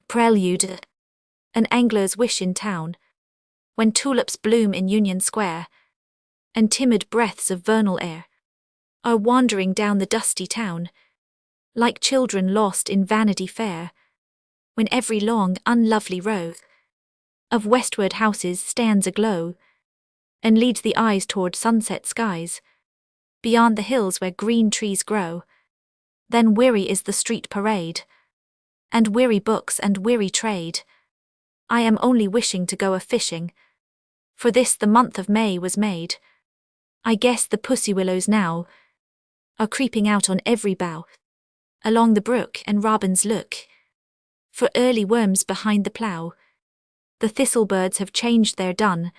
Prelude, an angler's wish in town, when tulips bloom in Union Square, and timid breaths of vernal air are wandering down the dusty town, like children lost in Vanity Fair, when every long, unlovely row of westward houses stands aglow, and leads the eyes toward sunset skies, beyond the hills where green trees grow. Then weary is the street parade, and weary books and weary trade. I am only wishing to go a-fishing, for this the month of May was made. I guess the pussy willows now are creeping out on every bough, along the brook, and robins look for early worms behind the plough. The thistlebirds have changed their dun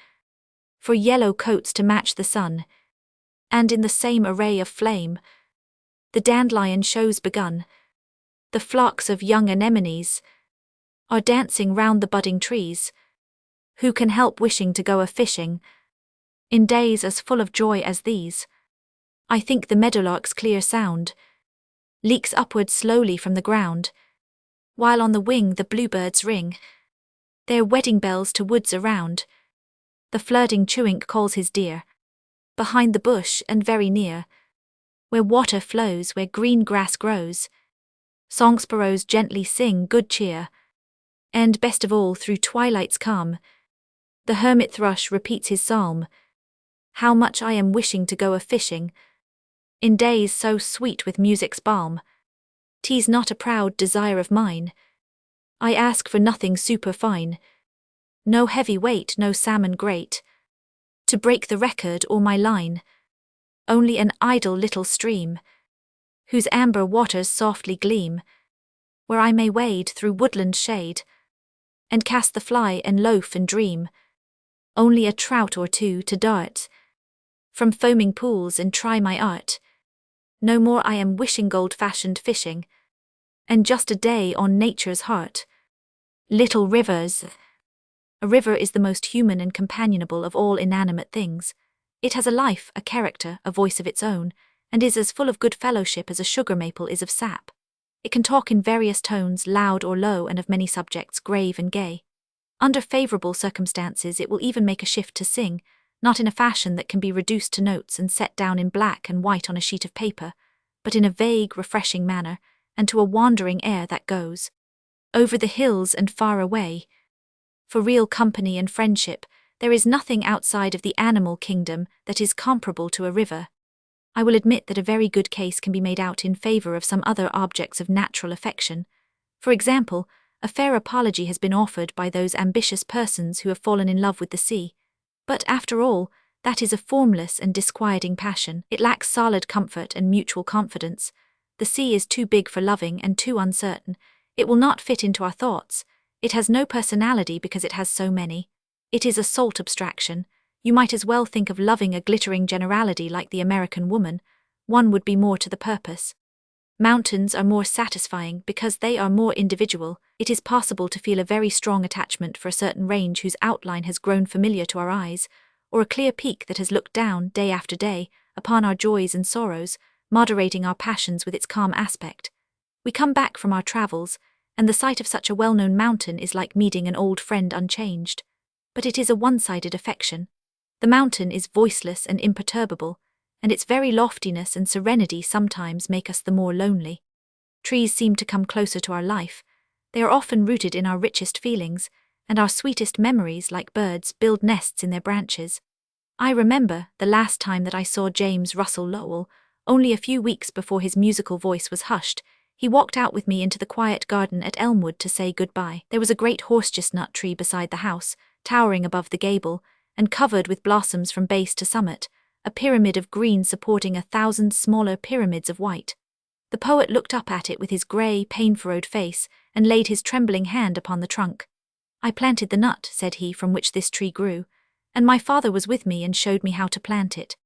for yellow coats to match the sun, and in the same array of flame the dandelion show's begun. The flocks of young anemones are dancing round the budding trees. Who can help wishing to go a-fishing in days as full of joy as these? I think the meadowlark's clear sound leaks upward slowly from the ground, while on the wing the bluebirds ring their wedding bells to woods around. The flirting chewink calls his dear behind the bush and very near, where water flows, where green grass grows. Song sparrows gently sing good cheer, and best of all through twilight's calm, the hermit thrush repeats his psalm. How much I am wishing to go a-fishing in days so sweet with music's balm. 'Tis not a proud desire of mine, I ask for nothing superfine, no heavy weight, no salmon great to break the record or my line, only an idle little stream whose amber waters softly gleam, where I may wade through woodland shade and cast the fly and loaf and dream. Only a trout or two to dart from foaming pools and try my art. No more I am wishing gold-fashioned fishing, and just a day on nature's heart. Little rivers. A river is the most human and companionable of all inanimate things. It has a life, a character, a voice of its own, and is as full of good fellowship as a sugar maple is of sap. It can talk in various tones, loud or low, and of many subjects, grave and gay. Under favorable circumstances it will even make a shift to sing, not in a fashion that can be reduced to notes and set down in black and white on a sheet of paper, but in a vague, refreshing manner, and to a wandering air that goes over the hills and far away. For real company and friendship, there is nothing outside of the animal kingdom that is comparable to a river. I will admit that a very good case can be made out in favor of some other objects of natural affection. For example, a fair apology has been offered by those ambitious persons who have fallen in love with the sea. But after all, that is a formless and disquieting passion. It lacks solid comfort and mutual confidence. The sea is too big for loving and too uncertain. It will not fit into our thoughts. It has no personality because it has so many. It is a salt abstraction. You might as well think of loving a glittering generality like the American woman. One would be more to the purpose. Mountains are more satisfying because they are more individual. It is possible to feel a very strong attachment for a certain range whose outline has grown familiar to our eyes, or a clear peak that has looked down, day after day, upon our joys and sorrows, moderating our passions with its calm aspect. We come back from our travels, and the sight of such a well-known mountain is like meeting an old friend unchanged. But it is a one-sided affection. The mountain is voiceless and imperturbable, and its very loftiness and serenity sometimes make us the more lonely. Trees seem to come closer to our life. They are often rooted in our richest feelings, and our sweetest memories, like birds, build nests in their branches. I remember the last time that I saw James Russell Lowell, only a few weeks before his musical voice was hushed. He walked out with me into the quiet garden at Elmwood to say goodbye. There was a great horse-chestnut tree beside the house, towering above the gable, and covered with blossoms from base to summit, a pyramid of green supporting 1,000 smaller pyramids of white. The poet looked up at it with his grey, pain-furrowed face, and laid his trembling hand upon the trunk. "I planted the nut," said he, "from which this tree grew, and my father was with me and showed me how to plant it."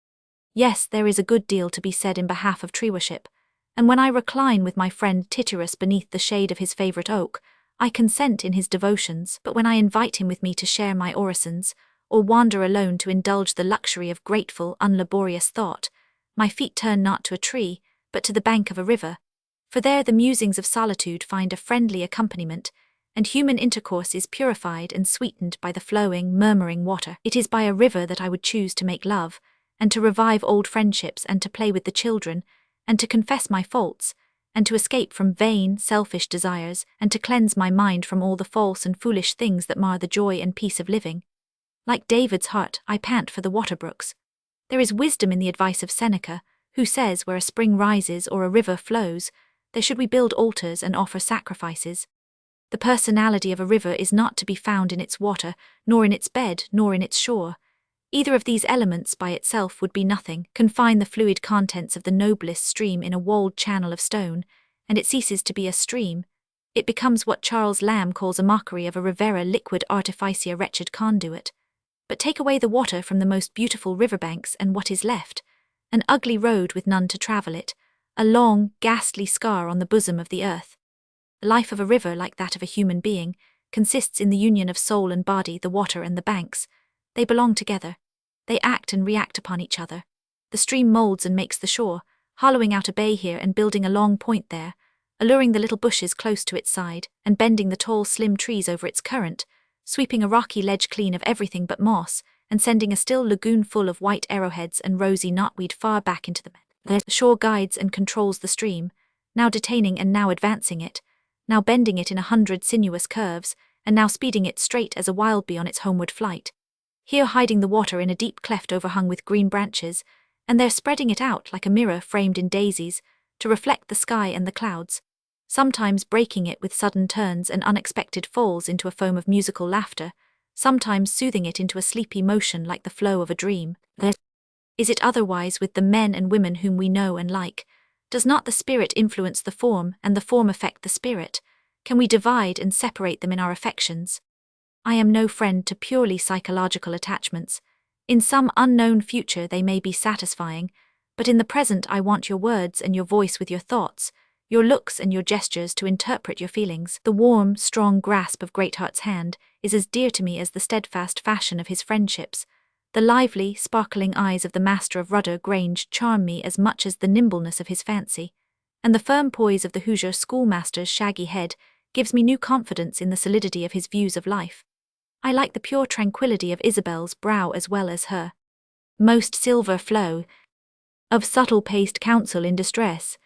Yes, there is a good deal to be said in behalf of tree worship, and when I recline with my friend Tityrus beneath the shade of his favourite oak, I consent in his devotions. But when I invite him with me to share my orisons, or wander alone to indulge the luxury of grateful, unlaborious thought, my feet turn not to a tree, but to the bank of a river, for there the musings of solitude find a friendly accompaniment, and human intercourse is purified and sweetened by the flowing, murmuring water. It is by a river that I would choose to make love, and to revive old friendships, and to play with the children, and to confess my faults, and to escape from vain, selfish desires, and to cleanse my mind from all the false and foolish things that mar the joy and peace of living. Like David's heart, I pant for the water brooks. There is wisdom in the advice of Seneca, who says where a spring rises or a river flows, there should we build altars and offer sacrifices. The personality of a river is not to be found in its water, nor in its bed, nor in its shore. Either of these elements by itself would be nothing. Confine the fluid contents of the noblest stream in a walled channel of stone, and it ceases to be a stream. It becomes what Charles Lamb calls a mockery of a Rivera liquid artificia wretched conduit. But take away the water from the most beautiful riverbanks, and what is left? An ugly road with none to travel it, a long, ghastly scar on the bosom of the earth. The life of a river, like that of a human being, consists in the union of soul and body, the water and the banks. They belong together. They act and react upon each other. The stream molds and makes the shore, hollowing out a bay here and building a long point there, alluring the little bushes close to its side, and bending the tall, slim trees over its current, sweeping a rocky ledge clean of everything but moss, and sending a still lagoon full of white arrowheads and rosy knotweed far back into the bed. The shore guides and controls the stream, now detaining and now advancing it, now bending it in 100 sinuous curves, and now speeding it straight as a wild bee on its homeward flight. Here hiding the water in a deep cleft overhung with green branches, and there spreading it out like a mirror framed in daisies, to reflect the sky and the clouds, sometimes breaking it with sudden turns and unexpected falls into a foam of musical laughter, sometimes soothing it into a sleepy motion like the flow of a dream. Is it otherwise with the men and women whom we know and like? Does not the spirit influence the form, and the form affect the spirit? Can we divide and separate them in our affections? I am no friend to purely psychological attachments. In some unknown future they may be satisfying, but in the present I want your words and your voice with your thoughts, your looks and your gestures to interpret your feelings. The warm, strong grasp of Greatheart's hand is as dear to me as the steadfast fashion of his friendships. The lively, sparkling eyes of the master of Rudder Grange charm me as much as the nimbleness of his fancy, and the firm poise of the Hoosier schoolmaster's shaggy head gives me new confidence in the solidity of his views of life. I like the pure tranquillity of Isabel's brow as well as her most silver flow of subtle-paced counsel in distress.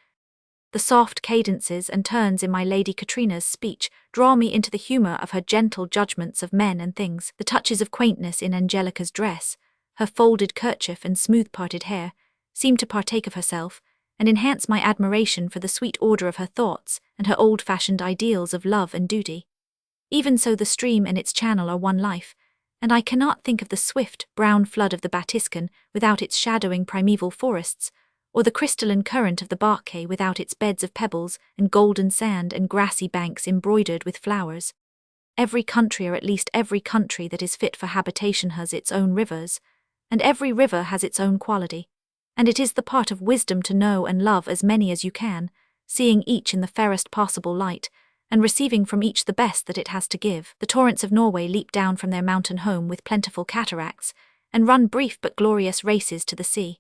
The soft cadences and turns in my Lady Katrina's speech draw me into the humour of her gentle judgments of men and things. The touches of quaintness in Angelica's dress, her folded kerchief and smooth-parted hair, seem to partake of herself, and enhance my admiration for the sweet order of her thoughts and her old-fashioned ideals of love and duty. Even so the stream and its channel are one life, and I cannot think of the swift, brown flood of the Batiscan without its shadowing primeval forests, or the crystalline current of the Barkay without its beds of pebbles and golden sand and grassy banks embroidered with flowers. Every country, or at least every country that is fit for habitation, has its own rivers, and every river has its own quality, and it is the part of wisdom to know and love as many as you can, seeing each in the fairest possible light, and receiving from each the best that it has to give. The torrents of Norway leap down from their mountain home with plentiful cataracts, and run brief but glorious races to the sea.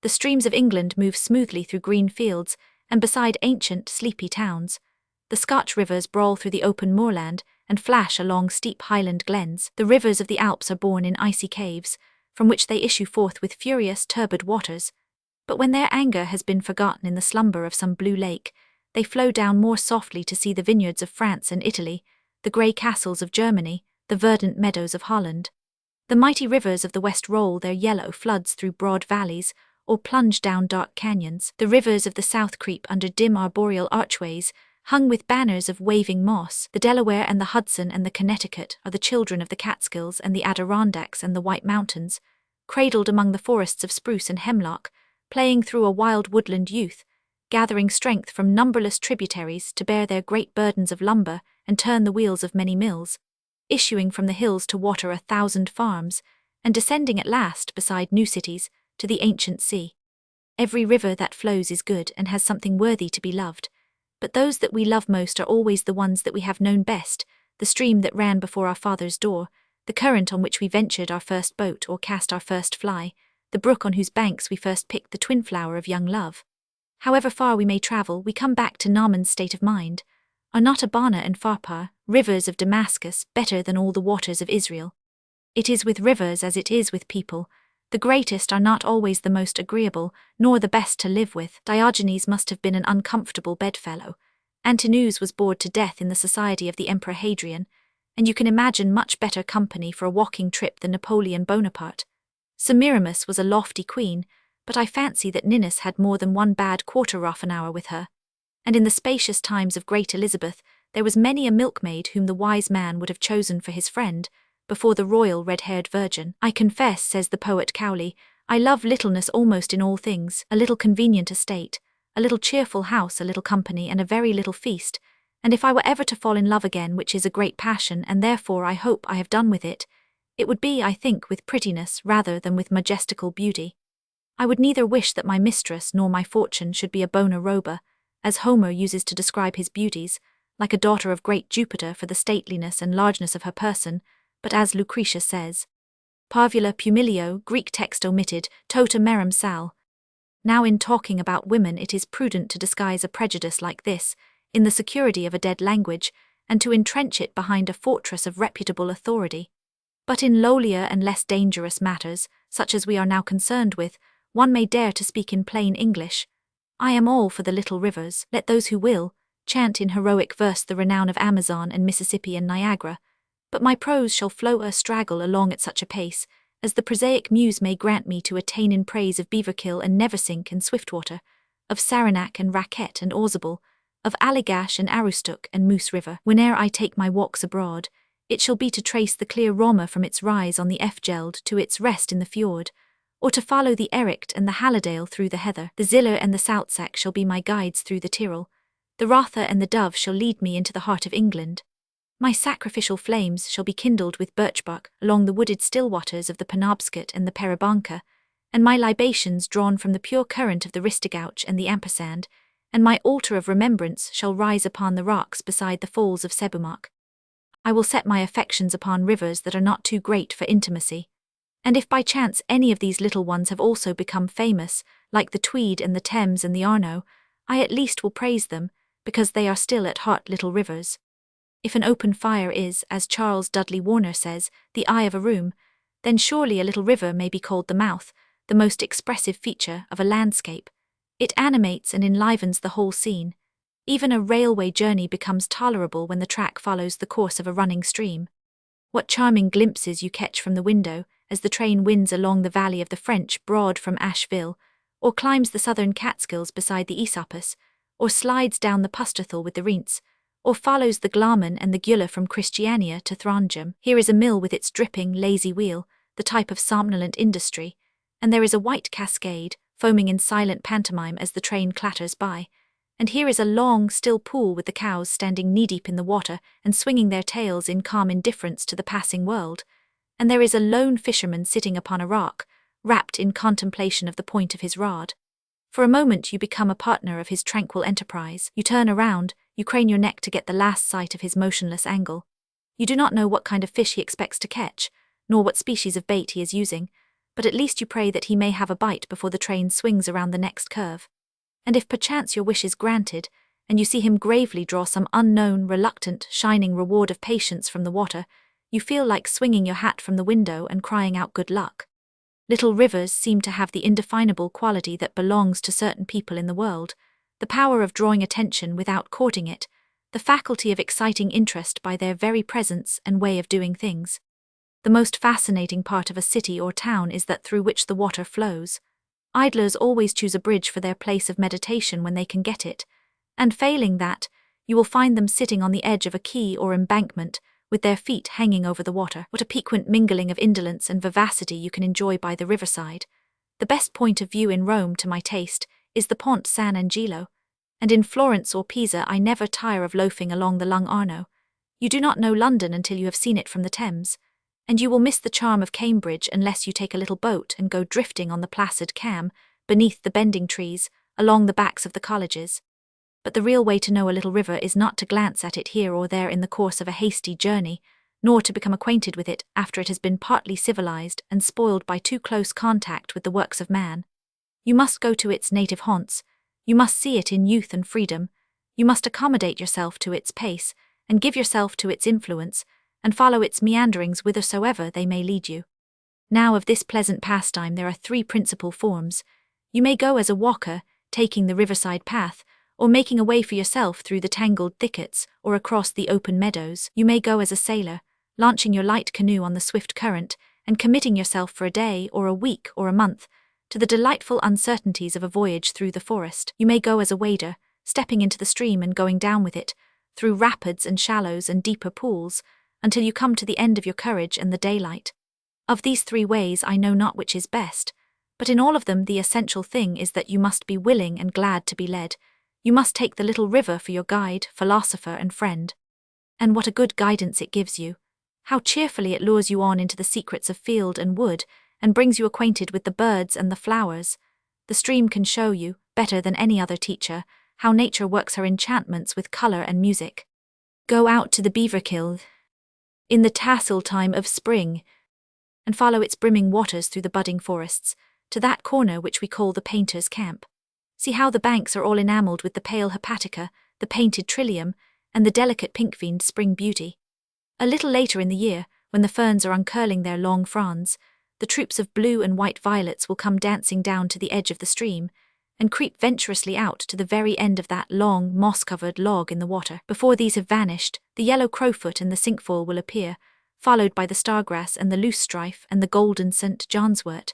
The streams of England move smoothly through green fields and beside ancient, sleepy towns. The Scotch rivers brawl through the open moorland and flash along steep highland glens. The rivers of the Alps are born in icy caves, from which they issue forth with furious, turbid waters. But when their anger has been forgotten in the slumber of some blue lake, they flow down more softly to see the vineyards of France and Italy, the grey castles of Germany, the verdant meadows of Holland. The mighty rivers of the West roll their yellow floods through broad valleys, or plunge down dark canyons. The rivers of the South creep under dim arboreal archways, hung with banners of waving moss. The Delaware and the Hudson and the Connecticut are the children of the Catskills and the Adirondacks and the White Mountains, cradled among the forests of spruce and hemlock, playing through a wild woodland youth, gathering strength from numberless tributaries to bear their great burdens of lumber and turn the wheels of many mills, issuing from the hills to water 1,000 farms, and descending at last beside new cities to the ancient sea. Every river that flows is good and has something worthy to be loved, but those that we love most are always the ones that we have known best, the stream that ran before our father's door, the current on which we ventured our first boat or cast our first fly, the brook on whose banks we first picked the twin flower of young love. However far we may travel, we come back to Naaman's state of mind. Are not Abana and Pharpar, rivers of Damascus, better than all the waters of Israel. It is with rivers as it is with people. The greatest are not always the most agreeable, nor the best to live with. Diogenes must have been an uncomfortable bedfellow. Antinous was bored to death in the society of the Emperor Hadrian, and you can imagine much better company for a walking trip than Napoleon Bonaparte. Semiramis was a lofty queen, but I fancy that Ninus had more than one bad quarter-half-an-hour with her. And in the spacious times of great Elizabeth, there was many a milkmaid whom the wise man would have chosen for his friend, before the royal red-haired virgin. I confess, says the poet Cowley, I love littleness almost in all things, a little convenient estate, a little cheerful house, a little company, and a very little feast, and if I were ever to fall in love again, which is a great passion, and therefore I hope I have done with it, it would be, I think, with prettiness rather than with majestical beauty. I would neither wish that my mistress nor my fortune should be a bona roba, as Homer uses to describe his beauties, like a daughter of great Jupiter for the stateliness and largeness of her person, but as Lucretia says, Parvula pumilio, Greek text omitted, tota merum sal. Now in talking about women it is prudent to disguise a prejudice like this, in the security of a dead language, and to entrench it behind a fortress of reputable authority. But in lowlier and less dangerous matters, such as we are now concerned with, one may dare to speak in plain English. I am all for the little rivers, let those who will, chant in heroic verse the renown of Amazon and Mississippi and Niagara, but my prose shall flow or straggle along at such a pace, as the prosaic muse may grant me to attain in praise of Beaverkill and Neversink and Swiftwater, of Saranac and Raquette and Ausable, of Allagash and Aroostook and Moose River. Whene'er I take my walks abroad, it shall be to trace the clear Roma from its rise on the Fjeld to its rest in the fjord, or to follow the Ericht and the Hallidale through the heather. The Ziller and the Soutsack shall be my guides through the Tyrol, the Rother and the Dove shall lead me into the heart of England. My sacrificial flames shall be kindled with birchbark along the wooded still waters of the Penobscot and the Peribanka, and my libations drawn from the pure current of the Ristigouch and the Ampersand, and my altar of remembrance shall rise upon the rocks beside the falls of Sebumark. I will set my affections upon rivers that are not too great for intimacy. And if by chance any of these little ones have also become famous, like the Tweed and the Thames and the Arno, I at least will praise them, because they are still at heart little rivers. If an open fire is, as Charles Dudley Warner says, the eye of a room, then surely a little river may be called the mouth, the most expressive feature of a landscape. It animates and enlivens the whole scene. Even a railway journey becomes tolerable when the track follows the course of a running stream. What charming glimpses you catch from the window, as the train winds along the valley of the French Broad from Asheville, or climbs the southern Catskills beside the Esopus, or slides down the Pusterthal with the Reints, or follows the Glaman and the Gulla from Christiania to Thranjum. Here is a mill with its dripping, lazy wheel, the type of somnolent industry, and there is a white cascade, foaming in silent pantomime as the train clatters by, and here is a long, still pool with the cows standing knee-deep in the water and swinging their tails in calm indifference to the passing world, and there is a lone fisherman sitting upon a rock, wrapped in contemplation of the point of his rod. For a moment you become a partner of his tranquil enterprise. You turn around, you crane your neck to get the last sight of his motionless angle. You do not know what kind of fish he expects to catch, nor what species of bait he is using, but at least you pray that he may have a bite before the train swings around the next curve. And if perchance your wish is granted, and you see him gravely draw some unknown, reluctant, shining reward of patience from the water, you feel like swinging your hat from the window and crying out good luck. Little rivers seem to have the indefinable quality that belongs to certain people in the world, the power of drawing attention without courting it, the faculty of exciting interest by their very presence and way of doing things. The most fascinating part of a city or town is that through which the water flows. Idlers always choose a bridge for their place of meditation when they can get it, and failing that, you will find them sitting on the edge of a quay or embankment, with their feet hanging over the water. What a piquant mingling of indolence and vivacity you can enjoy by the riverside. The best point of view in Rome, to my taste, is the Ponte San Angelo, and in Florence or Pisa I never tire of loafing along the Lung Arno. You do not know London until you have seen it from the Thames, and you will miss the charm of Cambridge unless you take a little boat and go drifting on the placid Cam, beneath the bending trees, along the backs of the colleges. But the real way to know a little river is not to glance at it here or there in the course of a hasty journey, nor to become acquainted with it after it has been partly civilized and spoiled by too close contact with the works of man. You must go to its native haunts, you must see it in youth and freedom, you must accommodate yourself to its pace, and give yourself to its influence, and follow its meanderings whithersoever they may lead you. Now of this pleasant pastime there are three principal forms. You may go as a walker, taking the riverside path, or making a way for yourself through the tangled thickets or across the open meadows. You may go as a sailor, launching your light canoe on the swift current, and committing yourself for a day or a week or a month to the delightful uncertainties of a voyage through the forest. You may go as a wader, stepping into the stream and going down with it, through rapids and shallows and deeper pools, until you come to the end of your courage and the daylight. Of these three ways I know not which is best, but in all of them the essential thing is that you must be willing and glad to be led. You must take the little river for your guide, philosopher, and friend. And what a good guidance it gives you! How cheerfully it lures you on into the secrets of field and wood, and brings you acquainted with the birds and the flowers. The stream can show you, better than any other teacher, how nature works her enchantments with colour and music. Go out to the beaverkill in the tassel time of spring, and follow its brimming waters through the budding forests, to that corner which we call the painter's camp. See how the banks are all enamelled with the pale hepatica, the painted trillium, and the delicate pink-veined spring beauty. A little later in the year, when the ferns are uncurling their long fronds, the troops of blue and white violets will come dancing down to the edge of the stream, and creep venturously out to the very end of that long, moss-covered log in the water. Before these have vanished, the yellow crowfoot and the cinquefoil will appear, followed by the stargrass and the loosestrife and the golden St. Johnswort.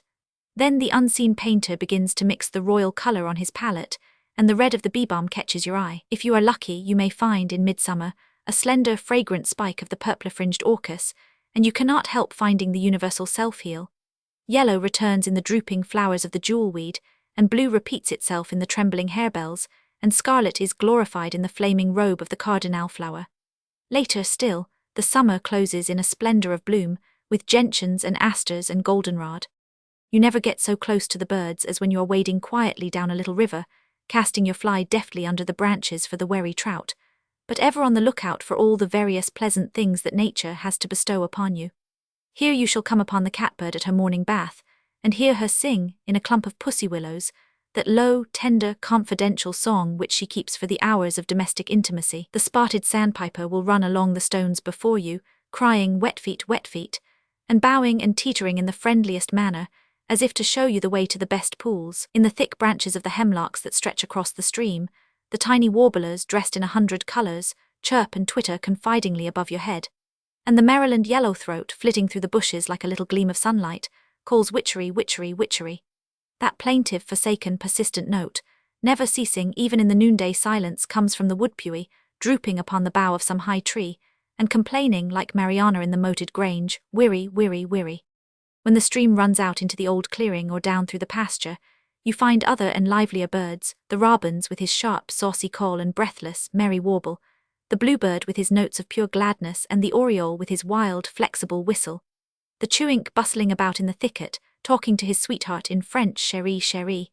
Then the unseen painter begins to mix the royal colour on his palette, and the red of the bee balm catches your eye. If you are lucky, you may find in midsummer a slender, fragrant spike of the purple-fringed orchis, and you cannot help finding the universal self-heal. Yellow returns in the drooping flowers of the jewelweed, and blue repeats itself in the trembling harebells, and scarlet is glorified in the flaming robe of the cardinal flower. Later still, the summer closes in a splendour of bloom, with gentians and asters and goldenrod. You never get so close to the birds as when you are wading quietly down a little river, casting your fly deftly under the branches for the wary trout, but ever on the lookout for all the various pleasant things that nature has to bestow upon you. Here you shall come upon the catbird at her morning bath, and hear her sing, in a clump of pussy willows, that low, tender, confidential song which she keeps for the hours of domestic intimacy. The spotted sandpiper will run along the stones before you, crying wet feet, and bowing and teetering in the friendliest manner, as if to show you the way to the best pools. In the thick branches of the hemlocks that stretch across the stream, the tiny warblers, dressed in 100 colours, chirp and twitter confidingly above your head. And the Maryland yellowthroat, flitting through the bushes like a little gleam of sunlight, calls witchery, witchery, witchery. That plaintive, forsaken, persistent note, never ceasing even in the noonday silence, comes from the woodpewy, drooping upon the bough of some high tree, and complaining, like Mariana in the moated grange, weary, weary, weary. When the stream runs out into the old clearing or down through the pasture, you find other and livelier birds, the robins with his sharp, saucy call and breathless, merry warble, the bluebird with his notes of pure gladness, and the oriole with his wild, flexible whistle. The chewink bustling about in the thicket, talking to his sweetheart in French, chérie, chérie,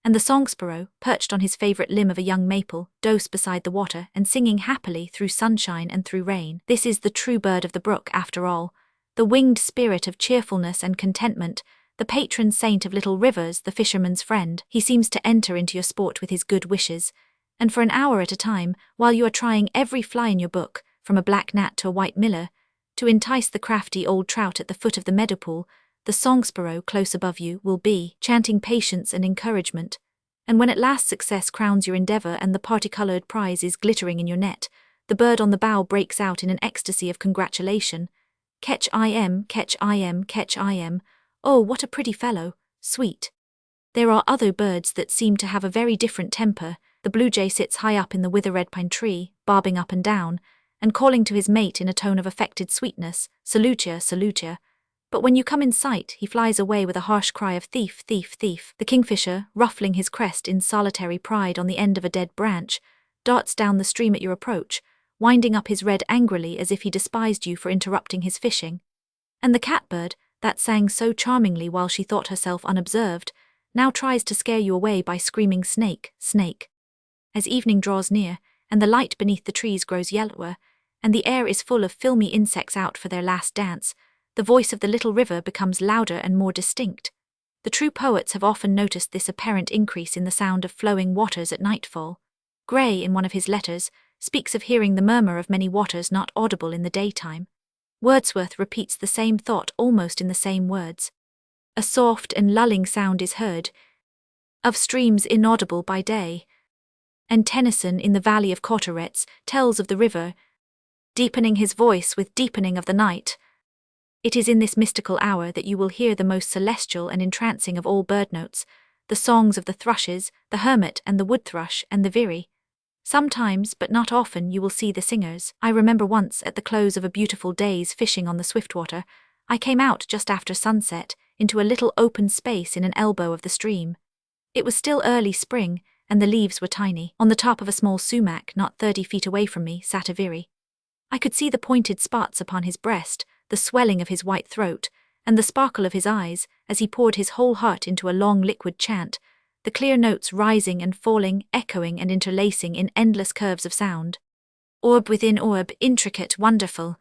and the song sparrow, perched on his favourite limb of a young maple, dose beside the water, and singing happily through sunshine and through rain. This is the true bird of the brook, after all, the winged spirit of cheerfulness and contentment, the patron saint of little rivers, the fisherman's friend. He seems to enter into your sport with his good wishes, and for an hour at a time, while you are trying every fly in your book, from a black gnat to a white miller, to entice the crafty old trout at the foot of the meadow pool, the song sparrow close above you will be chanting patience and encouragement. And when at last success crowns your endeavour and the parti-coloured prize is glittering in your net, the bird on the bough breaks out in an ecstasy of congratulation. Catch I am, catch I am, catch I am. Oh, what a pretty fellow, sweet. There are other birds that seem to have a very different temper. The blue jay sits high up in the wither red pine tree, bobbing up and down, and calling to his mate in a tone of affected sweetness, salutia, salutia. But when you come in sight, he flies away with a harsh cry of thief, thief, thief. The kingfisher, ruffling his crest in solitary pride on the end of a dead branch, darts down the stream at your approach, winding up his red angrily as if he despised you for interrupting his fishing. And the catbird, that sang so charmingly while she thought herself unobserved, now tries to scare you away by screaming snake, snake. As evening draws near, and the light beneath the trees grows yellower, and the air is full of filmy insects out for their last dance, the voice of the little river becomes louder and more distinct. The true poets have often noticed this apparent increase in the sound of flowing waters at nightfall. Gray, in one of his letters, speaks of hearing the murmur of many waters not audible in the daytime. Wordsworth repeats the same thought almost in the same words. A soft and lulling sound is heard, of streams inaudible by day. And Tennyson in the Valley of Cauteretz tells of the river, deepening his voice with deepening of the night. It is in this mystical hour that you will hear the most celestial and entrancing of all bird notes, the songs of the thrushes, the hermit and the wood thrush and the veery. Sometimes, but not often, you will see the singers. I remember once, at the close of a beautiful day's fishing on the Swiftwater, I came out just after sunset, into a little open space in an elbow of the stream. It was still early spring, and the leaves were tiny. On the top of a small sumac, not 30 feet away from me, sat a veery. I could see the pointed spots upon his breast, the swelling of his white throat, and the sparkle of his eyes, as he poured his whole heart into a long liquid chant, the clear notes rising and falling, echoing and interlacing in endless curves of sound. Orb within orb, intricate, wonderful.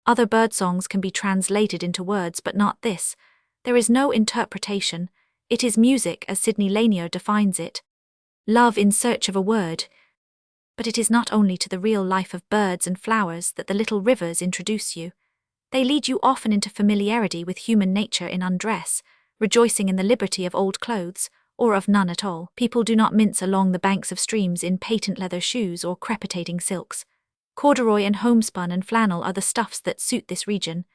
Other bird songs can be translated into words, but not this. There is no interpretation. It is music as Sidney Lanier defines it. Love in search of a word. But it is not only to the real life of birds and flowers that the little rivers introduce you. They lead you often into familiarity with human nature in undress, rejoicing in the liberty of old clothes, or of none at all. People do not mince along the banks of streams in patent leather shoes or crepitating silks. Corduroy and homespun and flannel are the stuffs that suit this region,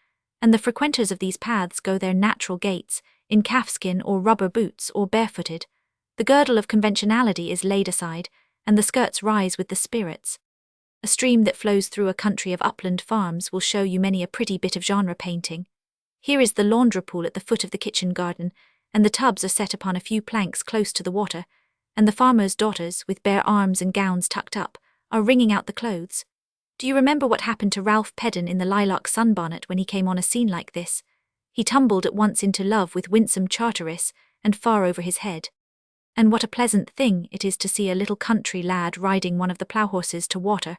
and the frequenters of these paths go their natural gaits, in calfskin or rubber boots or barefooted. The girdle of conventionality is laid aside, and the skirts rise with the spirits. A stream that flows through a country of upland farms will show you many a pretty bit of genre painting. Here is the laundry pool at the foot of the kitchen garden, and the tubs are set upon a few planks close to the water, and the farmers' daughters, with bare arms and gowns tucked up, are wringing out the clothes. Do you remember what happened to Ralph Pedden in the lilac sunbonnet when he came on a scene like this? He tumbled at once into love with winsome Charteris, and far over his head. And what a pleasant thing it is to see a little country lad riding one of the plough horses to water,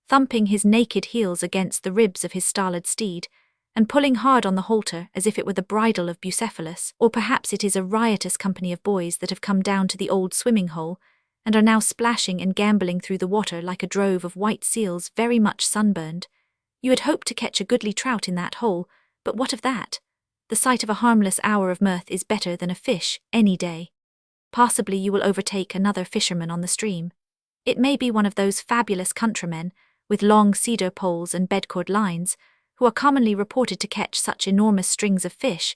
thumping his naked heels against the ribs of his stolid steed, and pulling hard on the halter as if it were the bridle of Bucephalus. Or perhaps it is a riotous company of boys that have come down to the old swimming hole, and are now splashing and gambolling through the water like a drove of white seals very much sunburned. You had hoped to catch a goodly trout in that hole, but what of that? The sight of a harmless hour of mirth is better than a fish, any day. Possibly you will overtake another fisherman on the stream. It may be one of those fabulous countrymen, with long cedar poles and bedcord lines, who are commonly reported to catch such enormous strings of fish,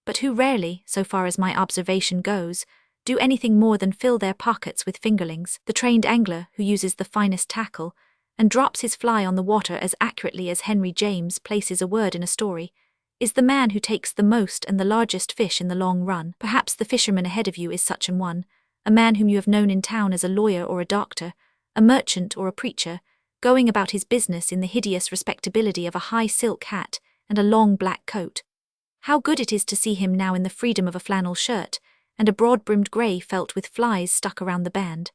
but who rarely, so far as my observation goes, do anything more than fill their pockets with fingerlings. The trained angler who uses the finest tackle, and drops his fly on the water as accurately as Henry James places a word in a story, is the man who takes the most and the largest fish in the long run. Perhaps the fisherman ahead of you is such an one, a man whom you have known in town as a lawyer or a doctor, a merchant or a preacher, going about his business in the hideous respectability of a high silk hat and a long black coat. How good it is to see him now in the freedom of a flannel shirt, and a broad-brimmed grey felt with flies stuck around the band.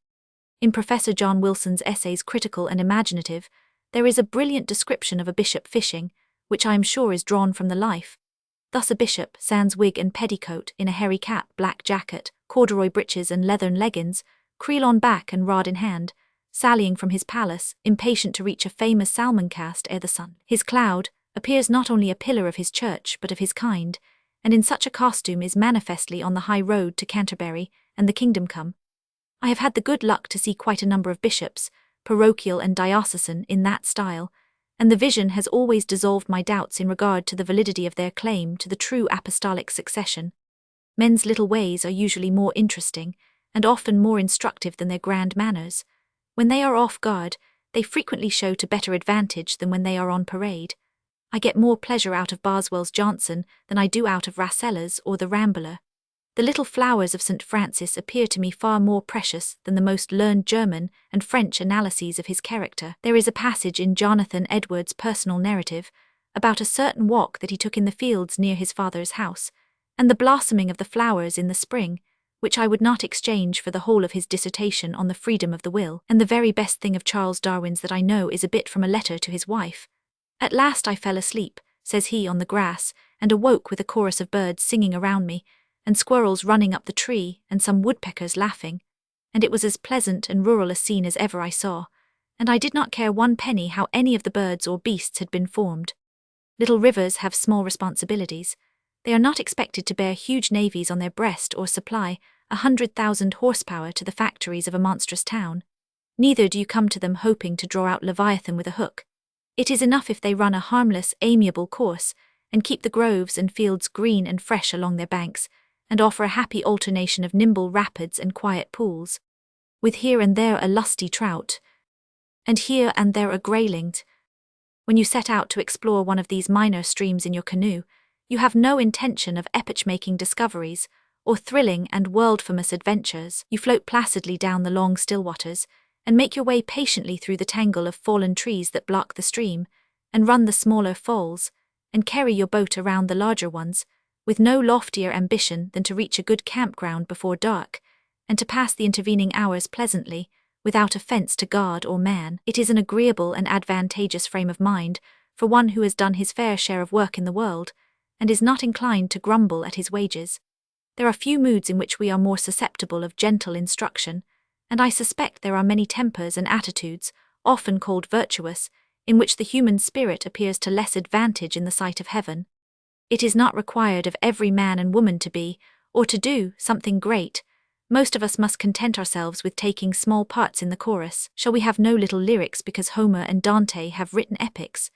In Professor John Wilson's essays Critical and Imaginative, there is a brilliant description of a bishop fishing, which I am sure is drawn from the life. Thus a bishop, sans wig and petticoat, in a hairy cap, black jacket, corduroy breeches and leathern leggins, creel on back and rod in hand, sallying from his palace, impatient to reach a famous salmon cast ere the sun. His cloud appears not only a pillar of his church but of his kind, and in such a costume is manifestly on the high road to Canterbury and the kingdom come. I have had the good luck to see quite a number of bishops, parochial and diocesan, in that style, and the vision has always dissolved my doubts in regard to the validity of their claim to the true apostolic succession. Men's little ways are usually more interesting, and often more instructive than their grand manners. When they are off guard, they frequently show to better advantage than when they are on parade. I get more pleasure out of Boswell's Johnson than I do out of Rasselas or the Rambler. The little flowers of St. Francis appear to me far more precious than the most learned German and French analyses of his character. There is a passage in Jonathan Edwards' personal narrative about a certain walk that he took in the fields near his father's house, and the blossoming of the flowers in the spring, which I would not exchange for the whole of his dissertation on the freedom of the will. And the very best thing of Charles Darwin's that I know is a bit from a letter to his wife. At last I fell asleep, says he, on the grass, and awoke with a chorus of birds singing around me, and squirrels running up the tree, and some woodpeckers laughing, and it was as pleasant and rural a scene as ever I saw. and I did not care one penny how any of the birds or beasts had been formed. Little rivers have small responsibilities. They are not expected to bear huge navies on their breast or supply 100,000 horsepower to the factories of a monstrous town. Neither do you come to them hoping to draw out Leviathan with a hook. It is enough if they run a harmless, amiable course, and keep the groves and fields green and fresh along their banks, and offer a happy alternation of nimble rapids and quiet pools, with here and there a lusty trout, and here and there a grayling. When you set out to explore one of these minor streams in your canoe, you have no intention of epoch-making discoveries or thrilling and world-famous adventures. You float placidly down the long still waters, and make your way patiently through the tangle of fallen trees that block the stream, and run the smaller falls, and carry your boat around the larger ones, with no loftier ambition than to reach a good campground before dark, and to pass the intervening hours pleasantly, without offence to God or man. It is an agreeable and advantageous frame of mind for one who has done his fair share of work in the world, and is not inclined to grumble at his wages. There are few moods in which we are more susceptible of gentle instruction, and I suspect there are many tempers and attitudes, often called virtuous, in which the human spirit appears to less advantage in the sight of heaven. It is not required of every man and woman to be, or to do, something great. Most of us must content ourselves with taking small parts in the chorus. Shall we have no little lyrics because Homer and Dante have written epics?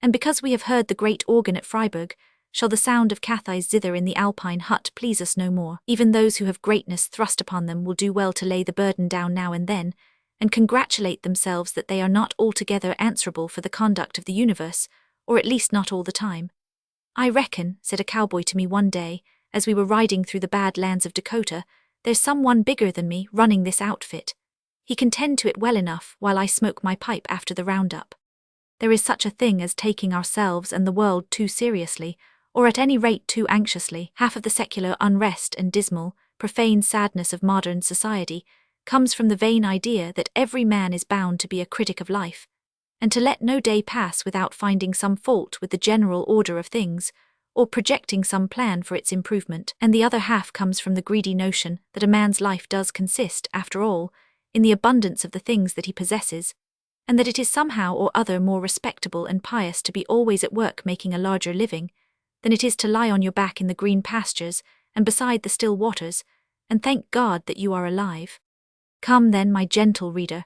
And because we have heard the great organ at Freiburg, shall the sound of Cathai's zither in the Alpine hut please us no more? Even those who have greatness thrust upon them will do well to lay the burden down now and then, and congratulate themselves that they are not altogether answerable for the conduct of the universe, or at least not all the time. I reckon, said a cowboy to me one day, as we were riding through the bad lands of Dakota, there's someone bigger than me running this outfit. He can tend to it well enough while I smoke my pipe after the roundup. There is such a thing as taking ourselves and the world too seriously, or at any rate too anxiously. Half of the secular unrest and dismal, profane sadness of modern society comes from the vain idea that every man is bound to be a critic of life, and to let no day pass without finding some fault with the general order of things, or projecting some plan for its improvement. And the other half comes from the greedy notion that a man's life does consist, after all, in the abundance of the things that he possesses, and that it is somehow or other more respectable and pious to be always at work making a larger living, than it is to lie on your back in the green pastures and beside the still waters, and thank God that you are alive. Come then, my gentle reader,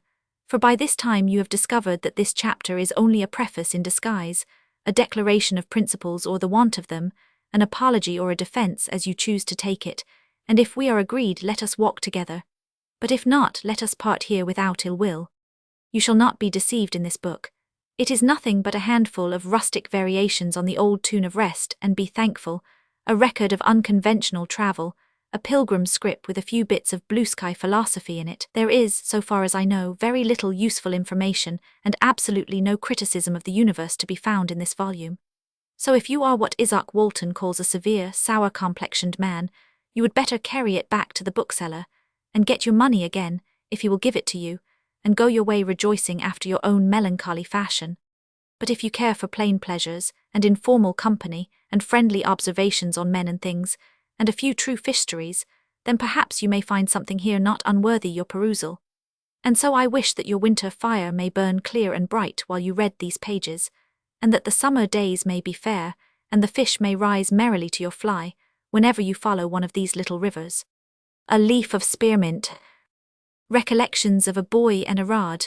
for by this time you have discovered that this chapter is only a preface in disguise, a declaration of principles or the want of them, an apology or a defense as you choose to take it, and if we are agreed let us walk together. But if not, let us part here without ill will. You shall not be deceived in this book. It is nothing but a handful of rustic variations on the old tune of rest and be thankful, a record of unconventional travel, a pilgrim's script with a few bits of blue-sky philosophy in it. There is, so far as I know, very little useful information and absolutely no criticism of the universe to be found in this volume. So if you are what Izaak Walton calls a severe, sour-complexioned man, you would better carry it back to the bookseller, and get your money again, if he will give it to you, and go your way rejoicing after your own melancholy fashion. But if you care for plain pleasures, and informal company, and friendly observations on men and things, and a few true fish stories, then perhaps you may find something here not unworthy your perusal. And so I wish that your winter fire may burn clear and bright while you read these pages, and that the summer days may be fair, and the fish may rise merrily to your fly, whenever you follow one of these little rivers. A leaf of spearmint. Recollections of a boy and a rod.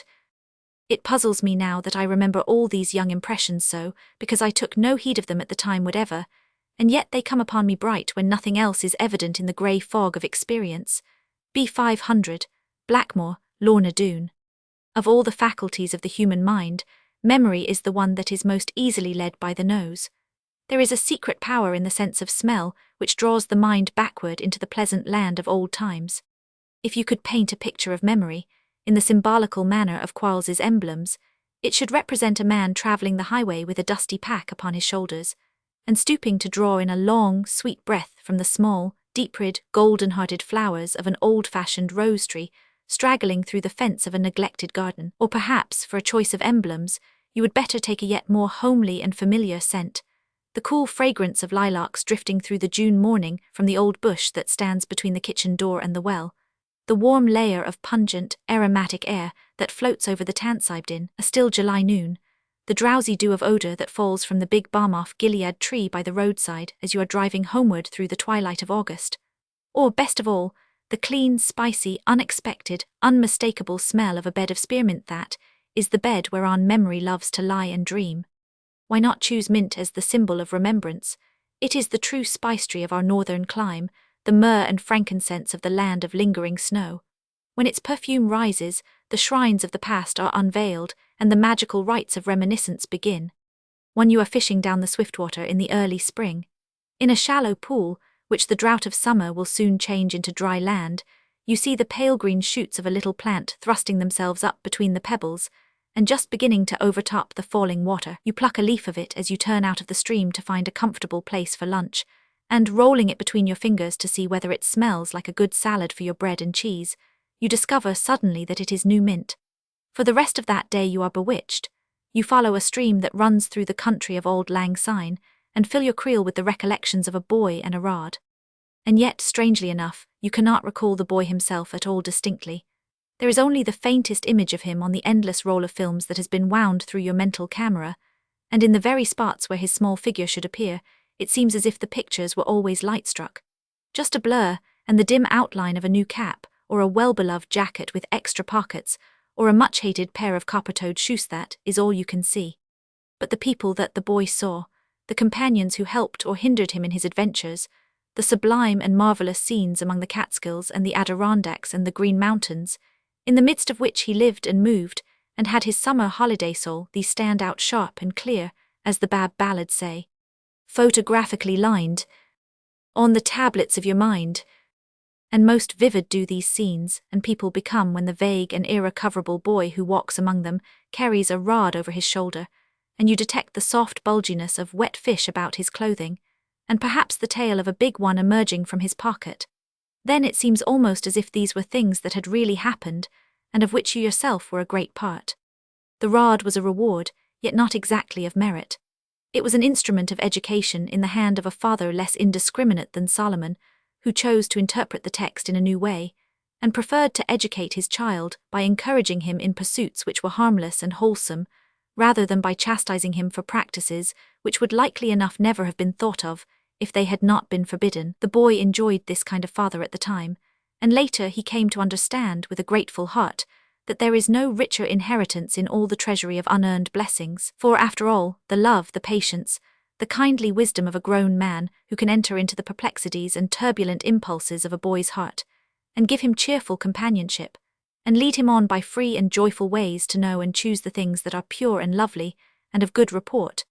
It puzzles me now that I remember all these young impressions so, because I took no heed of them at the time whatever, and yet they come upon me bright when nothing else is evident in the grey fog of experience. B500, Blackmore, Lorna Doone. Of all the faculties of the human mind, memory is the one that is most easily led by the nose. There is a secret power in the sense of smell which draws the mind backward into the pleasant land of old times. If you could paint a picture of memory, in the symbolical manner of Quarles's emblems, it should represent a man travelling the highway with a dusty pack upon his shoulders, and stooping to draw in a long, sweet breath from the small, deep-red, golden-hearted flowers of an old-fashioned rose tree straggling through the fence of a neglected garden. Or perhaps, for a choice of emblems, you would better take a yet more homely and familiar scent, the cool fragrance of lilacs drifting through the June morning from the old bush that stands between the kitchen door and the well, the warm layer of pungent, aromatic air that floats over the Tanseibd in a still July noon, the drowsy dew of odor that falls from the big Barmouth Gilead tree by the roadside as you are driving homeward through the twilight of August. Or, best of all, the clean, spicy, unexpected, unmistakable smell of a bed of spearmint that is the bed whereon memory loves to lie and dream. Why not choose mint as the symbol of remembrance? It is the true spice tree of our northern clime, the myrrh and frankincense of the land of lingering snow. When its perfume rises, the shrines of the past are unveiled, and the magical rites of reminiscence begin. When you are fishing down the Swiftwater in the early spring, in a shallow pool, which the drought of summer will soon change into dry land, you see the pale green shoots of a little plant thrusting themselves up between the pebbles, and just beginning to overtop the falling water. You pluck a leaf of it as you turn out of the stream to find a comfortable place for lunch, and rolling it between your fingers to see whether it smells like a good salad for your bread and cheese, you discover suddenly that it is new mint. For the rest of that day you are bewitched. You follow a stream that runs through the country of Auld Lang Syne, and fill your creel with the recollections of a boy and a rod. And yet, strangely enough, you cannot recall the boy himself at all distinctly. There is only the faintest image of him on the endless roll of films that has been wound through your mental camera, and in the very spots where his small figure should appear, it seems as if the pictures were always light-struck. Just a blur, and the dim outline of a new cap, or a well-beloved jacket with extra pockets, or a much-hated pair of copper-toed shoes, that is all you can see. But the people that the boy saw, the companions who helped or hindered him in his adventures, the sublime and marvelous scenes among the Catskills and the Adirondacks and the Green Mountains, in the midst of which he lived and moved, and had his summer holiday soul, these stand out sharp and clear, as the Bab ballads say, photographically lined, on the tablets of your mind. And most vivid do these scenes and people become when the vague and irrecoverable boy who walks among them carries a rod over his shoulder, and you detect the soft bulginess of wet fish about his clothing, and perhaps the tail of a big one emerging from his pocket. Then it seems almost as if these were things that had really happened, and of which you yourself were a great part. The rod was a reward, yet not exactly of merit. It was an instrument of education in the hand of a father less indiscriminate than Solomon, who chose to interpret the text in a new way, and preferred to educate his child by encouraging him in pursuits which were harmless and wholesome, rather than by chastising him for practices which would likely enough never have been thought of if they had not been forbidden. The boy enjoyed this kind of father at the time, and later he came to understand with a grateful heart that there is no richer inheritance in all the treasury of unearned blessings, for after all, the love, the patience, the kindly wisdom of a grown man who can enter into the perplexities and turbulent impulses of a boy's heart, and give him cheerful companionship, and lead him on by free and joyful ways to know and choose the things that are pure and lovely, and of good report,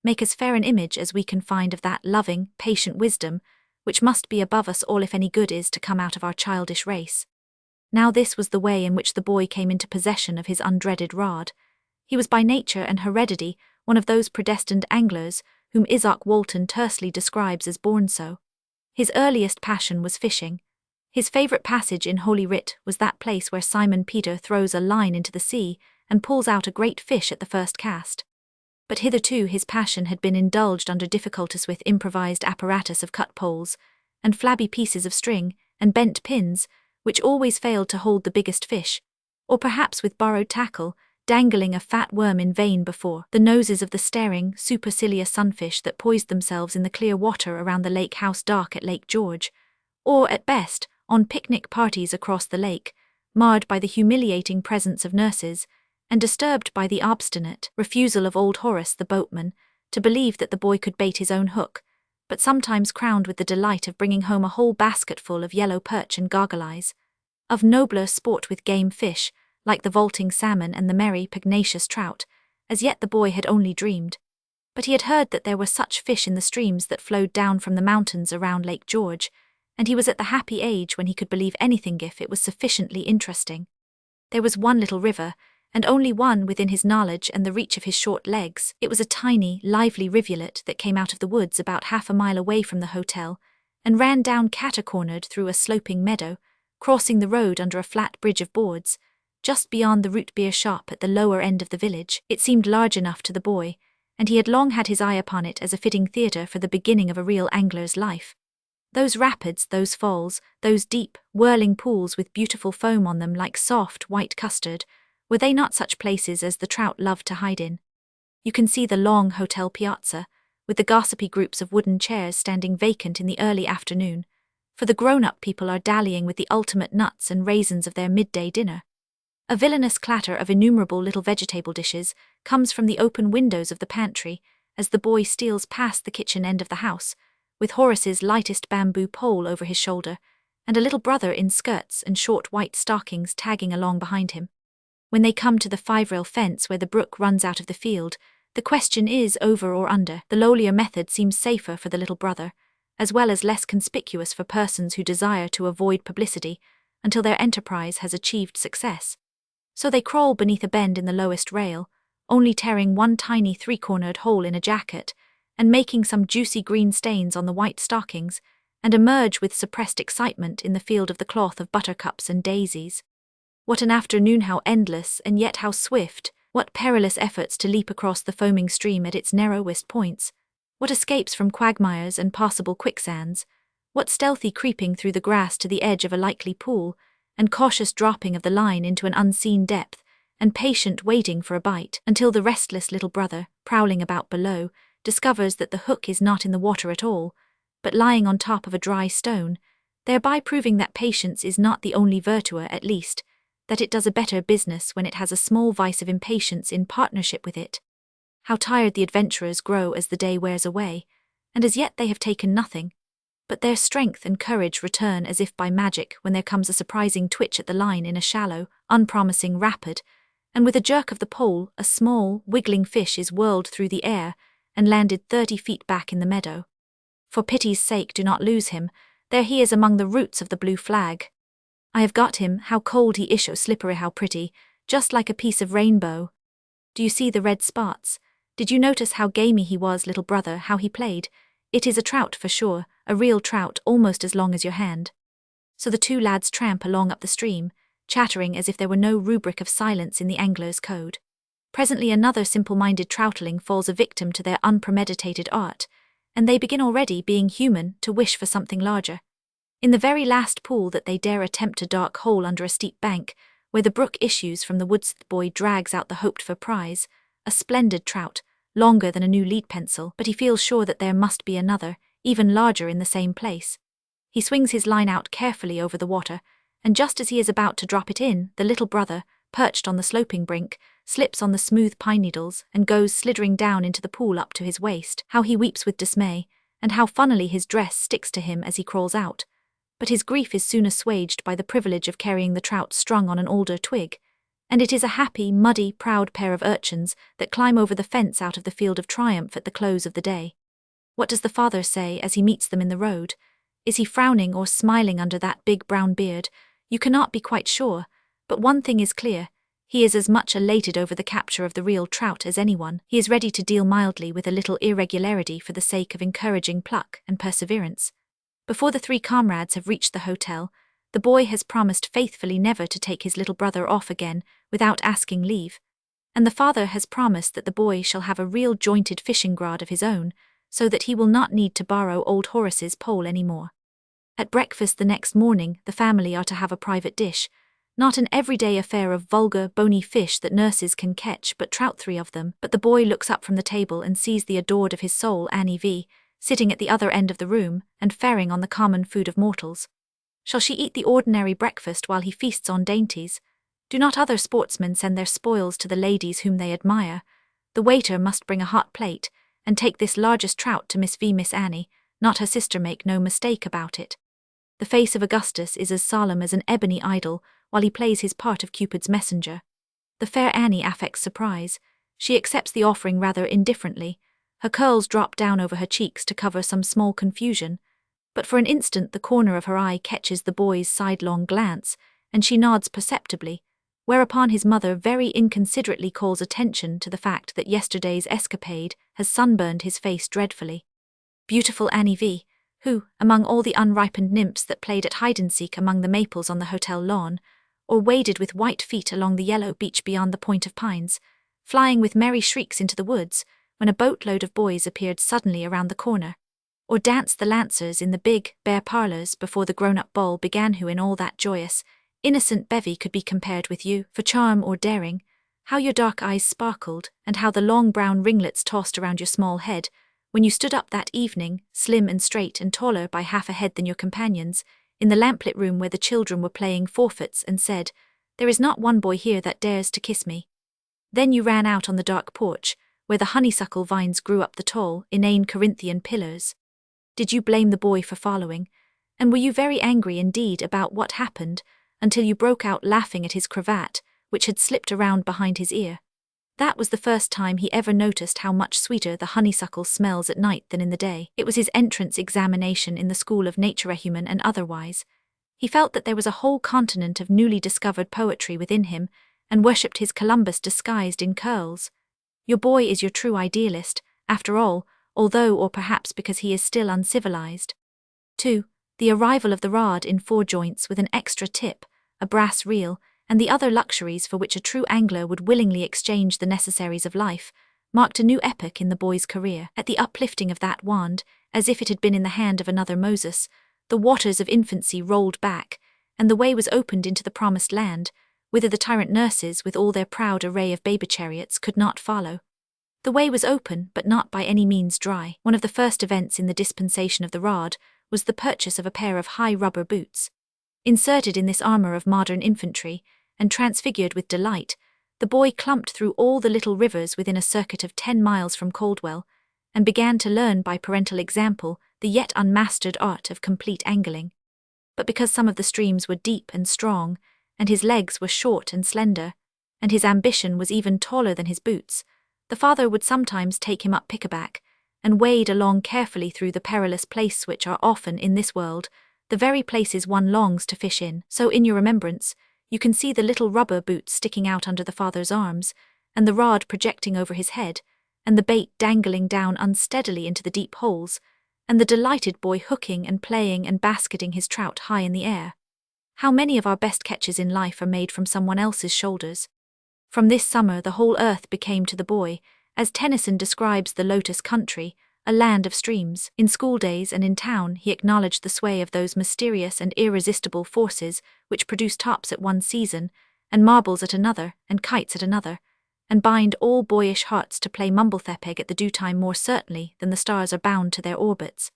make as fair an image as we can find of that loving, patient wisdom, which must be above us all if any good is to come out of our childish race. Now this was the way in which the boy came into possession of his undreaded rod. He was by nature and heredity one of those predestined anglers whom Izaak Walton tersely describes as born so. His earliest passion was fishing. His favourite passage in Holy Writ was that place where Simon Peter throws a line into the sea and pulls out a great fish at the first cast. But hitherto his passion had been indulged under difficulties with improvised apparatus of cut poles, and flabby pieces of string, and bent pins, which always failed to hold the biggest fish, or perhaps with borrowed tackle, dangling a fat worm in vain before the noses of the staring, supercilious sunfish that poised themselves in the clear water around the lake house dock at Lake George, or, at best, on picnic parties across the lake, marred by the humiliating presence of nurses, and disturbed by the obstinate refusal of old Horace the boatman to believe that the boy could bait his own hook, but sometimes crowned with the delight of bringing home a whole basketful of yellow perch and goggle eyes, of nobler sport with game fish, like the vaulting salmon and the merry, pugnacious trout. As yet the boy had only dreamed. But he had heard that there were such fish in the streams that flowed down from the mountains around Lake George, and he was at the happy age when he could believe anything if it was sufficiently interesting. There was one little river, and only one within his knowledge and the reach of his short legs. It was a tiny, lively rivulet that came out of the woods about half a mile away from the hotel, and ran down cater-cornered through a sloping meadow, crossing the road under a flat bridge of boards, just beyond the root beer shop at the lower end of the village. It seemed large enough to the boy, and he had long had his eye upon it as a fitting theatre for the beginning of a real angler's life. Those rapids, those falls, those deep, whirling pools with beautiful foam on them like soft, white custard, were they not such places as the trout loved to hide in? You can see the long hotel piazza, with the gossipy groups of wooden chairs standing vacant in the early afternoon, for the grown-up people are dallying with the ultimate nuts and raisins of their midday dinner. A villainous clatter of innumerable little vegetable dishes comes from the open windows of the pantry as the boy steals past the kitchen end of the house, with Horace's lightest bamboo pole over his shoulder, and a little brother in skirts and short white stockings tagging along behind him. When they come to the 5-rail fence where the brook runs out of the field, the question is over or under. The lowlier method seems safer for the little brother, as well as less conspicuous for persons who desire to avoid publicity until their enterprise has achieved success. So they crawl beneath a bend in the lowest rail, only tearing one tiny 3-cornered hole in a jacket, and making some juicy green stains on the white stockings, and emerge with suppressed excitement in the field of the cloth of buttercups and daisies. What an afternoon, how endless, and yet how swift! What perilous efforts to leap across the foaming stream at its narrowest points! What escapes from quagmires and possible quicksands! What stealthy creeping through the grass to the edge of a likely pool, and cautious dropping of the line into an unseen depth, and patient waiting for a bite, until the restless little brother, prowling about below, discovers that the hook is not in the water at all, but lying on top of a dry stone, thereby proving that patience is not the only virtue, at least, that it does a better business when it has a small vice of impatience in partnership with it. How tired the adventurers grow as the day wears away, and as yet they have taken nothing, but their strength and courage return as if by magic when there comes a surprising twitch at the line in a shallow, unpromising rapid, and with a jerk of the pole, a small, wiggling fish is whirled through the air and landed 30 feet back in the meadow. For pity's sake, do not lose him. There he is among the roots of the blue flag. I have got him. How cold he is, so slippery, how pretty, just like a piece of rainbow. Do you see the red spots? Did you notice how gamey he was, little brother, how he played? It is a trout for sure, a real trout, almost as long as your hand. So the two lads tramp along up the stream, chattering as if there were no rubric of silence in the angler's code. Presently another simple-minded troutling falls a victim to their unpremeditated art, and they begin already, being human, to wish for something larger. In the very last pool that they dare attempt a dark hole under a steep bank, where the brook issues from the woods, the boy drags out the hoped-for prize, a splendid trout, longer than a new lead pencil, but he feels sure that there must be another, even larger, in the same place. He swings his line out carefully over the water, and just as he is about to drop it in, the little brother, perched on the sloping brink, slips on the smooth pine needles and goes slithering down into the pool up to his waist. How he weeps with dismay, and how funnily his dress sticks to him as he crawls out. But his grief is soon assuaged by the privilege of carrying the trout strung on an alder twig, and it is a happy, muddy, proud pair of urchins that climb over the fence out of the field of triumph at the close of the day. What does the father say as he meets them in the road? Is he frowning or smiling under that big brown beard? You cannot be quite sure, but one thing is clear. He is as much elated over the capture of the real trout as anyone. He is ready to deal mildly with a little irregularity for the sake of encouraging pluck and perseverance. Before the 3 comrades have reached the hotel, the boy has promised faithfully never to take his little brother off again without asking leave, and the father has promised that the boy shall have a real jointed fishing rod of his own, so that he will not need to borrow old Horace's pole any more. At breakfast the next morning, the family are to have a private dish, not an everyday affair of vulgar, bony fish that nurses can catch, but trout, 3 of them. But the boy looks up from the table and sees the adored of his soul, Annie V., sitting at the other end of the room and faring on the common food of mortals. Shall she eat the ordinary breakfast while he feasts on dainties? Do not other sportsmen send their spoils to the ladies whom they admire? The waiter must bring a hot plate, and take this largest trout to Miss V. Miss Annie, not her sister, make no mistake about it. The face of Augustus is as solemn as an ebony idol while he plays his part of Cupid's messenger. The fair Annie affects surprise. She accepts the offering rather indifferently. Her curls drop down over her cheeks to cover some small confusion, but for an instant the corner of her eye catches the boy's sidelong glance, and she nods perceptibly, whereupon his mother very inconsiderately calls attention to the fact that yesterday's escapade has sunburned his face dreadfully. Beautiful Annie V., who, among all the unripened nymphs that played at hide-and-seek among the maples on the hotel lawn, or waded with white feet along the yellow beach beyond the point of pines, flying with merry shrieks into the woods, when a boatload of boys appeared suddenly around the corner. or dance the lancers in the big, bare parlours before the grown-up ball began. Who in all that joyous, innocent bevy could be compared with you, for charm or daring? How your dark eyes sparkled, and how the long brown ringlets tossed around your small head, when you stood up that evening, slim and straight and taller by half a head than your companions, in the lamplit room where the children were playing forfeits, and said, "There is not one boy here that dares to kiss me." Then you ran out on the dark porch, where the honeysuckle vines grew up the tall, inane Corinthian pillars. Did you blame the boy for following? And were you very angry indeed about what happened, until you broke out laughing at his cravat, which had slipped around behind his ear? That was the first time he ever noticed how much sweeter the honeysuckle smells at night than in the day. It was his entrance examination in the school of Naturehuman and otherwise. He felt that there was a whole continent of newly discovered poetry within him, and worshipped his Columbus disguised in curls. Your boy is your true idealist, after all, although or perhaps because he is still uncivilized. 2. The arrival of the rod in 4 joints with an extra tip, a brass reel, and the other luxuries for which a true angler would willingly exchange the necessaries of life, marked a new epoch in the boy's career. At the uplifting of that wand, as if it had been in the hand of another Moses, the waters of infancy rolled back, and the way was opened into the promised land, whither the tyrant nurses, with all their proud array of baby chariots, could not follow. The way was open, but not by any means dry. One of the first events in the dispensation of the rod was the purchase of a pair of high rubber boots. Inserted in this armor of modern infantry, and transfigured with delight, the boy clumped through all the little rivers within a circuit of 10 miles from Caldwell, and began to learn by parental example the yet unmastered art of complete angling. But because some of the streams were deep and strong, and his legs were short and slender, and his ambition was even taller than his boots, the father would sometimes take him up pickaback, and wade along carefully through the perilous places which are often, in this world, the very places one longs to fish in. So in your remembrance, you can see the little rubber boots sticking out under the father's arms, and the rod projecting over his head, and the bait dangling down unsteadily into the deep holes, and the delighted boy hooking and playing and basketing his trout high in the air. How many of our best catches in life are made from someone else's shoulders? From this summer the whole earth became to the boy, as Tennyson describes the lotus country, a land of streams. In school days and in town he acknowledged the sway of those mysterious and irresistible forces which produce tops at one season, and marbles at another, and kites at another, and bind all boyish hearts to play mumblethepeg at the due time more certainly than the stars are bound to their orbits.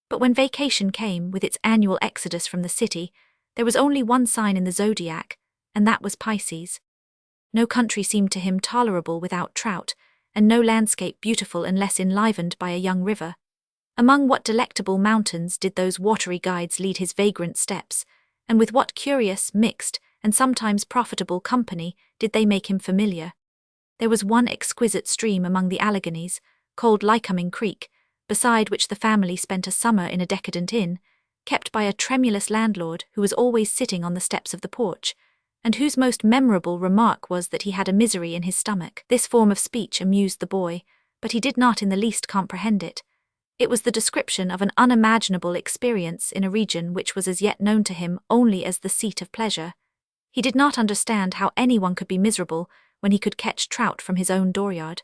But when vacation came with its annual exodus from the city, there was only one sign in the zodiac, and that was Pisces. No country seemed to him tolerable without trout, and no landscape beautiful unless enlivened by a young river. Among what delectable mountains did those watery guides lead his vagrant steps, and with what curious, mixed, and sometimes profitable company did they make him familiar? There was one exquisite stream among the Alleghanies, called Lycoming Creek, beside which the family spent a summer in a decadent inn, kept by a tremulous landlord who was always sitting on the steps of the porch, and whose most memorable remark was that he had a misery in his stomach. This form of speech amused the boy, but he did not in the least comprehend it. It was the description of an unimaginable experience in a region which was as yet known to him only as the seat of pleasure. He did not understand how anyone could be miserable when he could catch trout from his own dooryard.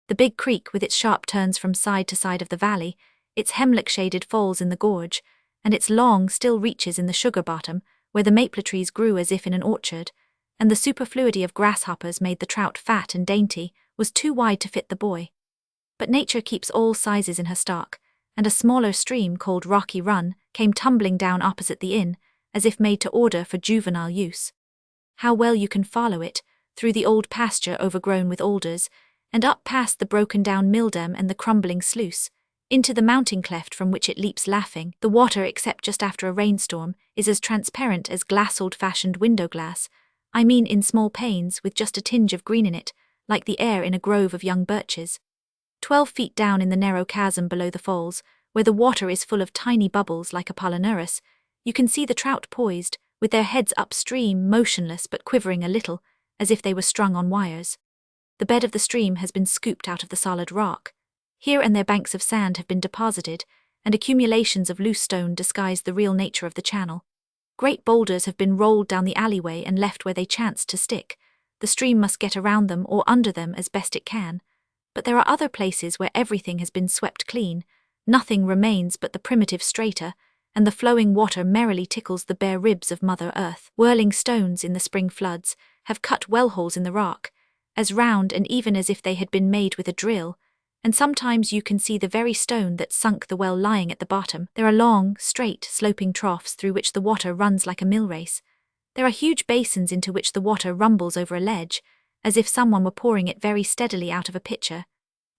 The big creek with its sharp turns from side to side of the valley, its hemlock-shaded falls in the gorge, and its long, still reaches in the sugar bottom, where the maple trees grew as if in an orchard, and the superfluity of grasshoppers made the trout fat and dainty, was too wide to fit the boy. But nature keeps all sizes in her stock, and a smaller stream called Rocky Run came tumbling down opposite the inn, as if made to order for juvenile use. How well you can follow it, through the old pasture overgrown with alders, and up past the broken-down milldam and the crumbling sluice, into the mountain cleft from which it leaps laughing. The water, except just after a rainstorm, is as transparent as glass old-fashioned window glass, I mean in small panes with just a tinge of green in it, like the air in a grove of young birches. 12 feet down in the narrow chasm below the falls, where the water is full of tiny bubbles like Apollinaris, you can see the trout poised, with their heads upstream, motionless but quivering a little, as if they were strung on wires. The bed of the stream has been scooped out of the solid rock. Here and there banks of sand have been deposited, and accumulations of loose stone disguise the real nature of the channel. Great boulders have been rolled down the alleyway and left where they chanced to stick. The stream must get around them or under them as best it can. But there are other places where everything has been swept clean, nothing remains but the primitive strata, and the flowing water merrily tickles the bare ribs of Mother Earth. Whirling stones in the spring floods have cut well holes in the rock, as round and even as if they had been made with a drill, and sometimes you can see the very stone that sunk the well lying at the bottom. There are long, straight, sloping troughs through which the water runs like a mill race. There are huge basins into which the water rumbles over a ledge, as if someone were pouring it very steadily out of a pitcher,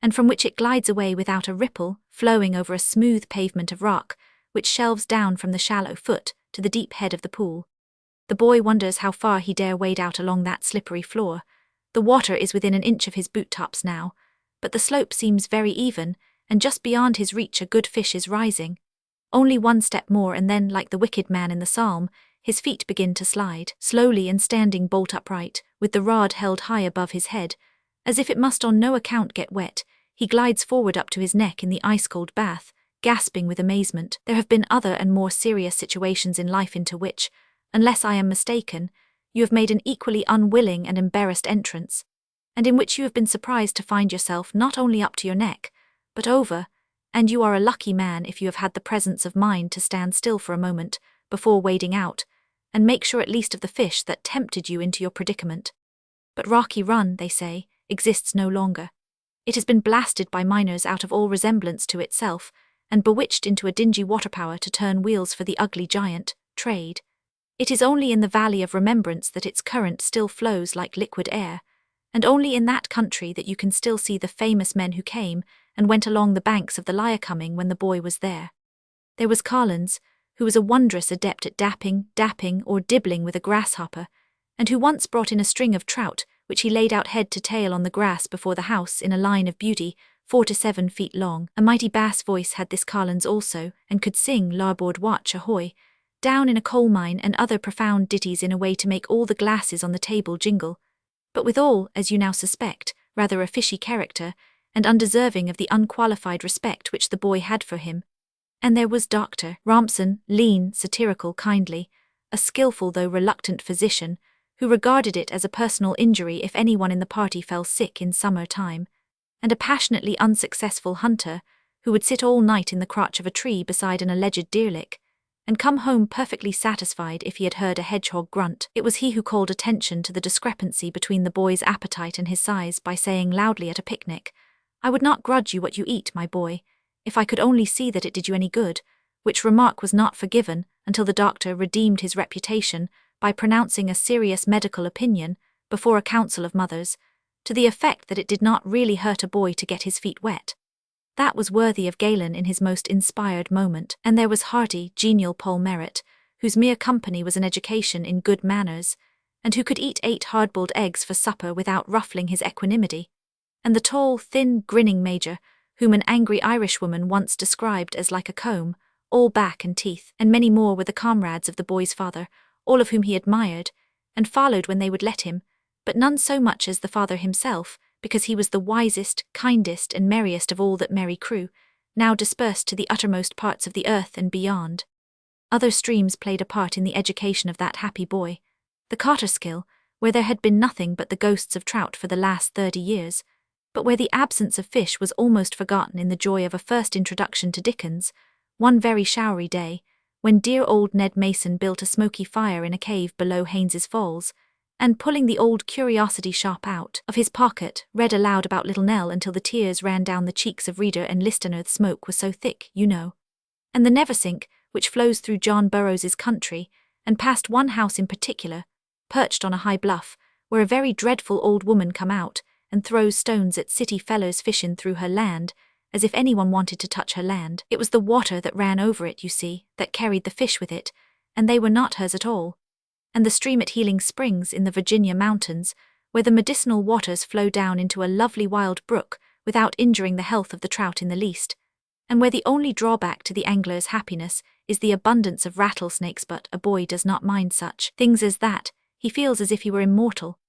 and from which it glides away without a ripple, flowing over a smooth pavement of rock, which shelves down from the shallow foot to the deep head of the pool. The boy wonders how far he dare wade out along that slippery floor. The water is within an inch of his boot tops now, but the slope seems very even, and just beyond his reach a good fish is rising. Only one step more and then, like the wicked man in the psalm, his feet begin to slide, slowly and standing bolt upright, with the rod held high above his head, as if it must on no account get wet. He glides forward up to his neck in the ice-cold bath, gasping with amazement. There have been other and more serious situations in life into which, unless I am mistaken, you have made an equally unwilling and embarrassed entrance, and in which you have been surprised to find yourself not only up to your neck, but over, and you are a lucky man if you have had the presence of mind to stand still for a moment before wading out, and make sure at least of the fish that tempted you into your predicament. But Rocky Run, they say, exists no longer. It has been blasted by miners out of all resemblance to itself, and bewitched into a dingy water power to turn wheels for the ugly giant, trade. It is only in the Valley of Remembrance that its current still flows like liquid air, and only in that country that you can still see the famous men who came and went along the banks of the Lycoming when the boy was there. There was Carlins, who was a wondrous adept at dapping, or dibbling with a grasshopper, and who once brought in a string of trout, which he laid out head to tail on the grass before the house in a line of beauty, 4 to 7 feet long. A mighty bass voice had this Carlins also, and could sing Larboard Watch Ahoy, Down in a Coal Mine, and other profound ditties in a way to make all the glasses on the table jingle, but withal, as you now suspect, rather a fishy character, and undeserving of the unqualified respect which the boy had for him. And there was Dr. Rompson, lean, satirical, kindly, a skilful though reluctant physician, who regarded it as a personal injury if anyone in the party fell sick in summer time, and a passionately unsuccessful hunter, who would sit all night in the crotch of a tree beside an alleged deerlick, and come home perfectly satisfied if he had heard a hedgehog grunt. It was he who called attention to the discrepancy between the boy's appetite and his size by saying loudly at a picnic, "I would not grudge you what you eat, my boy, if I could only see that it did you any good," which remark was not forgiven until the doctor redeemed his reputation by pronouncing a serious medical opinion, before a council of mothers, to the effect that it did not really hurt a boy to get his feet wet. That was worthy of Galen in his most inspired moment. And there was hearty, genial Paul Merritt, whose mere company was an education in good manners, and who could eat 8 hard-boiled eggs for supper without ruffling his equanimity. And the tall, thin, grinning Major, whom an angry Irishwoman once described as like a comb, all back and teeth, and many more were the comrades of the boy's father, all of whom he admired, and followed when they would let him, but none so much as the father himself, because he was the wisest, kindest, and merriest of all that merry crew, now dispersed to the uttermost parts of the earth and beyond. Other streams played a part in the education of that happy boy. The Cotterskill, where there had been nothing but the ghosts of trout for the last 30 years, but where the absence of fish was almost forgotten in the joy of a first introduction to Dickens, one very showery day, when dear old Ned Mason built a smoky fire in a cave below Haynes's Falls, and pulling the old curiosity shop out of his pocket, read aloud about Little Nell until the tears ran down the cheeks of reader and listener. The smoke was so thick, you know. And the Neversink, which flows through John Burroughs's country, and past one house in particular, perched on a high bluff, where a very dreadful old woman come out, and throws stones at city fellers fishin' through her land, as if anyone wanted to touch her land. It was the water that ran over it, you see, that carried the fish with it, and they were not hers at all. And the stream at Healing Springs in the Virginia mountains, where the medicinal waters flow down into a lovely wild brook without injuring the health of the trout in the least, and where the only drawback to the angler's happiness is the abundance of rattlesnakes. But a boy does not mind such things as that. He feels as if he were immortal.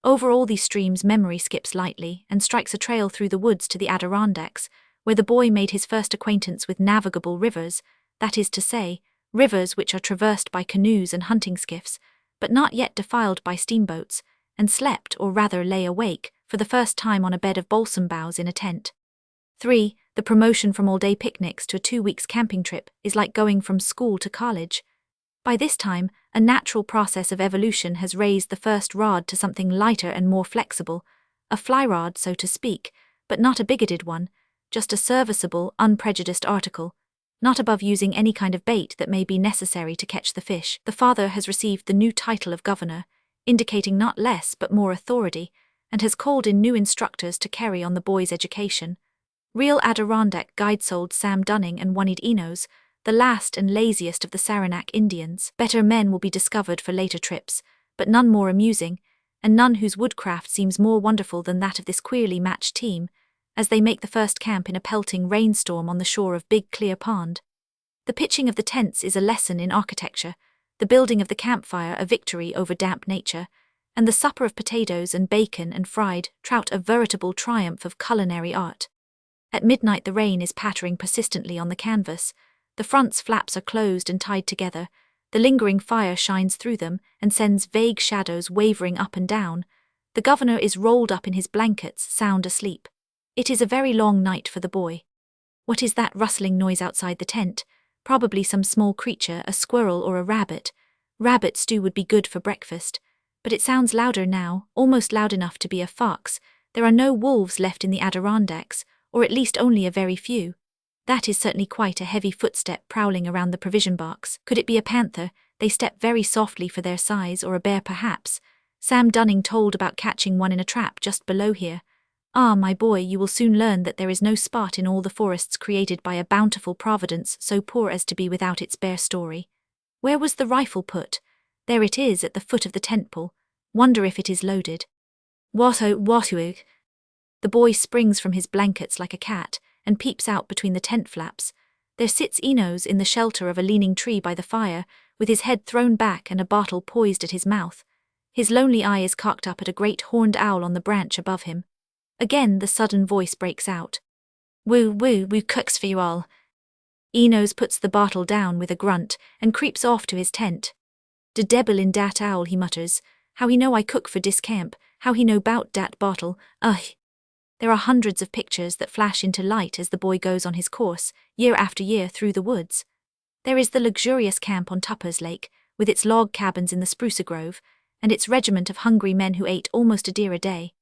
Over all these streams memory skips lightly and strikes a trail through the woods to the Adirondacks, where the boy made his first acquaintance with navigable rivers, that is to say, rivers which are traversed by canoes and hunting skiffs, but not yet defiled by steamboats, and slept, or rather lay awake, for the first time on a bed of balsam boughs in a tent. 3. The promotion from all-day picnics to a 2 weeks camping trip is like going from school to college. By this time, a natural process of evolution has raised the first rod to something lighter and more flexible, a fly rod, so to speak, but not a bigoted one, just a serviceable, unprejudiced article, not above using any kind of bait that may be necessary to catch the fish. The father has received the new title of governor, indicating not less but more authority, and has called in new instructors to carry on the boy's education. Real Adirondack guide-souled Sam Dunning and Juanid Enos, the last and laziest of the Saranac Indians. Better men will be discovered for later trips, but none more amusing, and none whose woodcraft seems more wonderful than that of this queerly matched team, as they make the first camp in a pelting rainstorm on the shore of Big Clear Pond. The pitching of the tents is a lesson in architecture, the building of the campfire a victory over damp nature, and the supper of potatoes and bacon and fried trout a veritable triumph of culinary art. At midnight the rain is pattering persistently on the canvas, the front's flaps are closed and tied together, the lingering fire shines through them and sends vague shadows wavering up and down. The governor is rolled up in his blankets, sound asleep. It is a very long night for the boy. What is that rustling noise outside the tent? Probably some small creature, a squirrel or a rabbit. Rabbit stew would be good for breakfast. But it sounds louder now, almost loud enough to be a fox. There are no wolves left in the Adirondacks, or at least only a very few. That is certainly quite a heavy footstep prowling around the provision box. Could it be a panther? They step very softly for their size, or a bear perhaps. Sam Dunning told about catching one in a trap just below here. Ah, my boy, you will soon learn that there is no spot in all the forests created by a bountiful providence so poor as to be without its bear story. Where was the rifle put? There it is at the foot of the tent pole. Wonder if it is loaded. What? The boy springs from his blankets like a cat and peeps out between the tent flaps. There sits Enos in the shelter of a leaning tree by the fire, with his head thrown back and a bottle poised at his mouth. His lonely eye is cocked up at a great horned owl on the branch above him. Again the sudden voice breaks out. Woo cooks for you all. Enos puts the bottle down with a grunt and creeps off to his tent. De debbil in dat owl, he mutters. How he know I cook for dis camp, how he know bout dat bottle, ugh. There are hundreds of pictures that flash into light as the boy goes on his course, year after year through the woods. There is the luxurious camp on Tupper's Lake, with its log cabins in the spruce grove, and its regiment of hungry men who ate almost a deer a day.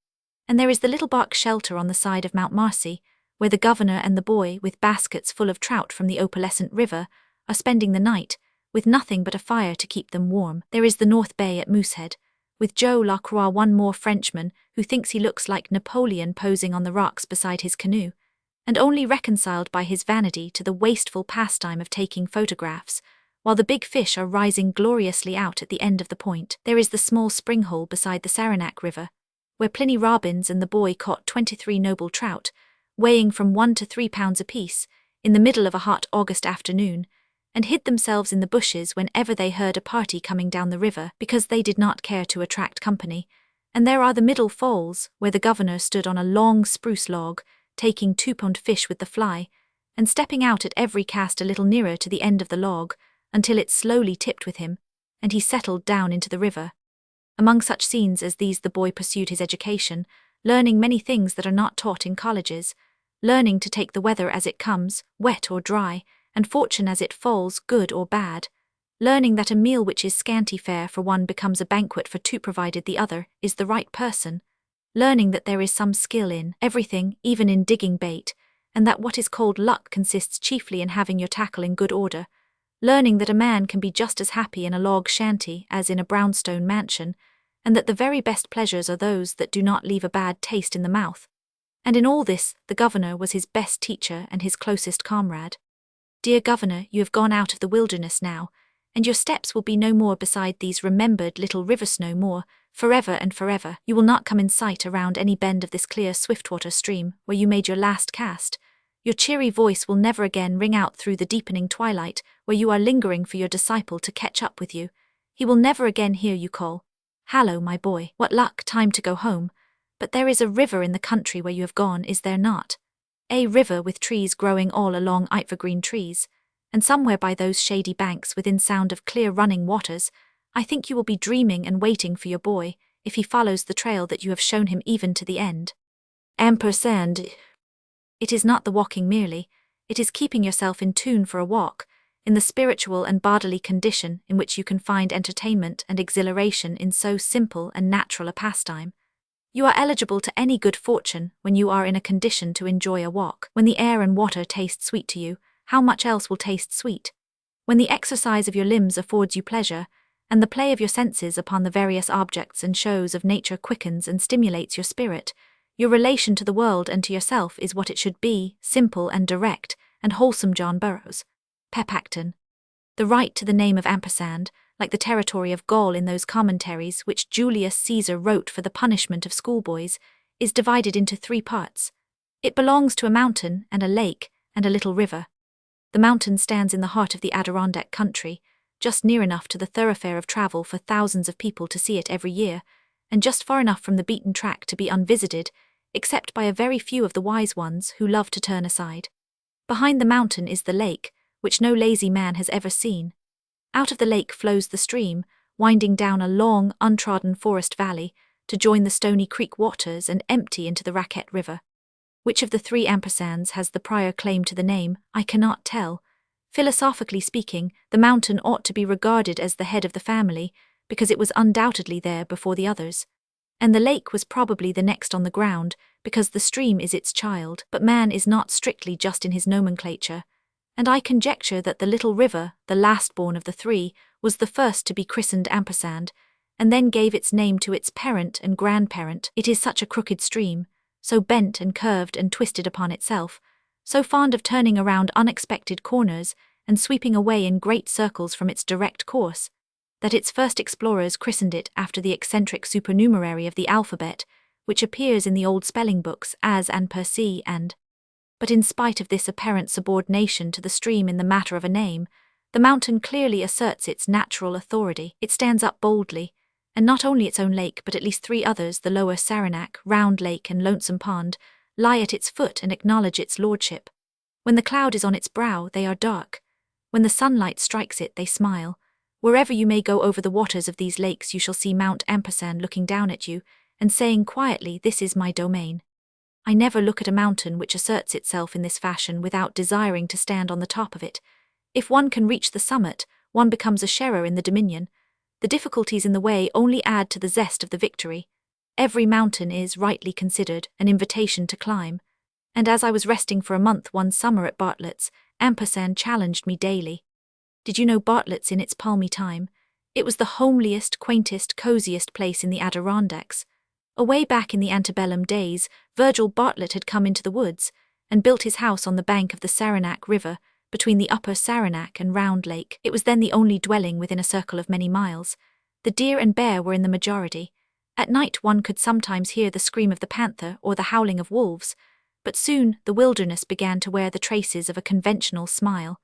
And there is the little bark shelter on the side of Mount Marcy, where the governor and the boy, with baskets full of trout from the opalescent river, are spending the night, with nothing but a fire to keep them warm. There is the North Bay at Moosehead, with Joe Lacroix, one more Frenchman who thinks he looks like Napoleon posing on the rocks beside his canoe, and only reconciled by his vanity to the wasteful pastime of taking photographs, while the big fish are rising gloriously out at the end of the point. There is the small spring hole beside the Saranac River, where Pliny Robbins and the boy caught 23 noble trout, weighing from 1 to 3 pounds apiece, in the middle of a hot August afternoon, and hid themselves in the bushes whenever they heard a party coming down the river, because they did not care to attract company. And there are the Middle Falls, where the governor stood on a long spruce log, taking 2-pound fish with the fly, and stepping out at every cast a little nearer to the end of the log, until it slowly tipped with him, and he settled down into the river. Among such scenes as these the boy pursued his education, learning many things that are not taught in colleges, learning to take the weather as it comes, wet or dry, and fortune as it falls, good or bad, learning that a meal which is scanty fare for one becomes a banquet for two provided the other is the right person, learning that there is some skill in everything, even in digging bait, and that what is called luck consists chiefly in having your tackle in good order, learning that a man can be just as happy in a log shanty as in a brownstone mansion, and that the very best pleasures are those that do not leave a bad taste in the mouth. And in all this, the governor was his best teacher and his closest comrade. Dear governor, you have gone out of the wilderness now, and your steps will be no more beside these remembered little rivers no more, forever and forever. You will not come in sight around any bend of this clear Swiftwater stream where you made your last cast. Your cheery voice will never again ring out through the deepening twilight where you are lingering for your disciple to catch up with you. He will never again hear you call, "Hallo, my boy, what luck, time to go home." But there is a river in the country where you have gone, is there not? A river with trees growing all along evergreen trees, and somewhere by those shady banks within sound of clear running waters, I think you will be dreaming and waiting for your boy, if he follows the trail that you have shown him even to the end. Ampersand. It is not the walking merely, it is keeping yourself in tune for a walk, in the spiritual and bodily condition in which you can find entertainment and exhilaration in so simple and natural a pastime. You are eligible to any good fortune when you are in a condition to enjoy a walk. When the air and water taste sweet to you, how much else will taste sweet? When the exercise of your limbs affords you pleasure, and the play of your senses upon the various objects and shows of nature quickens and stimulates your spirit, your relation to the world and to yourself is what it should be, simple and direct, and wholesome. John Burroughs. Pep Acton. The right to the name of ampersand, like the territory of Gaul in those commentaries which Julius Caesar wrote for the punishment of schoolboys, is divided into 3 parts. It belongs to a mountain and a lake and a little river. The mountain stands in the heart of the Adirondack country, just near enough to the thoroughfare of travel for thousands of people to see it every year, and just far enough from the beaten track to be unvisited, except by a very few of the wise ones who love to turn aside. Behind the mountain is the lake, which no lazy man has ever seen. Out of the lake flows the stream, winding down a long, untrodden forest valley, to join the Stony Creek waters and empty into the Raquette River. Which of the 3 ampersands has the prior claim to the name, I cannot tell. Philosophically speaking, the mountain ought to be regarded as the head of the family, because it was undoubtedly there before the others. And the lake was probably the next on the ground, because the stream is its child, but man is not strictly just in his nomenclature, and I conjecture that the little river, the last-born of the 3, was the first to be christened ampersand, and then gave its name to its parent and grandparent. It is such a crooked stream, so bent and curved and twisted upon itself, so fond of turning around unexpected corners and sweeping away in great circles from its direct course, that its first explorers christened it after the eccentric supernumerary of the alphabet, which appears in the old spelling books as and per se and. But in spite of this apparent subordination to the stream in the matter of a name, the mountain clearly asserts its natural authority. It stands up boldly, and not only its own lake but at least 3 others, the Lower Saranac, Round Lake and Lonesome Pond, lie at its foot and acknowledge its lordship. When the cloud is on its brow, they are dark. When the sunlight strikes it, they smile. Wherever you may go over the waters of these lakes, you shall see Mount Ampersand looking down at you, and saying quietly, "This is my domain." I never look at a mountain which asserts itself in this fashion without desiring to stand on the top of it. If one can reach the summit, one becomes a sharer in the dominion. The difficulties in the way only add to the zest of the victory. Every mountain is, rightly considered, an invitation to climb. And as I was resting for a month one summer at Bartlett's, Ampersand challenged me daily. Did you know Bartlett's in its palmy time? It was the homeliest, quaintest, coziest place in the Adirondacks. Away back in the antebellum days, Virgil Bartlett had come into the woods and built his house on the bank of the Saranac River, between the upper Saranac and Round Lake. It was then the only dwelling within a circle of many miles. The deer and bear were in the majority. At night one could sometimes hear the scream of the panther or the howling of wolves, but soon the wilderness began to wear the traces of a conventional smile.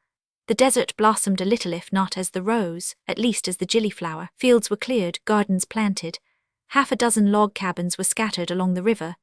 The desert blossomed a little, if not as the rose, at least as the gillyflower. Fields were cleared, gardens planted. 6 log cabins were scattered along the river,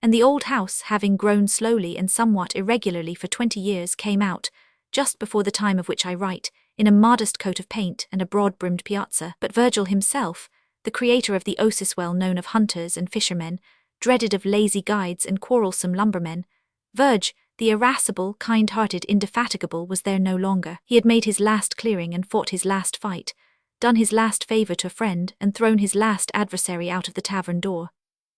and the old house, having grown slowly and somewhat irregularly for 20 years, came out, just before the time of which I write, in a modest coat of paint and a broad-brimmed piazza. But Virgil himself, the creator of the Osis, well known of hunters and fishermen, dreaded of lazy guides and quarrelsome lumbermen, Virg, the irascible, kind-hearted, indefatigable, was there no longer. He had made his last clearing and fought his last fight, done his last favour to a friend and thrown his last adversary out of the tavern door.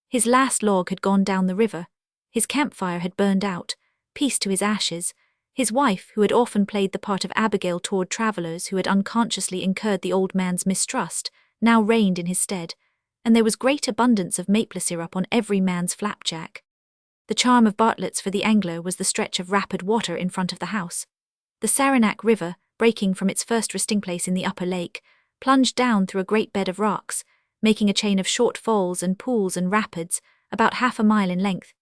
His last log had gone down the river, his campfire had burned out, peace to his ashes. His wife, who had often played the part of Abigail toward travellers who had unconsciously incurred the old man's mistrust, now reigned in his stead, and there was great abundance of maple syrup on every man's flapjack. The charm of Bartlett's for the angler was the stretch of rapid water in front of the house. The Saranac River, breaking from its first resting place in the upper lake, plunged down through a great bed of rocks, making a chain of short falls and pools and rapids about 1/2 mile in length.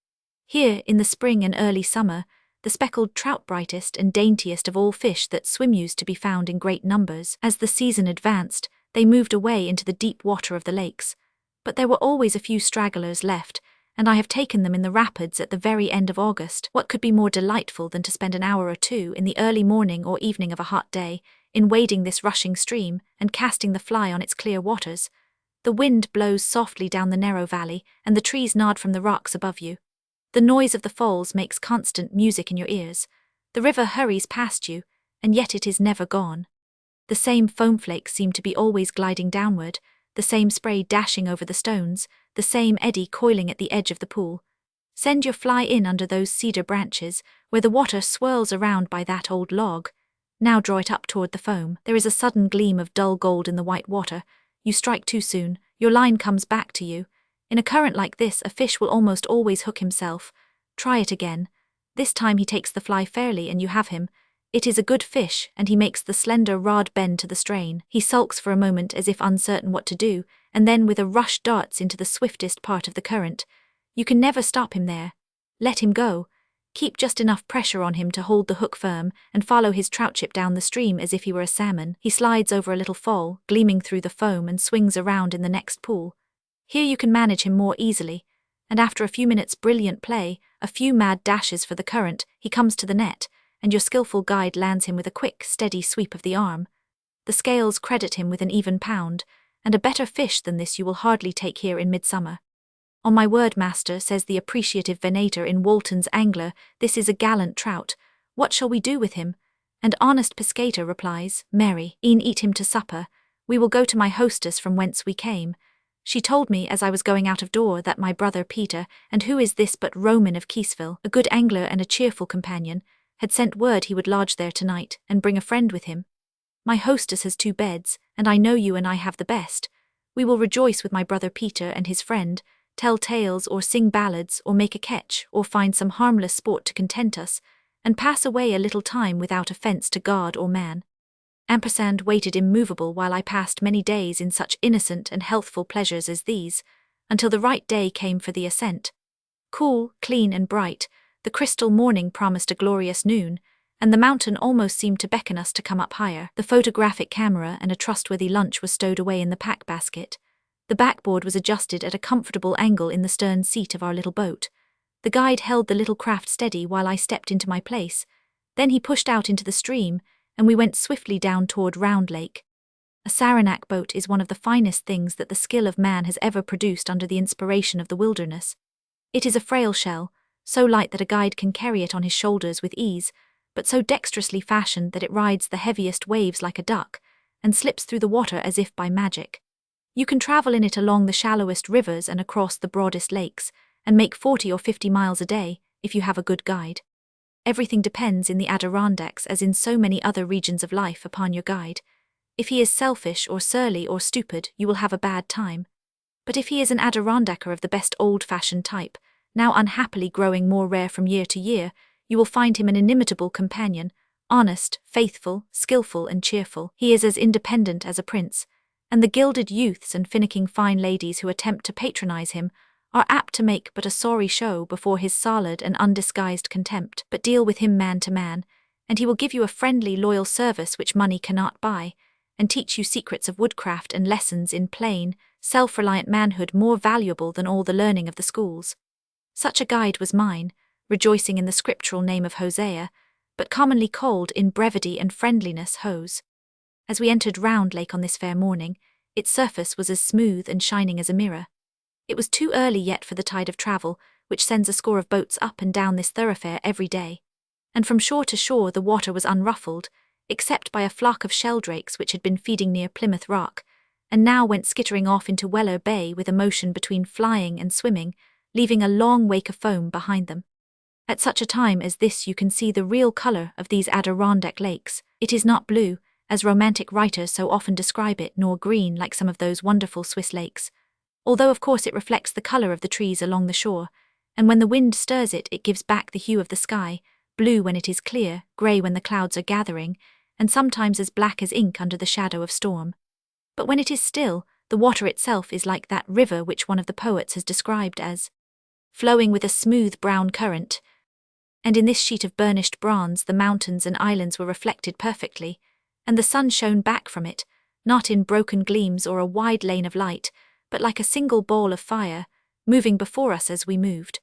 Here, in the spring and early summer, the speckled trout, brightest and daintiest of all fish that swim, used to be found in great numbers. As the season advanced, they moved away into the deep water of the lakes, but there were always a few stragglers left, and I have taken them in the rapids at the very end of August. What could be more delightful than to spend an hour or 2 in the early morning or evening of a hot day in wading this rushing stream and casting the fly on its clear waters? The wind blows softly down the narrow valley, and the trees nod from the rocks above you. The noise of the falls makes constant music in your ears. The river hurries past you, and yet it is never gone. The same foam flakes seem to be always gliding downward, the same spray dashing over the stones, the same eddy coiling at the edge of the pool. Send your fly in under those cedar branches, where the water swirls around by that old log. Now draw it up toward the foam. There is a sudden gleam of dull gold in the white water. You strike too soon, your line comes back to you. In a current like this, a fish will almost always hook himself. Try it again. This time he takes the fly fairly and you have him. It is a good fish, and he makes the slender rod bend to the strain. He sulks for a moment as if uncertain what to do, and then with a rush darts into the swiftest part of the current. You can never stop him there. Let him go. Keep just enough pressure on him to hold the hook firm, and follow his trout chip down the stream as if he were a salmon. He slides over a little fall, gleaming through the foam, and swings around in the next pool. Here you can manage him more easily, and after a few minutes' brilliant play, a few mad dashes for the current, he comes to the net, and your skillful guide lands him with a quick, steady sweep of the arm. The scales credit him with an even pound, and a better fish than this you will hardly take here in midsummer. On my word, master, says the appreciative venator in Walton's Angler, this is a gallant trout. What shall we do with him? And honest Piscator replies, Mary, e'en eat him to supper. We will go to my hostess from whence we came. She told me as I was going out of door that my brother Peter, and who is this but Roman of Keesville, a good angler and a cheerful companion, had sent word he would lodge there tonight, and bring a friend with him. My hostess has 2 beds, and I know you and I have the best. We will rejoice with my brother Peter and his friend, tell tales or sing ballads or make a catch or find some harmless sport to content us, and pass away a little time without offence to God or man. Ampersand waited immovable while I passed many days in such innocent and healthful pleasures as these, until the right day came for the ascent. Cool, clean and bright, the crystal morning promised a glorious noon, and the mountain almost seemed to beckon us to come up higher. The photographic camera and a trustworthy lunch were stowed away in the pack basket. The backboard was adjusted at a comfortable angle in the stern seat of our little boat. The guide held the little craft steady while I stepped into my place. Then he pushed out into the stream, and we went swiftly down toward Round Lake. A Saranac boat is one of the finest things that the skill of man has ever produced under the inspiration of the wilderness. It is a frail shell, so light that a guide can carry it on his shoulders with ease, but so dexterously fashioned that it rides the heaviest waves like a duck, and slips through the water as if by magic. You can travel in it along the shallowest rivers and across the broadest lakes, and make 40 or 50 miles a day, if you have a good guide. Everything depends in the Adirondacks, as in so many other regions of life, upon your guide. If he is selfish or surly or stupid, you will have a bad time. But if he is an Adirondacker of the best old-fashioned type, now unhappily growing more rare from year to year, you will find him an inimitable companion, honest, faithful, skillful and cheerful. He is as independent as a prince, and the gilded youths and finicking fine ladies who attempt to patronize him are apt to make but a sorry show before his solid and undisguised contempt. But deal with him man to man, and he will give you a friendly, loyal service which money cannot buy, and teach you secrets of woodcraft and lessons in plain, self-reliant manhood more valuable than all the learning of the schools. Such a guide was mine, rejoicing in the scriptural name of Hosea, but commonly called in brevity and friendliness Hose. As we entered Round Lake on this fair morning, its surface was as smooth and shining as a mirror. It was too early yet for the tide of travel, which sends a score of boats up and down this thoroughfare every day, and from shore to shore the water was unruffled, except by a flock of sheldrakes which had been feeding near Plymouth Rock, and now went skittering off into Weller Bay with a motion between flying and swimming, leaving a long wake of foam behind them. At such a time as this you can see the real colour of these Adirondack lakes. It is not blue, as romantic writers so often describe it, nor green like some of those wonderful Swiss lakes, although of course it reflects the colour of the trees along the shore, and when the wind stirs it, it gives back the hue of the sky, blue when it is clear, grey when the clouds are gathering, and sometimes as black as ink under the shadow of storm. But when it is still, the water itself is like that river which one of the poets has described as flowing with a smooth brown current, and in this sheet of burnished bronze the mountains and islands were reflected perfectly, and the sun shone back from it, not in broken gleams or a wide lane of light, but like a single ball of fire, moving before us as we moved.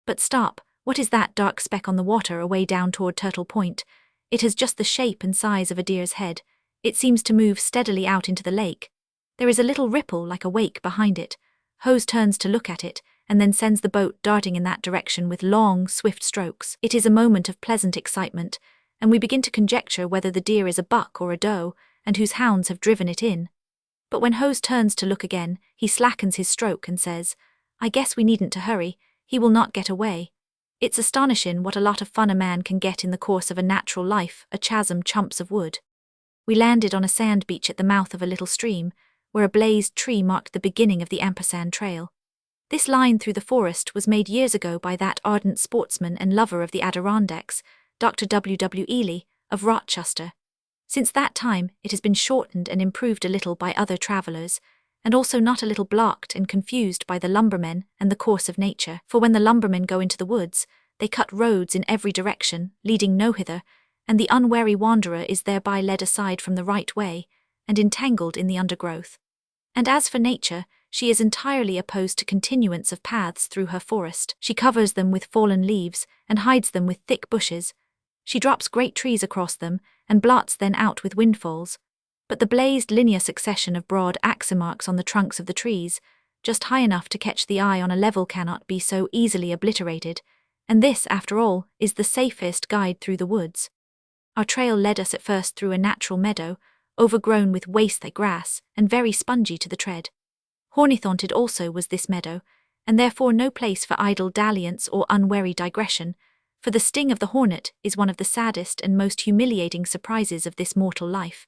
But stop, what is that dark speck on the water away down toward Turtle Point? It has just the shape and size of a deer's head. It seems to move steadily out into the lake. There is a little ripple like a wake behind it. Hose turns to look at it, and then sends the boat darting in that direction with long, swift strokes. It is a moment of pleasant excitement, and we begin to conjecture whether the deer is a buck or a doe, and whose hounds have driven it in. But when Hose turns to look again, he slackens his stroke and says, "I guess we needn't to hurry, he will not get away." It's astonishing what a lot of fun a man can get in the course of a natural life, a chasm chumps of wood. We landed on a sand beach at the mouth of a little stream, where a blazed tree marked the beginning of the ampersand trail. This line through the forest was made years ago by that ardent sportsman and lover of the Adirondacks, Dr. W. W. Ely, of Rochester. Since that time, it has been shortened and improved a little by other travelers, and also not a little blocked and confused by the lumbermen and the course of nature. For when the lumbermen go into the woods, they cut roads in every direction, leading nowhither, and the unwary wanderer is thereby led aside from the right way, and entangled in the undergrowth. And as for nature, she is entirely opposed to continuance of paths through her forest. She covers them with fallen leaves, and hides them with thick bushes. She drops great trees across them, and blots them out with windfalls. But the blazed linear succession of broad axe marks on the trunks of the trees, just high enough to catch the eye on a level, cannot be so easily obliterated, and this, after all, is the safest guide through the woods. Our trail led us at first through a natural meadow, overgrown with waste grass, and very spongy to the tread. Horny-thornted also was this meadow, and therefore no place for idle dalliance or unwary digression, for the sting of the hornet is one of the saddest and most humiliating surprises of this mortal life.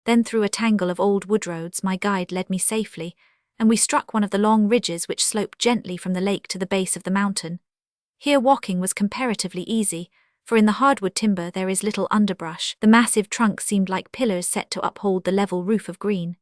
Then through a tangle of old wood roads my guide led me safely, and we struck one of the long ridges which slope gently from the lake to the base of the mountain. Here walking was comparatively easy, for in the hardwood timber there is little underbrush. The massive trunks seemed like pillars set to uphold the level roof of green.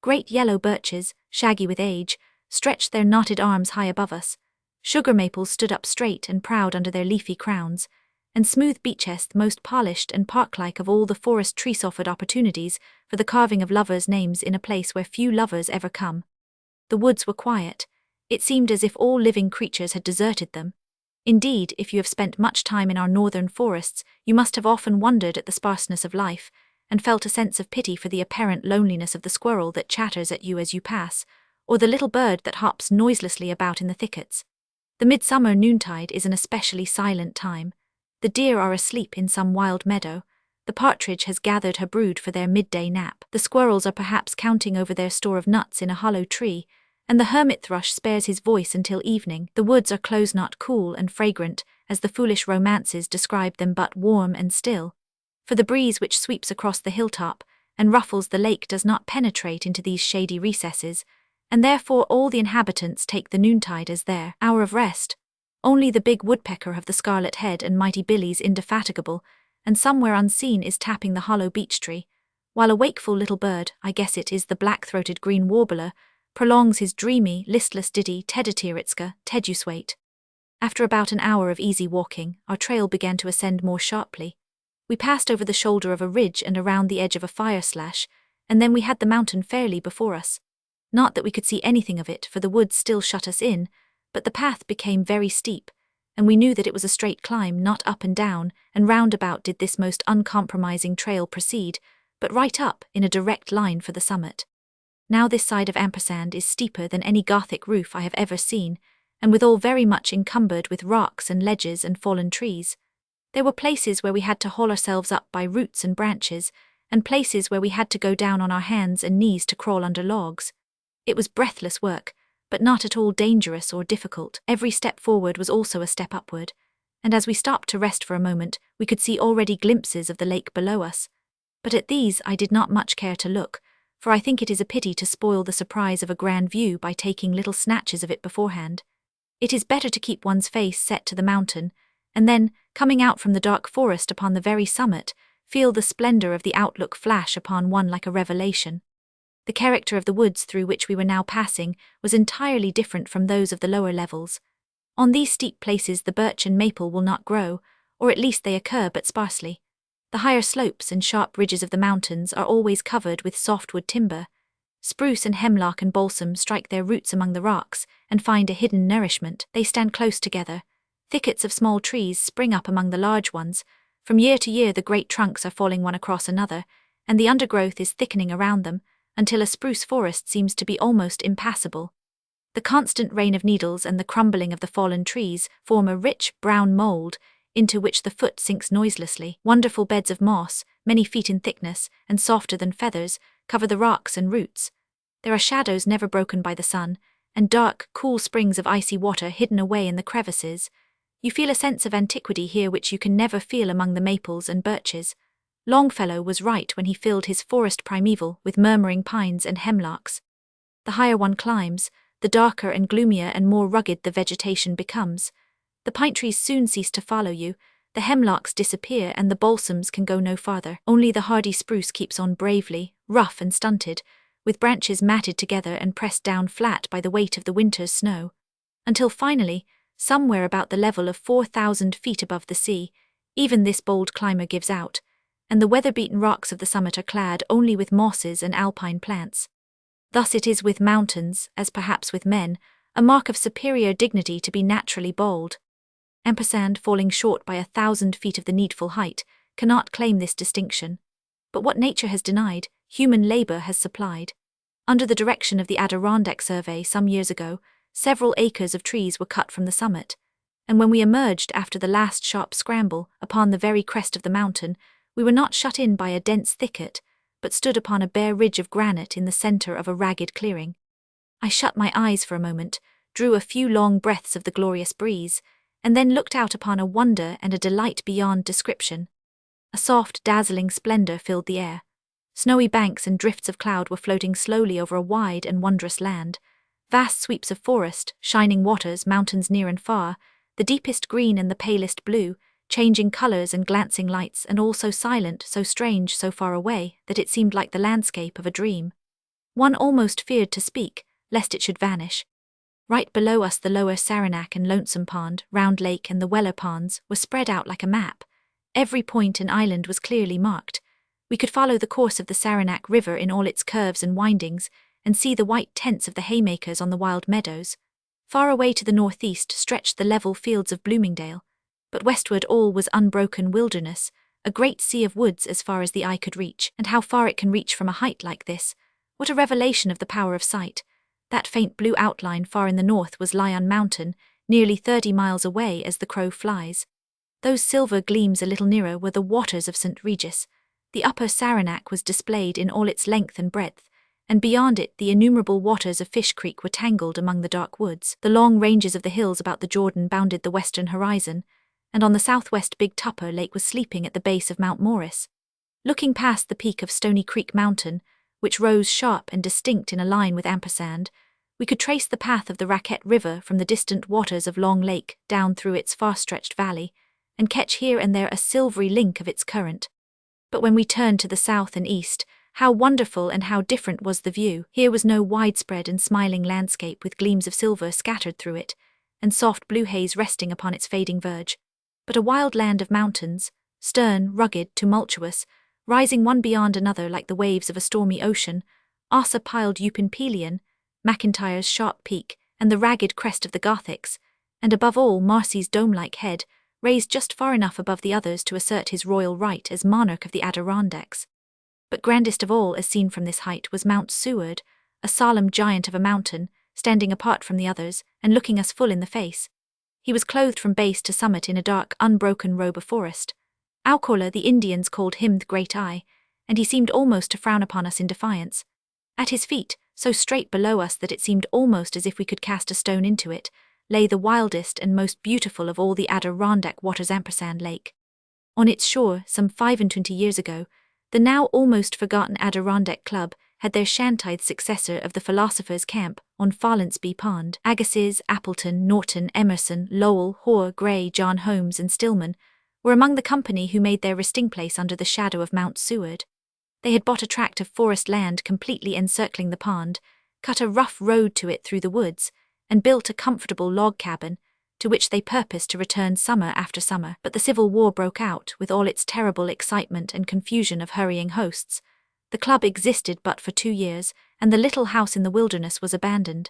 Great yellow birches, shaggy with age, stretched their knotted arms high above us. Sugar maples stood up straight and proud under their leafy crowns, and smooth beeches, the most polished and park-like of all the forest trees, offered opportunities for the carving of lovers' names in a place where few lovers ever come. The woods were quiet. It seemed as if all living creatures had deserted them. Indeed, if you have spent much time in our northern forests, you must have often wondered at the sparseness of life, and felt a sense of pity for the apparent loneliness of the squirrel that chatters at you as you pass, or the little bird that hops noiselessly about in the thickets. The midsummer noontide is an especially silent time. The deer are asleep in some wild meadow. The partridge has gathered her brood for their midday nap. The squirrels are perhaps counting over their store of nuts in a hollow tree, and the hermit thrush spares his voice until evening. The woods are close-knot, cool and fragrant, as the foolish romances describe them, but warm and still. For the breeze which sweeps across the hilltop and ruffles the lake does not penetrate into these shady recesses, and therefore all the inhabitants take the noontide as their hour of rest. Only the big woodpecker of the scarlet head and mighty billy's indefatigable, and somewhere unseen is tapping the hollow beech tree, while a wakeful little bird, I guess it is the black-throated green warbler, prolongs his dreamy, listless ditty Tedatiritska, Teduswait. After about an hour of easy walking, our trail began to ascend more sharply. We passed over the shoulder of a ridge and around the edge of a fire-slash, and then we had the mountain fairly before us. Not that we could see anything of it, for the woods still shut us in, but the path became very steep, and we knew that it was a straight climb, not up and down, and round about did this most uncompromising trail proceed, but right up in a direct line for the summit. Now this side of ampersand is steeper than any Gothic roof I have ever seen, and withal very much encumbered with rocks and ledges and fallen trees. There were places where we had to haul ourselves up by roots and branches, and places where we had to go down on our hands and knees to crawl under logs. It was breathless work, but not at all dangerous or difficult. Every step forward was also a step upward, and as we stopped to rest for a moment, we could see already glimpses of the lake below us. But at these I did not much care to look, for I think it is a pity to spoil the surprise of a grand view by taking little snatches of it beforehand. It is better to keep one's face set to the mountain, and then, coming out from the dark forest upon the very summit, feel the splendor of the outlook flash upon one like a revelation. The character of the woods through which we were now passing was entirely different from those of the lower levels. On these steep places the birch and maple will not grow, or at least they occur but sparsely. The higher slopes and sharp ridges of the mountains are always covered with softwood timber. Spruce and hemlock and balsam strike their roots among the rocks and find a hidden nourishment. They stand close together. Thickets of small trees spring up among the large ones. From year to year the great trunks are falling one across another, and the undergrowth is thickening around them, until a spruce forest seems to be almost impassable. The constant rain of needles and the crumbling of the fallen trees form a rich, brown mold into which the foot sinks noiselessly. Wonderful beds of moss, many feet in thickness and softer than feathers, cover the rocks and roots. There are shadows never broken by the sun, and dark, cool springs of icy water hidden away in the crevices. You feel a sense of antiquity here which you can never feel among the maples and birches. Longfellow was right when he filled his forest primeval with murmuring pines and hemlocks. The higher one climbs, the darker and gloomier and more rugged the vegetation becomes. The pine trees soon cease to follow you, the hemlocks disappear and the balsams can go no farther. Only the hardy spruce keeps on bravely, rough and stunted, with branches matted together and pressed down flat by the weight of the winter's snow, until finally, somewhere about the level of 4,000 feet above the sea, even this bold climber gives out, and the weather-beaten rocks of the summit are clad only with mosses and alpine plants. Thus it is with mountains, as perhaps with men, a mark of superior dignity to be naturally bold. Ampersand, falling short by 1,000 feet of the needful height, cannot claim this distinction. But what nature has denied, human labor has supplied. Under the direction of the Adirondack Survey some years ago, several acres of trees were cut from the summit, and when we emerged after the last sharp scramble upon the very crest of the mountain, we were not shut in by a dense thicket, but stood upon a bare ridge of granite in the center of a ragged clearing. I shut my eyes for a moment, drew a few long breaths of the glorious breeze, and then looked out upon a wonder and a delight beyond description. A soft, dazzling splendor filled the air. Snowy banks and drifts of cloud were floating slowly over a wide and wondrous land. Vast sweeps of forest, shining waters, mountains near and far, the deepest green and the palest blue, changing colors and glancing lights, and all so silent, so strange, so far away, that it seemed like the landscape of a dream. One almost feared to speak, lest it should vanish. Right below us the lower Saranac and Lonesome Pond, Round Lake and the Weller Ponds were spread out like a map. Every point and island was clearly marked. We could follow the course of the Saranac River in all its curves and windings, and see the white tents of the haymakers on the wild meadows. Far away to the northeast stretched the level fields of Bloomingdale, but westward all was unbroken wilderness, a great sea of woods as far as the eye could reach. And how far it can reach from a height like this! What a revelation of the power of sight! That faint blue outline far in the north was Lion Mountain, nearly 30 miles away as the crow flies. Those silver gleams a little nearer were the waters of St. Regis. The upper Saranac was displayed in all its length and breadth, and beyond it the innumerable waters of Fish Creek were tangled among the dark woods. The long ranges of the hills about the Jordan bounded the western horizon, and on the southwest Big Tupper Lake was sleeping at the base of Mount Morris. Looking past the peak of Stony Creek Mountain, which rose sharp and distinct in a line with Ampersand, we could trace the path of the Raquette River from the distant waters of Long Lake down through its far-stretched valley, and catch here and there a silvery link of its current. But when we turned to the south and east, how wonderful and how different was the view! Here was no widespread and smiling landscape with gleams of silver scattered through it, and soft blue haze resting upon its fading verge, but a wild land of mountains, stern, rugged, tumultuous, rising one beyond another like the waves of a stormy ocean, Asa-piled Upinpelion, McIntyre's sharp peak, and the ragged crest of the Gothics, and above all Marcy's dome-like head, raised just far enough above the others to assert his royal right as monarch of the Adirondacks. But grandest of all, as seen from this height, was Mount Seward, a solemn giant of a mountain, standing apart from the others, and looking us full in the face. He was clothed from base to summit in a dark, unbroken robe of forest. Aucola, the Indians called him the Great Eye, and he seemed almost to frown upon us in defiance. At his feet, so straight below us that it seemed almost as if we could cast a stone into it, lay the wildest and most beautiful of all the Adirondack waters, Ampersand Lake. On its shore, some 25 years ago, the now almost forgotten Adirondack Club had their shantied successor of the Philosopher's Camp on Farlandsby Pond. Agassiz, Appleton, Norton, Emerson, Lowell, Hoare, Gray, John Holmes, and Stillman were among the company who made their resting place under the shadow of Mount Seward. They had bought a tract of forest land completely encircling the pond, cut a rough road to it through the woods, and built a comfortable log cabin, to which they purposed to return summer after summer. But the Civil War broke out, with all its terrible excitement and confusion of hurrying hosts. The club existed but for 2 years, and the little house in the wilderness was abandoned.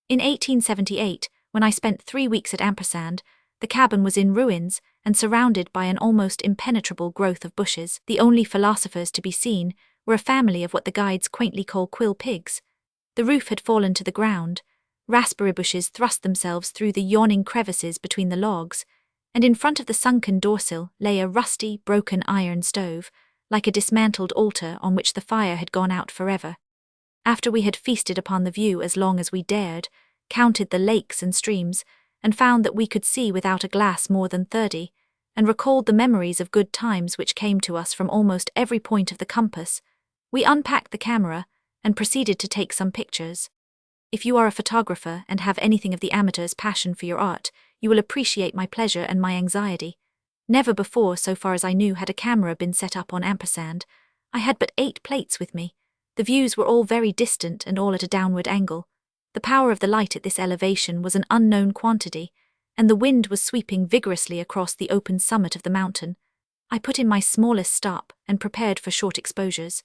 In 1878, when I spent 3 weeks at Ampersand, the cabin was in ruins and surrounded by an almost impenetrable growth of bushes. The only philosophers to be seen were a family of what the guides quaintly call quill pigs. The roof had fallen to the ground. Raspberry bushes thrust themselves through the yawning crevices between the logs, and in front of the sunken doorsill lay a rusty, broken iron stove, like a dismantled altar on which the fire had gone out forever. After we had feasted upon the view as long as we dared, counted the lakes and streams, and found that we could see without a glass more than 30, and recalled the memories of good times which came to us from almost every point of the compass, we unpacked the camera and proceeded to take some pictures. If you are a photographer and have anything of the amateur's passion for your art, you will appreciate my pleasure and my anxiety. Never before, so far as I knew, had a camera been set up on ampersand. I had but 8 plates with me. The views were all very distant and all at a downward angle. The power of the light at this elevation was an unknown quantity, and the wind was sweeping vigorously across the open summit of the mountain. I put in my smallest stop and prepared for short exposures.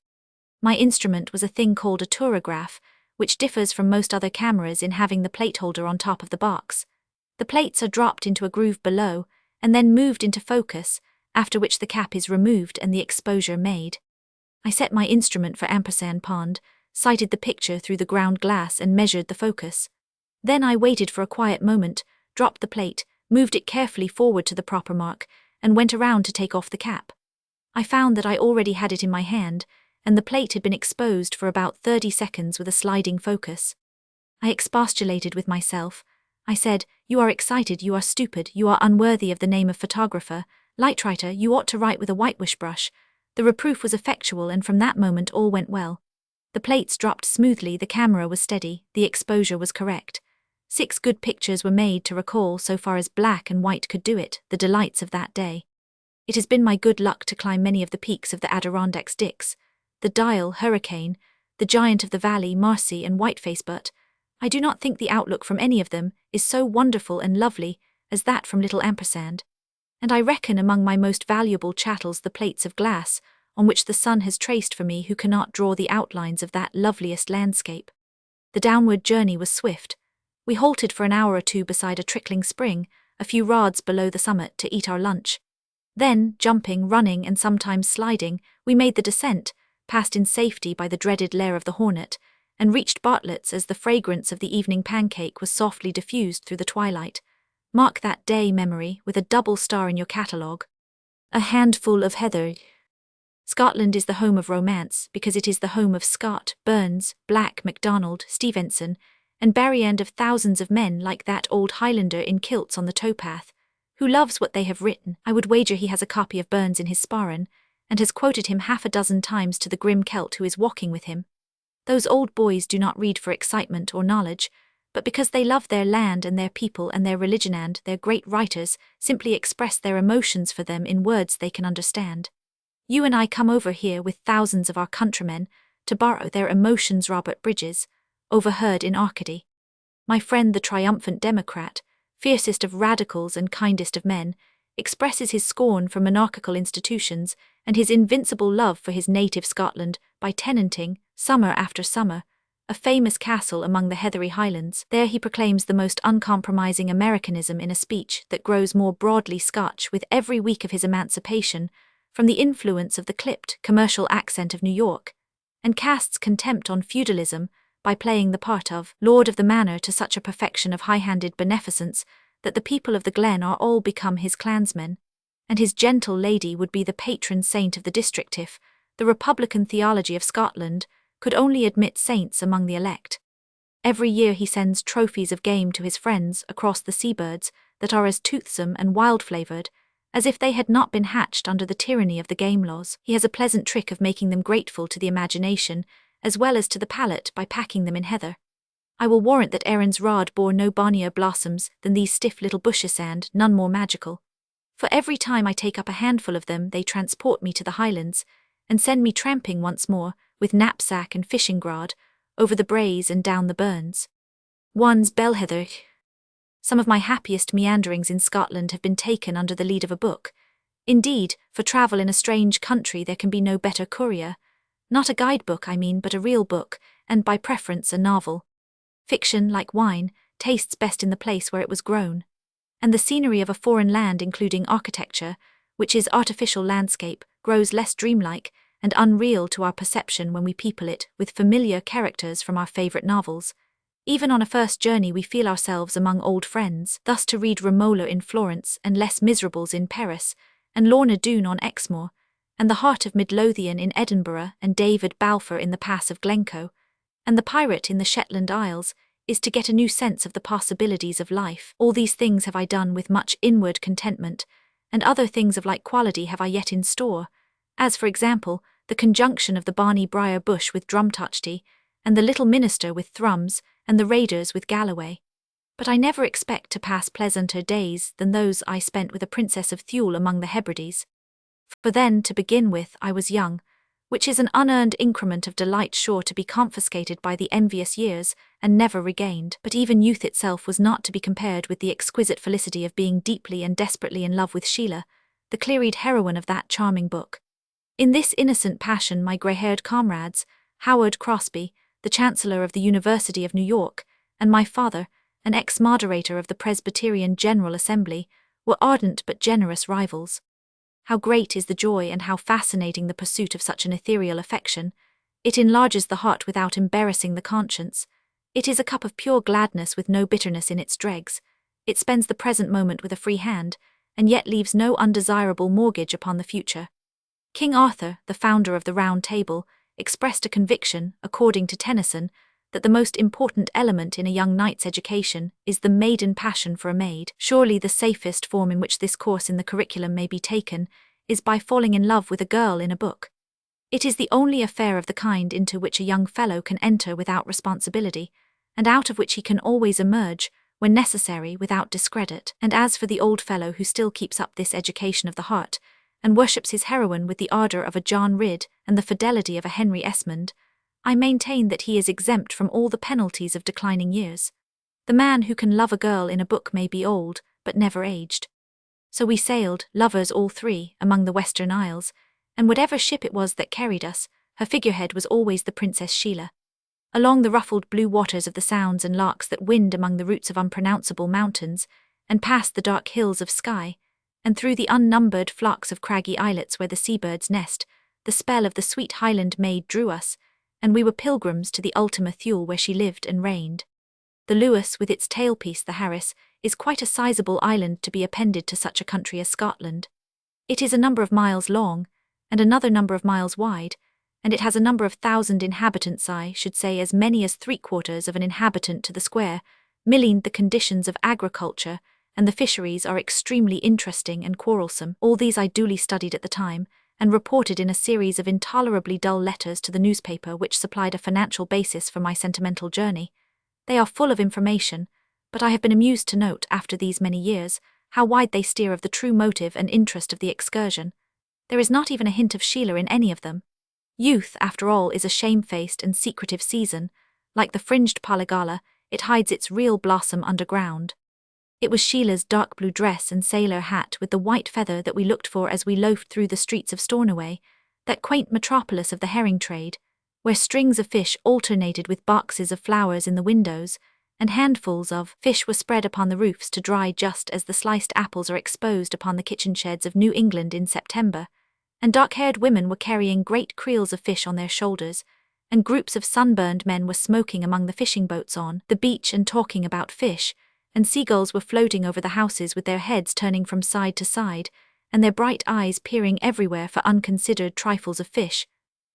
My instrument was a thing called a tourograph, which differs from most other cameras in having the plate holder on top of the box. The plates are dropped into a groove below, and then moved into focus, after which the cap is removed and the exposure made. I set my instrument for ampersand pond, sighted the picture through the ground glass and measured the focus. Then I waited for a quiet moment, dropped the plate, moved it carefully forward to the proper mark, and went around to take off the cap. I found that I already had it in my hand, and the plate had been exposed for about 30 seconds with a sliding focus. I expostulated with myself. I said, "You are excited, you are stupid, you are unworthy of the name of photographer. Lightwriter, you ought to write with a whitewash brush." The reproof was effectual, and from that moment all went well. The plates dropped smoothly, the camera was steady, the exposure was correct. 6 good pictures were made to recall, so far as black and white could do it, the delights of that day. It has been my good luck to climb many of the peaks of the Adirondack Styx, the Dial, Hurricane, the Giant of the Valley, Marcy, and Whiteface, but I do not think the outlook from any of them is so wonderful and lovely as that from Little Ampersand. And I reckon among my most valuable chattels the plates of glass, on which the sun has traced for me who cannot draw the outlines of that loveliest landscape. The downward journey was swift. We halted for an hour or two beside a trickling spring, a few rods below the summit, to eat our lunch. Then, jumping, running, and sometimes sliding, we made the descent, passed in safety by the dreaded lair of the hornet, and reached Bartlett's as the fragrance of the evening pancake was softly diffused through the twilight. Mark that day, memory, with a double star in your catalogue. A handful of heather. Scotland is the home of romance because it is the home of Scott, Burns, Black, MacDonald, Stevenson, and Barry, and of thousands of men like that old Highlander in kilts on the towpath, who loves what they have written. I would wager he has a copy of Burns in his sparran, and has quoted him 6 times to the grim Celt who is walking with him. Those old boys do not read for excitement or knowledge, but because they love their land and their people and their religion, and their great writers simply express their emotions for them in words they can understand. You and I come over here with thousands of our countrymen to borrow their emotions. Robert Bridges, overheard in Arcady. My friend the triumphant Democrat, fiercest of radicals and kindest of men, expresses his scorn for monarchical institutions and his invincible love for his native Scotland by tenanting, summer after summer, a famous castle among the heathery highlands. There he proclaims the most uncompromising Americanism in a speech that grows more broadly Scotch with every week of his emancipation from the influence of the clipped, commercial accent of New York, and casts contempt on feudalism by playing the part of Lord of the Manor to such a perfection of high-handed beneficence that the people of the glen are all become his clansmen, and his gentle lady would be the patron saint of the district if the Republican theology of Scotland could only admit saints among the elect. Every year he sends trophies of game to his friends across the seabirds that are as toothsome and wild-flavoured as if they had not been hatched under the tyranny of the game laws. He has a pleasant trick of making them grateful to the imagination as well as to the palate by packing them in heather. I will warrant that Aaron's rod bore no bonnier blossoms than these stiff little bushes, and none more magical. For every time I take up a handful of them they transport me to the highlands, and send me tramping once more, with knapsack and fishing grod, over the braes and down the burns. One's bellheather. Some of my happiest meanderings in Scotland have been taken under the lead of a book. Indeed, for travel in a strange country there can be no better courier. Not a guidebook, I mean, but a real book, and by preference a novel. Fiction, like wine, tastes best in the place where it was grown. And the scenery of a foreign land, including architecture, which is artificial landscape, grows less dreamlike and unreal to our perception when we people it with familiar characters from our favourite novels. Even on a first journey we feel ourselves among old friends, thus to read Romola in Florence and Les Miserables in Paris, and Lorna Doone on Exmoor, and The Heart of Midlothian in Edinburgh and David Balfour in the Pass of Glencoe, and The Pirate in the Shetland Isles, is to get a new sense of the possibilities of life. All these things have I done with much inward contentment, and other things of like quality have I yet in store, as, for example, the conjunction of the Barney Briar Bush with Drumtouchty, and the Little Minister with Thrums, and the Raiders with Galloway. But I never expect to pass pleasanter days than those I spent with a Princess of Thule among the Hebrides. For then, to begin with, I was young, which is an unearned increment of delight sure to be confiscated by the envious years, and never regained. But even youth itself was not to be compared with the exquisite felicity of being deeply and desperately in love with Sheila, the clear-eyed heroine of that charming book. In this innocent passion my grey-haired comrades, Howard Crosby, the Chancellor of the University of New York, and my father, an ex-moderator of the Presbyterian General Assembly, were ardent but generous rivals. How great is the joy and how fascinating the pursuit of such an ethereal affection! It enlarges the heart without embarrassing the conscience. It is a cup of pure gladness with no bitterness in its dregs. It spends the present moment with a free hand, and yet leaves no undesirable mortgage upon the future. King Arthur, the founder of the Round Table, expressed a conviction, according to Tennyson, that the most important element in a young knight's education is the maiden passion for a maid. Surely the safest form in which this course in the curriculum may be taken is by falling in love with a girl in a book. It is the only affair of the kind into which a young fellow can enter without responsibility, and out of which he can always emerge, when necessary, without discredit. And as for the old fellow who still keeps up this education of the heart, and worships his heroine with the ardour of a John Ridd and the fidelity of a Henry Esmond, I maintain that he is exempt from all the penalties of declining years. The man who can love a girl in a book may be old, but never aged. So we sailed, lovers all three, among the Western Isles, and whatever ship it was that carried us, her figurehead was always the Princess Sheila. Along the ruffled blue waters of the sounds and larks that wind among the roots of unpronounceable mountains, and past the dark hills of Skye, and through the unnumbered flocks of craggy islets where the seabirds nest, the spell of the sweet Highland maid drew us, and we were pilgrims to the Ultima Thule where she lived and reigned. The Lewis, with its tailpiece the Harris, is quite a sizable island to be appended to such a country as Scotland. It is a number of miles long, and another number of miles wide, and it has a number of thousand inhabitants, I should say as many as 3/4 of an inhabitant to the square, milling the conditions of agriculture, and the fisheries are extremely interesting and quarrelsome. All these I duly studied at the time, and reported in a series of intolerably dull letters to the newspaper which supplied a financial basis for my sentimental journey. They are full of information, but I have been amused to note, after these many years, how wide they steer of the true motive and interest of the excursion. There is not even a hint of Sheila in any of them. Youth, after all, is a shamefaced and secretive season. Like the fringed polygala, it hides its real blossom underground. It was Sheila's dark blue dress and sailor hat with the white feather that we looked for as we loafed through the streets of Stornoway, that quaint metropolis of the herring trade, where strings of fish alternated with boxes of flowers in the windows, and handfuls of fish were spread upon the roofs to dry just as the sliced apples are exposed upon the kitchen sheds of New England in September, and dark-haired women were carrying great creels of fish on their shoulders, and groups of sunburned men were smoking among the fishing boats on the beach and talking about fish, and seagulls were floating over the houses with their heads turning from side to side, and their bright eyes peering everywhere for unconsidered trifles of fish,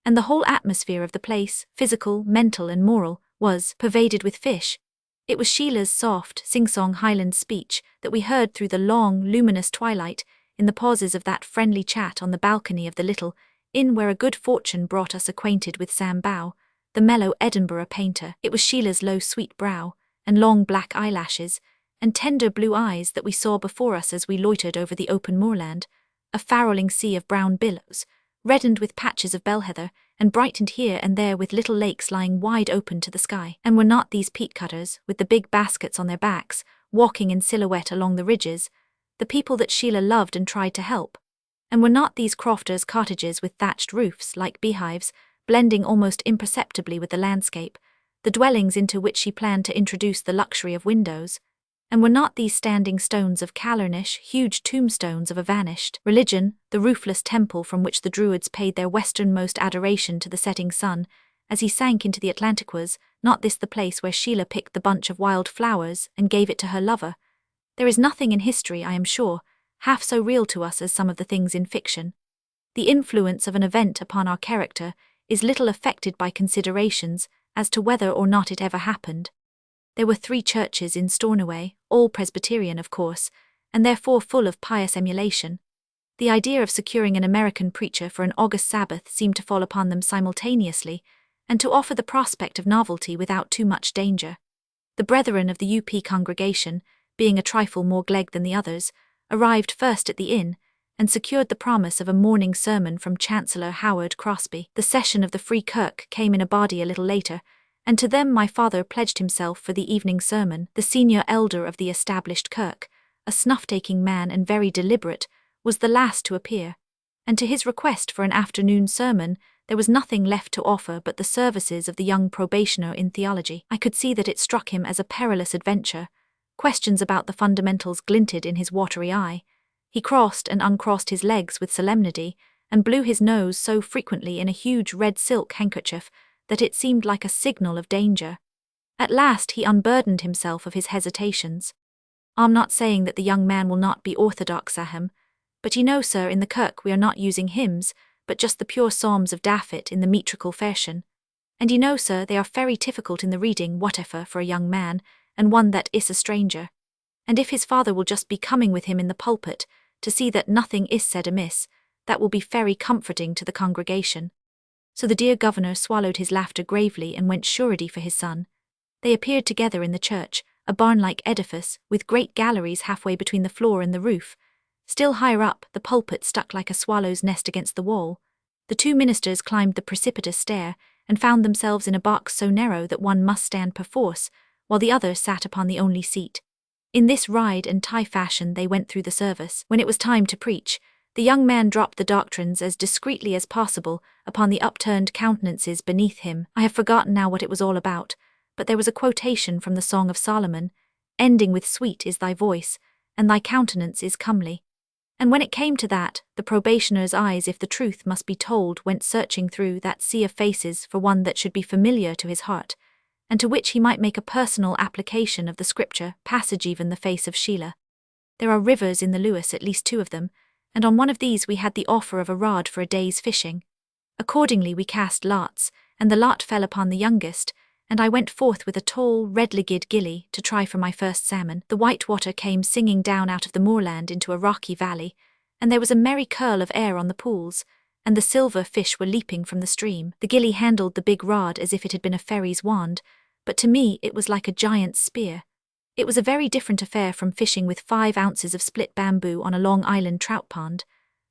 and the whole atmosphere of the place, physical, mental, and moral, was pervaded with fish. It was Sheila's soft, sing-song Highland speech that we heard through the long, luminous twilight, in the pauses of that friendly chat on the balcony of the little inn where a good fortune brought us acquainted with Sam Bow, the mellow Edinburgh painter. It was Sheila's low, sweet brow, and long black eyelashes, and tender blue eyes that we saw before us as we loitered over the open moorland, a farrowing sea of brown billows, reddened with patches of bellheather, and brightened here and there with little lakes lying wide open to the sky. And were not these peat-cutters, with the big baskets on their backs, walking in silhouette along the ridges, the people that Sheila loved and tried to help? And were not these crofters' cottages with thatched roofs, like beehives, blending almost imperceptibly with the landscape, the dwellings into which she planned to introduce the luxury of windows? And were not these standing stones of Callernish huge tombstones of a vanished religion, the roofless temple from which the Druids paid their westernmost adoration to the setting sun, as he sank into the Atlantiquas, not this the place where Sheila picked the bunch of wild flowers and gave it to her lover? There is nothing in history, I am sure, half so real to us as some of the things in fiction. The influence of an event upon our character is little affected by considerations as to whether or not it ever happened. There were 3 churches in Stornoway, all Presbyterian of course, and therefore full of pious emulation. The idea of securing an American preacher for an August Sabbath seemed to fall upon them simultaneously, and to offer the prospect of novelty without too much danger. The brethren of the UP congregation, being a trifle more gleg than the others, arrived first at the inn, and secured the promise of a morning sermon from Chancellor Howard Crosby. The session of the Free Kirk came in a body a little later, and to them my father pledged himself for the evening sermon. The senior elder of the established kirk, a snuff-taking man and very deliberate, was the last to appear, and to his request for an afternoon sermon there was nothing left to offer but the services of the young probationer in theology. I could see that it struck him as a perilous adventure. Questions about the fundamentals glinted in his watery eye. He crossed and uncrossed his legs with solemnity, and blew his nose so frequently in a huge red silk handkerchief that it seemed like a signal of danger. At last he unburdened himself of his hesitations. I'm not saying that the young man will not be orthodox, Ahem, but you know, sir, in the kirk we are not using hymns, but just the pure psalms of Daffit in the metrical fashion. And you know, sir, they are very difficult in the reading whatever for a young man, and one that is a stranger. And if his father will just be coming with him in the pulpit, to see that nothing is said amiss, that will be very comforting to the congregation. So the dear governor swallowed his laughter gravely and went surety for his son. They appeared together in the church, a barn-like edifice, with great galleries halfway between the floor and the roof. Still higher up, the pulpit stuck like a swallow's nest against the wall. The 2 ministers climbed the precipitous stair, and found themselves in a box so narrow that one must stand perforce, while the other sat upon the only seat. In this ride and tie fashion they went through the service. When it was time to preach, the young man dropped the doctrines as discreetly as possible upon the upturned countenances beneath him. I have forgotten now what it was all about, but there was a quotation from the Song of Solomon, ending with "Sweet is thy voice, and thy countenance is comely." And when it came to that, the probationer's eyes, if the truth must be told, went searching through that sea of faces for one that should be familiar to his heart, and to which he might make a personal application of the scripture passage, even the face of Sheila. There are rivers in the Lewis, at least 2 of them, and on one of these we had the offer of a rod for a day's fishing. Accordingly we cast lots, and the lot fell upon the youngest, and I went forth with a tall, red-legged gilly to try for my first salmon. The white water came singing down out of the moorland into a rocky valley, and there was a merry curl of air on the pools, and the silver fish were leaping from the stream. The gilly handled the big rod as if it had been a fairy's wand, but to me it was like a giant's spear. It was a very different affair from fishing with 5 ounces of split bamboo on a Long Island trout pond.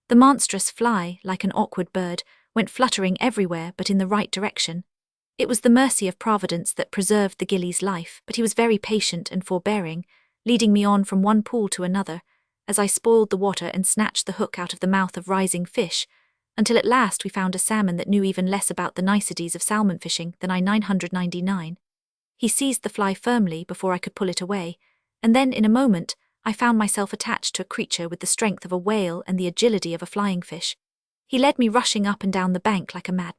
The monstrous fly, like an awkward bird, went fluttering everywhere but in the right direction. It was the mercy of Providence that preserved the gilly's life, but he was very patient and forbearing, leading me on from one pool to another, as I spoiled the water and snatched the hook out of the mouth of rising fish, until at last we found a salmon that knew even less about the niceties of salmon fishing than I 999. He seized the fly firmly before I could pull it away, and then in a moment I found myself attached to a creature with the strength of a whale and the agility of a flying fish. He led me rushing up and down the bank like a madman.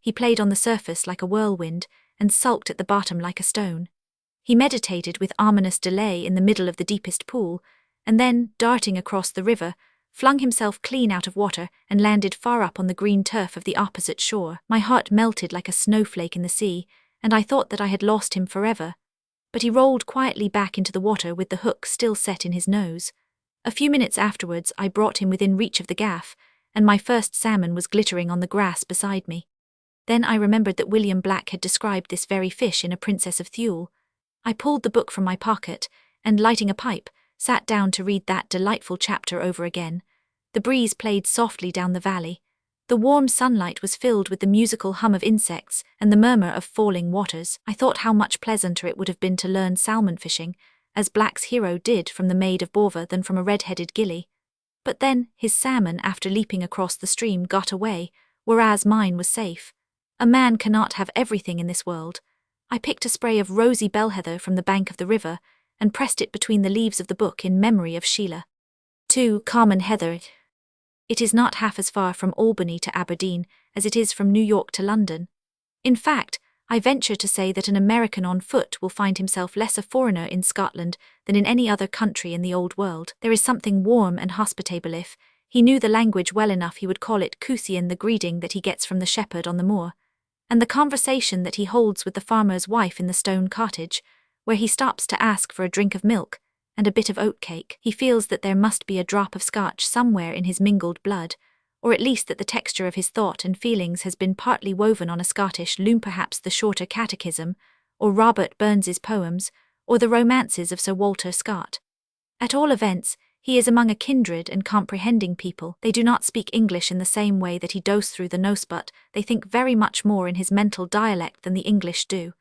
He played on the surface like a whirlwind, and sulked at the bottom like a stone. He meditated with ominous delay in the middle of the deepest pool, and then, darting across the river, flung himself clean out of water and landed far up on the green turf of the opposite shore. My heart melted like a snowflake in the sea, and I thought that I had lost him forever. But he rolled quietly back into the water with the hook still set in his nose. A few minutes afterwards I brought him within reach of the gaff, and my first salmon was glittering on the grass beside me. Then I remembered that William Black had described this very fish in A Princess of Thule. I pulled the book from my pocket, and lighting a pipe, sat down to read that delightful chapter over again. The breeze played softly down the valley. The warm sunlight was filled with the musical hum of insects and the murmur of falling waters. I thought how much pleasanter it would have been to learn salmon fishing, as Black's hero did from the Maid of Borva than from a red-headed gilly. But then his salmon, after leaping across the stream, got away, whereas mine was safe. A man cannot have everything in this world. I picked a spray of rosy bellheather from the bank of the river, and pressed it between the leaves of the book in memory of Sheila. 2. Common heather. It is not half as far from Albany to Aberdeen as it is from New York to London. In fact, I venture to say that an American on foot will find himself less a foreigner in Scotland than in any other country in the Old World. There is something warm and hospitable. If he knew the language well enough, he would call it Cusian, the greeting that he gets from the shepherd on the moor, and the conversation that he holds with the farmer's wife in the stone cottage, where he stops to ask for a drink of milk and a bit of oatcake. He feels that there must be a drop of Scotch somewhere in his mingled blood, or at least that the texture of his thought and feelings has been partly woven on a Scottish loom, perhaps the Shorter Catechism, or Robert Burns's poems, or the romances of Sir Walter Scott. At all events, he is among a kindred and comprehending people. They do not speak English in the same way that he does through the nose, but they think very much more in his mental dialect than the English do.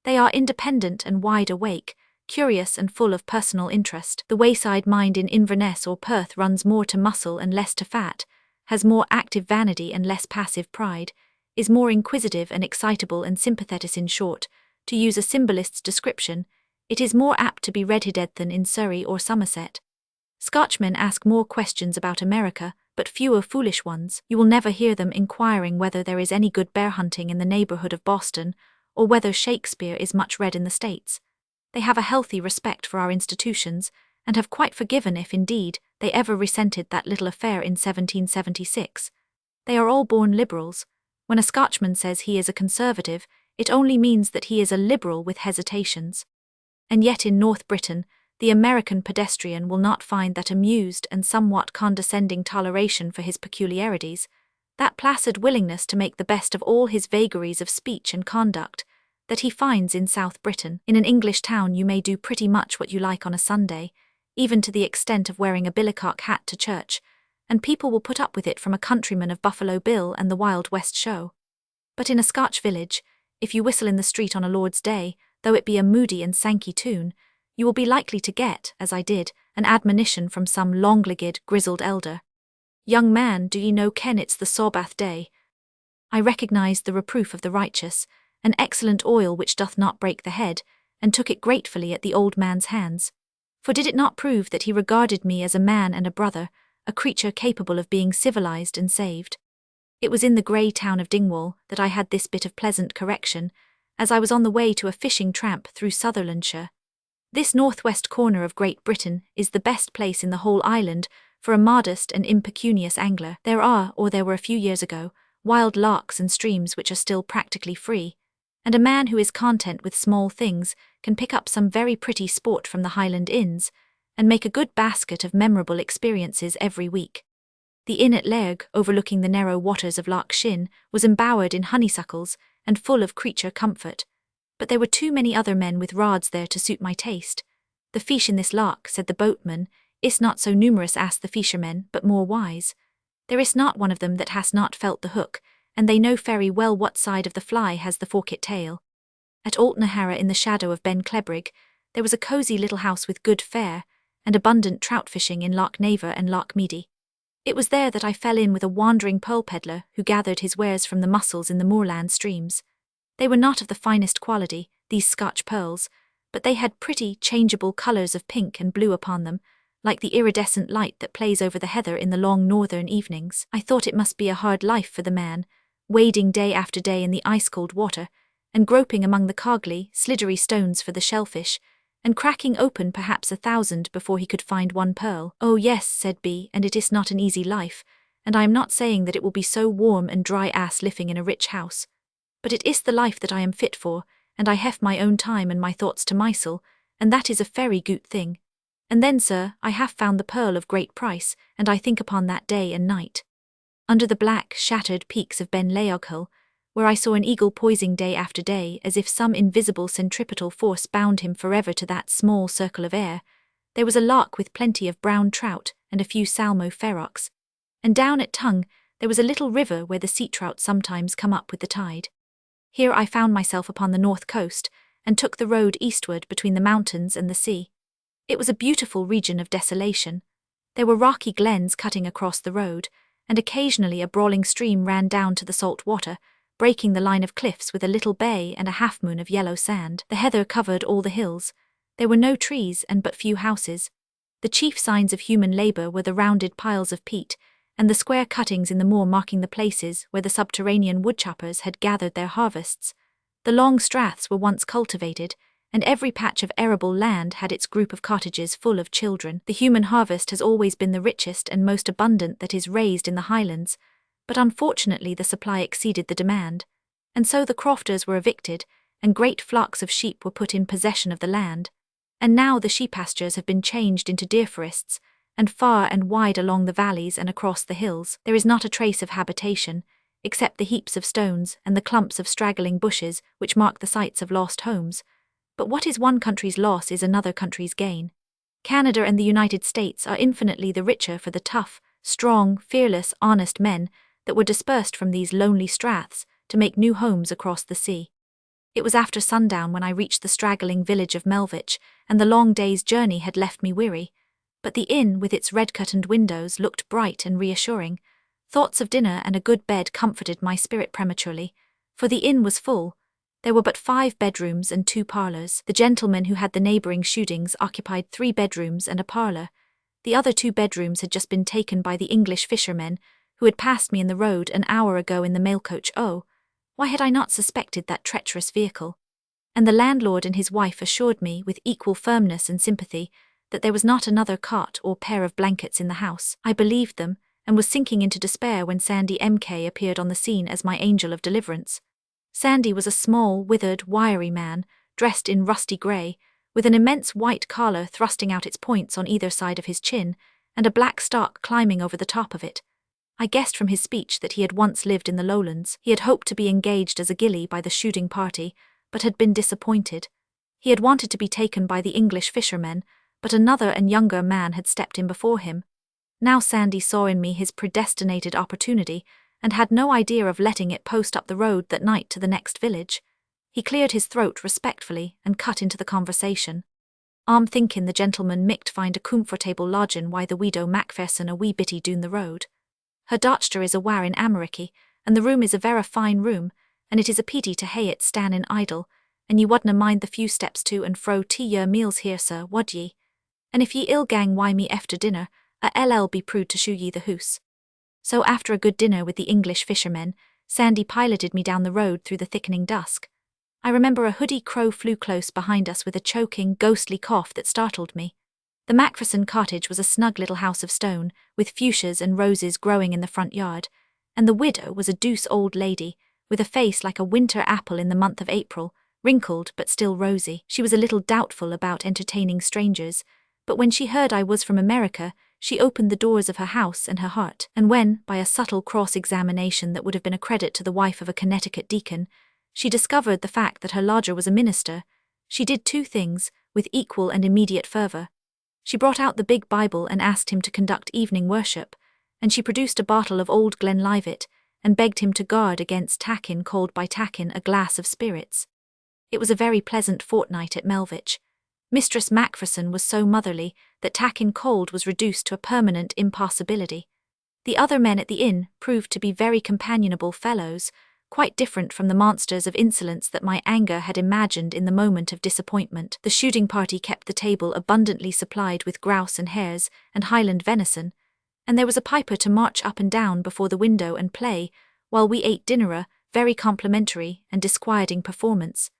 They are independent and wide awake, curious and full of personal interest. The wayside mind in Inverness or Perth runs more to muscle and less to fat, has more active vanity and less passive pride, is more inquisitive and excitable and sympathetic. In short, to use a symbolist's description, it is more apt to be redheaded than in Surrey or Somerset. Scotchmen ask more questions about America, but fewer foolish ones. You will never hear them inquiring whether there is any good bear hunting in the neighborhood of Boston, or whether Shakespeare is much read in the States. They have a healthy respect for our institutions, and have quite forgiven if, indeed, they ever resented that little affair in 1776. They are all born liberals. When a Scotchman says he is a conservative, it only means that he is a liberal with hesitations. And yet in North Britain, the American pedestrian will not find that amused and somewhat condescending toleration for his peculiarities, that placid willingness to make the best of all his vagaries of speech and conduct, that he finds in South Britain. In an English town you may do pretty much what you like on a Sunday, even to the extent of wearing a billycock hat to church, and people will put up with it from a countryman of Buffalo Bill and the Wild West show. But in a Scotch village, if you whistle in the street on a Lord's Day, though it be a moody and sankey tune, you will be likely to get, as I did, an admonition from some long-legged, grizzled elder. "Young man, do ye know ken it's the Sabbath day?" I recognized the reproof of the righteous, an excellent oil which doth not break the head, and took it gratefully at the old man's hands. For did it not prove that he regarded me as a man and a brother, a creature capable of being civilized and saved? It was in the grey town of Dingwall that I had this bit of pleasant correction, as I was on the way to a fishing tramp through Sutherlandshire. This northwest corner of Great Britain is the best place in the whole island for a modest and impecunious angler. There are, or there were a few years ago, wild lochs and streams which are still practically free, and a man who is content with small things can pick up some very pretty sport from the Highland inns, and make a good basket of memorable experiences every week. The inn at Lairg, overlooking the narrow waters of Loch Shin, was embowered in honeysuckles and full of creature comfort, but there were too many other men with rods there to suit my taste. "The fish in this loch," said the boatman, "is not so numerous as the fishermen, but more wise. There is not one of them that has not felt the hook, and they know very well what side of the fly has the forked tail." At Altnahara, in the shadow of Ben Clebrig, there was a cosy little house with good fare, and abundant trout fishing in Loch Naver and Loch Meady. It was there that I fell in with a wandering pearl peddler who gathered his wares from the mussels in the moorland streams. They were not of the finest quality, these Scotch pearls, but they had pretty, changeable colours of pink and blue upon them, like the iridescent light that plays over the heather in the long northern evenings. I thought it must be a hard life for the man, wading day after day in the ice-cold water, and groping among the cogly, sliddery stones for the shellfish, and cracking open perhaps 1,000 before he could find one pearl. "Oh yes," said B, "and it is not an easy life, and I am not saying that it will be so warm and dry as living in a rich house. But it is the life that I am fit for, and I hef my own time and my thoughts to mysel, and that is a very good thing. And then, sir, I have found the pearl of great price, and I think upon that day and night. Under the black, shattered peaks of Ben Leoghil, where I saw an eagle poising day after day as if some invisible centripetal force bound him forever to that small circle of air, there was a loch with plenty of brown trout and a few salmo ferox, and down at Tongue there was a little river where the sea trout sometimes come up with the tide. Here I found myself upon the north coast, and took the road eastward between the mountains and the sea. It was a beautiful region of desolation. There were rocky glens cutting across the road, and occasionally a brawling stream ran down to the salt water, breaking the line of cliffs with a little bay and a half-moon of yellow sand. The heather covered all the hills. There were no trees and but few houses. The chief signs of human labour were the rounded piles of peat, and the square cuttings in the moor marking the places where the subterranean woodchoppers had gathered their harvests. The long straths were once cultivated, and every patch of arable land had its group of cottages full of children. The human harvest has always been the richest and most abundant that is raised in the highlands, but unfortunately the supply exceeded the demand, and so the crofters were evicted, and great flocks of sheep were put in possession of the land. And now the sheep pastures have been changed into deer forests, and far and wide along the valleys and across the hills there is not a trace of habitation, except the heaps of stones and the clumps of straggling bushes which mark the sites of lost homes. But what is one country's loss is another country's gain. Canada and the United States are infinitely the richer for the tough, strong, fearless, honest men that were dispersed from these lonely straths to make new homes across the sea. It was after sundown when I reached the straggling village of Melvich, and the long day's journey had left me weary. But the inn, with its red-curtained windows, looked bright and reassuring. Thoughts of dinner and a good bed comforted my spirit prematurely, for the inn was full. There were but 5 bedrooms and 2 parlours. The gentleman who had the neighbouring shootings occupied 3 bedrooms and a parlour. The other 2 bedrooms had just been taken by the English fishermen, who had passed me in the road an hour ago in the mail coach. Oh, why had I not suspected that treacherous vehicle? And the landlord and his wife assured me, with equal firmness and sympathy, that there was not another cot or pair of blankets in the house. I believed them, and was sinking into despair when Sandy M.K. appeared on the scene as my angel of deliverance. Sandy was a small, withered, wiry man, dressed in rusty grey, with an immense white collar thrusting out its points on either side of his chin, and a black stock climbing over the top of it. I guessed from his speech that he had once lived in the lowlands. He had hoped to be engaged as a gillie by the shooting party, but had been disappointed. He had wanted to be taken by the English fishermen, but another and younger man had stepped in before him. Now Sandy saw in me his predestinated opportunity, and had no idea of letting it post up the road that night to the next village. He cleared his throat respectfully and cut into the conversation. "I'm thinking the gentleman micht find a comfortable lodging while the widow Macpherson a wee bitty doon the road. Her dochter is a war in Ameriky, and the room is a vera fine room, and it is a pity to hae it standing idle, and ye wadna mind the few steps to and fro to your meals here, sir, wad ye? And if ye ill gang wy me efter dinner, I'll be prood to shew ye the hoose." So after a good dinner with the English fishermen, Sandy piloted me down the road through the thickening dusk. I remember a hoodie crow flew close behind us with a choking, ghostly cough that startled me. The Macpherson cottage was a snug little house of stone, with fuchsias and roses growing in the front yard, and the widow was a douce old lady, with a face like a winter apple in the month of April, wrinkled but still rosy. She was a little doubtful about entertaining strangers, but when she heard I was from America, she opened the doors of her house and her heart, and when, by a subtle cross-examination that would have been a credit to the wife of a Connecticut deacon, she discovered the fact that her lodger was a minister, she did 2 things, with equal and immediate fervour. She brought out the big Bible and asked him to conduct evening worship, and she produced a bottle of old Glenlivet, and begged him to guard against takin called by takin a glass of spirits. It was a very pleasant fortnight at Melvich. Mistress Macpherson was so motherly that takin cold was reduced to a permanent impossibility. The other men at the inn proved to be very companionable fellows, quite different from the monsters of insolence that my anger had imagined in the moment of disappointment. The shooting party kept the table abundantly supplied with grouse and hares and Highland venison, and there was a piper to march up and down before the window and play, while we ate dinner, a very complimentary and disquieting performance.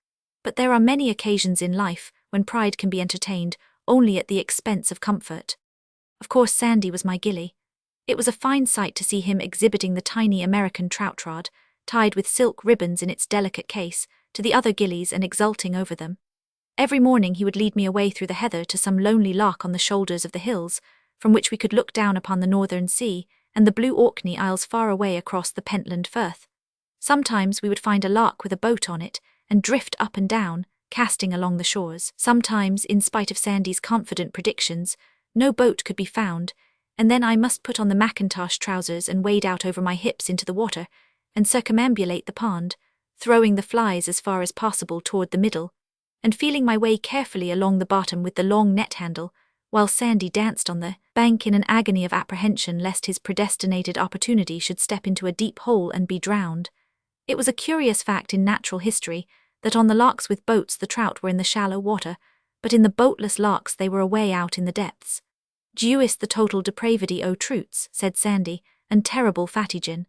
But there are many occasions in life when pride can be entertained only at the expense of comfort. Of course Sandy was my gillie. It was a fine sight to see him exhibiting the tiny American trout rod, tied with silk ribbons in its delicate case, to the other gillies and exulting over them. Every morning he would lead me away through the heather to some lonely loch on the shoulders of the hills, from which we could look down upon the northern sea and the blue Orkney Isles far away across the Pentland Firth. Sometimes we would find a loch with a boat on it, and drift up and down, casting along the shores. Sometimes, in spite of Sandy's confident predictions, no boat could be found, and then I must put on the mackintosh trousers and wade out over my hips into the water, and circumambulate the pond, throwing the flies as far as possible toward the middle, and feeling my way carefully along the bottom with the long net handle, while Sandy danced on the bank in an agony of apprehension lest his predestinated opportunity should step into a deep hole and be drowned. It was a curious fact in natural history that on the lochs with boats the trout were in the shallow water, but in the boatless lochs they were away out in the depths. "Dewis the total depravity o' troots," said Sandy, "and terrible fatigin."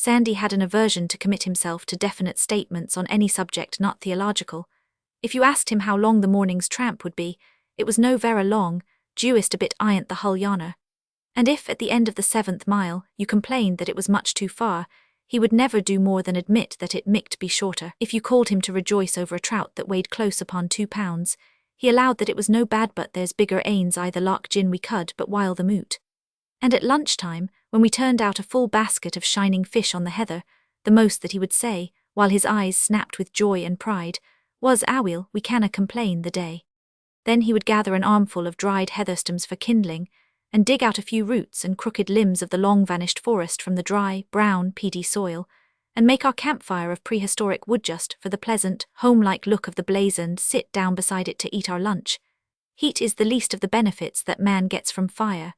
Sandy had an aversion to commit himself to definite statements on any subject not theological. If you asked him how long the morning's tramp would be, it was no vera long, dewist a bit ayant the hull yonner. And if, at the end of the 7th mile, you complained that it was much too far, he would never do more than admit that it might be shorter. If you called him to rejoice over a trout that weighed close upon 2 pounds, he allowed that it was no bad, but there's bigger ains I the loch gin we cud but while the moot. And at lunchtime, when we turned out a full basket of shining fish on the heather, the most that he would say, while his eyes snapped with joy and pride, was, "Aweel, we canna complain the day." Then he would gather an armful of dried heather stems for kindling, and dig out a few roots and crooked limbs of the long-vanished forest from the dry, brown, peaty soil, and make our campfire of prehistoric wood just for the pleasant, home-like look of the blaze and sit down beside it to eat our lunch. Heat is the least of the benefits that man gets from fire.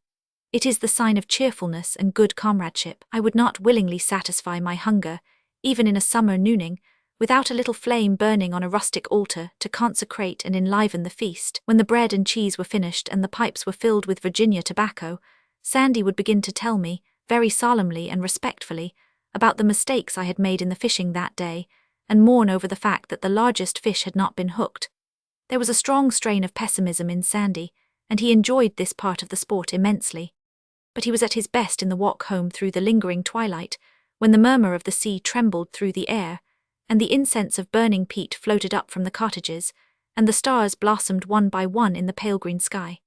It is the sign of cheerfulness and good comradeship. I would not willingly satisfy my hunger, even in a summer nooning, without a little flame burning on a rustic altar to consecrate and enliven the feast. When the bread and cheese were finished and the pipes were filled with Virginia tobacco, Sandy would begin to tell me, very solemnly and respectfully, about the mistakes I had made in the fishing that day, and mourn over the fact that the largest fish had not been hooked. There was a strong strain of pessimism in Sandy, and he enjoyed this part of the sport immensely. But he was at his best in the walk home through the lingering twilight, when the murmur of the sea trembled through the air, and the incense of burning peat floated up from the cottages, and the stars blossomed one by one in the pale green sky.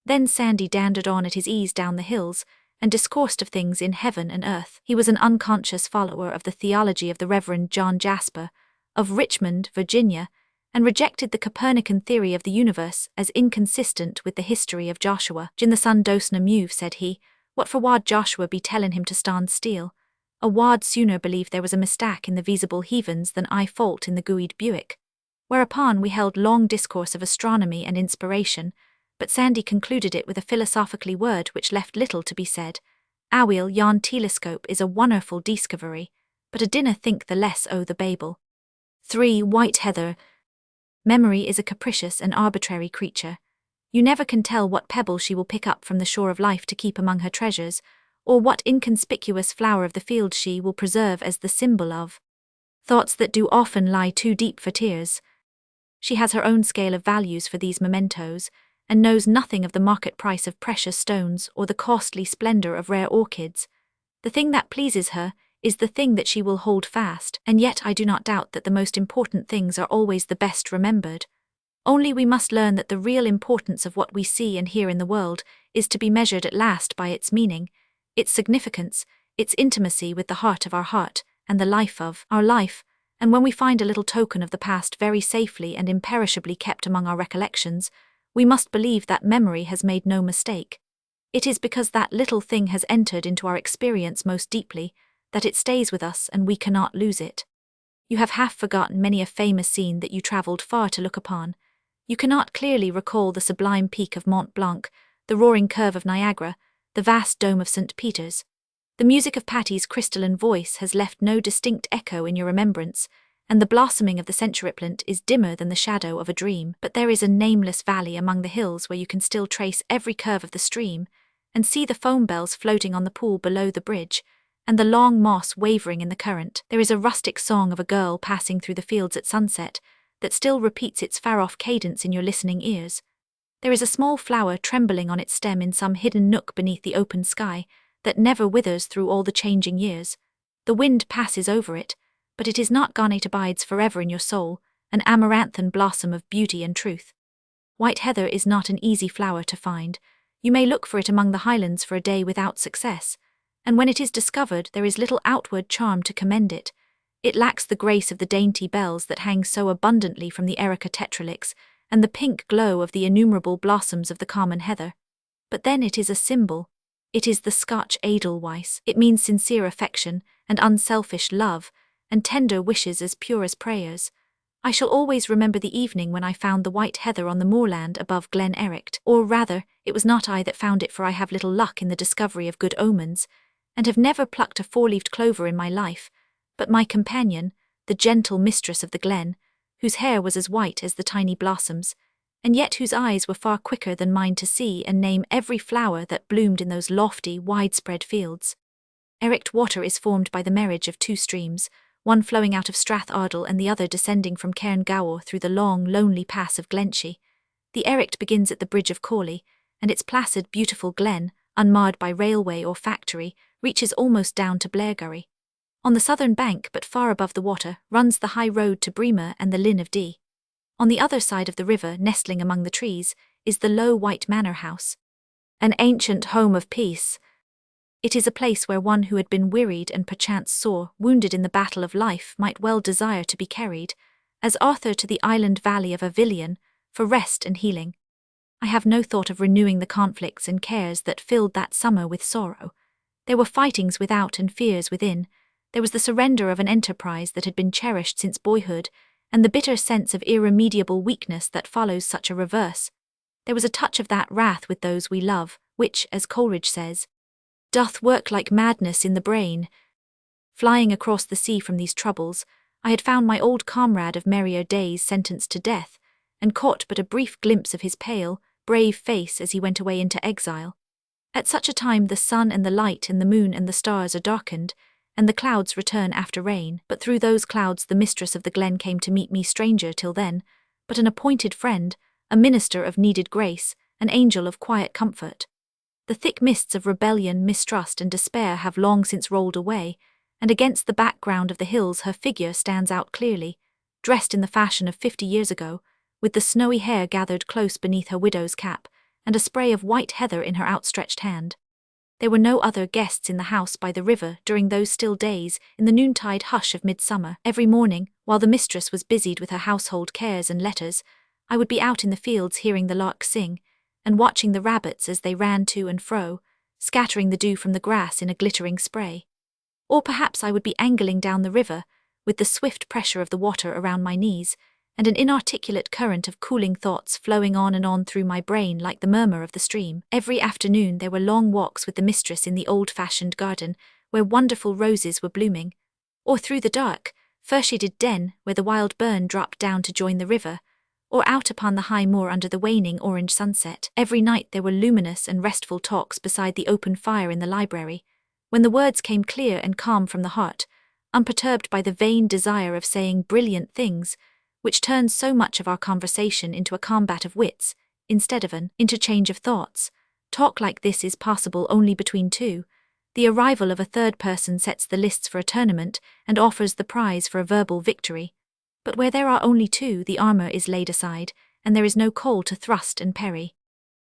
Then Sandy dandered on at his ease down the hills, and discoursed of things in heaven and earth. He was an unconscious follower of the theology of the Reverend John Jasper, of Richmond, Virginia, and rejected the Copernican theory of the universe as inconsistent with the history of Joshua. "Jin the son dosna move," said he, "what for wad Joshua be tellin' him to stand still? A wad sooner believe there was a mistake in the visible heavens than I fault in the gooid Buick." Whereupon we held long discourse of astronomy and inspiration, but Sandy concluded it with a philosophically word which left little to be said. "Aweel, yon telescope is a wonderful discovery, but I dinna think the less o' the Babel." 3. White heather. Memory is a capricious and arbitrary creature. You never can tell what pebble she will pick up from the shore of life to keep among her treasures, or what inconspicuous flower of the field she will preserve as the symbol of thoughts that do often lie too deep for tears. She has her own scale of values for these mementos, and knows nothing of the market price of precious stones or the costly splendor of rare orchids. The thing that pleases her is the thing that she will hold fast, and yet I do not doubt that the most important things are always the best remembered. Only we must learn that the real importance of what we see and hear in the world is to be measured at last by its meaning, its significance, its intimacy with the heart of our heart, and the life of our life, and when we find a little token of the past very safely and imperishably kept among our recollections, we must believe that memory has made no mistake. It is because that little thing has entered into our experience most deeply, that it stays with us and we cannot lose it. You have half forgotten many a famous scene that you travelled far to look upon. You cannot clearly recall the sublime peak of Mont Blanc, the roaring curve of Niagara, the vast dome of St. Peter's. The music of Patty's crystalline voice has left no distinct echo in your remembrance, and the blossoming of the centuriplant is dimmer than the shadow of a dream. But there is a nameless valley among the hills where you can still trace every curve of the stream, and see the foam bells floating on the pool below the bridge, and the long moss wavering in the current. There is a rustic song of a girl passing through the fields at sunset, that still repeats its far-off cadence in your listening ears. There is a small flower trembling on its stem in some hidden nook beneath the open sky, that never withers through all the changing years. The wind passes over it, but it is not gone. It abides forever in your soul, an amaranthine blossom of beauty and truth. White heather is not an easy flower to find. You may look for it among the highlands for a day without success, and when it is discovered there is little outward charm to commend it. It lacks the grace of the dainty bells that hang so abundantly from the erica tetralix, and the pink glow of the innumerable blossoms of the common heather. But then it is a symbol. It is the Scotch edelweiss. It means sincere affection, and unselfish love, and tender wishes as pure as prayers. I shall always remember the evening when I found the white heather on the moorland above Glen Ericht. Or rather, it was not I that found it, for I have little luck in the discovery of good omens, and have never plucked a four-leaved clover in my life, but my companion, the gentle mistress of the glen, whose hair was as white as the tiny blossoms, and yet whose eyes were far quicker than mine to see and name every flower that bloomed in those lofty, widespread fields. Ericht water is formed by the marriage of two streams, one flowing out of Strath Ardell and the other descending from Cairn Gower through the long, lonely pass of Glenshie. The Ericht begins at the bridge of Corley, and its placid, beautiful glen, unmarred by railway or factory, reaches almost down to Blairgurry. On the southern bank, but far above the water, runs the high road to Bremer and the Linn of Dee. On the other side of the river, nestling among the trees, is the low white manor house. An ancient home of peace. It is a place where one who had been wearied and perchance sore, wounded in the battle of life, might well desire to be carried, as Arthur to the island valley of Avilion, for rest and healing. I have no thought of renewing the conflicts and cares that filled that summer with sorrow. There were fightings without and fears within. There was the surrender of an enterprise that had been cherished since boyhood, and the bitter sense of irremediable weakness that follows such a reverse. There was a touch of that wrath with those we love, which, as Coleridge says, doth work like madness in the brain. Flying across the sea from these troubles, I had found my old comrade of merrier days sentenced to death, and caught but a brief glimpse of his pale, brave face as he went away into exile. At such a time the sun and the light and the moon and the stars are darkened, and the clouds return after rain. But through those clouds the mistress of the glen came to meet me, stranger till then, but an appointed friend, a minister of needed grace, an angel of quiet comfort. The thick mists of rebellion, mistrust, and despair have long since rolled away, and against the background of the hills her figure stands out clearly, dressed in the fashion of 50 years ago, with the snowy hair gathered close beneath her widow's cap, and a spray of white heather in her outstretched hand. There were no other guests in the house by the river during those still days, in the noontide hush of midsummer. Every morning, while the mistress was busied with her household cares and letters, I would be out in the fields hearing the lark sing, and watching the rabbits as they ran to and fro, scattering the dew from the grass in a glittering spray. Or perhaps I would be angling down the river, with the swift pressure of the water around my knees, and an inarticulate current of cooling thoughts flowing on and on through my brain like the murmur of the stream. Every afternoon there were long walks with the mistress in the old-fashioned garden, where wonderful roses were blooming, or through the dark, fir-shaded den where the wild burn dropped down to join the river, or out upon the high moor under the waning orange sunset. Every night there were luminous and restful talks beside the open fire in the library, when the words came clear and calm from the heart, unperturbed by the vain desire of saying brilliant things, which turns so much of our conversation into a combat of wits, instead of an interchange of thoughts. Talk like this is possible only between two. The arrival of a third person sets the lists for a tournament and offers the prize for a verbal victory. But where there are only two, the armor is laid aside, and there is no call to thrust and parry.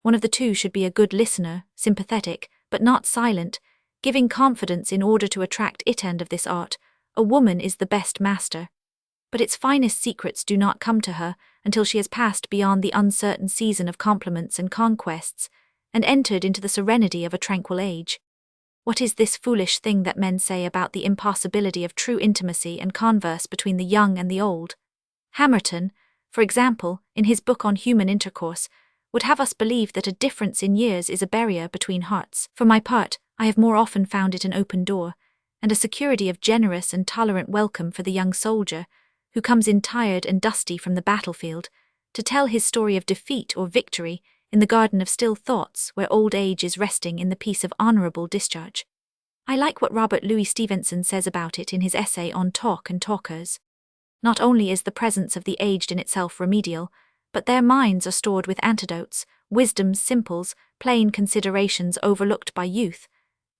One of the two should be a good listener, sympathetic, but not silent, giving confidence in order to attract it. End of this art, a woman is the best master. But its finest secrets do not come to her until she has passed beyond the uncertain season of compliments and conquests, and entered into the serenity of a tranquil age. What is this foolish thing that men say about the impossibility of true intimacy and converse between the young and the old? Hamerton, for example, in his book on human intercourse, would have us believe that a difference in years is a barrier between hearts. For my part, I have more often found it an open door, and a security of generous and tolerant welcome for the young soldier, who comes in tired and dusty from the battlefield, to tell his story of defeat or victory in the garden of still thoughts where old age is resting in the peace of honourable discharge. I like what Robert Louis Stevenson says about it in his essay on Talk and Talkers. Not only is the presence of the aged in itself remedial, but their minds are stored with antidotes, wisdoms, simples, plain considerations overlooked by youth.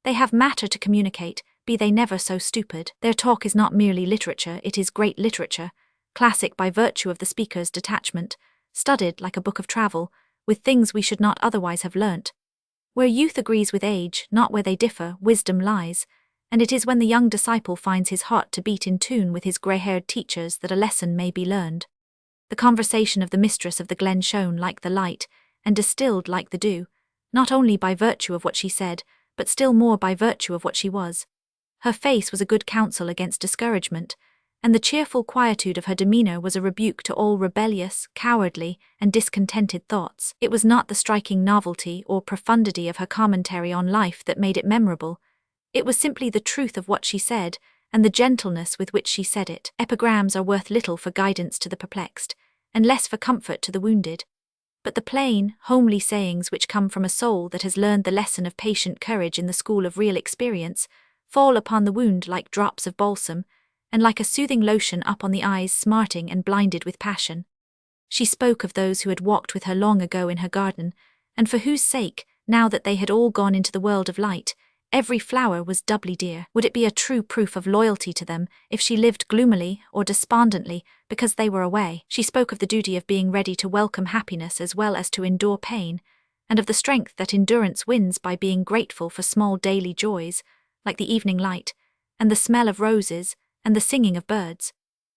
They have matter to communicate, be they never so stupid. Their talk is not merely literature, it is great literature, classic by virtue of the speaker's detachment, studied like a book of travel, with things we should not otherwise have learnt. Where youth agrees with age, not where they differ, wisdom lies, and it is when the young disciple finds his heart to beat in tune with his grey-haired teachers that a lesson may be learned. The conversation of the mistress of the glen shone like the light, and distilled like the dew, not only by virtue of what she said, but still more by virtue of what she was. Her face was a good counsel against discouragement, and the cheerful quietude of her demeanour was a rebuke to all rebellious, cowardly, and discontented thoughts. It was not the striking novelty or profundity of her commentary on life that made it memorable. It was simply the truth of what she said, and the gentleness with which she said it. Epigrams are worth little for guidance to the perplexed, and less for comfort to the wounded. But the plain, homely sayings which come from a soul that has learned the lesson of patient courage in the school of real experience fall upon the wound like drops of balsam, and like a soothing lotion up on the eyes smarting and blinded with passion. She spoke of those who had walked with her long ago in her garden, and for whose sake, now that they had all gone into the world of light, every flower was doubly dear. Would it be a true proof of loyalty to them if she lived gloomily or despondently because they were away? She spoke of the duty of being ready to welcome happiness as well as to endure pain, and of the strength that endurance wins by being grateful for small daily joys, like the evening light, and the smell of roses, and the singing of birds.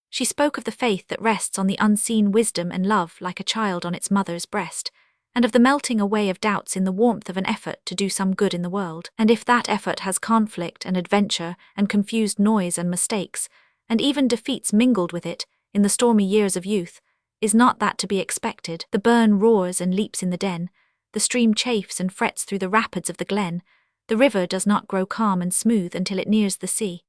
She spoke of the faith that rests on the unseen wisdom and love like a child on its mother's breast, and of the melting away of doubts in the warmth of an effort to do some good in the world. And if that effort has conflict and adventure and confused noise and mistakes, and even defeats mingled with it, in the stormy years of youth, is not that to be expected? The burn roars and leaps in the den, the stream chafes and frets through the rapids of the glen, the river does not grow calm and smooth until it nears the sea.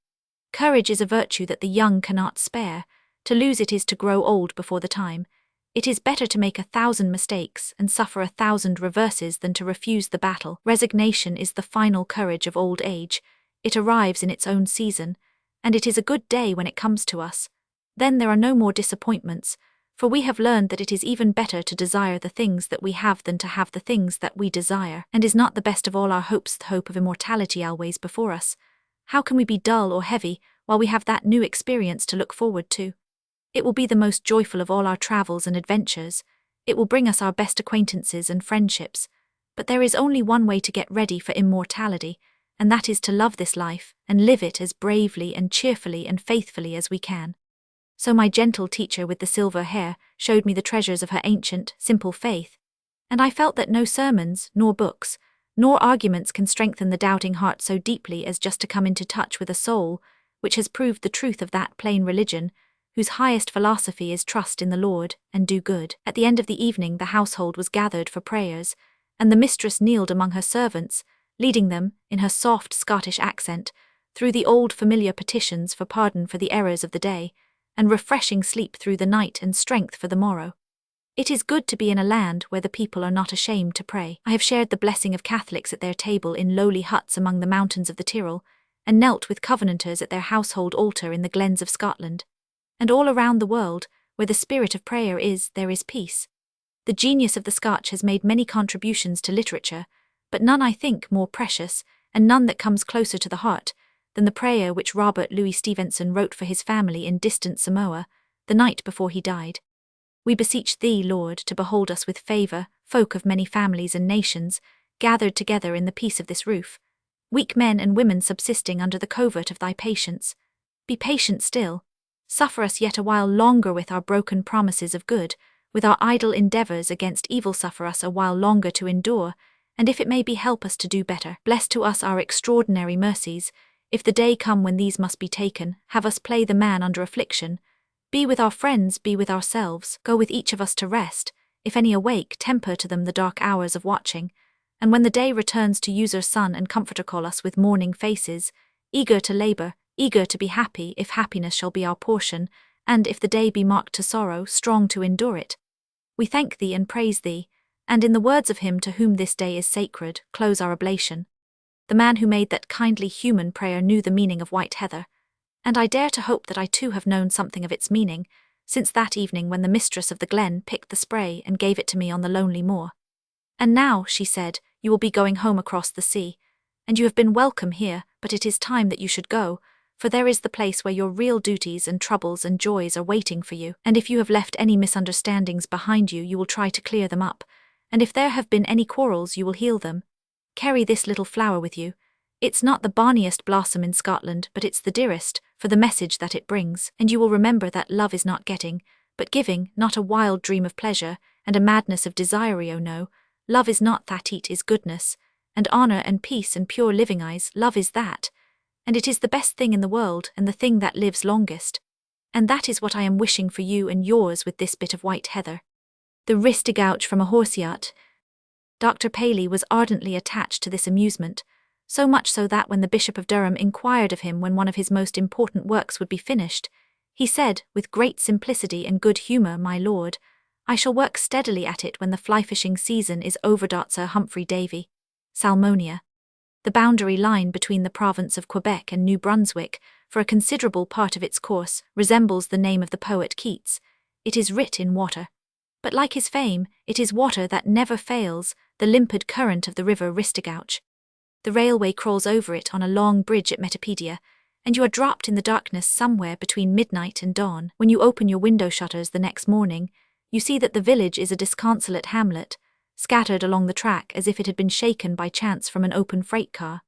Courage is a virtue that the young cannot spare. To lose it is to grow old before the time. It is better to make 1,000 mistakes and suffer 1,000 reverses than to refuse the battle. Resignation is the final courage of old age. It arrives in its own season, and it is a good day when it comes to us. Then there are no more disappointments, for we have learned that it is even better to desire the things that we have than to have the things that we desire. And is not the best of all our hopes the hope of immortality always before us? How can we be dull or heavy while we have that new experience to look forward to? It will be the most joyful of all our travels and adventures. It will bring us our best acquaintances and friendships. But there is only one way to get ready for immortality, and that is to love this life and live it as bravely and cheerfully and faithfully as we can. So my gentle teacher with the silver hair showed me the treasures of her ancient, simple faith, and I felt that no sermons, nor books, nor arguments can strengthen the doubting heart so deeply as just to come into touch with a soul which has proved the truth of that plain religion, whose highest philosophy is trust in the Lord and do good. At the end of the evening the household was gathered for prayers, and the mistress kneeled among her servants, leading them, in her soft Scottish accent, through the old familiar petitions for pardon for the errors of the day, and refreshing sleep through the night and strength for the morrow. It is good to be in a land where the people are not ashamed to pray. I have shared the blessing of Catholics at their table in lowly huts among the mountains of the Tyrol, and knelt with Covenanters at their household altar in the glens of Scotland. And all around the world, where the spirit of prayer is, there is peace. The genius of the Scotch has made many contributions to literature, but none, I think, more precious, and none that comes closer to the heart, than the prayer which Robert Louis Stevenson wrote for his family in distant Samoa, the night before he died. We beseech thee, Lord, to behold us with favour, folk of many families and nations, gathered together in the peace of this roof, weak men and women subsisting under the covert of thy patience. Be patient still. Suffer us yet a while longer with our broken promises of good, with our idle endeavours against evil. Suffer us a while longer to endure, and if it may be, help us to do better. Bless to us our extraordinary mercies. If the day come when these must be taken, have us play the man under affliction. Be with our friends, be with ourselves, go with each of us to rest. If any awake, temper to them the dark hours of watching. And when the day returns to user sun and comforter, call us with morning faces, eager to labour, eager to be happy, if happiness shall be our portion, and if the day be marked to sorrow, strong to endure it. We thank thee and praise thee, and in the words of him to whom this day is sacred, close our oblation. The man who made that kindly human prayer knew the meaning of white heather, and I dare to hope that I too have known something of its meaning, since that evening when the mistress of the glen picked the spray and gave it to me on the lonely moor. And now, she said, you will be going home across the sea, and you have been welcome here, but it is time that you should go, for there is the place where your real duties and troubles and joys are waiting for you, and if you have left any misunderstandings behind you, you will try to clear them up, and if there have been any quarrels, you will heal them. Carry this little flower with you. It's not the bonniest blossom in Scotland, but it's the dearest, for the message that it brings, and you will remember that love is not getting, but giving, not a wild dream of pleasure, and a madness of desire. Oh no, love is not that, it is goodness, and honour and peace and pure living eyes. Love is that, and it is the best thing in the world and the thing that lives longest. And that is what I am wishing for you and yours with this bit of white heather. The ristigouch from a horseyacht. Dr. Paley was ardently attached to this amusement, so much so that when the Bishop of Durham inquired of him when one of his most important works would be finished, he said, with great simplicity and good humour, my lord, I shall work steadily at it when the fly-fishing season is over. Sir Humphrey Davy. Salmonia. the boundary line between the province of Quebec and New Brunswick, for a considerable part of its course, resembles the name of the poet Keats. It is writ in water. But like his fame, it is water that never fails, the limpid current of the river Ristigouche. The railway crawls over it on a long bridge at Metapedia, and you are dropped in the darkness somewhere between midnight and dawn. When you open your window shutters the next morning, you see that the village is a disconsolate hamlet, scattered along the track as if it had been shaken by chance from an open freight car.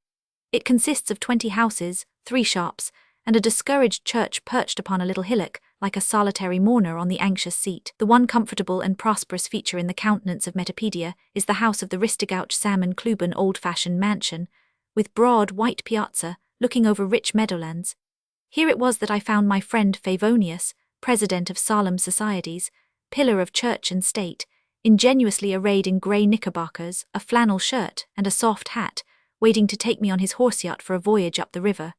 It consists of 20 houses, 3 shops, and a discouraged church perched upon a little hillock, like a solitary mourner on the anxious seat. The one comfortable and prosperous feature in the countenance of Metapedia is the house of the Ristigouche Salmon Cluban old-fashioned mansion, with broad white piazza, looking over rich meadowlands. Here it was that I found my friend Favonius, president of solemn societies, pillar of church and state, ingenuously arrayed in grey knickerbockers, a flannel shirt, and a soft hat, waiting to take me on his horse yacht for a voyage up the river.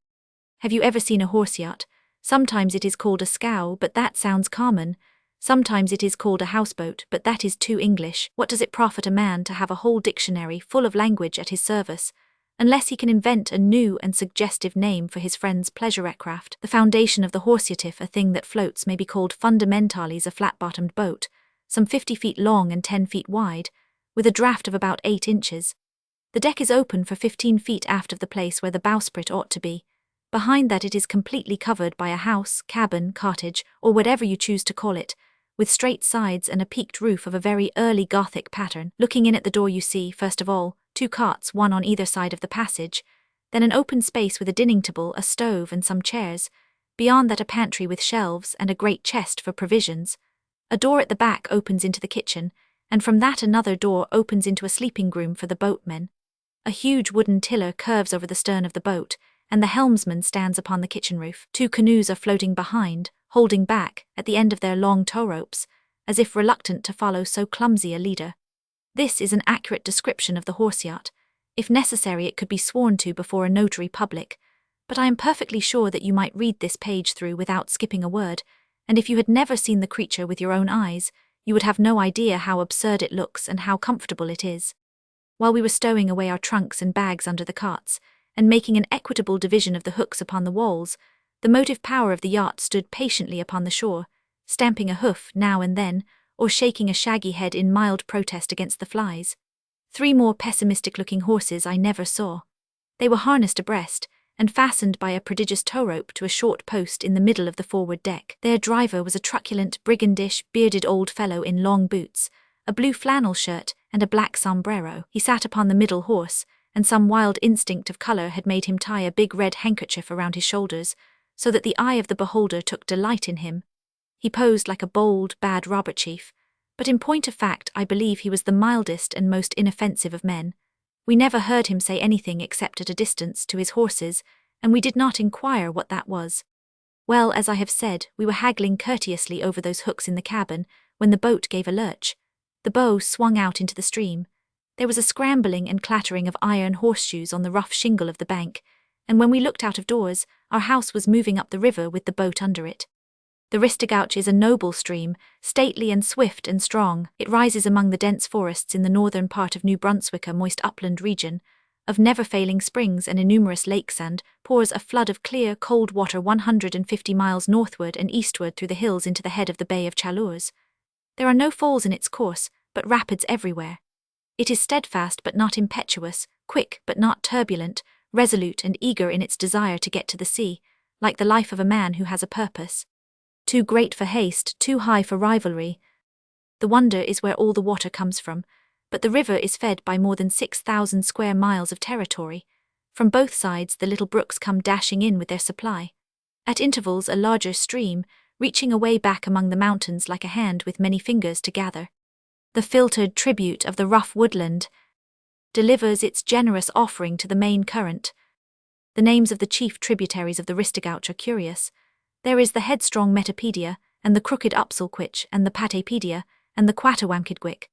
Have you ever seen a horse yacht? Sometimes it is called a scow, but that sounds common. Sometimes it is called a houseboat, but that is too English. What does it profit a man to have a whole dictionary full of language at his service, unless he can invent a new and suggestive name for his friend's pleasure aircraft? The foundation of the horseyatif, a thing that floats, may be called fundamentales a flat-bottomed boat, some 50 feet long and 10 feet wide, with a draft of about 8 inches. The deck is open for 15 feet aft of the place where the bowsprit ought to be. Behind that it is completely covered by a house, cabin, cottage, or whatever you choose to call it, with straight sides and a peaked roof of a very early Gothic pattern. Looking in at the door you see, first of all, 2 cots, one on either side of the passage, then an open space with a dining table, a stove, and some chairs. Beyond that a pantry with shelves and a great chest for provisions. A door at the back opens into the kitchen, and from that another door opens into a sleeping room for the boatmen. A huge wooden tiller curves over the stern of the boat, and the helmsman stands upon the kitchen roof. 2 canoes are floating behind, holding back, at the end of their long tow ropes, as if reluctant to follow so clumsy a leader. This is an accurate description of the horse yacht. If necessary it could be sworn to before a notary public, but I am perfectly sure that you might read this page through without skipping a word, and if you had never seen the creature with your own eyes, you would have no idea how absurd it looks and how comfortable it is. While we were stowing away our trunks and bags under the carts, and making an equitable division of the hooks upon the walls, the motive power of the yacht stood patiently upon the shore, stamping a hoof now and then, or shaking a shaggy head in mild protest against the flies. 3 more pessimistic-looking horses I never saw. They were harnessed abreast, and fastened by a prodigious tow rope to a short post in the middle of the forward deck. Their driver was a truculent, brigandish, bearded old fellow in long boots, a blue flannel shirt, and a black sombrero. He sat upon the middle horse, and some wild instinct of colour had made him tie a big red handkerchief around his shoulders, so that the eye of the beholder took delight in him. He posed like a bold, bad robber chief, but in point of fact I believe he was the mildest and most inoffensive of men. We never heard him say anything except at a distance to his horses, and we did not inquire what that was. Well, as I have said, we were haggling courteously over those hooks in the cabin, when the boat gave a lurch. The bow swung out into the stream. There was a scrambling and clattering of iron horseshoes on the rough shingle of the bank, and when we looked out of doors, our house was moving up the river with the boat under it. The Ristigouche is a noble stream, stately and swift and strong. It rises among the dense forests in the northern part of New Brunswick, a moist upland region, of never-failing springs and innumerous lakes, and pours a flood of clear, cold water 150 miles northward and eastward through the hills into the head of the Bay of Chaleurs. There are no falls in its course, but rapids everywhere. It is steadfast but not impetuous, quick but not turbulent, resolute and eager in its desire to get to the sea, like the life of a man who has a purpose. Too great for haste, too high for rivalry. The wonder is where all the water comes from, but the river is fed by more than 6,000 square miles of territory. From both sides the little brooks come dashing in with their supply. At intervals a larger stream, reaching away back among the mountains like a hand with many fingers to gather. The filtered tribute of the rough woodland delivers its generous offering to the main current. The names of the chief tributaries of the Ristigouche are curious. There is the headstrong Metapedia, and the crooked Upsalquitch, and the Patepedia, and the Quatawamkidgwick.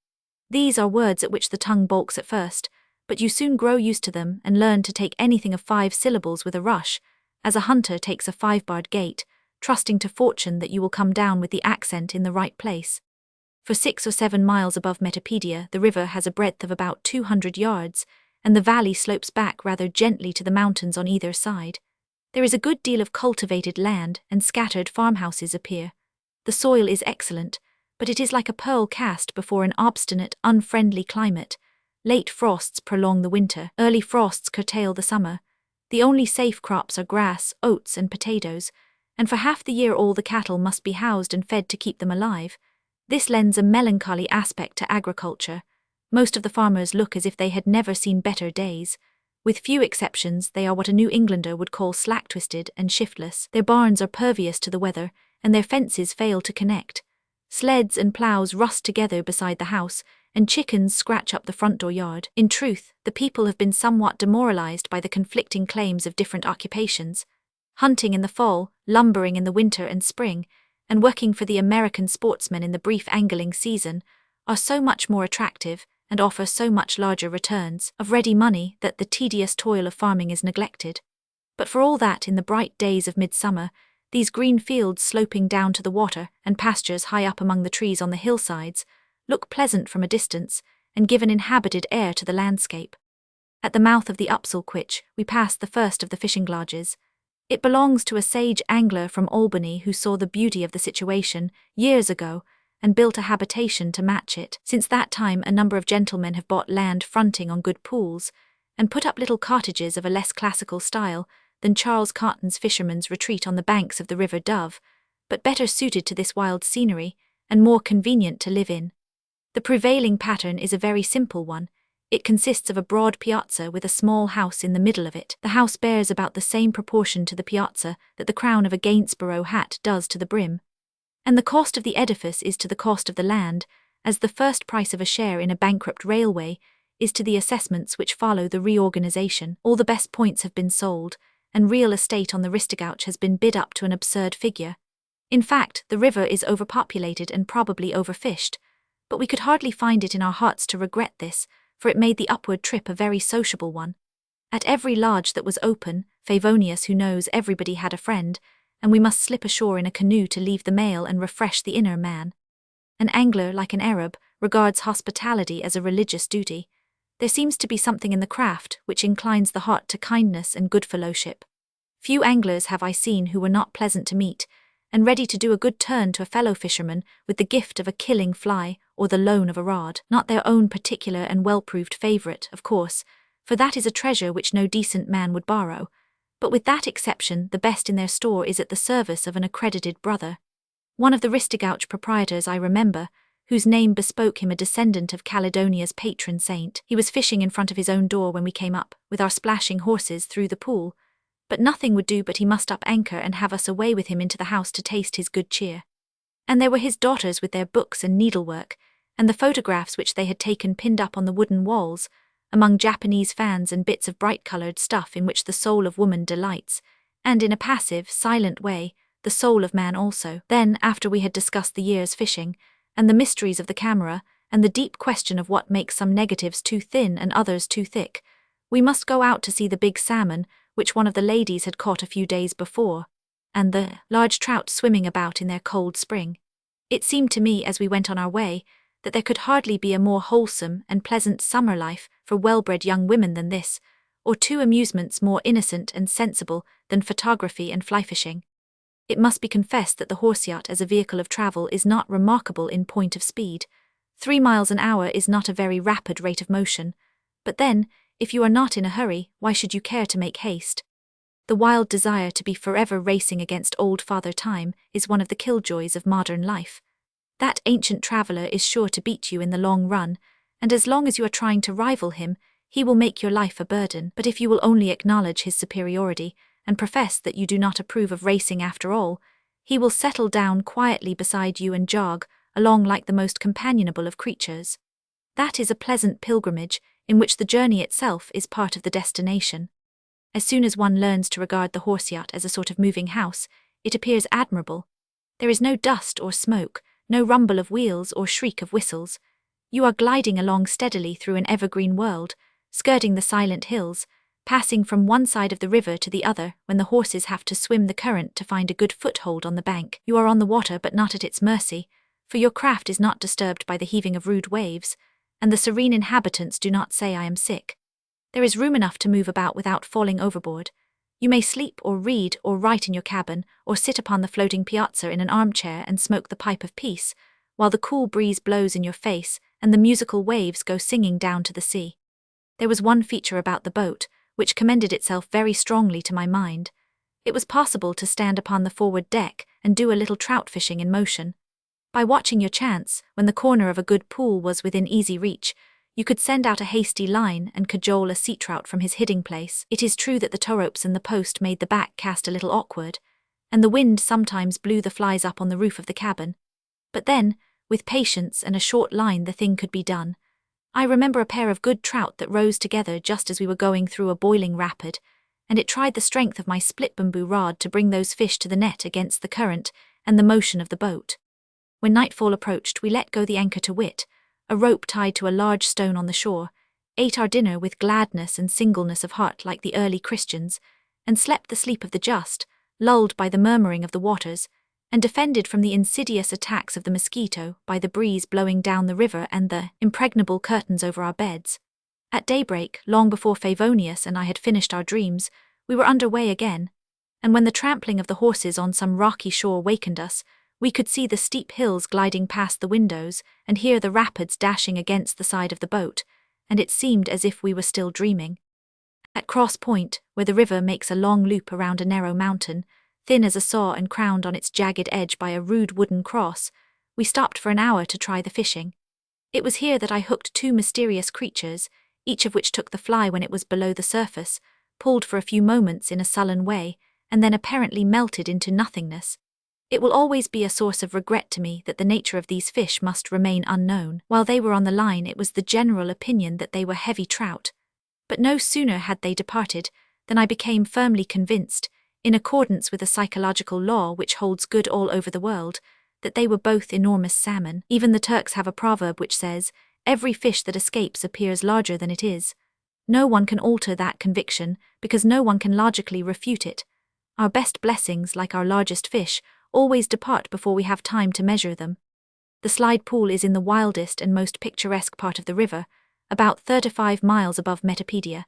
These are words at which the tongue balks at first, but you soon grow used to them and learn to take anything of 5 syllables with a rush, as a hunter takes a 5-barred gate, trusting to fortune that you will come down with the accent in the right place. For 6 or 7 miles above Metapedia, the river has a breadth of about 200 yards, and the valley slopes back rather gently to the mountains on either side. There is a good deal of cultivated land, and scattered farmhouses appear. The soil is excellent, but it is like a pearl cast before an obstinate, unfriendly climate. Late frosts prolong the winter, early frosts curtail the summer. The only safe crops are grass, oats, and potatoes, and for half the year all the cattle must be housed and fed to keep them alive. This lends a melancholy aspect to agriculture. Most of the farmers look as if they had never seen better days. With few exceptions, they are what a New Englander would call slack-twisted and shiftless. Their barns are pervious to the weather, and their fences fail to connect. Sleds and plows rust together beside the house, and chickens scratch up the front door yard. In truth, the people have been somewhat demoralized by the conflicting claims of different occupations. Hunting in the fall, lumbering in the winter and spring, and working for the American sportsman in the brief angling season, are so much more attractive and offer so much larger returns of ready money that the tedious toil of farming is neglected. But for all that, in the bright days of midsummer, these green fields sloping down to the water and pastures high up among the trees on the hillsides look pleasant from a distance and give an inhabited air to the landscape. At the mouth of the Upsalquitch, we pass the first of the fishing lodges. It belongs to a sage angler from Albany who saw the beauty of the situation years ago and built a habitation to match it. Since that time, a number of gentlemen have bought land fronting on good pools and put up little cottages of a less classical style than Charles Cotton's fisherman's retreat on the banks of the River Dove, but better suited to this wild scenery and more convenient to live in. The prevailing pattern is a very simple one. It consists of a broad piazza with a small house in the middle of it. The house bears about the same proportion to the piazza that the crown of a Gainsborough hat does to the brim. And the cost of the edifice is to the cost of the land, as the first price of a share in a bankrupt railway is to the assessments which follow the reorganization. All the best points have been sold, and real estate on the Ristigouch has been bid up to an absurd figure. In fact, the river is overpopulated and probably overfished, but we could hardly find it in our hearts to regret this, for it made the upward trip a very sociable one. At every lodge that was open, Favonius, who knows everybody, had a friend, and we must slip ashore in a canoe to leave the mail and refresh the inner man. An angler, like an Arab, regards hospitality as a religious duty. There seems to be something in the craft which inclines the heart to kindness and good fellowship. Few anglers have I seen who were not pleasant to meet, and ready to do a good turn to a fellow fisherman with the gift of a killing fly or the loan of a rod. Not their own particular and well-proved favourite, of course, for that is a treasure which no decent man would borrow, but with that exception the best in their store is at the service of an accredited brother. One of the Ristigouch proprietors I remember, whose name bespoke him a descendant of Caledonia's patron saint. He was fishing in front of his own door when we came up, with our splashing horses through the pool, but nothing would do but he must up anchor and have us away with him into the house to taste his good cheer. And there were his daughters with their books and needlework, and the photographs which they had taken pinned up on the wooden walls, among Japanese fans and bits of bright-coloured stuff in which the soul of woman delights, and in a passive, silent way, the soul of man also. Then, after we had discussed the year's fishing, and the mysteries of the camera, and the deep question of what makes some negatives too thin and others too thick, we must go out to see the big salmon which one of the ladies had caught a few days before, and the large trout swimming about in their cold spring. It seemed to me, as we went on our way, that there could hardly be a more wholesome and pleasant summer life for well-bred young women than this, or two amusements more innocent and sensible than photography and fly-fishing. It must be confessed that the horse-yacht as a vehicle of travel is not remarkable in point of speed. 3 miles an hour is not a very rapid rate of motion, but then, if you are not in a hurry, why should you care to make haste? The wild desire to be forever racing against old Father Time is one of the killjoys of modern life. That ancient traveller is sure to beat you in the long run, and as long as you are trying to rival him, he will make your life a burden. But if you will only acknowledge his superiority, and profess that you do not approve of racing after all, he will settle down quietly beside you and jog along like the most companionable of creatures. That is a pleasant pilgrimage, in which the journey itself is part of the destination. As soon as one learns to regard the horse-yacht as a sort of moving house, it appears admirable. There is no dust or smoke, no rumble of wheels or shriek of whistles. You are gliding along steadily through an evergreen world, skirting the silent hills, passing from one side of the river to the other when the horses have to swim the current to find a good foothold on the bank. You are on the water but not at its mercy, for your craft is not disturbed by the heaving of rude waves, and the serene inhabitants do not say I am sick. There is room enough to move about without falling overboard. You may sleep or read or write in your cabin, or sit upon the floating piazza in an armchair and smoke the pipe of peace, while the cool breeze blows in your face and the musical waves go singing down to the sea. There was one feature about the boat which commended itself very strongly to my mind. It was possible to stand upon the forward deck and do a little trout fishing in motion. By watching your chance, when the corner of a good pool was within easy reach, you could send out a hasty line and cajole a sea trout from his hiding place. It is true that the towropes and the post made the back cast a little awkward, and the wind sometimes blew the flies up on the roof of the cabin. But then, with patience and a short line, the thing could be done. I remember a pair of good trout that rose together just as we were going through a boiling rapid, and it tried the strength of my split bamboo rod to bring those fish to the net against the current and the motion of the boat. When nightfall approached, we let go the anchor to wit, a rope tied to a large stone on the shore, ate our dinner with gladness and singleness of heart like the early Christians, and slept the sleep of the just, lulled by the murmuring of the waters, and defended from the insidious attacks of the mosquito by the breeze blowing down the river and the impregnable curtains over our beds. At daybreak, long before Favonius and I had finished our dreams, we were under way again, and when the trampling of the horses on some rocky shore wakened us, we could see the steep hills gliding past the windows and hear the rapids dashing against the side of the boat, and it seemed as if we were still dreaming. At Cross Point, where the river makes a long loop around a narrow mountain, thin as a saw and crowned on its jagged edge by a rude wooden cross, we stopped for an hour to try the fishing. It was here that I hooked two mysterious creatures, each of which took the fly when it was below the surface, pulled for a few moments in a sullen way, and then apparently melted into nothingness. It will always be a source of regret to me that the nature of these fish must remain unknown. While they were on the line, it was the general opinion that they were heavy trout. But no sooner had they departed than I became firmly convinced, in accordance with a psychological law which holds good all over the world, that they were both enormous salmon. Even the Turks have a proverb which says, "Every fish that escapes appears larger than it is." No one can alter that conviction, because no one can logically refute it. Our best blessings, like our largest fish, always depart before we have time to measure them. The slide pool is in the wildest and most picturesque part of the river, about 35 miles above Metapedia.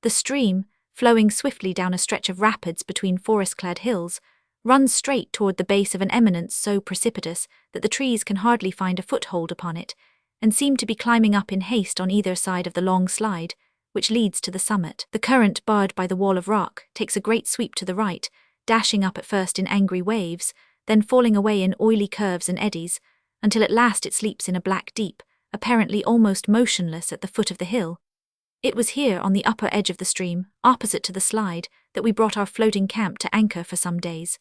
The stream, flowing swiftly down a stretch of rapids between forest-clad hills, runs straight toward the base of an eminence so precipitous that the trees can hardly find a foothold upon it, and seem to be climbing up in haste on either side of the long slide, which leads to the summit. The current, barred by the wall of rock, takes a great sweep to the right, dashing up at first in angry waves, then falling away in oily curves and eddies, until at last it sleeps in a black deep, apparently almost motionless at the foot of the hill. It was here, on the upper edge of the stream, opposite to the slide, that we brought our floating camp to anchor for some days.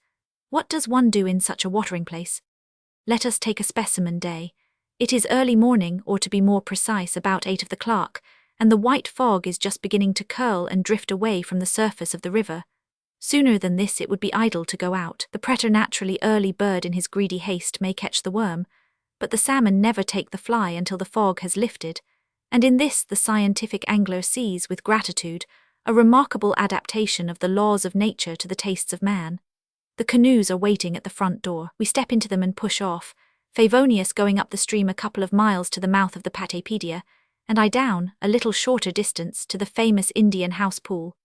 What does one do in such a watering place? Let us take a specimen day. It is early morning, or to be more precise, about 8 o'clock, and the white fog is just beginning to curl and drift away from the surface of the river. Sooner than this it would be idle to go out. The preternaturally early bird in his greedy haste may catch the worm, but the salmon never take the fly until the fog has lifted, and in this the scientific angler sees, with gratitude, a remarkable adaptation of the laws of nature to the tastes of man. The canoes are waiting at the front door. We step into them and push off, Favonius going up the stream a couple of miles to the mouth of the Patepedia, and I down, a little shorter distance, to the famous Indian house pool.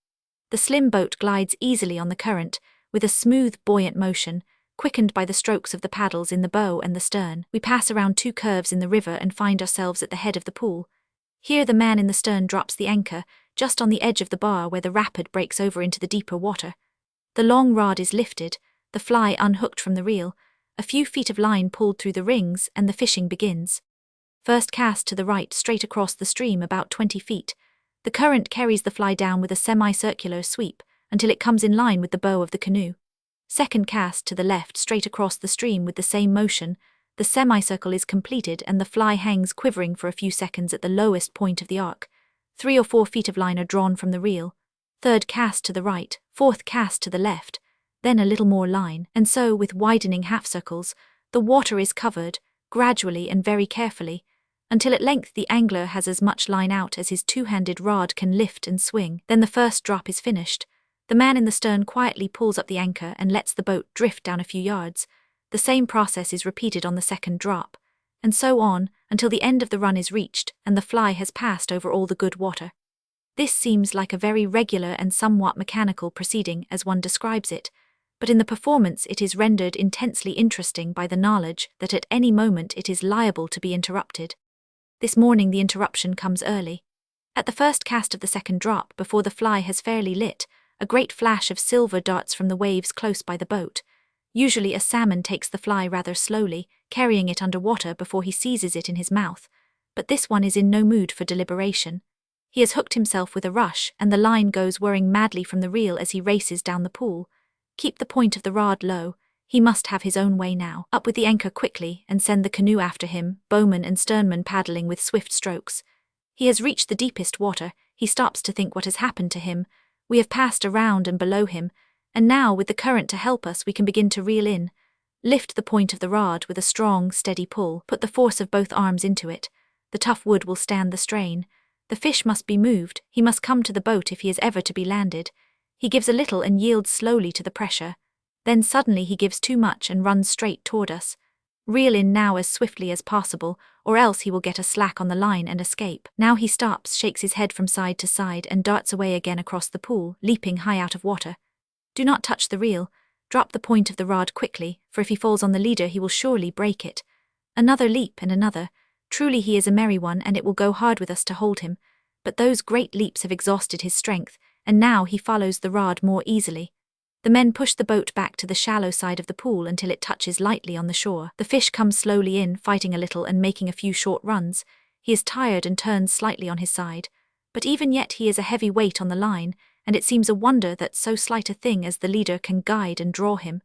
The slim boat glides easily on the current, with a smooth, buoyant motion, quickened by the strokes of the paddles in the bow and the stern. We pass around 2 curves in the river and find ourselves at the head of the pool. Here the man in the stern drops the anchor, just on the edge of the bar where the rapid breaks over into the deeper water. The long rod is lifted, the fly unhooked from the reel, a few feet of line pulled through the rings, and the fishing begins. First cast to the right, straight across the stream about 20 feet. The current carries the fly down with a semicircular sweep until it comes in line with the bow of the canoe. Second cast to the left, straight across the stream with the same motion. The semicircle is completed and the fly hangs quivering for a few seconds at the lowest point of the arc. 3 or 4 feet of line are drawn from the reel. Third cast to the right, fourth cast to the left, then a little more line, and so, with widening half-circles, the water is covered, gradually and very carefully, until at length the angler has as much line out as his 2-handed rod can lift and swing. Then the first drop is finished. The man in the stern quietly pulls up the anchor and lets the boat drift down a few yards. The same process is repeated on the second drop, and so on until the end of the run is reached and the fly has passed over all the good water. This seems like a very regular and somewhat mechanical proceeding as one describes it, but in the performance it is rendered intensely interesting by the knowledge that at any moment it is liable to be interrupted. This morning the interruption comes early. At the first cast of the second drop, before the fly has fairly lit, a great flash of silver darts from the waves close by the boat. Usually a salmon takes the fly rather slowly, carrying it under water before he seizes it in his mouth, but this one is in no mood for deliberation. He has hooked himself with a rush, and the line goes whirring madly from the reel as he races down the pool. Keep the point of the rod low. He must have his own way now. Up with the anchor quickly, and send the canoe after him, bowman and sternman paddling with swift strokes. He has reached the deepest water. He stops to think what has happened to him. We have passed around and below him, and now, with the current to help us, we can begin to reel in. Lift the point of the rod with a strong, steady pull. Put the force of both arms into it. The tough wood will stand the strain. The fish must be moved. He must come to the boat if he is ever to be landed. He gives a little and yields slowly to the pressure. Then suddenly he gives too much and runs straight toward us. Reel in now as swiftly as possible, or else he will get a slack on the line and escape. Now he stops, shakes his head from side to side, and darts away again across the pool, leaping high out of water. Do not touch the reel. Drop the point of the rod quickly, for if he falls on the leader he will surely break it. Another leap and another. Truly he is a merry one, and it will go hard with us to hold him. But those great leaps have exhausted his strength, and now he follows the rod more easily. The men push the boat back to the shallow side of the pool until it touches lightly on the shore. The fish comes slowly in, fighting a little and making a few short runs. He is tired and turns slightly on his side. But even yet he is a heavy weight on the line, and it seems a wonder that so slight a thing as the leader can guide and draw him.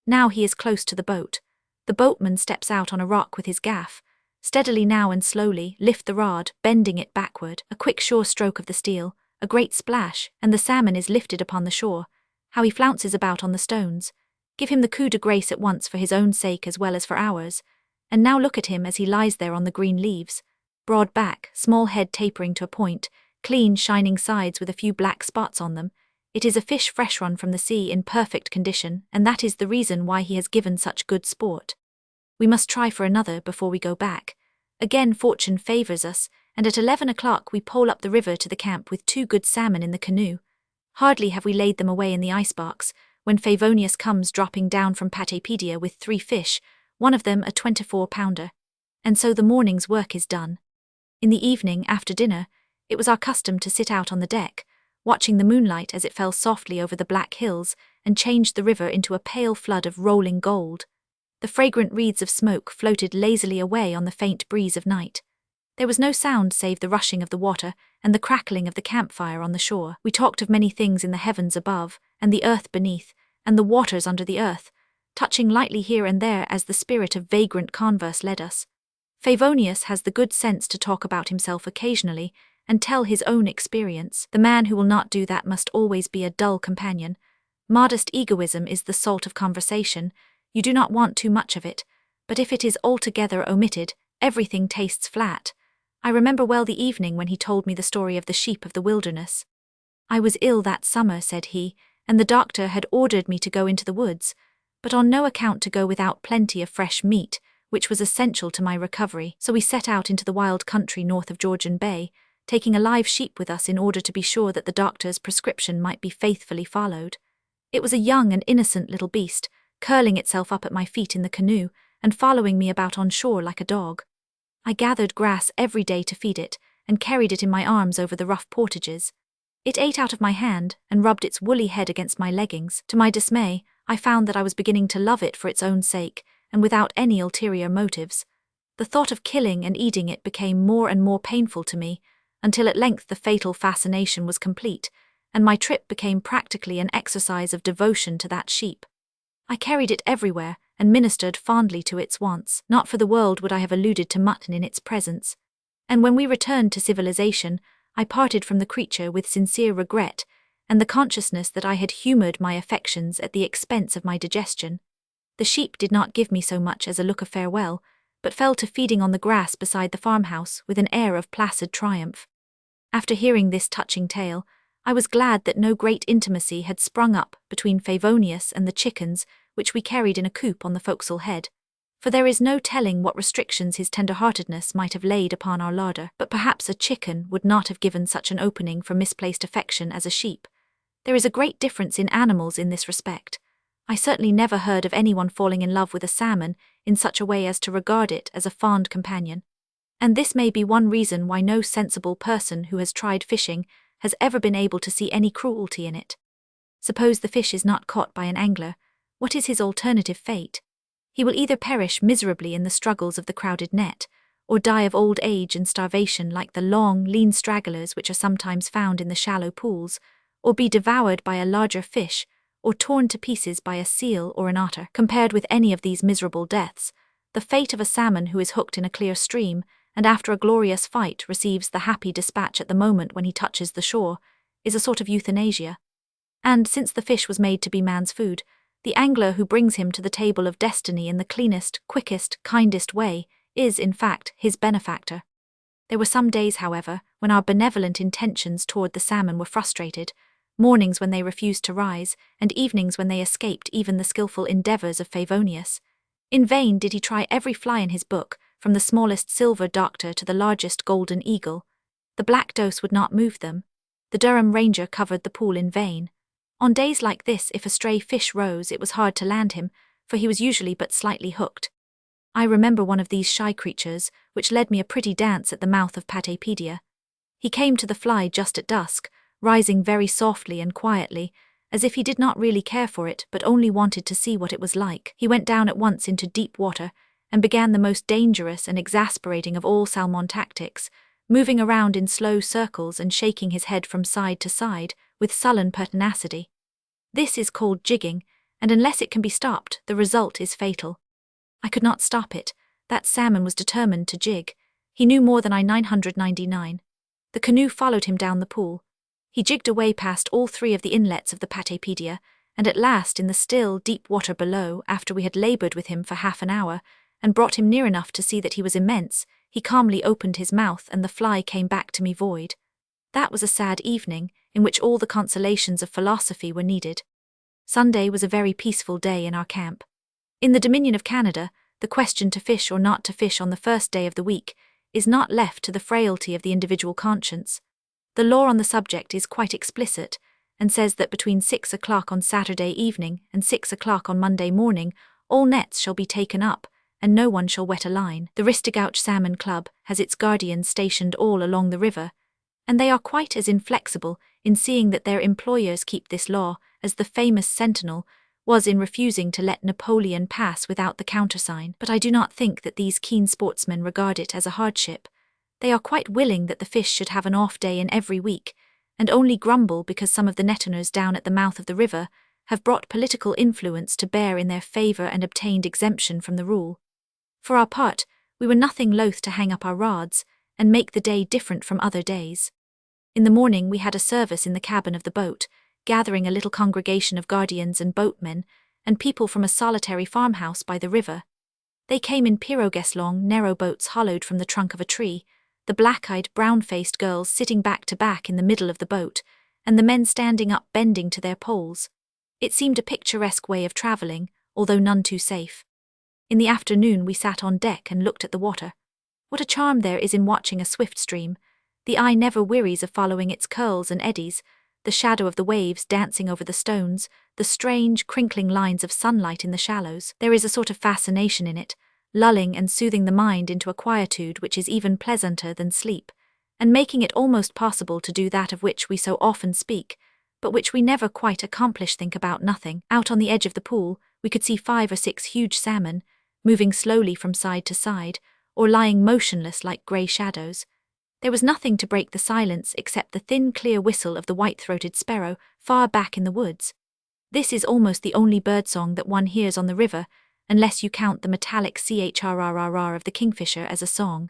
Now he is close to the boat. The boatman steps out on a rock with his gaff. Steadily now and slowly, lift the rod, bending it backward. A quick sure stroke of the steel, a great splash, and the salmon is lifted upon the shore. How he flounces about on the stones. Give him the coup de grace at once for his own sake as well as for ours. And now look at him as he lies there on the green leaves. Broad back, small head tapering to a point, clean shining sides with a few black spots on them. It is a fish fresh run from the sea in perfect condition, and that is the reason why he has given such good sport. We must try for another before we go back. Again fortune favours us, and at 11 o'clock we pole up the river to the camp with 2 good salmon in the canoe. Hardly have we laid them away in the icebox, when Favonius comes dropping down from Patepedia with 3 fish, one of them a 24-pounder. And so the morning's work is done. In the evening, after dinner, it was our custom to sit out on the deck, watching the moonlight as it fell softly over the black hills and changed the river into a pale flood of rolling gold. The fragrant wreaths of smoke floated lazily away on the faint breeze of night. There was no sound save the rushing of the water and the crackling of the campfire on the shore. We talked of many things in the heavens above, and the earth beneath, and the waters under the earth, touching lightly here and there as the spirit of vagrant converse led us. Favonius has the good sense to talk about himself occasionally and tell his own experience. The man who will not do that must always be a dull companion. Modest egoism is the salt of conversation. You do not want too much of it, but if it is altogether omitted, everything tastes flat. I remember well the evening when he told me the story of the sheep of the wilderness. I was ill that summer, said he, and the doctor had ordered me to go into the woods, but on no account to go without plenty of fresh meat, which was essential to my recovery. So we set out into the wild country north of Georgian Bay, taking a live sheep with us in order to be sure that the doctor's prescription might be faithfully followed. It was a young and innocent little beast, curling itself up at my feet in the canoe and following me about on shore like a dog. I gathered grass every day to feed it, and carried it in my arms over the rough portages. It ate out of my hand, and rubbed its woolly head against my leggings. To my dismay, I found that I was beginning to love it for its own sake, and without any ulterior motives. The thought of killing and eating it became more and more painful to me, until at length the fatal fascination was complete, and my trip became practically an exercise of devotion to that sheep. I carried it everywhere, and ministered fondly to its wants. Not for the world would I have alluded to mutton in its presence. And when we returned to civilization, I parted from the creature with sincere regret, and the consciousness that I had humoured my affections at the expense of my digestion. The sheep did not give me so much as a look of farewell, but fell to feeding on the grass beside the farmhouse with an air of placid triumph. After hearing this touching tale, I was glad that no great intimacy had sprung up between Favonius and the chickens which we carried in a coop on the forecastle head. for there is no telling what restrictions his tender-heartedness might have laid upon our larder. But perhaps a chicken would not have given such an opening for misplaced affection as a sheep. There is a great difference in animals in this respect. I certainly never heard of anyone falling in love with a salmon in such a way as to regard it as a fond companion. And this may be one reason why no sensible person who has tried fishing has ever been able to see any cruelty in it. Suppose the fish is not caught by an angler, what is his alternative fate? He will either perish miserably in the struggles of the crowded net, or die of old age and starvation like the long, lean stragglers which are sometimes found in the shallow pools, or be devoured by a larger fish, or torn to pieces by a seal or an otter. Compared with any of these miserable deaths, the fate of a salmon who is hooked in a clear stream, and after a glorious fight receives the happy dispatch at the moment when he touches the shore, is a sort of euthanasia. And since the fish was made to be man's food, the angler who brings him to the table of destiny in the cleanest, quickest, kindest way is, in fact, his benefactor. There were some days, however, when our benevolent intentions toward the salmon were frustrated, mornings when they refused to rise, and evenings when they escaped even the skilful endeavors of Favonius. In vain did he try every fly in his book, from the smallest silver doctor to the largest golden eagle. The black dose would not move them. The Durham Ranger covered the pool in vain. On days like this, if a stray fish rose, it was hard to land him, for he was usually but slightly hooked. I remember one of these shy creatures, which led me a pretty dance at the mouth of Patepedia. He came to the fly just at dusk, rising very softly and quietly, as if he did not really care for it but only wanted to see what it was like. He went down at once into deep water, and began the most dangerous and exasperating of all salmon tactics, moving around in slow circles and shaking his head from side to side with sullen pertinacity. This is called jigging, and unless it can be stopped, the result is fatal. I could not stop it. That salmon was determined to jig. He knew more than I 999. The canoe followed him down the pool. He jigged away past all three of the inlets of the Patepedia, and at last in the still, deep water below, after we had laboured with him for half an hour, and brought him near enough to see that he was immense, he calmly opened his mouth and the fly came back to me void. That was a sad evening, in which all the consolations of philosophy were needed. Sunday was a very peaceful day in our camp. In the Dominion of Canada, the question to fish or not to fish on the first day of the week is not left to the frailty of the individual conscience. The law on the subject is quite explicit, and says that between 6 o'clock on Saturday evening and 6 o'clock on Monday morning, all nets shall be taken up, and no one shall wet a line. The Ristigouche Salmon Club has its guardians stationed all along the river, and they are quite as inflexible in seeing that their employers keep this law as the famous Sentinel was in refusing to let Napoleon pass without the countersign. But I do not think that these keen sportsmen regard it as a hardship. They are quite willing that the fish should have an off day in every week, and only grumble because some of the net-owners down at the mouth of the river have brought political influence to bear in their favour and obtained exemption from the rule. For our part, we were nothing loath to hang up our rods and make the day different from other days. In the morning we had a service in the cabin of the boat, gathering a little congregation of guardians and boatmen, and people from a solitary farmhouse by the river. They came in pirogues-long, narrow boats hollowed from the trunk of a tree, the black-eyed, brown-faced girls sitting back to back in the middle of the boat, and the men standing up bending to their poles. It seemed a picturesque way of travelling, although none too safe. In the afternoon we sat on deck and looked at the water. What a charm there is in watching a swift stream. The eye never wearies of following its curls and eddies, the shadow of the waves dancing over the stones, the strange, crinkling lines of sunlight in the shallows. There is a sort of fascination in it, lulling and soothing the mind into a quietude which is even pleasanter than sleep, and making it almost possible to do that of which we so often speak, but which we never quite accomplish. Think about nothing. Out on the edge of the pool, we could see 5 or 6 huge salmon, moving slowly from side to side, or lying motionless like grey shadows. There was nothing to break the silence except the thin, clear whistle of the white-throated sparrow far back in the woods. This is almost the only birdsong that one hears on the river, unless you count the metallic chrrrr of the kingfisher as a song.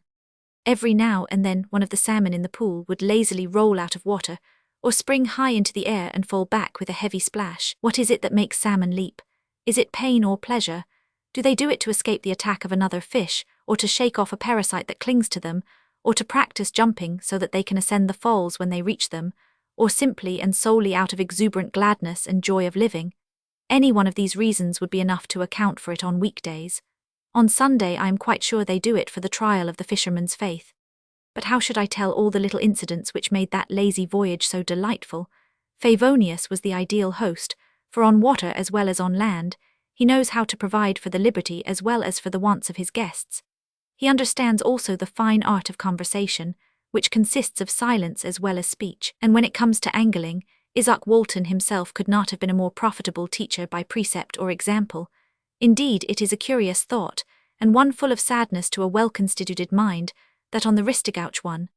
Every now and then one of the salmon in the pool would lazily roll out of water, or spring high into the air and fall back with a heavy splash. What is it that makes salmon leap? Is it pain or pleasure? Do they do it to escape the attack of another fish, or to shake off a parasite that clings to them, or to practice jumping so that they can ascend the falls when they reach them, or simply and solely out of exuberant gladness and joy of living? Any one of these reasons would be enough to account for it on weekdays. On Sunday I am quite sure they do it for the trial of the fisherman's faith. But how should I tell all the little incidents which made that lazy voyage so delightful? Favonius was the ideal host, for on water as well as on land, he knows how to provide for the liberty as well as for the wants of his guests. He understands also the fine art of conversation, which consists of silence as well as speech, and when it comes to angling, Izaak Walton himself could not have been a more profitable teacher by precept or example. Indeed, it is a curious thought, and one full of sadness to a well-constituted mind, that on the Ristigouch one,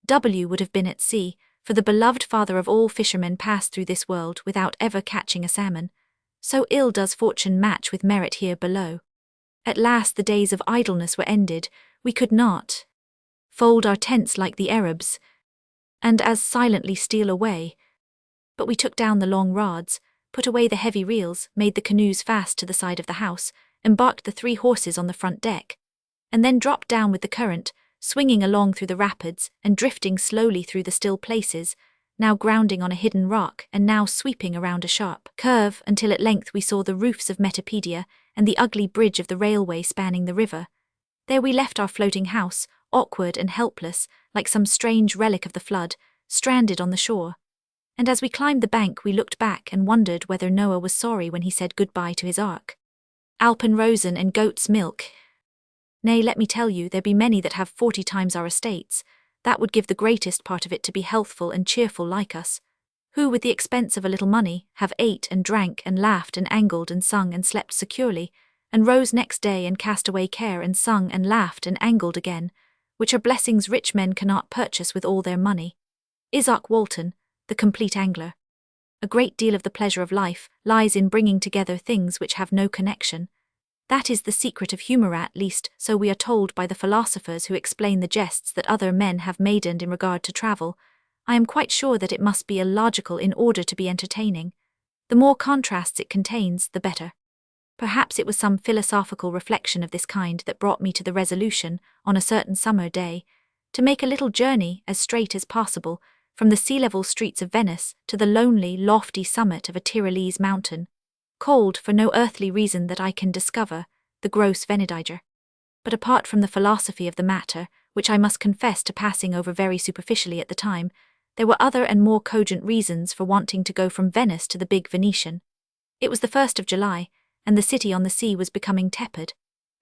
W would have been at sea, for the beloved father of all fishermen passed through this world without ever catching a salmon. So ill does fortune match with merit here below. At last the days of idleness were ended, we could not fold our tents like the Arabs, and as silently steal away. But we took down the long rods, put away the heavy reels, made the canoes fast to the side of the house, embarked the 3 horses on the front deck, and then dropped down with the current, swinging along through the rapids and drifting slowly through the still places, now grounding on a hidden rock and now sweeping around a sharp curve until at length we saw the roofs of Metapedia and the ugly bridge of the railway spanning the river. There we left our floating house, awkward and helpless, like some strange relic of the flood, stranded on the shore. And as we climbed the bank we looked back and wondered whether Noah was sorry when he said goodbye to his ark. Alpenrosen and goat's milk. Nay, let me tell you, there be many that have 40 times our estates, that would give the greatest part of it to be healthful and cheerful like us, who with the expense of a little money, have ate and drank and laughed and angled and sung and slept securely, and rose next day and cast away care and sung and laughed and angled again, which are blessings rich men cannot purchase with all their money. Izaak Walton, the complete angler. A great deal of the pleasure of life lies in bringing together things which have no connection. That is the secret of humour, at least, so we are told by the philosophers who explain the jests that other men have maidened in regard to travel. I am quite sure that it must be illogical in order to be entertaining. The more contrasts it contains, the better. Perhaps it was some philosophical reflection of this kind that brought me to the resolution, on a certain summer day, to make a little journey as straight as possible, from the sea-level streets of Venice to the lonely, lofty summit of a Tyrolese mountain, called, for no earthly reason that I can discover, the Gross Venediger. But apart from the philosophy of the matter, which I must confess to passing over very superficially at the time, there were other and more cogent reasons for wanting to go from Venice to the big Venetian. It was the 1st of July, and the city on the sea was becoming tepid.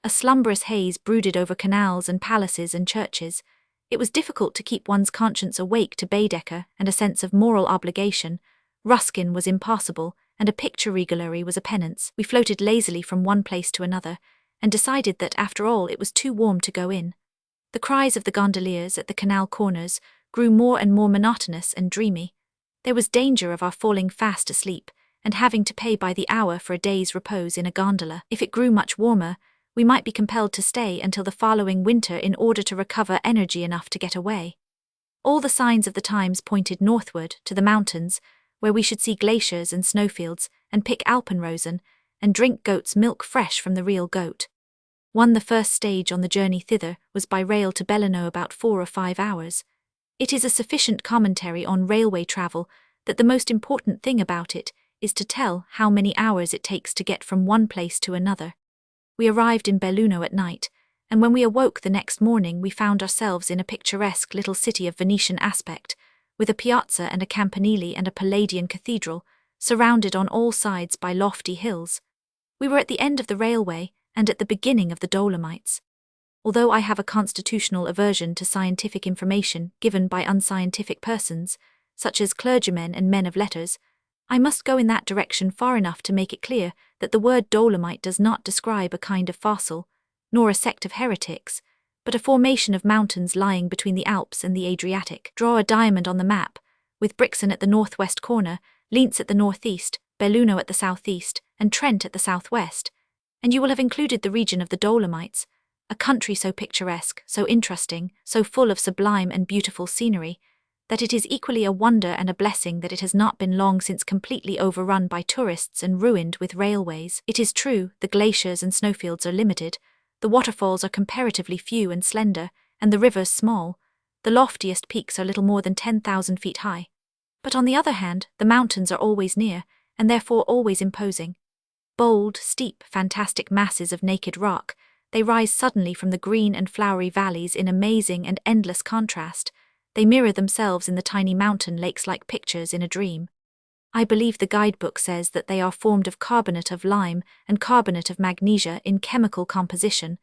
A slumberous haze brooded over canals and palaces and churches. It was difficult to keep one's conscience awake to Baedeker and a sense of moral obligation. Ruskin was impassable, and a picture regularly was a penance. We floated lazily from one place to another, and decided that after all it was too warm to go in. The cries of the gondoliers at the canal corners grew more and more monotonous and dreamy. There was danger of our falling fast asleep, and having to pay by the hour for a day's repose in a gondola. If it grew much warmer, we might be compelled to stay until the following winter in order to recover energy enough to get away. All the signs of the times pointed northward, to the mountains, where we should see glaciers and snowfields, and pick Alpenrosen, and drink goat's milk fresh from the real goat. The first stage on the journey thither was by rail to Belluno, about 4 or 5 hours. It is a sufficient commentary on railway travel that the most important thing about it is to tell how many hours it takes to get from one place to another. We arrived in Belluno at night, and when we awoke the next morning we found ourselves in a picturesque little city of Venetian aspect, with a piazza and a campanile and a Palladian cathedral, surrounded on all sides by lofty hills. We were at the end of the railway and at the beginning of the Dolomites. Although I have a constitutional aversion to scientific information given by unscientific persons, such as clergymen and men of letters, I must go in that direction far enough to make it clear that the word Dolomite does not describe a kind of fossil, nor a sect of heretics, but a formation of mountains lying between the Alps and the Adriatic. Draw a diamond on the map, with Brixen at the northwest corner, Linz at the northeast, Belluno at the southeast, and Trent at the southwest, and you will have included the region of the Dolomites, a country so picturesque, so interesting, so full of sublime and beautiful scenery, that it is equally a wonder and a blessing that it has not been long since completely overrun by tourists and ruined with railways. It is true, the glaciers and snowfields are limited, the waterfalls are comparatively few and slender, and the rivers small. The loftiest peaks are little more than 10,000 feet high. But on the other hand, the mountains are always near, and therefore always imposing. Bold, steep, fantastic masses of naked rock, They rise suddenly from the green and flowery valleys in amazing and endless contrast. They mirror themselves in the tiny mountain lakes like pictures in a dream. I believe the guidebook says that they are formed of carbonate of lime and carbonate of magnesia in chemical composition,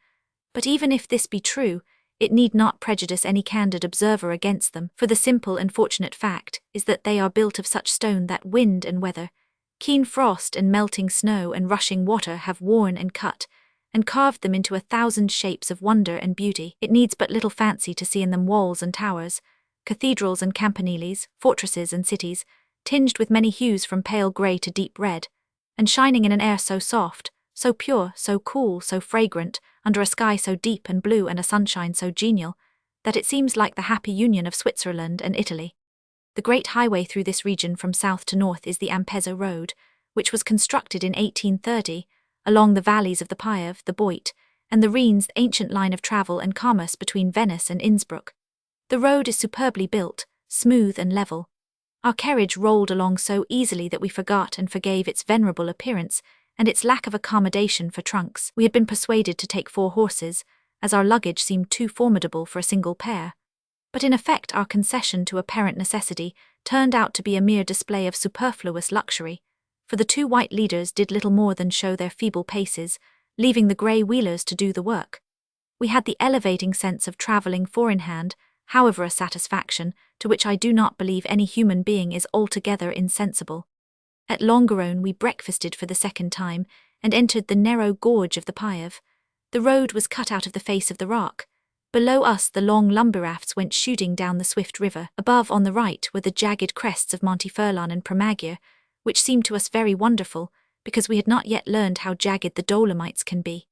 but even if this be true, it need not prejudice any candid observer against them, for the simple and fortunate fact is that they are built of such stone that wind and weather, keen frost and melting snow and rushing water have worn and cut, and carved them into 1,000 shapes of wonder and beauty. It needs but little fancy to see in them walls and towers, cathedrals and campaniles, fortresses and cities, tinged with many hues from pale grey to deep red, and shining in an air so soft, so pure, so cool, so fragrant, under a sky so deep and blue and a sunshine so genial, that it seems like the happy union of Switzerland and Italy. The great highway through this region from south to north is the Ampezzo Road, which was constructed in 1830, along the valleys of the Piave, the Boit, and the Rheins, the ancient line of travel and commerce between Venice and Innsbruck. The road is superbly built, smooth and level. Our carriage rolled along so easily that we forgot and forgave its venerable appearance and its lack of accommodation for trunks. We had been persuaded to take 4 horses, as our luggage seemed too formidable for a single pair. But in effect our concession to apparent necessity turned out to be a mere display of superfluous luxury, for the 2 white leaders did little more than show their feeble paces, leaving the grey wheelers to do the work. We had the elevating sense of travelling 4 in hand, however a satisfaction, to which I do not believe any human being is altogether insensible. At Longarone we breakfasted for the 2nd time, and entered the narrow gorge of the Piave. The road was cut out of the face of the rock. Below us the long lumber rafts went shooting down the swift river. Above on the right were the jagged crests of Monteferlan and Premagia, which seemed to us very wonderful, because we had not yet learned how jagged the Dolomites can be.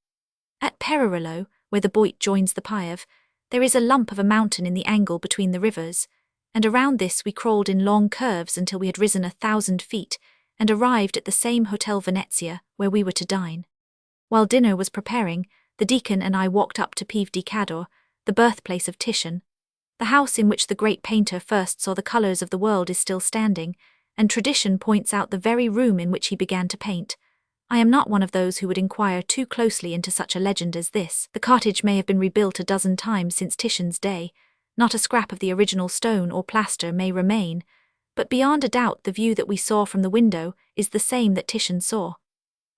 At Perarolo, where the Boit joins the Piave, there is a lump of a mountain in the angle between the rivers, and around this we crawled in long curves until we had risen 1,000 feet, and arrived at the same Hotel Venezia, where we were to dine. While dinner was preparing, the deacon and I walked up to Pieve di Cador, the birthplace of Titian. The house in which the great painter first saw the colours of the world is still standing, and tradition points out the very room in which he began to paint. I am not one of those who would inquire too closely into such a legend as this. The cottage may have been rebuilt a dozen times since Titian's day, not a scrap of the original stone or plaster may remain, but beyond a doubt the view that we saw from the window is the same that Titian saw.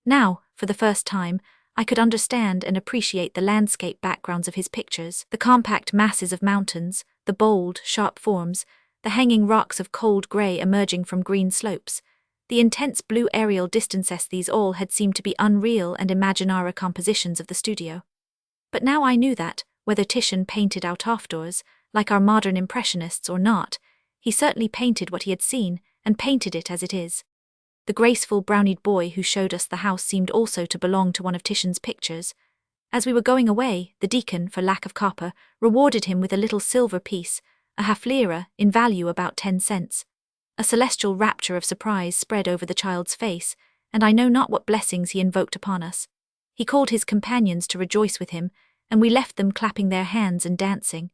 Now, for the first time, I could understand and appreciate the landscape backgrounds of his pictures, the compact masses of mountains, the bold, sharp forms, the hanging rocks of cold grey emerging from green slopes, the intense blue aerial distances. These all had seemed to be unreal and imaginary compositions of the studio. But now I knew that, whether Titian painted out outdoors, like our modern impressionists or not, he certainly painted what he had seen, and painted it as it is. The graceful brownied boy who showed us the house seemed also to belong to one of Titian's pictures. As we were going away, the deacon, for lack of copper, rewarded him with a little silver piece, a half lira, in value about 10 cents. A celestial rapture of surprise spread over the child's face, and I know not what blessings he invoked upon us. He called his companions to rejoice with him, and we left them clapping their hands and dancing.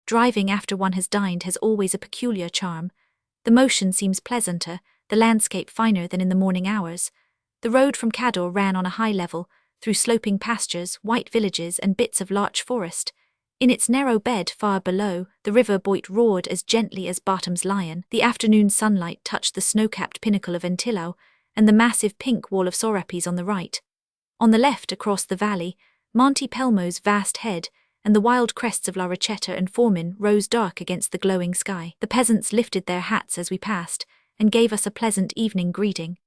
Driving after one has dined has always a peculiar charm. The motion seems pleasanter, the landscape finer than in the morning hours. The road from Cador ran on a high level, through sloping pastures, white villages and bits of larch forest. In its narrow bed far below, the river Boit roared as gently as Bottom's lion. The afternoon sunlight touched the snow-capped pinnacle of Antillo and the massive pink wall of Sorapis on the right. On the left, across the valley, Monte Pelmo's vast head and the wild crests of La Ricetta and Formin rose dark against the glowing sky. The peasants lifted their hats as we passed, and gave us a pleasant evening greeting.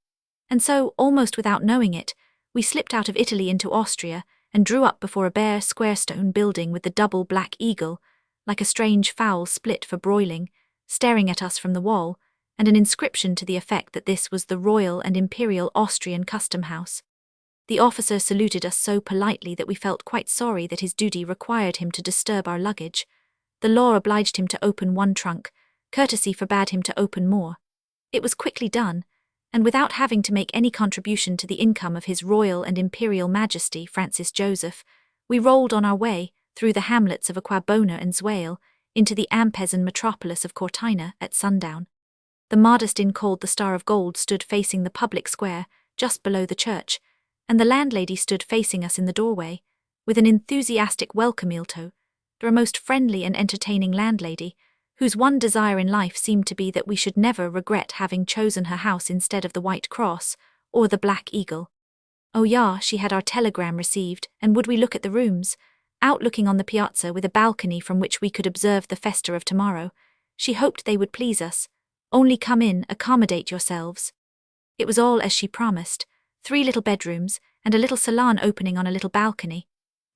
And so, almost without knowing it, we slipped out of Italy into Austria, and drew up before a bare square stone building with the double black eagle, like a strange fowl split for broiling, staring at us from the wall, and an inscription to the effect that this was the Royal and Imperial Austrian Custom House. The officer saluted us so politely that we felt quite sorry that his duty required him to disturb our luggage. The law obliged him to open one trunk, courtesy forbade him to open more. It was quickly done, and without having to make any contribution to the income of His Royal and Imperial Majesty Francis Joseph, we rolled on our way, through the hamlets of Aquabona and Zweil, into the Ampezan metropolis of Cortina at sundown. The modest inn called the Star of Gold stood facing the public square, just below the church, and the landlady stood facing us in the doorway. with an enthusiastic welcome-to a most friendly and entertaining landlady, whose one desire in life seemed to be that we should never regret having chosen her house instead of the White Cross or the Black Eagle. Oh yeah, she had our telegram received, and would we look at the rooms, outlooking on the piazza with a balcony from which we could observe the festa of tomorrow. She hoped they would please us. Only come in, accommodate yourselves. It was all as she promised, 3 little bedrooms, and a little salon opening on a little balcony.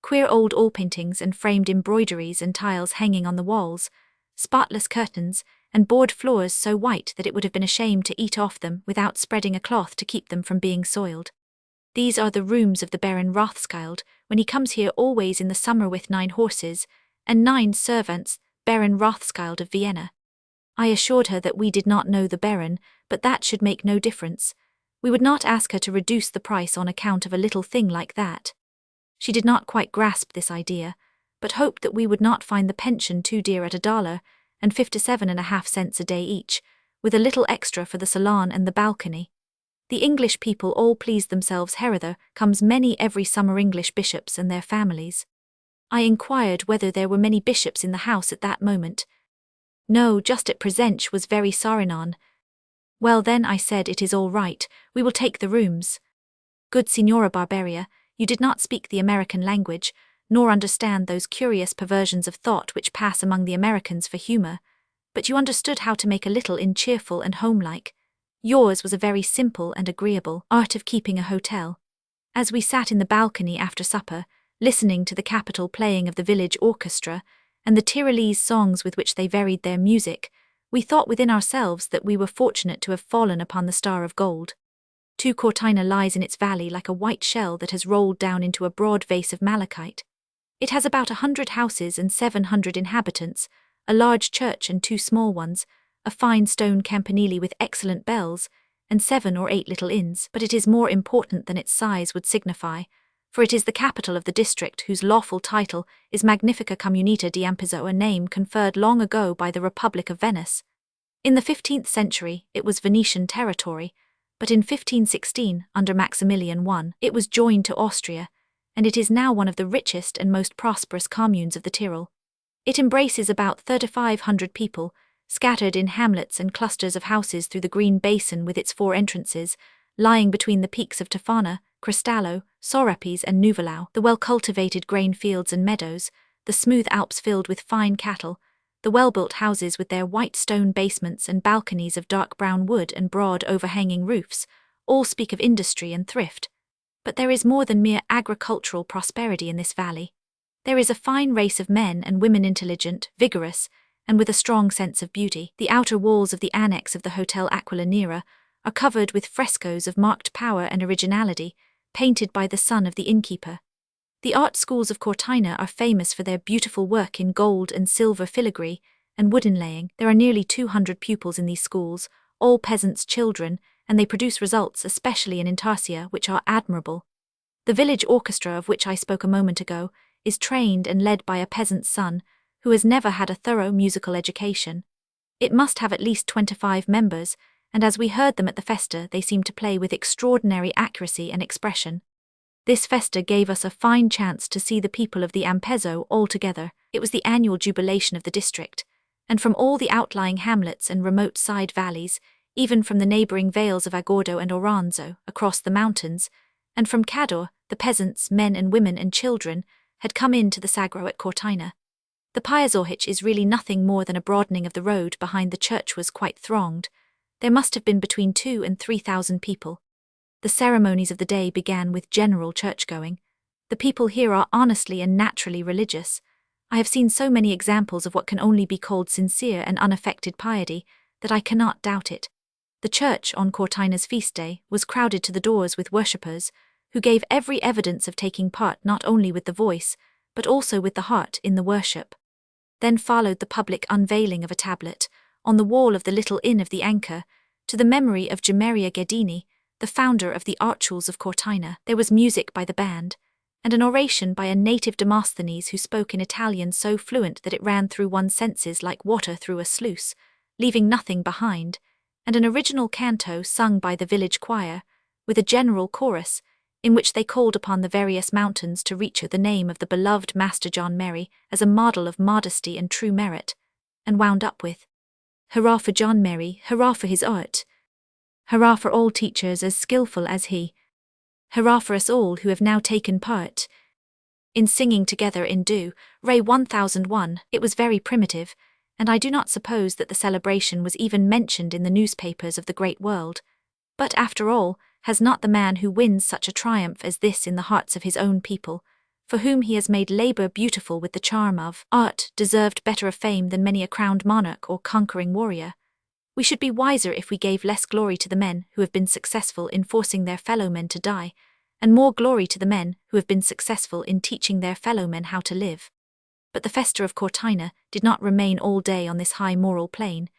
Queer old oil paintings and framed embroideries and tiles hanging on the walls, spotless curtains, and board floors so white that it would have been a shame to eat off them without spreading a cloth to keep them from being soiled. These are the rooms of the Baron Rothschild, when he comes here always in the summer with 9 horses, and 9 servants, Baron Rothschild of Vienna. I assured her that we did not know the Baron, but that should make no difference. We would not ask her to reduce the price on account of a little thing like that. She did not quite grasp this idea, but hoped that we would not find the pension too dear at $1.57.5 a day each, with a little extra for the salon and the balcony. The English people all please themselves. Hertha comes many every summer English bishops and their families. I inquired whether there were many bishops in the house at that moment. No, just at present was very Sarinon. Well then, I said, it is all right, we will take the rooms. Good Signora Barberia, you did not speak the American language, nor understand those curious perversions of thought which pass among the Americans for humor, but you understood how to make a little inn cheerful and homelike. Yours was a very simple and agreeable art of keeping a hotel. As we sat in the balcony after supper, listening to the capital playing of the village orchestra, and the Tyrolese songs with which they varied their music, we thought within ourselves that we were fortunate to have fallen upon the Star of Gold. Cortina lies in its valley like a white shell that has rolled down into a broad vase of malachite. It has about 100 houses and 700 inhabitants, a large church and 2 small ones, a fine stone campanile with excellent bells, and 7 or 8 little inns, but it is more important than its size would signify, for it is the capital of the district whose lawful title is Magnifica Comunità di Ampezzo, a name conferred long ago by the Republic of Venice. In the 15th century, it was Venetian territory, but in 1516, under Maximilian I, it was joined to Austria, and it is now one of the richest and most prosperous communes of the Tyrol. It embraces about 3,500 people, scattered in hamlets and clusters of houses through the green basin with its 4 entrances, lying between the peaks of Tofana, Cristallo, Sorapes and Nuvolau, the well-cultivated grain fields and meadows, the smooth Alps filled with fine cattle, the well-built houses with their white stone basements and balconies of dark brown wood and broad overhanging roofs, all speak of industry and thrift. But there is more than mere agricultural prosperity in this valley. There is a fine race of men and women, intelligent, vigorous, and with a strong sense of beauty. The outer walls of the annex of the Hotel Aquila Nera are covered with frescoes of marked power and originality, painted by the son of the innkeeper. The art schools of Cortina are famous for their beautiful work in gold and silver filigree and wood inlaying. There are nearly 200 pupils in these schools, all peasants' children, and they produce results, especially in Intarsia, which are admirable. The village orchestra of which I spoke a moment ago is trained and led by a peasant's son, who has never had a thorough musical education. It must have at least 25 members, and as we heard them at the festa, they seemed to play with extraordinary accuracy and expression. This festa gave us a fine chance to see the people of the Ampezzo all together. It was the annual jubilation of the district, and from all the outlying hamlets and remote side valleys, even from the neighbouring vales of Agordo and Oranzo, across the mountains, and from Cador, the peasants, men and women and children, had come in to the Sagro at Cortina. The Piazorhic is really nothing more than a broadening of the road behind the church was quite thronged. There must have been between 2,000 and 3,000 people. The ceremonies of the day began with general church-going. The people here are honestly and naturally religious. I have seen so many examples of what can only be called sincere and unaffected piety, that I cannot doubt it. The church, on Cortina's feast day, was crowded to the doors with worshippers, who gave every evidence of taking part not only with the voice, but also with the heart in the worship. Then followed the public unveiling of a tablet, on the wall of the little inn of the Anchor, to the memory of Gemaria Ghedini, the founder of the art schools of Cortina. There was music by the band, and an oration by a native Demosthenes who spoke in Italian so fluent that it ran through one's senses like water through a sluice, leaving nothing behind, and an original canto sung by the village choir, with a general chorus, in which they called upon the various mountains to reach the name of the beloved Master John Mary as a model of modesty and true merit, and wound up with, "Hurrah for John Mary, hurrah for his art! Hurrah for all teachers as skillful as he! Hurrah for us all who have now taken part in singing together in Do, Re 1001." It was very primitive, and I do not suppose that the celebration was even mentioned in the newspapers of the great world. But after all, has not the man who wins such a triumph as this in the hearts of his own people, for whom he has made labor beautiful with the charm of art, deserved better of fame than many a crowned monarch or conquering warrior? We should be wiser if we gave less glory to the men who have been successful in forcing their fellow men to die, and more glory to the men who have been successful in teaching their fellow men how to live. But the festa of Cortina did not remain all day on this high moral plane.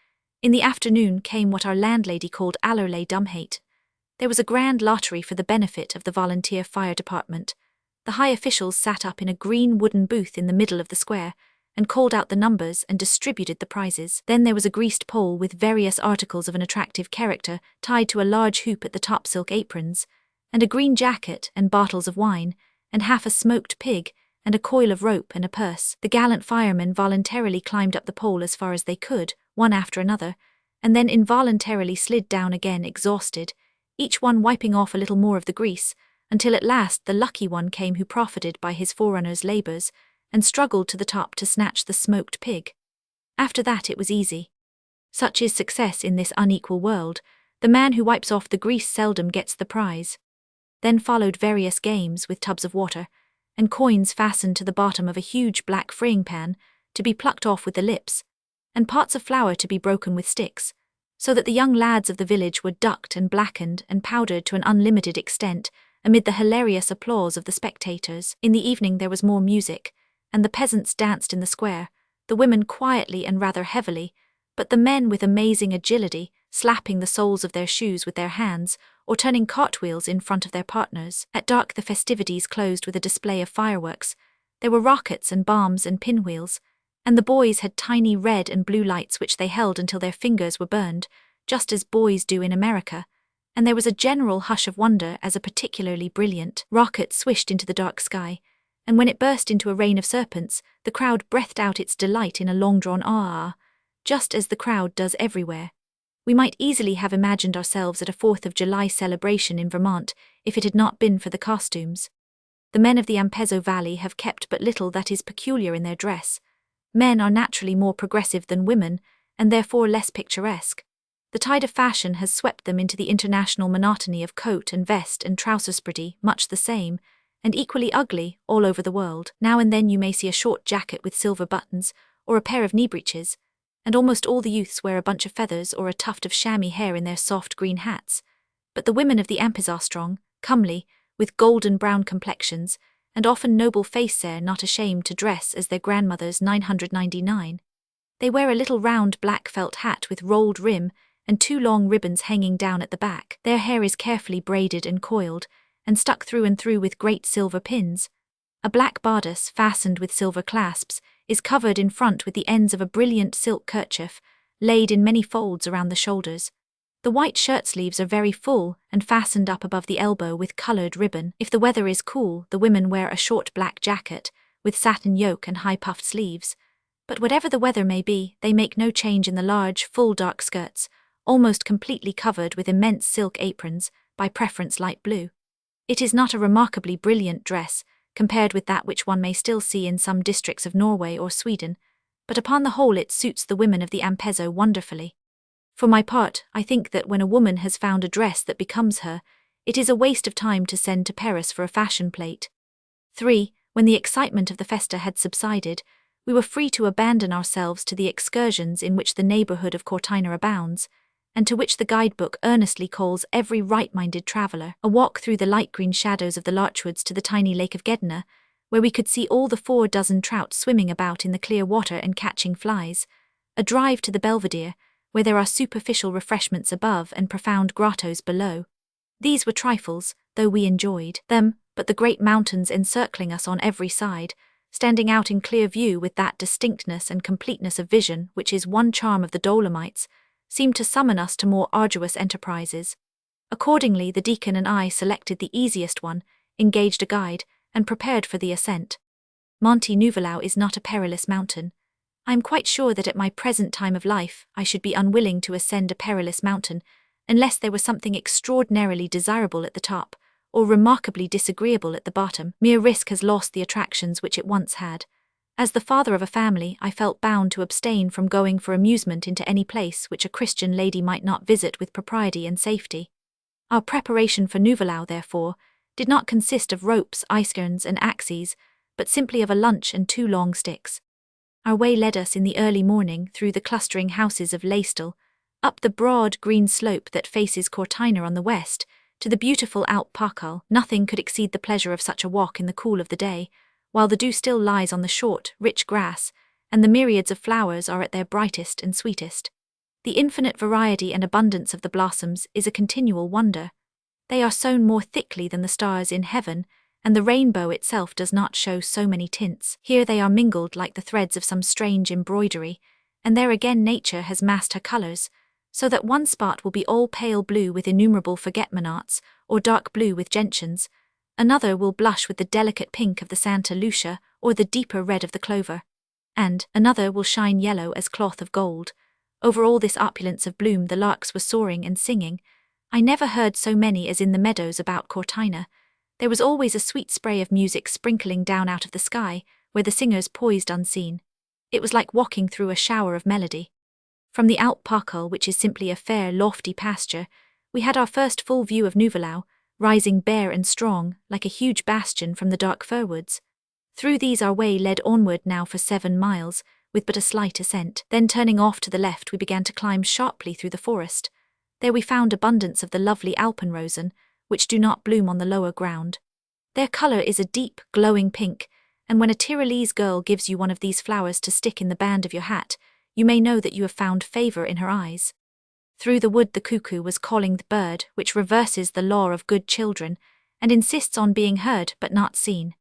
In the afternoon came what our landlady called allerlei dumhate. There was a grand lottery for the benefit of the volunteer fire department. The high officials sat up in a green wooden booth in the middle of the square, and called out the numbers and distributed the prizes. Then there was a greased pole with various articles of an attractive character tied to a large hoop at the top, silk aprons, and a green jacket and bottles of wine, and half a smoked pig, and a coil of rope and a purse. The gallant firemen voluntarily climbed up the pole as far as they could, one after another, and then involuntarily slid down again exhausted, each one wiping off a little more of the grease, until at last the lucky one came who profited by his forerunner's labors, and struggled to the top to snatch the smoked pig. After that it was easy. Such is success in this unequal world. The man who wipes off the grease seldom gets the prize. Then followed various games with tubs of water, and coins fastened to the bottom of a huge black frying pan, to be plucked off with the lips, and pots of flour to be broken with sticks, so that the young lads of the village were ducked and blackened and powdered to an unlimited extent, amid the hilarious applause of the spectators. In the evening there was more music, and the peasants danced in the square, the women quietly and rather heavily, but the men with amazing agility, slapping the soles of their shoes with their hands, or turning cartwheels in front of their partners. At dark the festivities closed with a display of fireworks. There were rockets and bombs and pinwheels, and the boys had tiny red and blue lights which they held until their fingers were burned, just as boys do in America, and there was a general hush of wonder as a particularly brilliant rocket swished into the dark sky, and when it burst into a rain of serpents, the crowd breathed out its delight in a long-drawn ah, just as the crowd does everywhere. We might easily have imagined ourselves at a 4th of July celebration in Vermont if it had not been for the costumes. The men of the Ampezzo Valley have kept but little that is peculiar in their dress. Men are naturally more progressive than women, and therefore less picturesque. The tide of fashion has swept them into the international monotony of coat and vest and trousers, pretty much the same, and equally ugly, all over the world. Now and then you may see a short jacket with silver buttons, or a pair of knee breeches, and almost all the youths wear a bunch of feathers or a tuft of chamois hair in their soft green hats. But the women of the Ampez are strong, comely, with golden brown complexions, and often noble face, not ashamed to dress as their grandmothers 999. They wear a little round black felt hat with rolled rim and 2 long ribbons hanging down at the back. Their hair is carefully braided and coiled, and stuck through and through with great silver pins. A black bodice, fastened with silver clasps, is covered in front with the ends of a brilliant silk kerchief, laid in many folds around the shoulders. The white shirt sleeves are very full and fastened up above the elbow with coloured ribbon. If the weather is cool, the women wear a short black jacket, with satin yoke and high puffed sleeves. But whatever the weather may be, they make no change in the large, full dark skirts, almost completely covered with immense silk aprons, by preference light blue. It is not a remarkably brilliant dress, compared with that which one may still see in some districts of Norway or Sweden, but upon the whole it suits the women of the Ampezzo wonderfully. For my part, I think that when a woman has found a dress that becomes her, it is a waste of time to send to Paris for a fashion plate. 3. When the excitement of the festa had subsided, we were free to abandon ourselves to the excursions in which the neighbourhood of Cortina abounds, and to which the guidebook earnestly calls every right-minded traveller. A walk through the light green shadows of the larchwoods to the tiny lake of Gedna, where we could see all the 4 dozen trout swimming about in the clear water and catching flies. A drive to the Belvedere, where there are superficial refreshments above and profound grottos below. These were trifles, though we enjoyed them, but the great mountains encircling us on every side, standing out in clear view with that distinctness and completeness of vision which is one charm of the Dolomites, seemed to summon us to more arduous enterprises. Accordingly, the deacon and I selected the easiest one, engaged a guide, and prepared for the ascent. Monte Nuvolau is not a perilous mountain. I am quite sure that at my present time of life I should be unwilling to ascend a perilous mountain, unless there was something extraordinarily desirable at the top, or remarkably disagreeable at the bottom. Mere risk has lost the attractions which it once had. As the father of a family, I felt bound to abstain from going for amusement into any place which a Christian lady might not visit with propriety and safety. Our preparation for Nuvolau, therefore, did not consist of ropes, ice-irons, and axes, but simply of a lunch and 2 long sticks. Our way led us in the early morning through the clustering houses of Laestal, up the broad green slope that faces Cortina on the west, to the beautiful Alp Pakal. Nothing could exceed the pleasure of such a walk in the cool of the day, while the dew still lies on the short, rich grass, and the myriads of flowers are at their brightest and sweetest. The infinite variety and abundance of the blossoms is a continual wonder. They are sown more thickly than the stars in heaven, and the rainbow itself does not show so many tints. Here they are mingled like the threads of some strange embroidery, and there again nature has massed her colors, so that one spot will be all pale blue with innumerable forget-me-nots, or dark blue with gentians, another will blush with the delicate pink of the Santa Lucia or the deeper red of the clover, and another will shine yellow as cloth of gold. Over all this opulence of bloom the larks were soaring and singing. I never heard so many as in the meadows about Cortina. There was always a sweet spray of music sprinkling down out of the sky, where the singers poised unseen. It was like walking through a shower of melody. From the Alp Pakal, which is simply a fair, lofty pasture, we had our first full view of Nuvolau, rising bare and strong, like a huge bastion from the dark fir woods. Through these our way led onward now for 7 miles, with but a slight ascent. Then turning off to the left we began to climb sharply through the forest. There we found abundance of the lovely Alpenrosen, which do not bloom on the lower ground. Their color is a deep, glowing pink, and when a Tyrolese girl gives you one of these flowers to stick in the band of your hat, you may know that you have found favor in her eyes. Through the wood the cuckoo was calling the bird, which reverses the law of good children, and insists on being heard but not seen.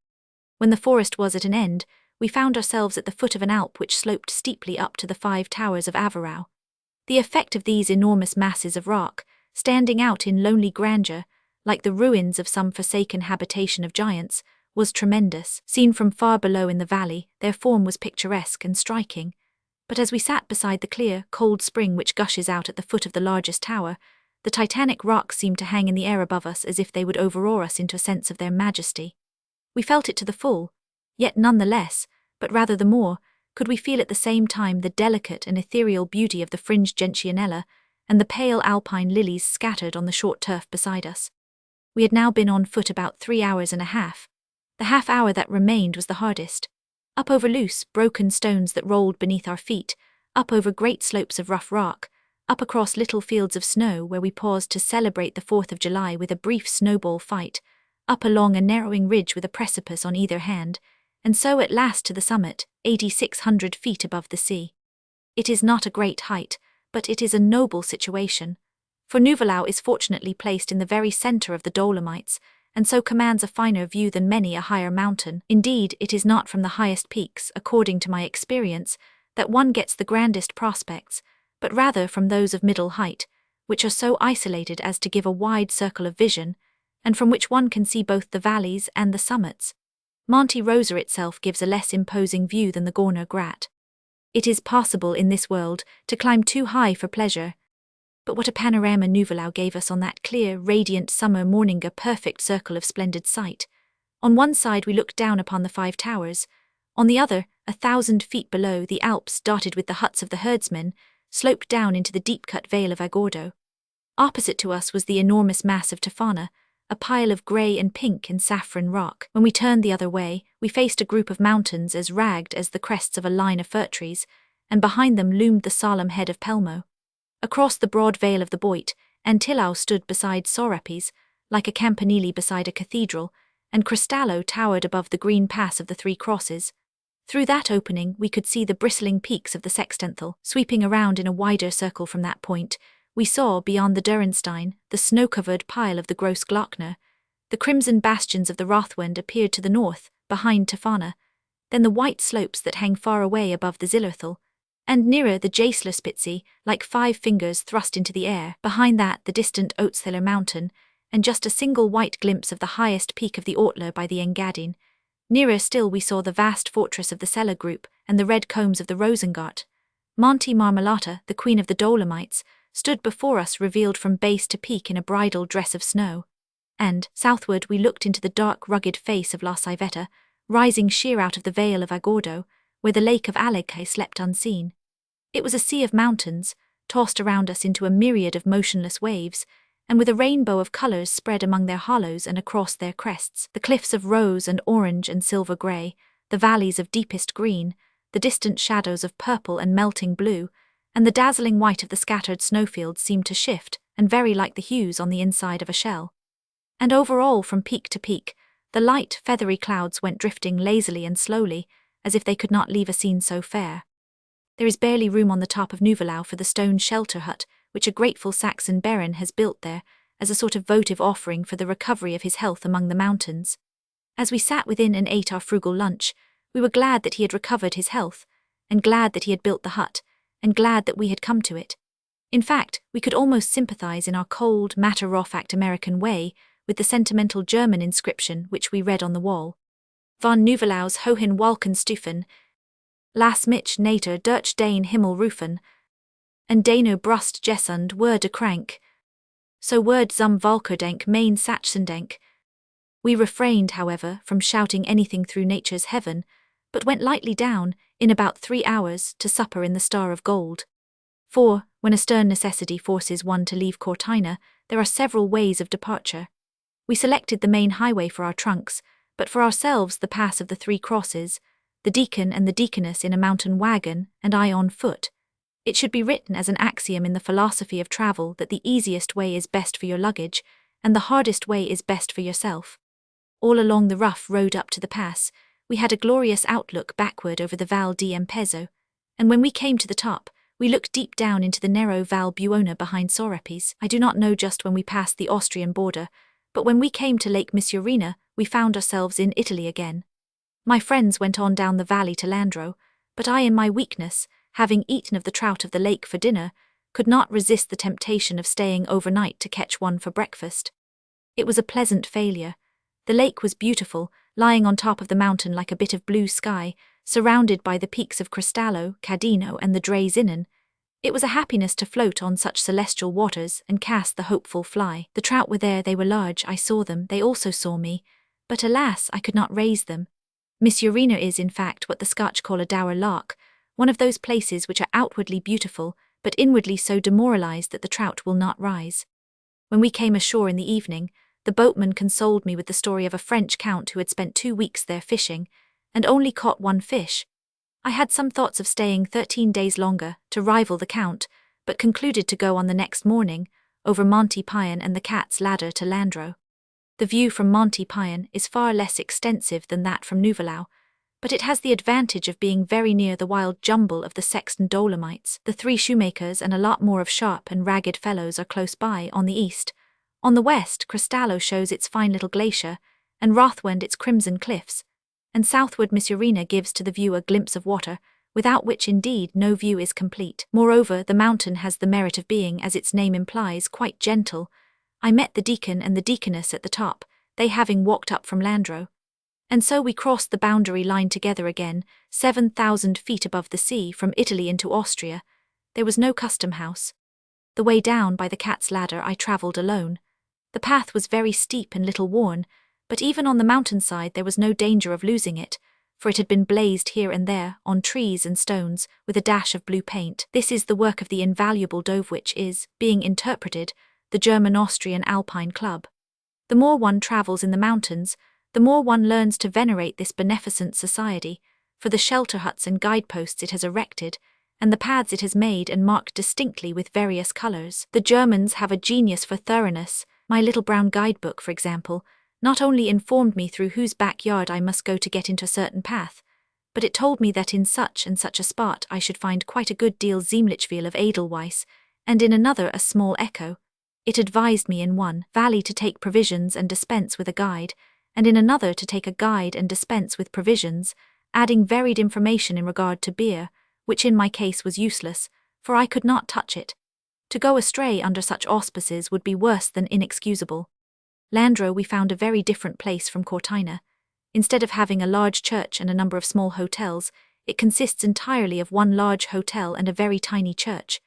When the forest was at an end, we found ourselves at the foot of an Alp which sloped steeply up to the 5 towers of Averau. The effect of these enormous masses of rock, standing out in lonely grandeur, like the ruins of some forsaken habitation of giants, was tremendous. Seen from far below in the valley, their form was picturesque and striking. But as we sat beside the clear, cold spring which gushes out at the foot of the largest tower, the titanic rocks seemed to hang in the air above us as if they would overawe us into a sense of their majesty. We felt it to the full, yet none the less, but rather the more, could we feel at the same time the delicate and ethereal beauty of the fringed gentianella and the pale alpine lilies scattered on the short turf beside us. We had now been on foot about 3 hours and a half. The half hour that remained was the hardest. Up over loose, broken stones that rolled beneath our feet, up over great slopes of rough rock, up across little fields of snow where we paused to celebrate the 4th of July with a brief snowball fight, up along a narrowing ridge with a precipice on either hand, and so at last to the summit, 8,600 feet above the sea. It is not a great height, but it is a noble situation, for Nuvolau is fortunately placed in the very center of the Dolomites, and so commands a finer view than many a higher mountain. Indeed, it is not from the highest peaks, according to my experience, that one gets the grandest prospects, but rather from those of middle height, which are so isolated as to give a wide circle of vision, and from which one can see both the valleys and the summits. Monte Rosa itself gives a less imposing view than the Gorner Grat. It is possible in this world to climb too high for pleasure, but what a panorama Nuvolau gave us on that clear, radiant summer morning, a perfect circle of splendid sight. On one side we looked down upon the 5 towers, on the other, 1,000 feet below, the Alps, dotted with the huts of the herdsmen, sloped down into the deep-cut vale of Agordo. Opposite to us was the enormous mass of Tofana, a pile of grey and pink and saffron rock. When we turned the other way, we faced a group of mountains as ragged as the crests of a line of fir trees, and behind them loomed the solemn head of Pelmo. Across the broad vale of the Boit, Antillau stood beside Sorapes, like a campanile beside a cathedral, and Cristallo towered above the green pass of the 3 Crosses. Through that opening we could see the bristling peaks of the Sextenthal. Sweeping around in a wider circle from that point, we saw, beyond the Durenstein, the snow-covered pile of the Grossglockner. The crimson bastions of the Rothwand appeared to the north, behind Tofana, then the white slopes that hang far away above the Zillerthal, and nearer the Jaeslerspitze, like 5 fingers thrust into the air. Behind that the distant Oatzthaler mountain, and just a single white glimpse of the highest peak of the Ortler by the Engadine. Nearer still we saw the vast fortress of the Sella group and the red combs of the Rosengart. Monte Marmolata, the queen of the Dolomites, stood before us revealed from base to peak in a bridal dress of snow. And, southward, we looked into the dark, rugged face of La Civetta, rising sheer out of the vale of Agordo, where the lake of Alegre slept unseen. It was a sea of mountains, tossed around us into a myriad of motionless waves, and with a rainbow of colours spread among their hollows and across their crests, the cliffs of rose and orange and silver grey, the valleys of deepest green, the distant shadows of purple and melting blue, and the dazzling white of the scattered snowfields seemed to shift, and very like the hues on the inside of a shell. And over all, from peak to peak, the light, feathery clouds went drifting lazily and slowly, as if they could not leave a scene so fair. There is barely room on the top of Nuvelau for the stone shelter hut, which a grateful Saxon baron has built there, as a sort of votive offering for the recovery of his health among the mountains. As we sat within and ate our frugal lunch, we were glad that he had recovered his health, and glad that he had built the hut, and glad that we had come to it. In fact, we could almost sympathize in our cold, matter-of-fact American way with the sentimental German inscription which we read on the wall. Van Nuvelau's Hohen Wolkenstufen, Las mich nater durch den Himmel rufen, and Dano Brust Gesund wurde krank, so word zum Volkerdenk mein Sachsendenk. We refrained, however, from shouting anything through nature's heaven, but went lightly down, in about 3 hours, to supper in the Star of Gold. For, when a stern necessity forces one to leave Cortina, there are several ways of departure. We selected the main highway for our trunks, but for ourselves the pass of the 3 crosses, the deacon and the deaconess in a mountain wagon, and I on foot. It should be written as an axiom in the philosophy of travel that the easiest way is best for your luggage, and the hardest way is best for yourself. All along the rough road up to the pass, we had a glorious outlook backward over the Val di Empezzo, and when we came to the top, we looked deep down into the narrow Val Buona behind Sorapis. I do not know just when we passed the Austrian border, but when we came to Lake Misurina, we found ourselves in Italy again. My friends went on down the valley to Landro, but I in my weakness, having eaten of the trout of the lake for dinner, could not resist the temptation of staying overnight to catch one for breakfast. It was a pleasant failure. The lake was beautiful, lying on top of the mountain like a bit of blue sky, surrounded by the peaks of Cristallo, Cadino and the Drezinnen. It was a happiness to float on such celestial waters and cast the hopeful fly. The trout were there, they were large, I saw them, they also saw me, but alas, I could not raise them. Misurina is, in fact, what the Scotch call a dour lark, one of those places which are outwardly beautiful, but inwardly so demoralized that the trout will not rise. When we came ashore in the evening, the boatman consoled me with the story of a French count who had spent 2 weeks there fishing, and only caught 1 fish. I had some thoughts of staying 13 days longer, to rival the count, but concluded to go on the next morning, over Monte Pion and the Cat's Ladder to Landro. The view from Monte Pion is far less extensive than that from Nuvelau, but it has the advantage of being very near the wild jumble of the Sexton Dolomites. The 3 shoemakers and a lot more of sharp and ragged fellows are close by, on the east. On the west, Cristallo shows its fine little glacier, and Rothwend its crimson cliffs, and southward Misurina gives to the view a glimpse of water, without which indeed no view is complete. Moreover, the mountain has the merit of being, as its name implies, quite gentle. I met the deacon and the deaconess at the top, they having walked up from Landro. And so we crossed the boundary line together again, 7,000 feet above the sea, from Italy into Austria. There was no custom house. The way down by the Cat's Ladder I travelled alone. The path was very steep and little worn, but even on the mountainside there was no danger of losing it, for it had been blazed here and there, on trees and stones, with a dash of blue paint. This is the work of the invaluable Dove, which is, being interpreted, the German-Austrian Alpine Club. The more one travels in the mountains, the more one learns to venerate this beneficent society, for the shelter huts and guideposts it has erected, and the paths it has made and marked distinctly with various colours. The Germans have a genius for thoroughness. My little brown guidebook, for example, not only informed me through whose backyard I must go to get into a certain path, but it told me that in such and such a spot I should find quite a good deal Ziemlichville of Edelweiss, and in another a small echo. It advised me in one valley to take provisions and dispense with a guide, and in another to take a guide and dispense with provisions, adding varied information in regard to beer, which in my case was useless, for I could not touch it. To go astray under such auspices would be worse than inexcusable. Landro we found a very different place from Cortina. Instead of having a large church and a number of small hotels, it consists entirely of one large hotel and a very tiny church.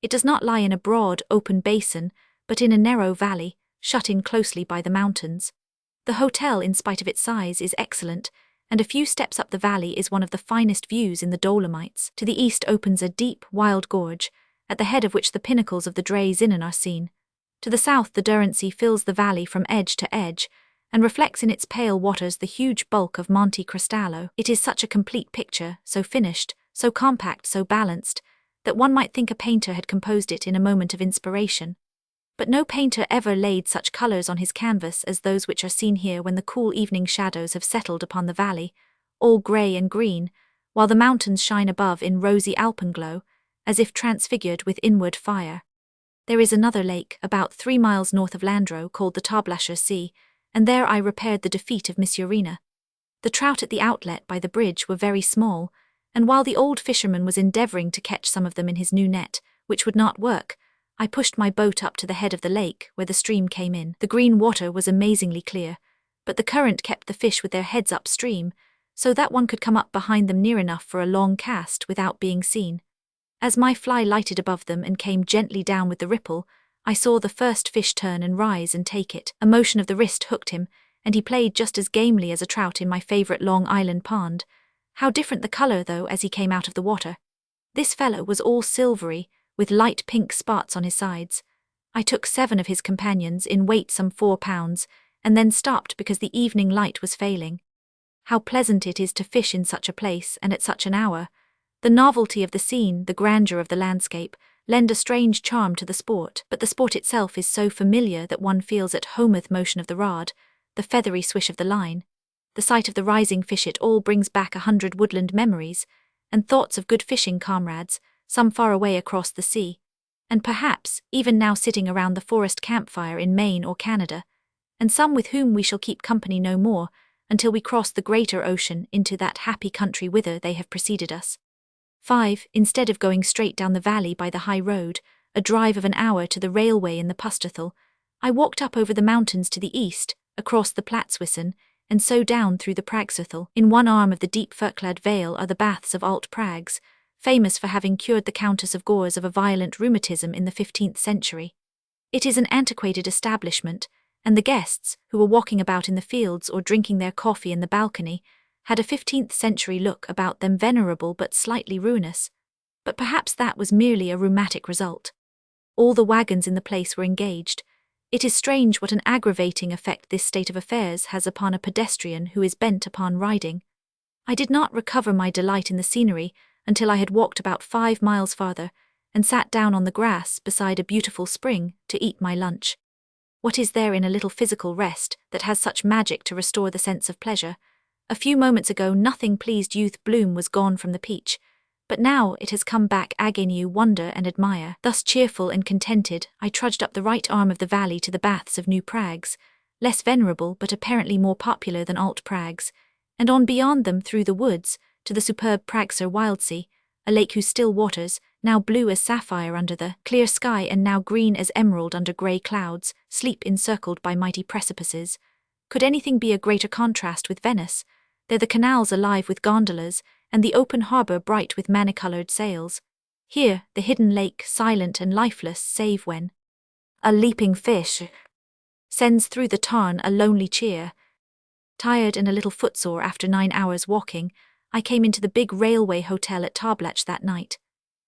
It does not lie in a broad, open basin, but in a narrow valley, shut in closely by the mountains. The hotel, in spite of its size, is excellent, and a few steps up the valley is one of the finest views in the Dolomites. To the east opens a deep, wild gorge, at the head of which the pinnacles of the Dre Zinnen are seen. To the south the Durance fills the valley from edge to edge, and reflects in its pale waters the huge bulk of Monte Cristallo. It is such a complete picture, so finished, so compact, so balanced, that one might think a painter had composed it in a moment of inspiration. But no painter ever laid such colours on his canvas as those which are seen here when the cool evening shadows have settled upon the valley, all grey and green, while the mountains shine above in rosy alpenglow, as if transfigured with inward fire. There is another lake, about 3 miles north of Landro, called the Tablascher Sea, and there I repaired the defeat of Missourina. The trout at the outlet by the bridge were very small, and while the old fisherman was endeavouring to catch some of them in his new net, which would not work, I pushed my boat up to the head of the lake, where the stream came in. The green water was amazingly clear, but the current kept the fish with their heads upstream, so that one could come up behind them near enough for a long cast without being seen. As my fly lighted above them and came gently down with the ripple, I saw the first fish turn and rise and take it. A motion of the wrist hooked him, and he played just as gamely as a trout in my favourite Long Island pond. How different the colour, though, as he came out of the water. This fellow was all silvery, with light pink spots on his sides. I took 7 of his companions, in weight some 4 pounds, and then stopped because the evening light was failing. How pleasant it is to fish in such a place and at such an hour. The novelty of the scene, the grandeur of the landscape, lend a strange charm to the sport, but the sport itself is so familiar that one feels at home with motion of the rod, the feathery swish of the line. The sight of the rising fish, it all brings back 100 woodland memories, and thoughts of good fishing comrades, some far away across the sea, and perhaps even now sitting around the forest campfire in Maine or Canada, and some with whom we shall keep company no more until we cross the greater ocean into that happy country whither they have preceded us. 5. Instead of going straight down the valley by the high road, a drive of an hour to the railway in the Pusterthal, I walked up over the mountains to the east, across the Platswissen, and so down through the Pragsuthal. In one arm of the deep fir-clad vale are the baths of Alt Prags, famous for having cured the Countess of Gores of a violent rheumatism in the 15th century. It is an antiquated establishment, and the guests, who were walking about in the fields or drinking their coffee in the balcony, had a 15th century look about them, venerable but slightly ruinous. But perhaps that was merely a rheumatic result. All the wagons in the place were engaged. It is strange what an aggravating effect this state of affairs has upon a pedestrian who is bent upon riding. I did not recover my delight in the scenery until I had walked about 5 miles farther, and sat down on the grass beside a beautiful spring to eat my lunch. What is there in a little physical rest that has such magic to restore the sense of pleasure? A few moments ago nothing pleased youth bloom was gone from the peach, but now it has come back ague wonder and admire. Thus cheerful and contented, I trudged up the right arm of the valley to the baths of New Prags, less venerable but apparently more popular than Alt Prags, and on beyond them through the woods, to the superb Pragser Wildsea, a lake whose still waters, now blue as sapphire under the clear sky and now green as emerald under grey clouds, sleep encircled by mighty precipices. Could anything be a greater contrast with Venice? There the canals alive with gondolas, and the open harbour bright with many-coloured sails. Here the hidden lake silent and lifeless save when a leaping fish sends through the tarn a lonely cheer. Tired and a little footsore after 9 hours walking, I came into the big railway hotel at Tablach that night.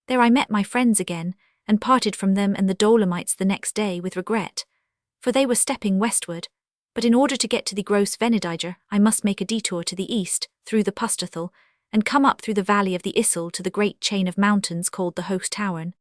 There I met my friends again, and parted from them and the Dolomites the next day with regret, for they were stepping westward. But in order to get to the Gross Venediger, I must make a detour to the east, through the Pusterthal, and come up through the valley of the Issel to the great chain of mountains called the Host Tauern.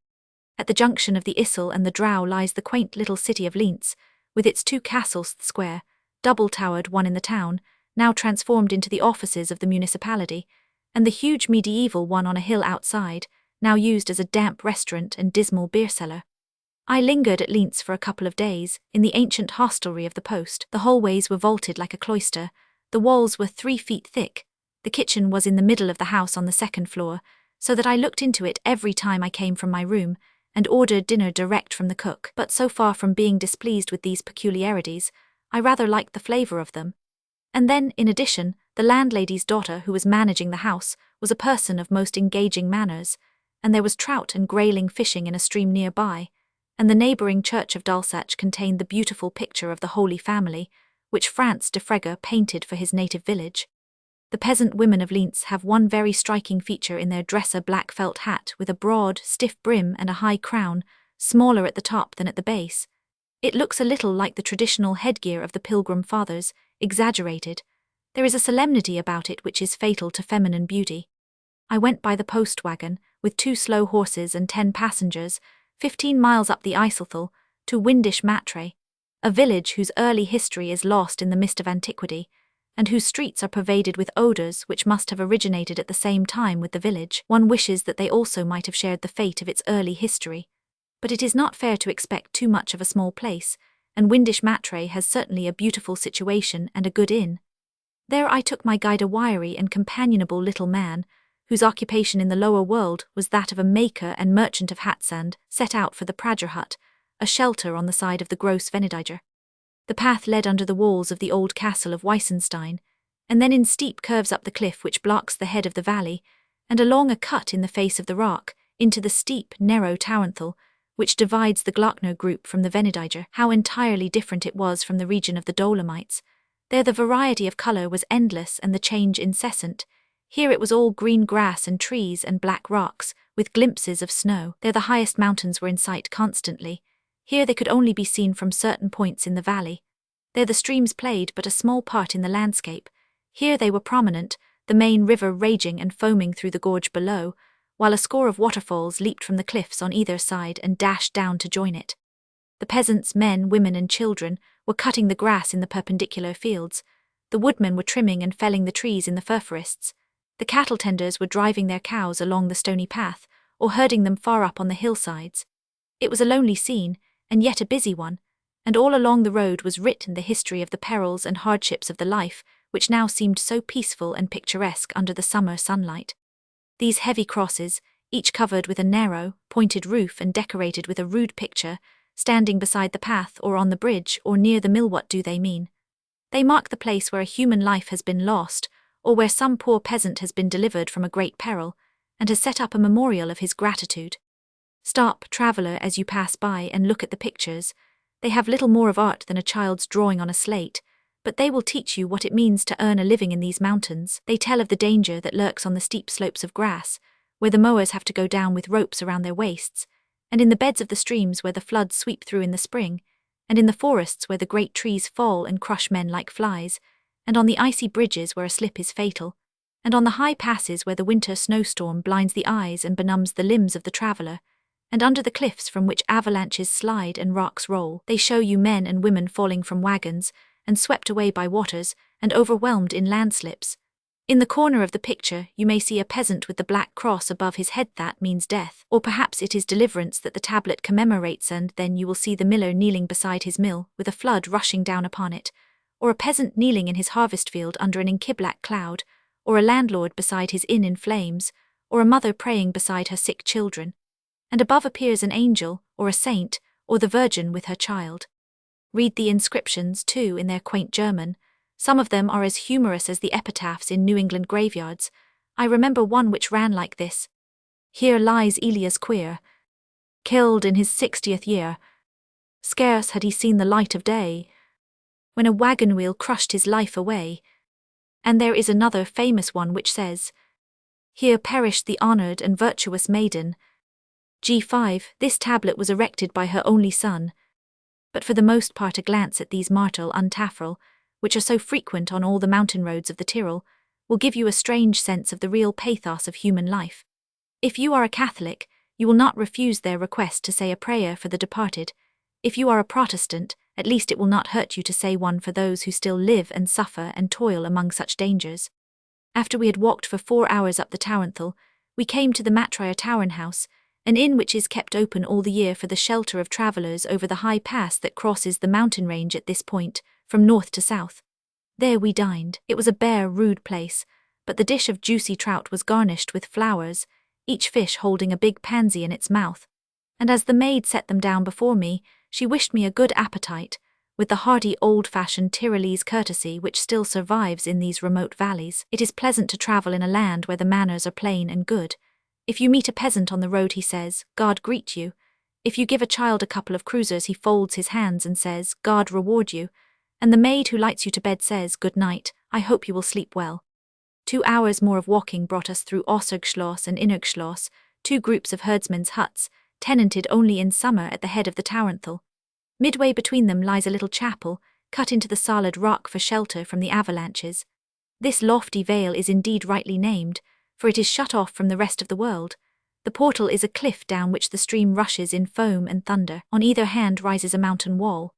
At the junction of the Issel and the Drow lies the quaint little city of Linz, with its 2 castles square, double-towered, one in the town, now transformed into the offices of the municipality, and the huge medieval one on a hill outside, now used as a damp restaurant and dismal beer cellar. I lingered at Linz for a couple of days, in the ancient hostelry of the post. The hallways were vaulted like a cloister, the walls were 3 feet thick, the kitchen was in the middle of the house on the 2nd floor, so that I looked into it every time I came from my room, and ordered dinner direct from the cook. But so far from being displeased with these peculiarities, I rather liked the flavour of them. And then, in addition, the landlady's daughter who was managing the house was a person of most engaging manners, and there was trout and grayling fishing in a stream nearby, and the neighbouring church of Dulsach contained the beautiful picture of the Holy Family, which Frans de Frege painted for his native village. The peasant women of Linz have one very striking feature in their dresser black felt hat with a broad, stiff brim and a high crown, smaller at the top than at the base. It looks a little like the traditional headgear of the Pilgrim Fathers, exaggerated. There is a solemnity about it which is fatal to feminine beauty. I went by the post wagon, with 2 slow horses and 10 passengers, 15 miles up the Eiselthal, to Windisch Matre, a village whose early history is lost in the mist of antiquity, and whose streets are pervaded with odours which must have originated at the same time with the village. One wishes that they also might have shared the fate of its early history. But it is not fair to expect too much of a small place, and Windisch Matre has certainly a beautiful situation and a good inn. There I took my guide, a wiry and companionable little man, whose occupation in the lower world was that of a maker and merchant of hatsand, set out for the Prager hut, a shelter on the side of the Gross Venediger. The path led under the walls of the old castle of Weissenstein, and then in steep curves up the cliff which blocks the head of the valley, and along a cut in the face of the rock, into the steep, narrow Tauernthal, which divides the Glockner group from the Venediger. How entirely different it was from the region of the Dolomites. There the variety of colour was endless and the change incessant. Here it was all green grass and trees and black rocks, with glimpses of snow. There the highest mountains were in sight constantly. Here they could only be seen from certain points in the valley. There the streams played but a small part in the landscape. Here they were prominent, the main river raging and foaming through the gorge below, while a score of waterfalls leaped from the cliffs on either side and dashed down to join it. The peasants, men, women and children, were cutting the grass in the perpendicular fields. The woodmen were trimming and felling the trees in the fir forests. The cattle tenders were driving their cows along the stony path, or herding them far up on the hillsides. It was a lonely scene, and yet a busy one, and all along the road was written the history of the perils and hardships of the life, which now seemed so peaceful and picturesque under the summer sunlight. These heavy crosses, each covered with a narrow, pointed roof and decorated with a rude picture, standing beside the path or on the bridge or near the mill. What do they mean? They mark the place where a human life has been lost, or where some poor peasant has been delivered from a great peril, and has set up a memorial of his gratitude. Stop, traveller, as you pass by and look at the pictures. They have little more of art than a child's drawing on a slate, but they will teach you what it means to earn a living in these mountains. They tell of the danger that lurks on the steep slopes of grass, where the mowers have to go down with ropes around their waists, and in the beds of the streams where the floods sweep through in the spring, and in the forests where the great trees fall and crush men like flies, and on the icy bridges where a slip is fatal, and on the high passes where the winter snowstorm blinds the eyes and benumbs the limbs of the traveller, and under the cliffs from which avalanches slide and rocks roll. They show you men and women falling from wagons, and swept away by waters, and overwhelmed in landslips. In the corner of the picture you may see a peasant with the black cross above his head. That means death, or perhaps it is deliverance that the tablet commemorates, and then you will see the miller kneeling beside his mill, with a flood rushing down upon it, or a peasant kneeling in his harvest field under an inky black cloud, or a landlord beside his inn in flames, or a mother praying beside her sick children. And above appears an angel, or a saint, or the Virgin with her child. Read the inscriptions, too, in their quaint German. Some of them are as humorous as the epitaphs in New England graveyards. I remember one which ran like this: "Here lies Elias Queer, killed in his 60th year. Scarce had he seen the light of day, when a wagon wheel crushed his life away." And there is another famous one which says, "Here perished the honoured and virtuous maiden." G5, this tablet was erected by her only son. But for the most part a glance at these Martel und Tafel, which are so frequent on all the mountain roads of the Tyrol, will give you a strange sense of the real pathos of human life. If you are a Catholic, you will not refuse their request to say a prayer for the departed. If you are a Protestant, at least it will not hurt you to say one for those who still live and suffer and toil among such dangers. After we had walked for 4 hours up the Tauernthal, we came to the Matrier Tauern House, an inn which is kept open all the year for the shelter of travellers over the high pass that crosses the mountain range at this point, from north to south. There we dined. It was a bare, rude place, but the dish of juicy trout was garnished with flowers, each fish holding a big pansy in its mouth. And as the maid set them down before me, she wished me a good appetite, with the hearty old-fashioned Tyrolese courtesy which still survives in these remote valleys. It is pleasant to travel in a land where the manners are plain and good. If you meet a peasant on the road, he says, "God greet you." If you give a child a couple of cruisers, he folds his hands and says, "God reward you." And the maid who lights you to bed says, "Good night, I hope you will sleep well." 2 hours more of walking brought us through Außergschloss and Innergschloss, 2 groups of herdsmen's huts, tenanted only in summer at the head of the Tauernthal. Midway between them lies a little chapel, cut into the solid rock for shelter from the avalanches. This lofty vale is indeed rightly named, for it is shut off from the rest of the world. The portal is a cliff down which the stream rushes in foam and thunder. On either hand rises a mountain wall.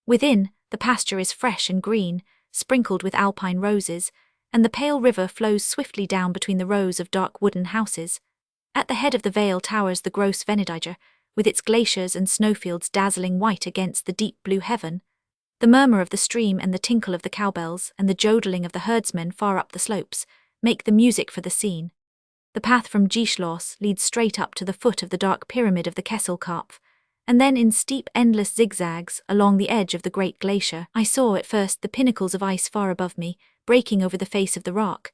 Within, the pasture is fresh and green, sprinkled with alpine roses, and the pale river flows swiftly down between the rows of dark wooden houses. At the head of the vale towers the gross Venediger, with its glaciers and snowfields dazzling white against the deep blue heaven. The murmur of the stream and the tinkle of the cowbells and the jodeling of the herdsmen far up the slopes make the music for the scene. The path from Gschloss leads straight up to the foot of the dark pyramid of the Kesselkopf, and then in steep endless zigzags along the edge of the great glacier. I saw at first the pinnacles of ice far above me, breaking over the face of the rock.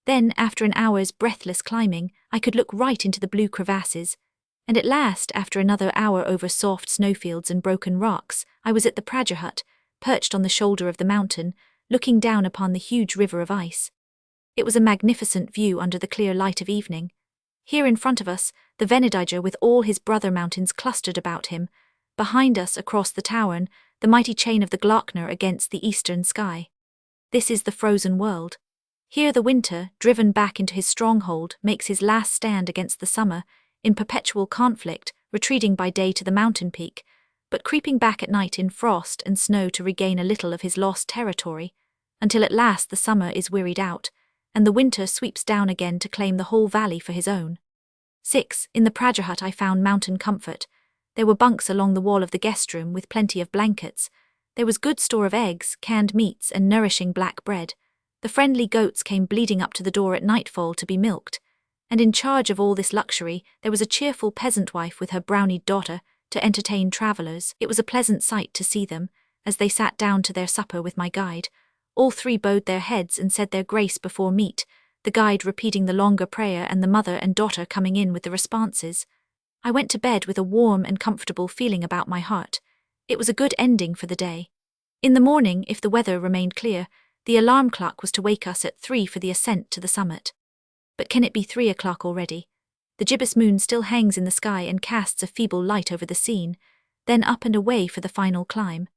Then, after an hour's breathless climbing, I could look right into the blue crevasses, and at last, after another hour over soft snowfields and broken rocks, I was at the Prager hut, perched on the shoulder of the mountain, looking down upon the huge river of ice. It was a magnificent view under the clear light of evening. Here in front of us, the Venediger with all his brother mountains clustered about him. Behind us, across the Tauern, the mighty chain of the Glockner against the eastern sky. This is the frozen world. Here the winter, driven back into his stronghold, makes his last stand against the summer, in perpetual conflict, retreating by day to the mountain peak, but creeping back at night in frost and snow to regain a little of his lost territory, until at last the summer is wearied out, and the winter sweeps down again to claim the whole valley for his own. 6. In the Prager hut I found mountain comfort. There were bunks along the wall of the guest room with plenty of blankets. There was good store of eggs, canned meats, and nourishing black bread. The friendly goats came bleeding up to the door at nightfall to be milked, and in charge of all this luxury there was a cheerful peasant wife with her brownied daughter to entertain travellers. It was a pleasant sight to see them, as they sat down to their supper with my guide. All 3 bowed their heads and said their grace before meat, the guide repeating the longer prayer and the mother and daughter coming in with the responses. I went to bed with a warm and comfortable feeling about my heart. It was a good ending for the day. In the morning, if the weather remained clear, the alarm clock was to wake us at 3 for the ascent to the summit. But can it be 3 o'clock already? The gibbous moon still hangs in the sky and casts a feeble light over the scene, then up and away for the final climb.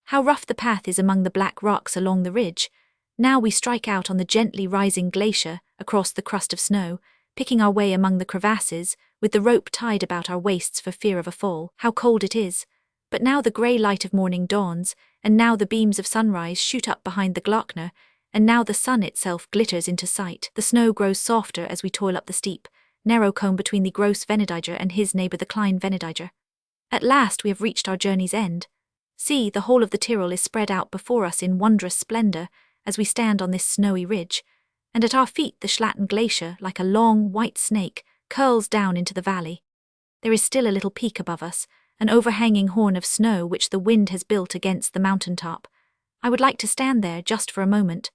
How rough the path is among the black rocks along the ridge. Now we strike out on the gently rising glacier across the crust of snow, picking our way among the crevasses, with the rope tied about our waists for fear of a fall. How cold it is! But now the grey light of morning dawns, and now the beams of sunrise shoot up behind the Glockner, and now the sun itself glitters into sight. The snow grows softer as we toil up the steep, narrow comb between the Gross Venediger and his neighbour the Klein Venediger. At last we have reached our journey's end. See, the whole of the Tyrol is spread out before us in wondrous splendour as we stand on this snowy ridge, and at our feet the Schlatten Glacier, like a long, white snake, curls down into the valley. There is still a little peak above us, an overhanging horn of snow which the wind has built against the mountain top. I would like to stand there just for a moment.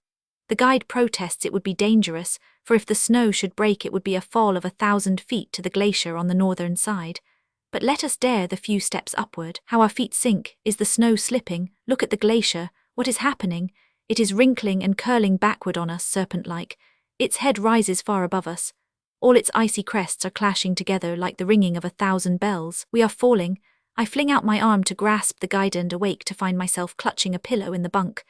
The guide protests it would be dangerous, for if the snow should break it would be a fall of 1,000 feet to the glacier on the northern side. But let us dare the few steps upward. How our feet sink! Is the snow slipping? Look at the glacier. What is happening? It is wrinkling and curling backward on us, serpent-like. Its head rises far above us. All its icy crests are clashing together like the ringing of 1,000 bells. We are falling. I fling out my arm to grasp the guide and awake to find myself clutching a pillow in the bunk.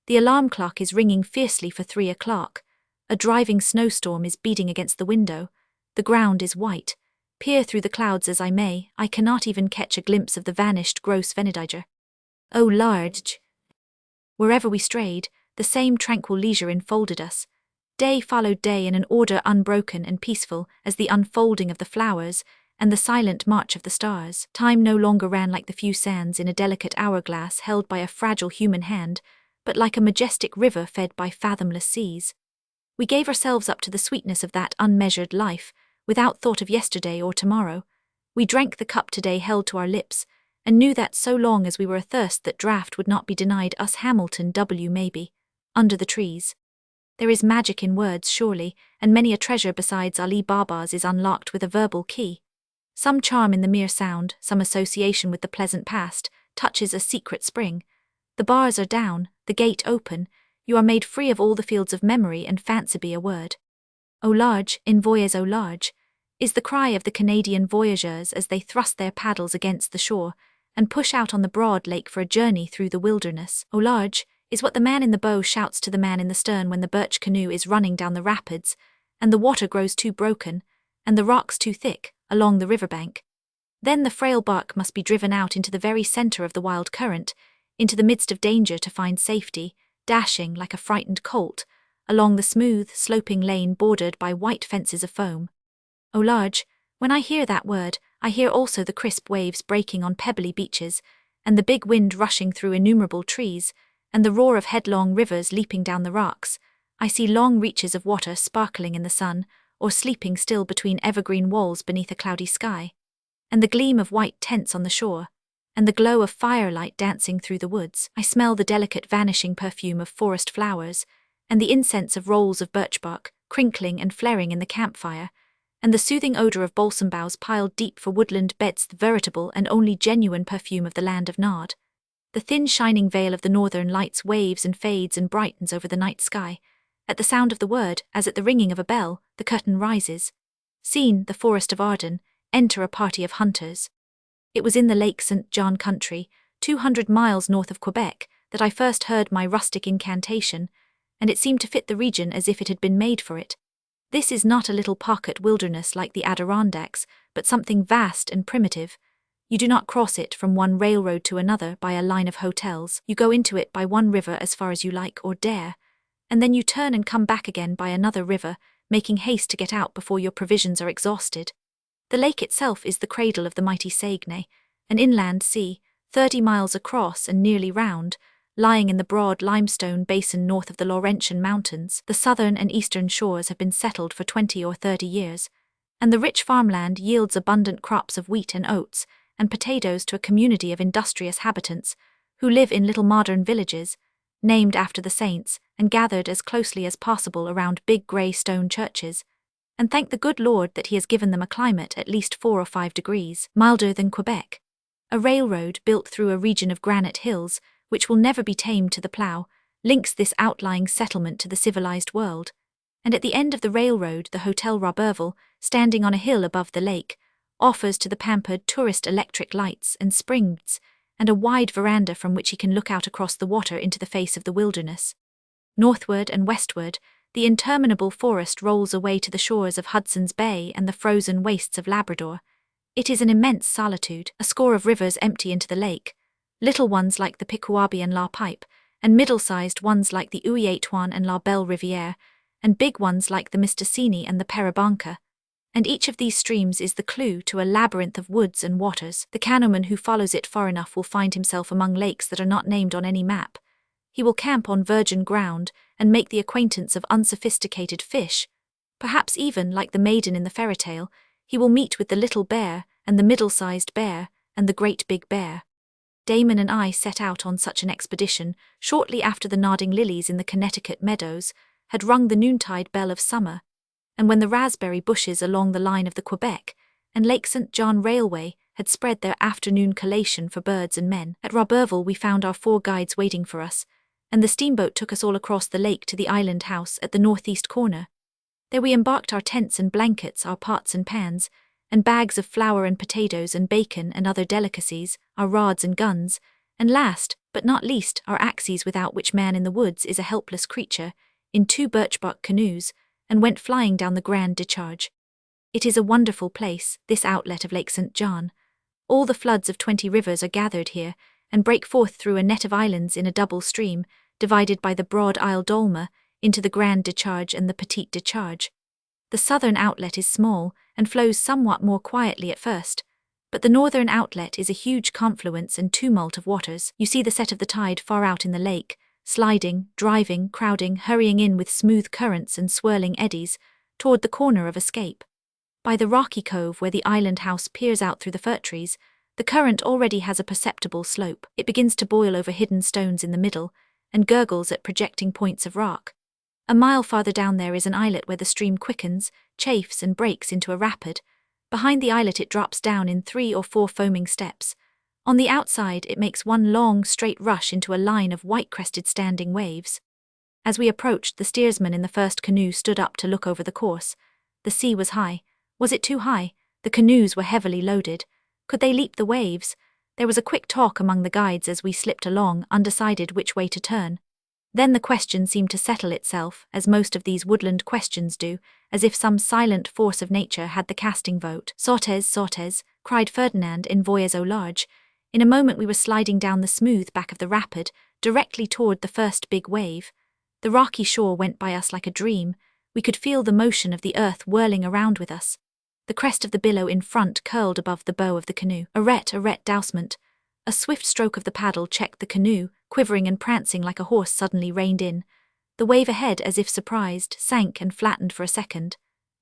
The alarm clock is ringing fiercely for 3 o'clock. A driving snowstorm is beating against the window. The ground is white. Peer through the clouds as I may, I cannot even catch a glimpse of the vanished Gross Venediger. Oh large! Wherever we strayed, the same tranquil leisure enfolded us. Day followed day in an order unbroken and peaceful as the unfolding of the flowers and the silent march of the stars. Time no longer ran like the few sands in a delicate hourglass held by a fragile human hand, but like a majestic river fed by fathomless seas. We gave ourselves up to the sweetness of that unmeasured life, without thought of yesterday or tomorrow. We drank the cup today held to our lips, and knew that so long as we were athirst that draught would not be denied us. Hamilton W. Maybe. Under the trees. There is magic in words, surely, and many a treasure besides Ali Baba's is unlocked with a verbal key. Some charm in the mere sound, some association with the pleasant past, touches a secret spring. The bars are down, the gate open, you are made free of all the fields of memory and fancy. Be a word. Au large, in voyage au large, is the cry of the Canadian voyageurs as they thrust their paddles against the shore and push out on the broad lake for a journey through the wilderness. Au large is what the man in the bow shouts to the man in the stern when the birch canoe is running down the rapids, and the water grows too broken, and the rocks too thick, along the riverbank. Then the frail bark must be driven out into the very center of the wild current, into the midst of danger to find safety, dashing like a frightened colt, along the smooth, sloping lane bordered by white fences of foam. Au large, when I hear that word, I hear also the crisp waves breaking on pebbly beaches, and the big wind rushing through innumerable trees, and the roar of headlong rivers leaping down the rocks. I see long reaches of water sparkling in the sun, or sleeping still between evergreen walls beneath a cloudy sky, and the gleam of white tents on the shore, and the glow of firelight dancing through the woods. I smell the delicate vanishing perfume of forest flowers, and the incense of rolls of birch bark, crinkling and flaring in the campfire, and the soothing odor of balsam boughs piled deep for woodland beds, the veritable and only genuine perfume of the land of Nod. The thin shining veil of the northern lights waves and fades and brightens over the night sky. At the sound of the word, as at the ringing of a bell, the curtain rises. Seen, the forest of Arden, enter a party of hunters. It was in the Lake St. John country, 200 miles north of Quebec, that I first heard my rustic incantation, and it seemed to fit the region as if it had been made for it. This is not a little pocket wilderness like the Adirondacks, but something vast and primitive. You do not cross it from one railroad to another by a line of hotels. You go into it by one river as far as you like or dare, and then you turn and come back again by another river, making haste to get out before your provisions are exhausted. The lake itself is the cradle of the mighty Saguenay, an inland sea, 30 miles across and nearly round, lying in the broad limestone basin north of the Laurentian Mountains. The southern and eastern shores have been settled for 20 or 30 years, and the rich farmland yields abundant crops of wheat and oats, and potatoes to a community of industrious habitants, who live in little modern villages, named after the saints, and gathered as closely as possible around big grey stone churches, and thank the good Lord that he has given them a climate at least 4 or 5 degrees milder than Quebec. A railroad built through a region of granite hills, which will never be tamed to the plough, links this outlying settlement to the civilized world, and at the end of the railroad the Hotel Roberval, standing on a hill above the lake, offers to the pampered tourist electric lights and springs, and a wide veranda from which he can look out across the water into the face of the wilderness. Northward and westward, the interminable forest rolls away to the shores of Hudson's Bay and the frozen wastes of Labrador. It is an immense solitude. A score of rivers empty into the lake, little ones like the Piquabi and La Pipe, and middle-sized ones like the Ouietouan and La Belle Riviere, and big ones like the Mistassini and the Parabanca. And each of these streams is the clue to a labyrinth of woods and waters. The canoeman who follows it far enough will find himself among lakes that are not named on any map. He will camp on virgin ground and make the acquaintance of unsophisticated fish. Perhaps even, like the maiden in the fairy tale, he will meet with the little bear and the middle-sized bear and the great big bear. Damon and I set out on such an expedition shortly after the nodding lilies in the Connecticut meadows had rung the noontide bell of summer, and when the raspberry bushes along the line of the Quebec and Lake St. John Railway had spread their afternoon collation for birds and men. At Roberval we found our 4 guides waiting for us, and the steamboat took us all across the lake to the island house at the northeast corner. There we embarked our tents and blankets, our pots and pans, and bags of flour and potatoes and bacon and other delicacies, our rods and guns, and last, but not least, our axes without which man in the woods is a helpless creature, in 2 birch-bark canoes, and went flying down the Grand Décharge. It is a wonderful place, this outlet of Lake St. John. All the floods of 20 rivers are gathered here, and break forth through a net of islands in a double stream, divided by the broad Isle d'Olma, into the Grand Décharge and the Petite Décharge. The southern outlet is small, and flows somewhat more quietly at first, but the northern outlet is a huge confluence and tumult of waters. You see the set of the tide far out in the lake, sliding, driving, crowding, hurrying in with smooth currents and swirling eddies, toward the corner of escape. By the rocky cove where the island house peers out through the fir trees, The current already has a perceptible slope. It begins to boil over hidden stones in the middle, and gurgles at projecting points of rock. A mile farther down there is an islet where the stream quickens, chafes and breaks into a rapid. Behind the islet it drops down in 3 or 4 foaming steps. On the outside it makes one long, straight rush into a line of white-crested standing waves. As we approached, the steersman in the first canoe stood up to look over the course. The sea was high. Was it too high? The canoes were heavily loaded. Could they leap the waves? There was a quick talk among the guides as we slipped along, undecided which way to turn. Then the question seemed to settle itself, as most of these woodland questions do, as if some silent force of nature had the casting vote. "Sortes, sortes," cried Ferdinand in voix au large. In a moment we were sliding down the smooth back of the rapid, directly toward the first big wave. The rocky shore went by us like a dream. We could feel the motion of the earth whirling around with us. The crest of the billow in front curled above the bow of the canoe. Arrête dousement. A swift stroke of the paddle checked the canoe, quivering and prancing like a horse suddenly reined in. The wave ahead, as if surprised, sank and flattened for a second.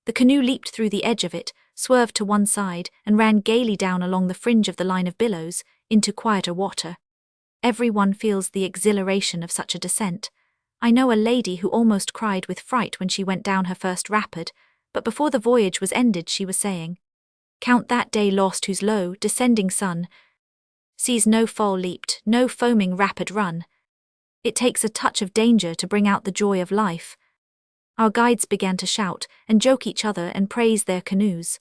The canoe leaped through the edge of it, swerved to one side, and ran gaily down along the fringe of the line of billows, into quieter water. Everyone feels the exhilaration of such a descent. I know a lady who almost cried with fright when she went down her first rapid, but before the voyage was ended she was saying, "Count that day lost whose low, descending sun sees no fall leaped, no foaming rapid run. It takes a touch of danger to bring out the joy of life." Our guides began to shout and joke each other and praise their canoes.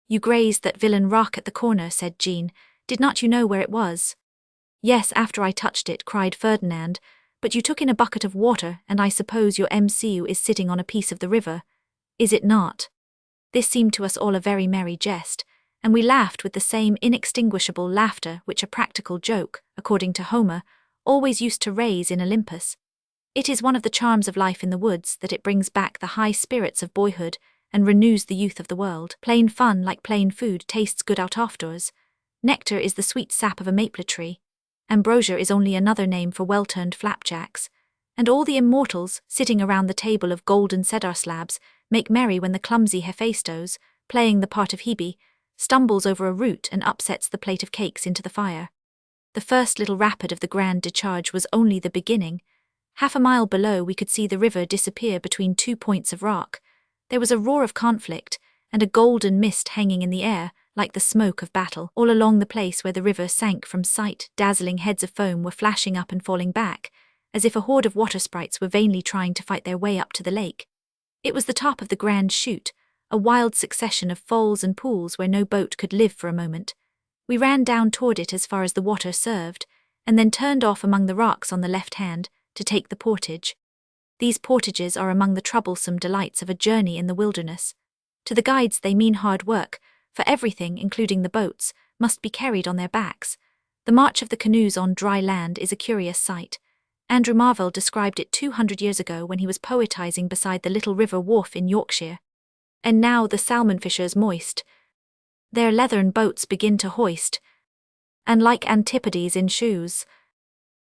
"You grazed that villain rock at the corner," said Jean. "Did not you know where it was?" "Yes, after I touched it," cried Ferdinand. "But you took in a bucket of water, and I suppose your MCU is sitting on a piece of the river. Is it not?" This seemed to us all a very merry jest, and we laughed with the same inextinguishable laughter which a practical joke, according to Homer, always used to raise in Olympus. It is one of the charms of life in the woods that it brings back the high spirits of boyhood and renews the youth of the world. Plain fun, like plain food, tastes good out of-doors. Nectar is the sweet sap of a maple tree. Ambrosia is only another name for well-turned flapjacks. And all the immortals, sitting around the table of golden cedar slabs, make merry when the clumsy Hephaestos, playing the part of Hebe, stumbles over a root and upsets the plate of cakes into the fire. The first little rapid of the grand discharge was only the beginning. Half a mile below we could see the river disappear between 2 points of rock. There was a roar of conflict, and a golden mist hanging in the air, like the smoke of battle. All along the place where the river sank from sight, dazzling heads of foam were flashing up and falling back, as if a horde of water sprites were vainly trying to fight their way up to the lake. It was the top of the grand chute, a wild succession of falls and pools where no boat could live for a moment. We ran down toward it as far as the water served, and then turned off among the rocks on the left hand to take the portage. These portages are among the troublesome delights of a journey in the wilderness. To the guides they mean hard work, for everything, including the boats, must be carried on their backs. The march of the canoes on dry land is a curious sight. Andrew Marvell described it 200 years ago when he was poetizing beside the little river wharf in Yorkshire. "And now the salmon fishers moist their leathern boats begin to hoist, and like antipodes in shoes,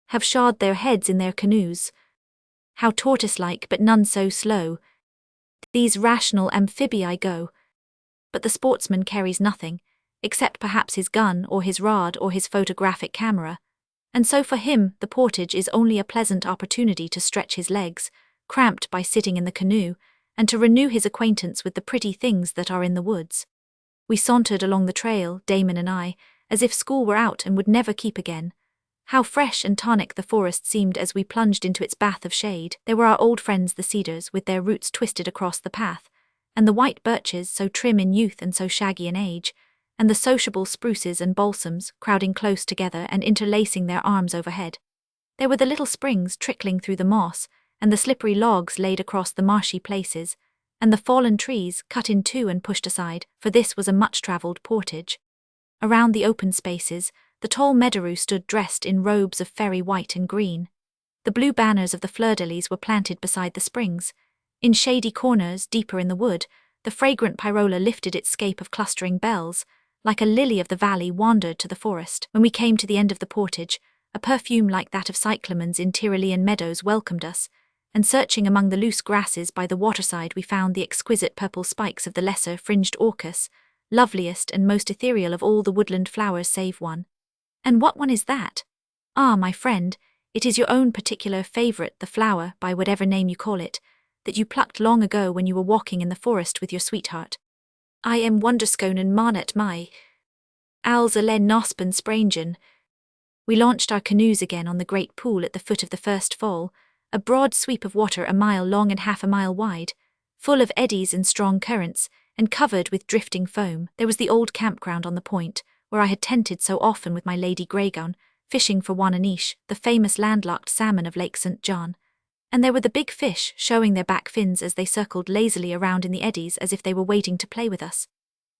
have shod their heads in their canoes. How tortoise-like, but none so slow, these rational amphibii go." But the sportsman carries nothing, except perhaps his gun or his rod or his photographic camera. And so for him, the portage is only a pleasant opportunity to stretch his legs, cramped by sitting in the canoe, and to renew his acquaintance with the pretty things that are in the woods. We sauntered along the trail, Damon and I, as if school were out and would never keep again. How fresh and tonic the forest seemed as we plunged into its bath of shade. There were our old friends the cedars, with their roots twisted across the path, and the white birches, so trim in youth and so shaggy in age, and the sociable spruces and balsams, crowding close together and interlacing their arms overhead. There were the little springs trickling through the moss, and the slippery logs laid across the marshy places, and the fallen trees cut in two and pushed aside, for this was a much-travelled portage. Around the open spaces, the tall meadow stood dressed in robes of fairy white and green. The blue banners of the fleur-de-lis were planted beside the springs. In shady corners, deeper in the wood, the fragrant pyrola lifted its scape of clustering bells, like a lily of the valley wandered to the forest. When we came to the end of the portage, a perfume like that of cyclamens in Tyrolean meadows welcomed us, and searching among the loose grasses by the waterside we found the exquisite purple spikes of the lesser fringed orchis, loveliest and most ethereal of all the woodland flowers save one. And what one is that? Ah, my friend, it is your own particular favourite, the flower, by whatever name you call it, that you plucked long ago when you were walking in the forest with your sweetheart. I am wonderskonen marnet my owls alen nospen sprangen. We launched our canoes again on the great pool at the foot of the first fall, a broad sweep of water a mile long and half a mile wide, full of eddies and strong currents, and covered with drifting foam. There was the old campground on the point, where I had tented so often with my Lady Greygown, fishing for Wananiche, the famous landlocked salmon of Lake St. John. And there were the big fish, showing their back fins as they circled lazily around in the eddies as if they were waiting to play with us.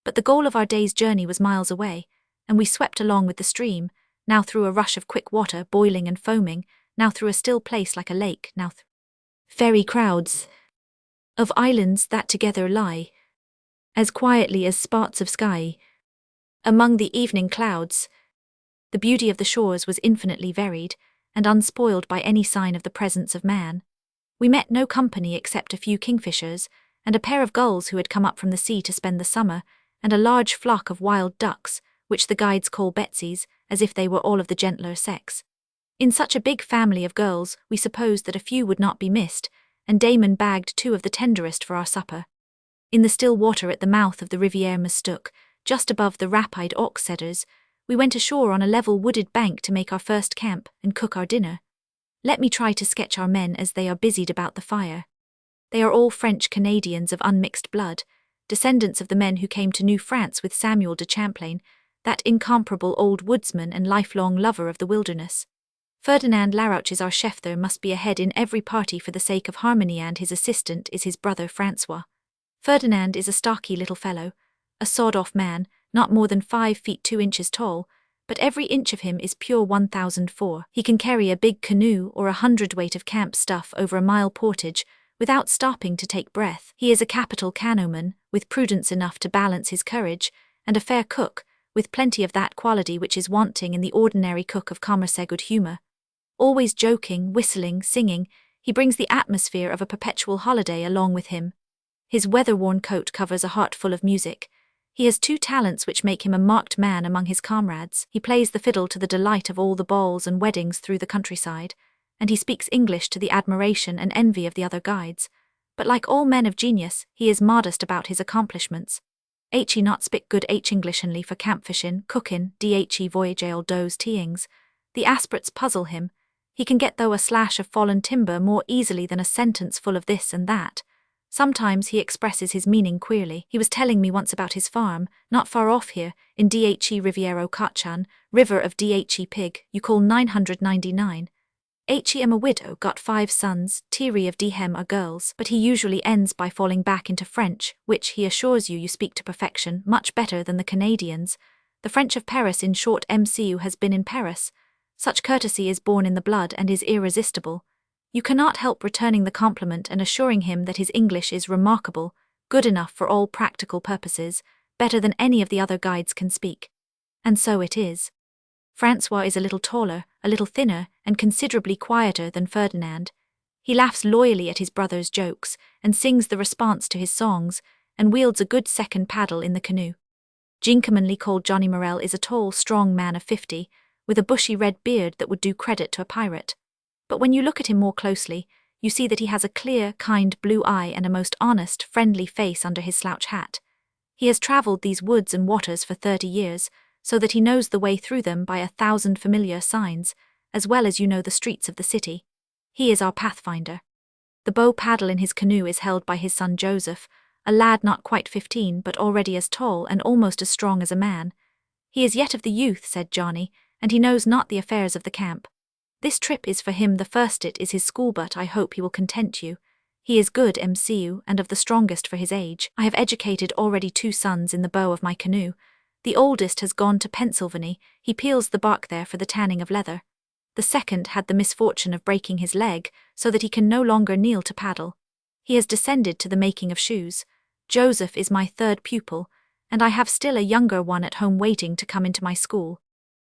But the goal of our day's journey was miles away, and we swept along with the stream, now through a rush of quick water boiling and foaming, now through a still place like a lake, now through fairy crowds of islands that together lie, as quietly as spots of sky, among the evening clouds. The beauty of the shores was infinitely varied, and unspoiled by any sign of the presence of man. We met no company except a few kingfishers, and a pair of gulls who had come up from the sea to spend the summer, and a large flock of wild ducks, which the guides call Betsies, as if they were all of the gentler sex. In such a big family of girls, we supposed that a few would not be missed, and Damon bagged 2 of the tenderest for our supper. In the still water at the mouth of the Rivière Mistook, just above the rapide aux cedars, we went ashore on a level wooded bank to make our first camp and cook our dinner. Let me try to sketch our men as they are busied about the fire. They are all French Canadians of unmixed blood, descendants of the men who came to New France with Samuel de Champlain, that incomparable old woodsman and lifelong lover of the wilderness. Ferdinand Larouche is our chef. There must be a head in every party for the sake of harmony, and his assistant is his brother Francois. Ferdinand is a stocky little fellow, a sawed-off man, not more than 5 feet 2 inches tall, but every inch of him is pure 1004. He can carry a big canoe or 100 weight of camp stuff over a mile portage without stopping to take breath. He is a capital canoeman, with prudence enough to balance his courage, and a fair cook, with plenty of that quality which is wanting in the ordinary cook of commerce good humour. Always joking, whistling, singing, he brings the atmosphere of a perpetual holiday along with him. His weather-worn coat covers a heart full of music. He has 2 talents which make him a marked man among his comrades. He plays the fiddle to the delight of all the balls and weddings through the countryside, and he speaks English to the admiration and envy of the other guides. But like all men of genius, he is modest about his accomplishments. He not spik good Englishenly for campfishin', cookin', he voyage all those teings. The aspirates puzzle him. He can get though a slash of fallen timber more easily than a sentence full of this and that. Sometimes he expresses his meaning queerly. He was telling me once about his farm, not far off here, in Dhe Riviero Kachan, river of Dhe Pig, you call 999. Am a widow, got 5 sons, Thierry of Dhem are girls, but he usually ends by falling back into French, which, he assures you speak to perfection, much better than the Canadians. The French of Paris, in short. MCU has been in Paris. Such courtesy is born in the blood and is irresistible. You cannot help returning the compliment and assuring him that his English is remarkable, good enough for all practical purposes, better than any of the other guides can speak. And so it is. Francois is a little taller, a little thinner, and considerably quieter than Ferdinand. He laughs loyally at his brother's jokes, and sings the response to his songs, and wields a good second paddle in the canoe. Jean, commonly called Johnny Morel, is a tall, strong man of 50, with a bushy red beard that would do credit to a pirate. But when you look at him more closely, you see that he has a clear, kind blue eye and a most honest, friendly face under his slouch hat. He has travelled these woods and waters for 30 years, so that he knows the way through them by 1,000 familiar signs, as well as the streets of the city. He is our pathfinder. The bow paddle in his canoe is held by his son Joseph, a lad not quite 15 but already as tall and almost as strong as a man. He is yet of the youth, said Johnny, and he knows not the affairs of the camp. This trip is for him the first. It is his school, but I hope he will content you. He is good MCU and of the strongest for his age. I have educated already 2 sons in the bow of my canoe. The oldest has gone to Pennsylvania. He peels the bark there for the tanning of leather. The second had the misfortune of breaking his leg, so that he can no longer kneel to paddle. He has descended to the making of shoes. Joseph is my 3rd pupil, and I have still a younger one at home waiting to come into my school.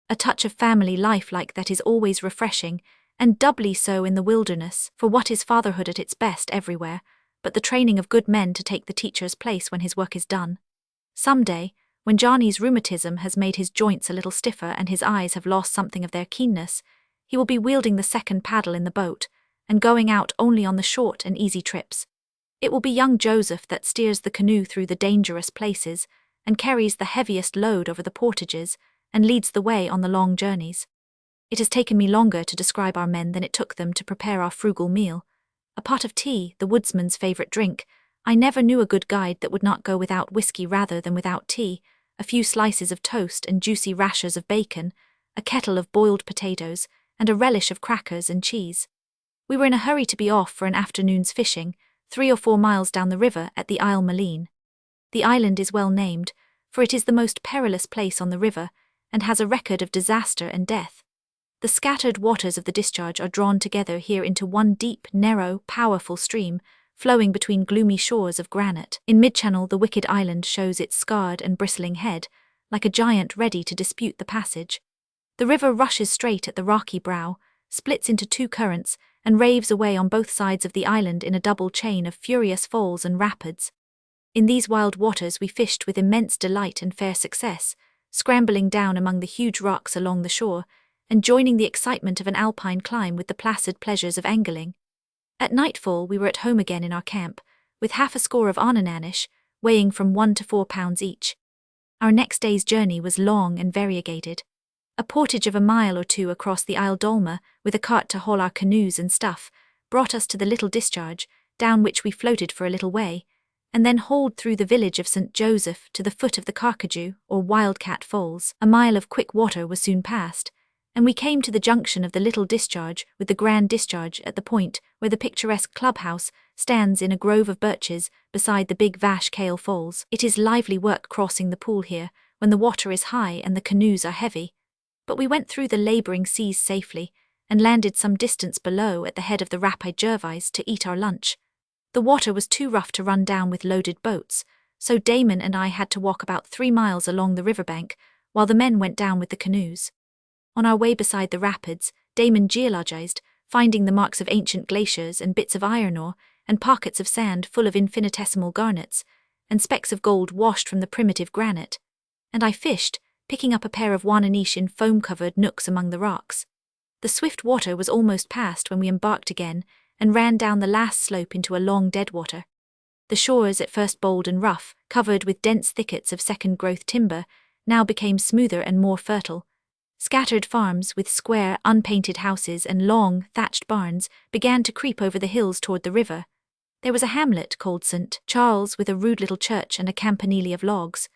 A touch of family life like that is always refreshing, and doubly so in the wilderness, for what is fatherhood at its best everywhere, but the training of good men to take the teacher's place when his work is done? Some day, When Johnny's rheumatism has made his joints a little stiffer and his eyes have lost something of their keenness, he will be wielding the second paddle in the boat and going out only on the short and easy trips. It will be young Joseph that steers the canoe through the dangerous places and carries the heaviest load over the portages and leads the way on the long journeys. It has taken me longer to describe our men than it took them to prepare our frugal meal. A pot of tea, the woodsman's favorite drink. I never knew a good guide that would not go without whiskey rather than without tea, a few slices of toast and juicy rashers of bacon, a kettle of boiled potatoes, and a relish of crackers and cheese. We were in a hurry to be off for an afternoon's fishing, 3 or 4 miles down the river at the Isle Malines. The island is well named, for it is the most perilous place on the river, and has a record of disaster and death. The scattered waters of the discharge are drawn together here into one deep, narrow, powerful stream, flowing between gloomy shores of granite. In mid-channel, the wicked island shows its scarred and bristling head, like a giant ready to dispute the passage. The river rushes straight at the rocky brow, splits into 2 currents, and raves away on both sides of the island in a double chain of furious falls and rapids. In these wild waters we fished with immense delight and fair success, scrambling down among the huge rocks along the shore, and joining the excitement of an alpine climb with the placid pleasures of angling. At nightfall we were at home again in our camp, with half a score of onananish, weighing from 1 to 4 pounds each. Our next day's journey was long and variegated. A portage of a mile or 2 across the Isle d'Olma, with a cart to haul our canoes and stuff, brought us to the little discharge, down which we floated for a little way, and then hauled through the village of St. Joseph to the foot of the Carcajou, or Wildcat Falls. A mile of quick water was soon passed, and we came to the junction of the little discharge with the grand discharge at the point where the picturesque clubhouse stands in a grove of birches beside the big Vache Kale Falls. It is lively work crossing the pool here when the water is high and the canoes are heavy, but we went through the labouring seas safely and landed some distance below at the head of the rapid Gervais to eat our lunch. The water was too rough to run down with loaded boats, so Damon and I had to walk about 3 miles along the riverbank while the men went down with the canoes. On our way beside the rapids, Damon geologized, finding the marks of ancient glaciers and bits of iron ore and pockets of sand full of infinitesimal garnets, and specks of gold washed from the primitive granite. And I fished, picking up a pair of wananish in foam-covered nooks among the rocks. The swift water was almost past when we embarked again and ran down the last slope into a long deadwater. The shores, at first bold and rough, covered with dense thickets of second-growth timber, now became smoother and more fertile. Scattered farms with square, unpainted houses and long, thatched barns began to creep over the hills toward the river. There was a hamlet called St. Charles with a rude little church and a campanile of logs.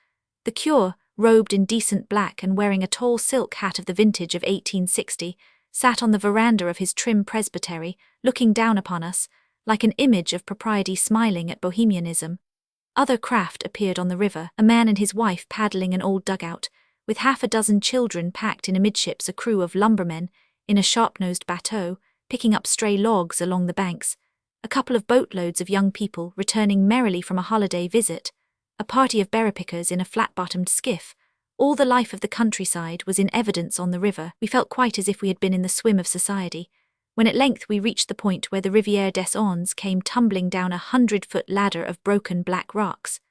The curé, robed in decent black and wearing a tall silk hat of the vintage of 1860, sat on the veranda of his trim presbytery, looking down upon us, like an image of propriety smiling at bohemianism. Other craft appeared on the river, a man and his wife paddling an old dugout, with half a dozen children packed in amidships, a crew of lumbermen in a sharp-nosed bateau, picking up stray logs along the banks, a couple of boatloads of young people returning merrily from a holiday visit, a party of berry-pickers in a flat-bottomed skiff. All the life of the countryside was in evidence on the river. We felt quite as if we had been in the swim of society, when at length we reached the point where the Rivière des Ons came tumbling down a 100-foot ladder of broken black rocks.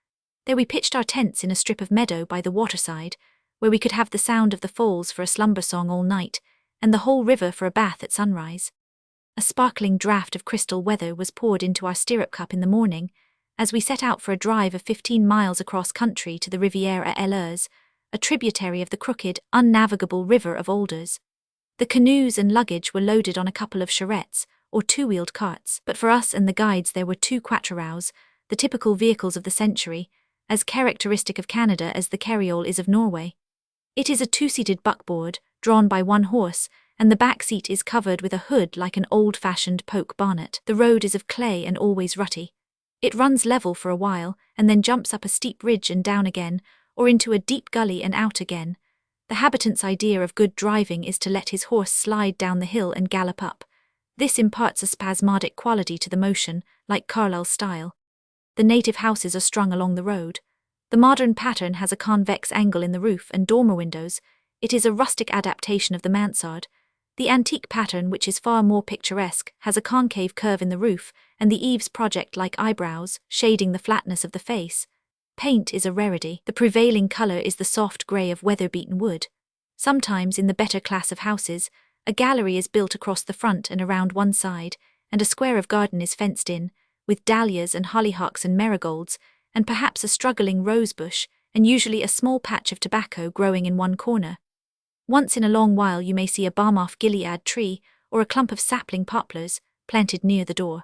There we pitched our tents in a strip of meadow by the waterside, where we could have the sound of the falls for a slumber song all night, and the whole river for a bath at sunrise. A sparkling draught of crystal weather was poured into our stirrup cup in the morning, as we set out for a drive of 15 miles across country to the Rivière à Elleuse, a tributary of the crooked, unnavigable river of Alders. The canoes and luggage were loaded on a couple of charrettes, or 2-wheeled carts, but for us and the guides there were 2 quatrarows, the typical vehicles of the century, as characteristic of Canada as the carriole is of Norway. It is a 2-seated buckboard, drawn by 1 horse, and the back seat is covered with a hood like an old-fashioned poke bonnet. The road is of clay and always rutty. It runs level for a while, and then jumps up a steep ridge and down again, or into a deep gully and out again. The habitant's idea of good driving is to let his horse slide down the hill and gallop up. This imparts a spasmodic quality to the motion, like Carlyle's style. The native houses are strung along the road. The modern pattern has a convex angle in the roof and dormer windows. It is a rustic adaptation of the mansard. The antique pattern, which is far more picturesque, has a concave curve in the roof, and the eaves project like eyebrows, shading the flatness of the face. Paint is a rarity. The prevailing color is the soft gray of weather-beaten wood. Sometimes, in the better class of houses, a gallery is built across the front and around one side, and a square of garden is fenced in, with dahlias and hollyhocks and marigolds, and perhaps a struggling rose bush, and usually a small patch of tobacco growing in one corner. Once in a long while you may see a balm-off Gilead tree or a clump of sapling poplars planted near the door.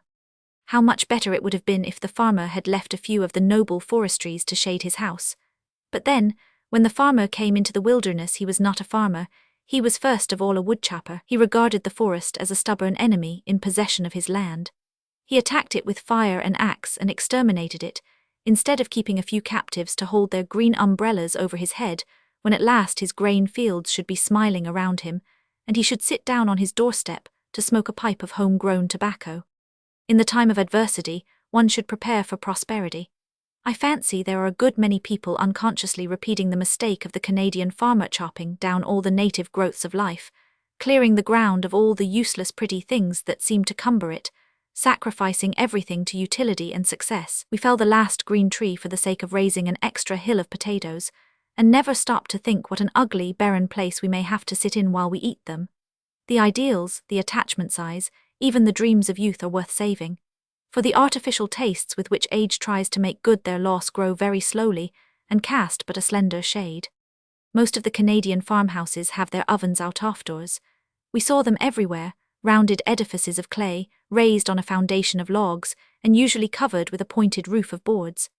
How much better it would have been if the farmer had left a few of the noble forest trees to shade his house. But then, when the farmer came into the wilderness, he was not a farmer. He was first of all a woodchopper. He regarded the forest as a stubborn enemy in possession of his land. He attacked it with fire and axe and exterminated it, instead of keeping a few captives to hold their green umbrellas over his head when at last his grain fields should be smiling around him, and he should sit down on his doorstep to smoke a pipe of home-grown tobacco. In the time of adversity, one should prepare for prosperity. I fancy there are a good many people unconsciously repeating the mistake of the Canadian farmer, chopping down all the native growths of life, clearing the ground of all the useless pretty things that seem to cumber it, sacrificing everything to utility and success. We fell the last green tree for the sake of raising an extra hill of potatoes, and never stop to think what an ugly, barren place we may have to sit in while we eat them. The ideals, the attachment size, even the dreams of youth are worth saving. For the artificial tastes with which age tries to make good their loss grow very slowly and cast but a slender shade. Most of the Canadian farmhouses have their ovens out outdoors. We saw them everywhere, rounded edifices of clay, raised on a foundation of logs, and usually covered with a pointed roof of boards.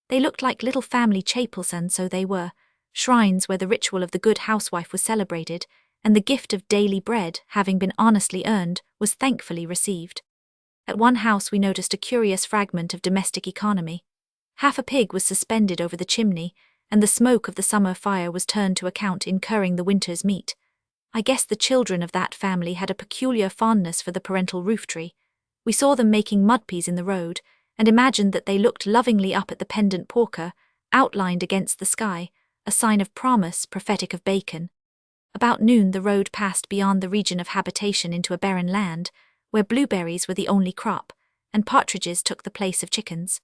They looked like little family chapels, and so they were, shrines where the ritual of the good housewife was celebrated, and the gift of daily bread, having been honestly earned, was thankfully received. At one house we noticed a curious fragment of domestic economy. Half a pig was suspended over the chimney, and the smoke of the summer fire was turned to account in currying the winter's meat. I guess the children of that family had a peculiar fondness for the parental roof tree. We saw them making mud peas in the road, and imagined that they looked lovingly up at the pendant porker, outlined against the sky, a sign of promise prophetic of bacon. About noon the road passed beyond the region of habitation into a barren land, where blueberries were the only crop, and partridges took the place of chickens.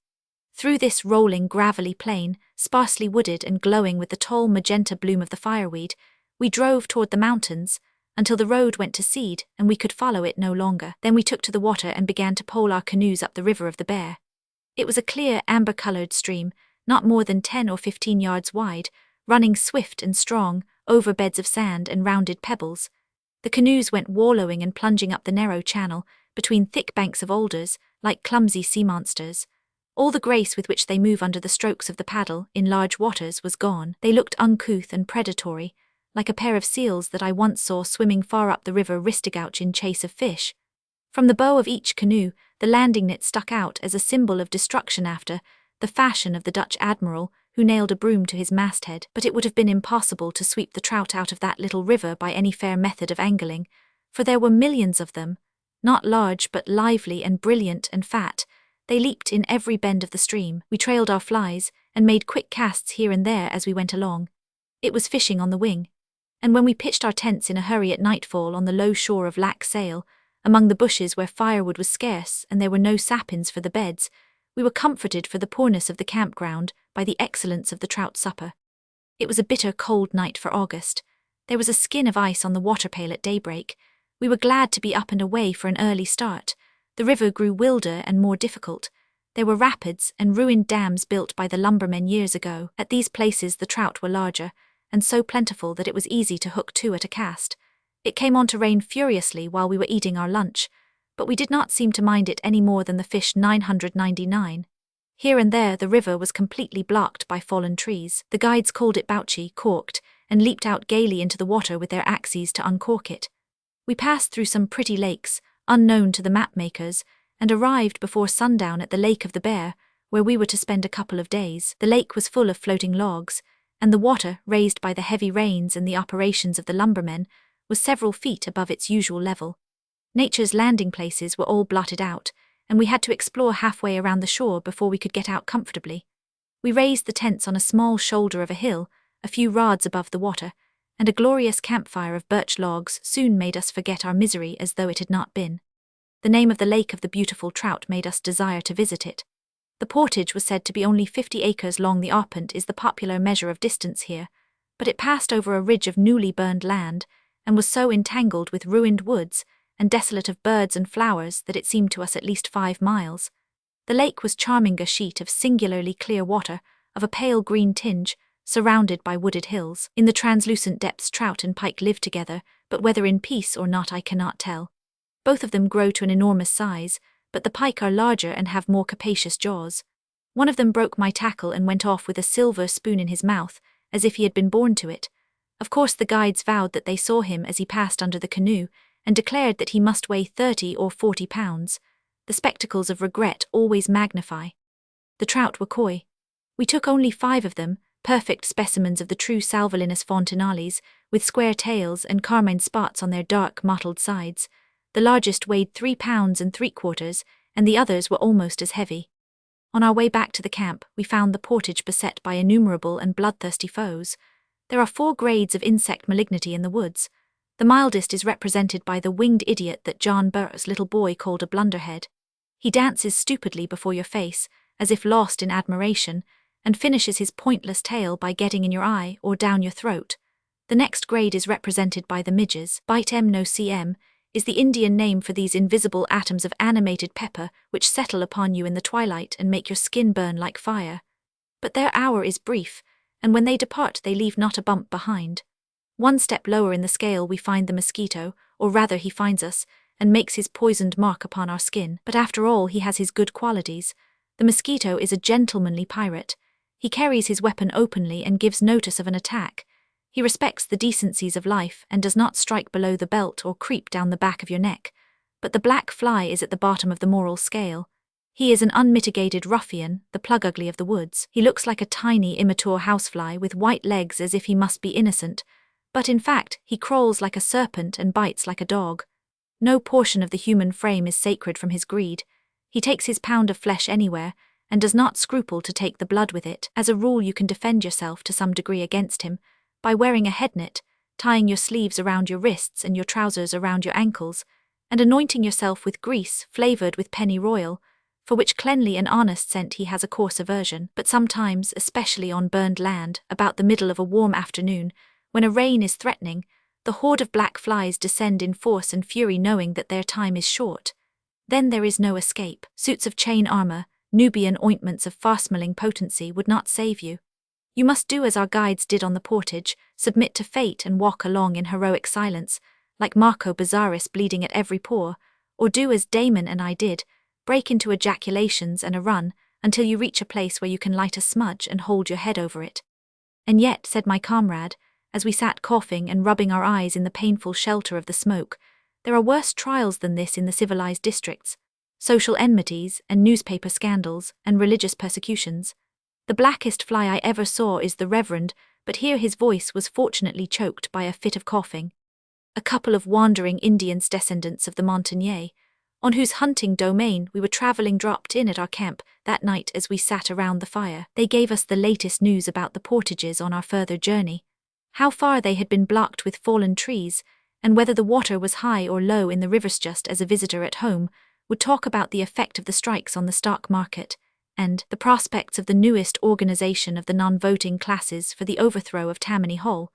Through this rolling, gravelly plain, sparsely wooded and glowing with the tall magenta bloom of the fireweed, we drove toward the mountains, until the road went to seed and we could follow it no longer. Then we took to the water and began to pole our canoes up the river of the Bear. It was a clear, amber-colored stream, not more than 10 or 15 yards wide, running swift and strong, over beds of sand and rounded pebbles. The canoes went wallowing and plunging up the narrow channel, between thick banks of alders, like clumsy sea monsters. All the grace with which they move under the strokes of the paddle, in large waters, was gone. They looked uncouth and predatory, like a pair of seals that I once saw swimming far up the river Ristigouch in chase of fish. From the bow of each canoe, the landing net stuck out as a symbol of destruction after the fashion of the Dutch admiral, who nailed a broom to his masthead. But it would have been impossible to sweep the trout out of that little river by any fair method of angling, for there were millions of them, not large but lively and brilliant and fat. They leaped in every bend of the stream. We trailed our flies, and made quick casts here and there as we went along. It was fishing on the wing. And when we pitched our tents in a hurry at nightfall on the low shore of Lac Sail, among the bushes where firewood was scarce and there were no sapins for the beds, we were comforted for the poorness of the campground by the excellence of the trout supper. It was a bitter cold night for August. There was a skin of ice on the water pail at daybreak. We were glad to be up and away for an early start. The river grew wilder and more difficult. There were rapids and ruined dams built by the lumbermen years ago. At these places the trout were larger, and so plentiful that it was easy to hook two at a cast. It came on to rain furiously while we were eating our lunch, but we did not seem to mind it any more than the fish 999. Here and there the river was completely blocked by fallen trees. The guides called it bouchie, corked, and leaped out gaily into the water with their axes to uncork it. We passed through some pretty lakes, unknown to the map-makers, and arrived before sundown at the Lake of the Bear, where we were to spend a couple of days. The lake was full of floating logs, and the water, raised by the heavy rains and the operations of the lumbermen, was several feet above its usual level. Nature's landing places were all blotted out, and we had to explore halfway around the shore before we could get out comfortably. We raised the tents on a small shoulder of a hill, a few rods above the water, and a glorious campfire of birch logs soon made us forget our misery as though it had not been. The name of the Lake of the Beautiful Trout made us desire to visit it. The portage was said to be only 50 acres long. The arpent is the popular measure of distance here, but it passed over a ridge of newly burned land, and was so entangled with ruined woods and desolate of birds and flowers that it seemed to us at least 5 miles. The lake was charming, a sheet of singularly clear water, of a pale green tinge, surrounded by wooded hills. In the translucent depths trout and pike live together, but whether in peace or not I cannot tell. Both of them grow to an enormous size, but the pike are larger and have more capacious jaws. One of them broke my tackle and went off with a silver spoon in his mouth, as if he had been born to it. Of course the guides vowed that they saw him as he passed under the canoe, and declared that he must weigh 30 or 40 pounds. The spectacles of regret always magnify. The trout were coy. We took only 5 of them, perfect specimens of the true Salvelinus fontinalis, with square tails and carmine spots on their dark mottled sides. The largest weighed 3 pounds and 3/4, and the others were almost as heavy. On our way back to the camp, we found the portage beset by innumerable and bloodthirsty foes. There are 4 grades of insect malignity in the woods. The mildest is represented by the winged idiot that John Burr's little boy called a blunderhead. He dances stupidly before your face, as if lost in admiration, and finishes his pointless tale by getting in your eye or down your throat. The next grade is represented by the midges. Bite no cm is the Indian name for these invisible atoms of animated pepper which settle upon you in the twilight and make your skin burn like fire. But their hour is brief, and when they depart they leave not a bump behind. 1 step lower in the scale we find the mosquito, or rather he finds us, and makes his poisoned mark upon our skin. But after all he has his good qualities. The mosquito is a gentlemanly pirate. He carries his weapon openly and gives notice of an attack. He respects the decencies of life and does not strike below the belt or creep down the back of your neck. But the black fly is at the bottom of the moral scale. He is an unmitigated ruffian, the plug ugly of the woods. He looks like a tiny immature housefly with white legs as if he must be innocent, but in fact he crawls like a serpent and bites like a dog. No portion of the human frame is sacred from his greed. He takes his pound of flesh anywhere, and does not scruple to take the blood with it. As a rule you can defend yourself to some degree against him, by wearing a headnet, tying your sleeves around your wrists and your trousers around your ankles, and anointing yourself with grease flavoured with pennyroyal, for which cleanly and honest scent he has a coarse aversion. But sometimes, especially on burned land, about the middle of a warm afternoon, when a rain is threatening, the horde of black flies descend in force and fury, knowing that their time is short. Then there is no escape. Suits of chain armour, Nubian ointments of far-smelling potency would not save you. You must do as our guides did on the portage, submit to fate and walk along in heroic silence, like Marco Bozzaris bleeding at every pore, or do as Damon and I did, break into ejaculations and a run, until you reach a place where you can light a smudge and hold your head over it. And yet, said my comrade, as we sat coughing and rubbing our eyes in the painful shelter of the smoke, there are worse trials than this in the civilized districts: social enmities and newspaper scandals and religious persecutions. The blackest fly I ever saw is the Reverend, but here his voice was fortunately choked by a fit of coughing. A couple of wandering Indians, descendants of the Montagnais, on whose hunting domain we were travelling, dropped in at our camp that night as we sat around the fire. They gave us the latest news about the portages on our further journey, how far they had been blocked with fallen trees, and whether the water was high or low in the rivers. Just as a visitor at home would talk about the effect of the strikes on the stock market, and the prospects of the newest organization of the non-voting classes for the overthrow of Tammany Hall.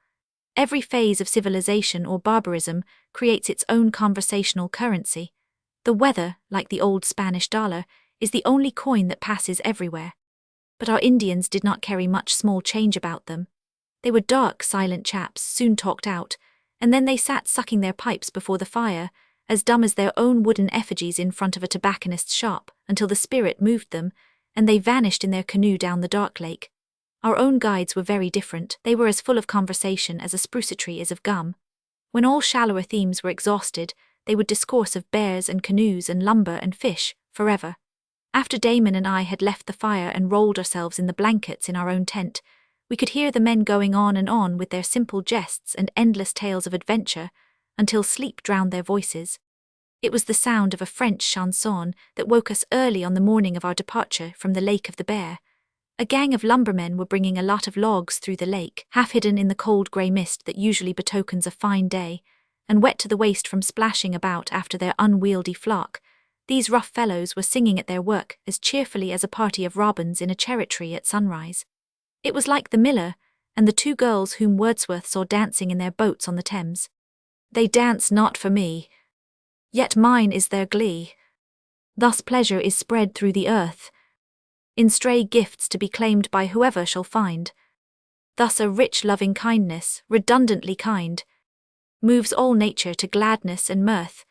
Every phase of civilization or barbarism creates its own conversational currency. The weather, like the old Spanish dollar, is the only coin that passes everywhere. But our Indians did not carry much small change about them. They were dark, silent chaps, soon talked out, and then they sat sucking their pipes before the fire, as dumb as their own wooden effigies in front of a tobacconist's shop, until the spirit moved them, and they vanished in their canoe down the dark lake. Our own guides were very different. They were as full of conversation as a spruce tree is of gum. When all shallower themes were exhausted, they would discourse of bears and canoes and lumber and fish, forever. After Damon and I had left the fire and rolled ourselves in the blankets in our own tent, we could hear the men going on and on with their simple jests and endless tales of adventure, until sleep drowned their voices. It was the sound of a French chanson that woke us early on the morning of our departure from the Lake of the Bear. A gang of lumbermen were bringing a lot of logs through the lake, half hidden in the cold grey mist that usually betokens a fine day, and wet to the waist from splashing about after their unwieldy flock. These rough fellows were singing at their work as cheerfully as a party of robins in a cherry tree at sunrise. It was like the miller and the two girls whom Wordsworth saw dancing in their boats on the Thames. They dance not for me, yet mine is their glee. Thus pleasure is spread through the earth, in stray gifts to be claimed by whoever shall find. Thus a rich loving kindness, redundantly kind, moves all nature to gladness and mirth.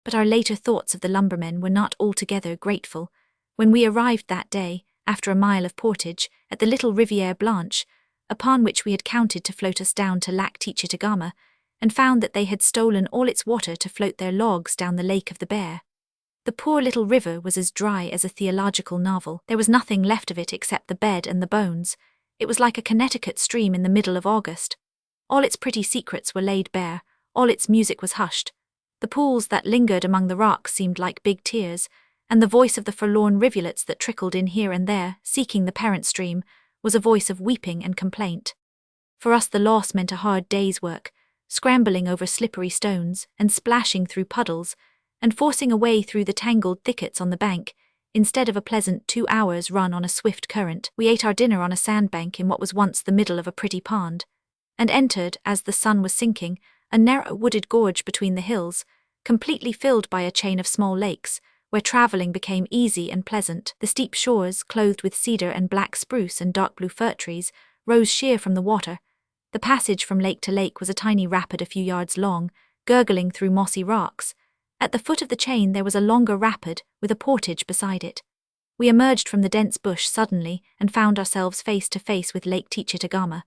But our later thoughts of the lumbermen were not altogether grateful. When we arrived that day, after a mile of portage, at the little Rivière Blanche, upon which we had counted to float us down to Lac Titicaca, and found that they had stolen all its water to float their logs down the Lake of the Bear. The poor little river was as dry as a theological novel. There was nothing left of it except the bed and the bones. It was like a Connecticut stream in the middle of August. All its pretty secrets were laid bare, all its music was hushed. The pools that lingered among the rocks seemed like big tears, and the voice of the forlorn rivulets that trickled in here and there, seeking the parent stream, was a voice of weeping and complaint. For us the loss meant a hard day's work, scrambling over slippery stones, and splashing through puddles, and forcing a way through the tangled thickets on the bank. Instead of a pleasant 2 hours run on a swift current, we ate our dinner on a sandbank in what was once the middle of a pretty pond, and entered, as the sun was sinking, a narrow wooded gorge between the hills, completely filled by a chain of small lakes, where travelling became easy and pleasant. The steep shores, clothed with cedar and black spruce and dark blue fir trees, rose sheer from the water. The passage from lake to lake was a tiny rapid a few yards long, gurgling through mossy rocks. At the foot of the chain there was a longer rapid, with a portage beside it. We emerged from the dense bush suddenly, and found ourselves face to face with Lake Titicaca.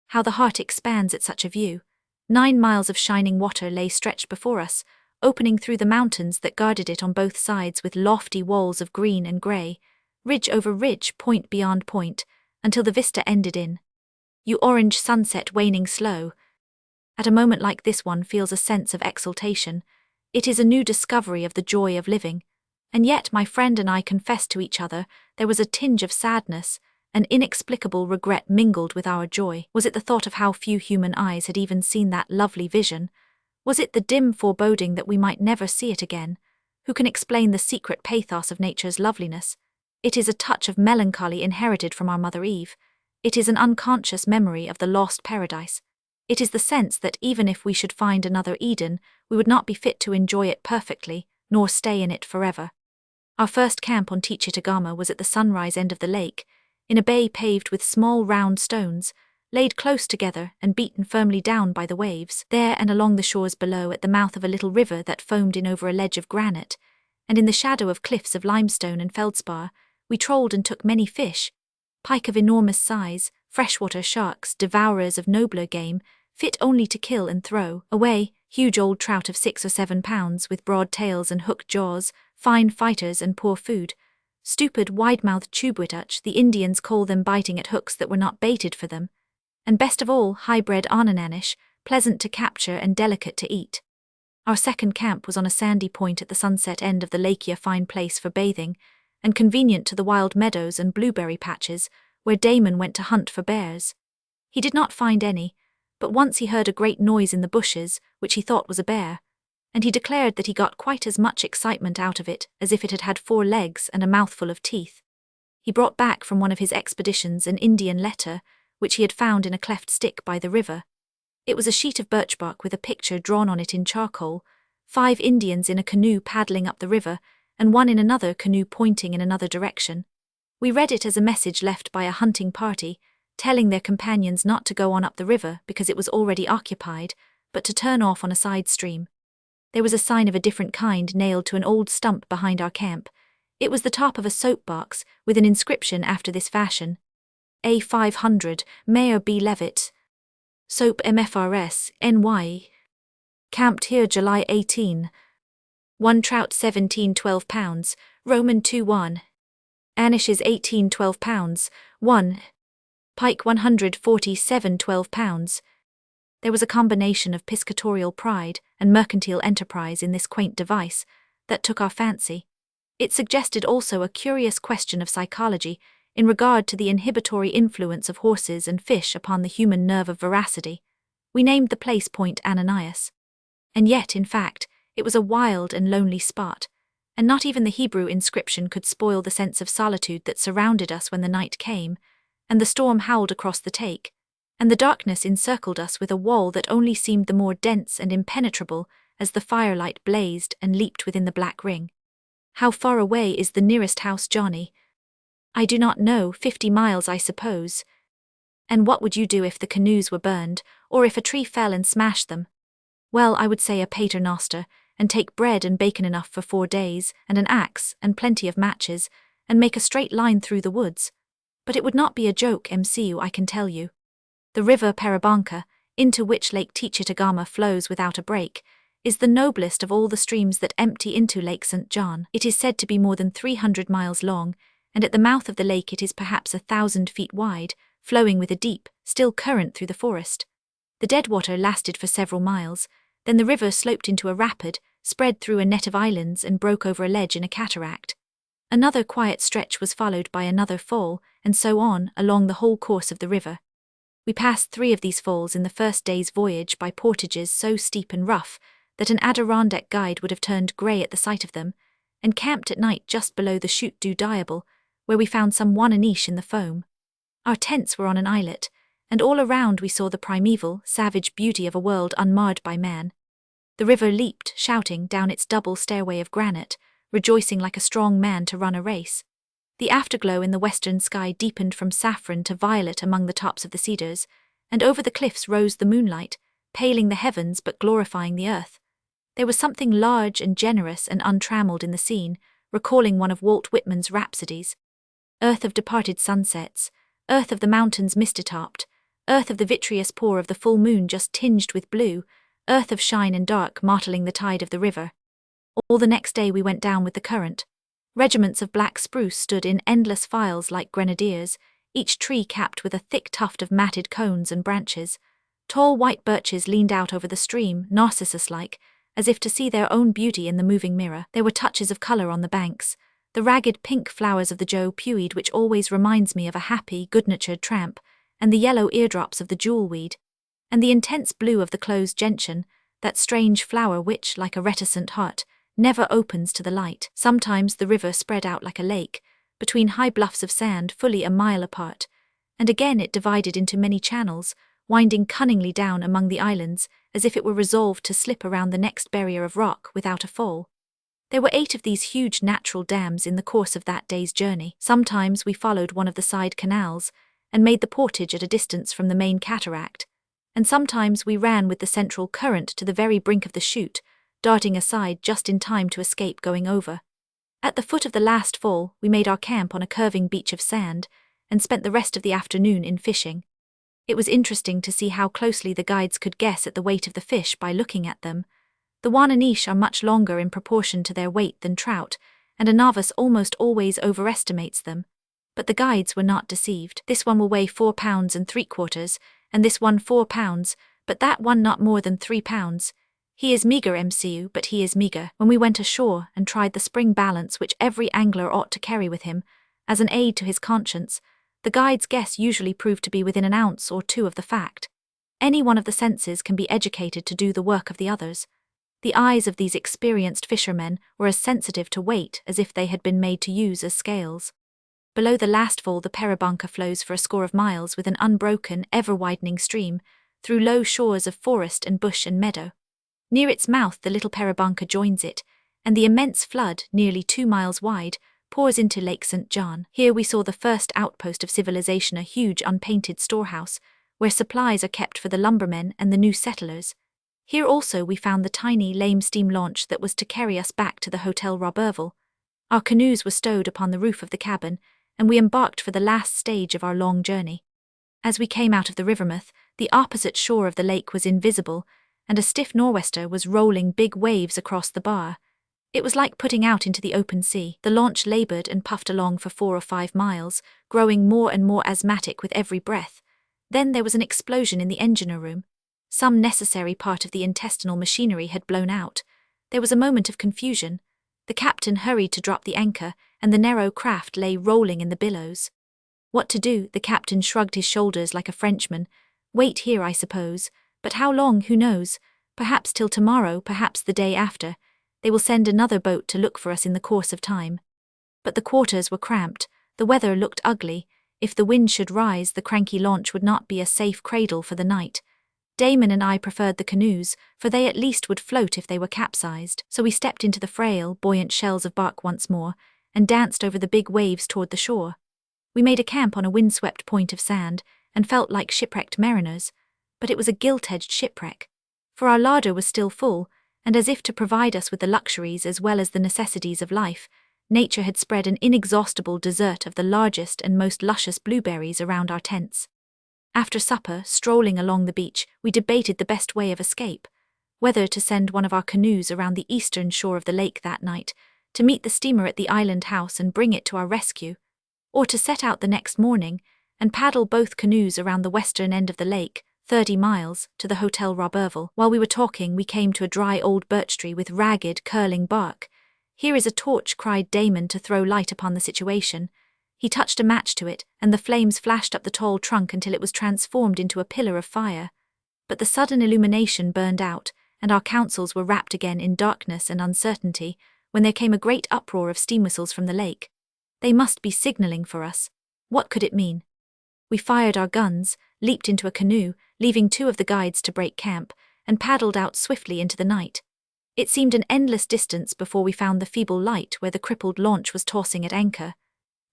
How the heart expands at such a view! 9 miles of shining water lay stretched before us, opening through the mountains that guarded it on both sides with lofty walls of green and grey, ridge over ridge, point beyond point, until the vista ended in orange sunset waning slow. At a moment like this one feels a sense of exultation. It is a new discovery of the joy of living. And yet my friend and I confessed to each other there was a tinge of sadness, an inexplicable regret mingled with our joy. Was it the thought of how few human eyes had even seen that lovely vision? Was it the dim foreboding that we might never see it again? Who can explain the secret pathos of nature's loveliness? It is a touch of melancholy inherited from our mother Eve. It is an unconscious memory of the lost paradise. It is the sense that even if we should find another Eden, we would not be fit to enjoy it perfectly, nor stay in it forever. Our first camp on Titicaca was at the sunrise end of the lake, in a bay paved with small round stones, laid close together and beaten firmly down by the waves. There and along the shores below, at the mouth of a little river that foamed in over a ledge of granite, and in the shadow of cliffs of limestone and feldspar, we trolled and took many fish, pike of enormous size, freshwater sharks, devourers of nobler game, fit only to kill and throw away, huge old trout of 6 or 7 pounds with broad tails and hooked jaws, fine fighters and poor food. Stupid wide-mouthed tubewitach, the Indians call them, biting at hooks that were not baited for them. And best of all, high-bred anananish, pleasant to capture and delicate to eat. Our second camp was on a sandy point at the sunset end of the lake, a fine place for bathing, and convenient to the wild meadows and blueberry patches, where Damon went to hunt for bears. He did not find any, but once he heard a great noise in the bushes, which he thought was a bear, and he declared that he got quite as much excitement out of it as if it had had 4 legs and a mouthful of teeth. He brought back from one of his expeditions an Indian letter, which he had found in a cleft stick by the river. It was a sheet of birch bark with a picture drawn on it in charcoal, 5 Indians in a canoe paddling up the river, and one in another canoe pointing in another direction. We read it as a message left by a hunting party, telling their companions not to go on up the river because it was already occupied, but to turn off on a side stream. There was a sign of a different kind nailed to an old stump behind our camp. It was the top of a soapbox, with an inscription after this fashion: A500, Mayor B. Levitt. Soap MFRS, NY. Camped here July 18. 1 trout 17-12 pounds, Roman 2-1. Anishes 18-12 pounds, 1. Pike 147-12 pounds. There was a combination of piscatorial pride and mercantile enterprise in this quaint device that took our fancy. It suggested also a curious question of psychology in regard to the inhibitory influence of horses and fish upon the human nerve of veracity. We named the place Point Ananias. And yet, in fact, it was a wild and lonely spot, and not even the Hebrew inscription could spoil the sense of solitude that surrounded us when the night came, and the storm howled across the take, and the darkness encircled us with a wall that only seemed the more dense and impenetrable as the firelight blazed and leaped within the black ring. How far away is the nearest house, Johnny? I do not know, 50 miles, I suppose. And what would you do if the canoes were burned, or if a tree fell and smashed them? Well, I would say a paternoster, and take bread and bacon enough for 4 days, and an axe, and plenty of matches, and make a straight line through the woods. But it would not be a joke, MCU, I can tell you. The river Parabanca, into which Lake Tichitagama flows without a break, is the noblest of all the streams that empty into Lake St. John. It is said to be more than 300 miles long, and at the mouth of the lake it is perhaps 1,000 feet wide, flowing with a deep, still current through the forest. The deadwater lasted for several miles, then the river sloped into a rapid, spread through a net of islands and broke over a ledge in a cataract. Another quiet stretch was followed by another fall, and so on, along the whole course of the river. We passed 3 of these falls in the first day's voyage by portages so steep and rough that an Adirondack guide would have turned grey at the sight of them, and camped at night just below the Chute du Diable, where we found some Wananiche in the foam. Our tents were on an islet, and all around we saw the primeval, savage beauty of a world unmarred by man. The river leaped, shouting, down its double stairway of granite, rejoicing like a strong man to run a race. The afterglow in the western sky deepened from saffron to violet among the tops of the cedars, and over the cliffs rose the moonlight, paling the heavens but glorifying the earth. There was something large and generous and untrammeled in the scene, recalling one of Walt Whitman's rhapsodies. Earth of departed sunsets, earth of the mountains mist-topped, earth of the vitreous pour of the full moon just tinged with blue, earth of shine and dark mottling the tide of the river. All the next day we went down with the current. Regiments of black spruce stood in endless files like grenadiers, each tree capped with a thick tuft of matted cones and branches. Tall white birches leaned out over the stream, Narcissus-like, as if to see their own beauty in the moving mirror. There were touches of colour on the banks, the ragged pink flowers of the Joe Puig, which always reminds me of a happy, good-natured tramp, and the yellow eardrops of the jewelweed, and the intense blue of the closed gentian, that strange flower which, like a reticent heart, never opens to the light. Sometimes the river spread out like a lake, between high bluffs of sand fully a mile apart, and again it divided into many channels, winding cunningly down among the islands, as if it were resolved to slip around the next barrier of rock without a fall. There were 8 of these huge natural dams in the course of that day's journey. Sometimes we followed one of the side canals, and made the portage at a distance from the main cataract, and sometimes we ran with the central current to the very brink of the chute, darting aside just in time to escape going over. At the foot of the last fall, we made our camp on a curving beach of sand, and spent the rest of the afternoon in fishing. It was interesting to see how closely the guides could guess at the weight of the fish by looking at them. The Wananiche are much longer in proportion to their weight than trout, and a novice almost always overestimates them. But the guides were not deceived. This one will weigh 4 pounds and 3/4, and this one 4 pounds, but that one not more than 3 pounds. He is meagre, MCU, but he is meagre. When we went ashore and tried the spring balance which every angler ought to carry with him, as an aid to his conscience, the guide's guess usually proved to be within an ounce or 2 of the fact. Any one of the senses can be educated to do the work of the others. The eyes of these experienced fishermen were as sensitive to weight as if they had been made to use as scales. Below the last fall the Parabanca flows for a score of miles with an unbroken, ever-widening stream, through low shores of forest and bush and meadow. Near its mouth the little Parabanca joins it, and the immense flood, nearly 2 miles wide, pours into Lake St. John. Here we saw the first outpost of civilization, a huge unpainted storehouse, where supplies are kept for the lumbermen and the new settlers. Here also we found the tiny, lame steam launch that was to carry us back to the Hotel Roberval. Our canoes were stowed upon the roof of the cabin, and we embarked for the last stage of our long journey. As we came out of the rivermouth, the opposite shore of the lake was invisible, and a stiff nor'wester was rolling big waves across the bar. It was like putting out into the open sea. The launch laboured and puffed along for 4 or 5 miles, growing more and more asthmatic with every breath. Then there was an explosion in the engine room. Some necessary part of the intestinal machinery had blown out. There was a moment of confusion. The captain hurried to drop the anchor, and the narrow craft lay rolling in the billows. What to do? The captain shrugged his shoulders like a Frenchman. Wait here, I suppose, but how long, who knows? Perhaps till tomorrow, perhaps the day after. They will send another boat to look for us in the course of time. But the quarters were cramped, the weather looked ugly. If the wind should rise, the cranky launch would not be a safe cradle for the night. Damon and I preferred the canoes, for they at least would float if they were capsized, so we stepped into the frail, buoyant shells of bark once more, and danced over the big waves toward the shore. We made a camp on a windswept point of sand, and felt like shipwrecked mariners, but it was a gilt-edged shipwreck. For our larder was still full, and as if to provide us with the luxuries as well as the necessities of life, nature had spread an inexhaustible dessert of the largest and most luscious blueberries around our tents. After supper, strolling along the beach, we debated the best way of escape, whether to send one of our canoes around the eastern shore of the lake that night, to meet the steamer at the island house and bring it to our rescue, or to set out the next morning and paddle both canoes around the western end of the lake, 30 miles, to the Hotel Roberval. While we were talking, we came to a dry old birch tree with ragged, curling bark. "Here is a torch," cried Damon to throw light upon the situation. He touched a match to it, and the flames flashed up the tall trunk until it was transformed into a pillar of fire. But the sudden illumination burned out, and our counsels were wrapped again in darkness and uncertainty, when there came a great uproar of steam whistles from the lake. They must be signaling for us. What could it mean? We fired our guns, leaped into a canoe, leaving 2 of the guides to break camp, and paddled out swiftly into the night. It seemed an endless distance before we found the feeble light where the crippled launch was tossing at anchor.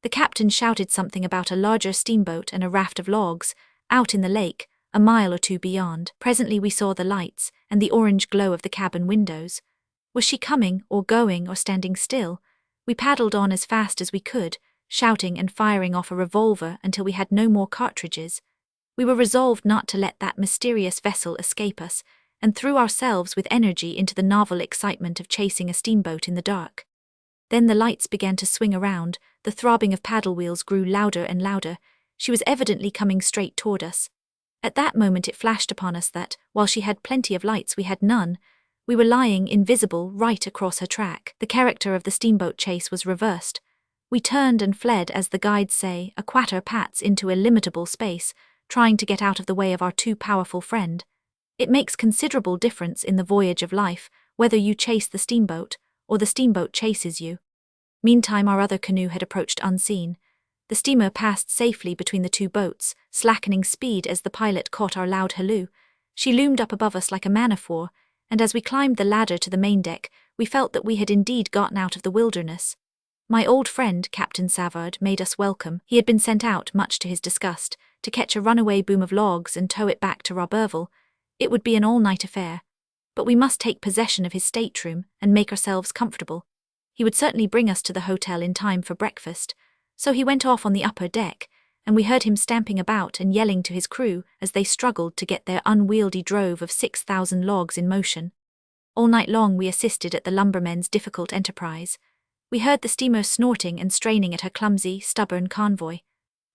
The captain shouted something about a larger steamboat and a raft of logs, out in the lake, a mile or 2 beyond. Presently we saw the lights, and the orange glow of the cabin windows. Was she coming, or going, or standing still? We paddled on as fast as we could, shouting and firing off a revolver until we had no more cartridges. We were resolved not to let that mysterious vessel escape us, and threw ourselves with energy into the novel excitement of chasing a steamboat in the dark. Then the lights began to swing around, the throbbing of paddle wheels grew louder and louder. She was evidently coming straight toward us. At that moment it flashed upon us that, while she had plenty of lights we had none, we were lying invisible right across her track. The character of the steamboat chase was reversed. We turned and fled, as the guides say, a quatter-pats into illimitable space, trying to get out of the way of our too powerful friend. It makes considerable difference in the voyage of life, whether you chase the steamboat, or the steamboat chases you. Meantime our other canoe had approached unseen. The steamer passed safely between the 2 boats, slackening speed as the pilot caught our loud halloo. She loomed up above us like a man-of-war, and as we climbed the ladder to the main deck, we felt that we had indeed gotten out of the wilderness. My old friend, Captain Savard, made us welcome. He had been sent out, much to his disgust, to catch a runaway boom of logs and tow it back to Roberval. It would be an all-night affair. But we must take possession of his stateroom and make ourselves comfortable. He would certainly bring us to the hotel in time for breakfast, so he went off on the upper deck, and we heard him stamping about and yelling to his crew as they struggled to get their unwieldy drove of 6,000 logs in motion. All night long we assisted at the lumbermen's difficult enterprise. We heard the steamer snorting and straining at her clumsy, stubborn convoy.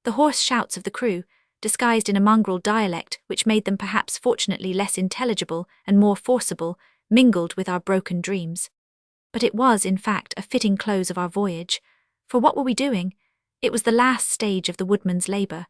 The hoarse shouts of the crew, disguised in a mongrel dialect which made them perhaps fortunately less intelligible and more forcible, mingled with our broken dreams. But it was, in fact, a fitting close of our voyage. For what were we doing? It was the last stage of the woodman's labour.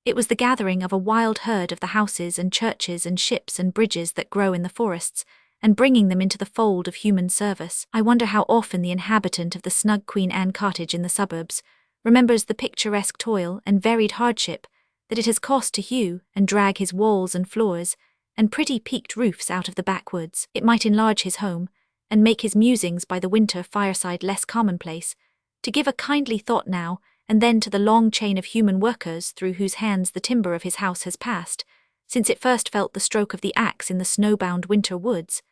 It was the gathering of a wild herd of the houses and churches and ships and bridges that grow in the forests, and bringing them into the fold of human service. I wonder how often the inhabitant of the snug Queen Anne cottage in the suburbs remembers the picturesque toil and varied hardship that it has cost to hew and drag his walls and floors and pretty peaked roofs out of the backwoods. It might enlarge his home, and make his musings by the winter fireside less commonplace, to give a kindly thought now and then to the long chain of human workers through whose hands the timber of his house has passed, since it first felt the stroke of the axe in the snow-bound winter woods,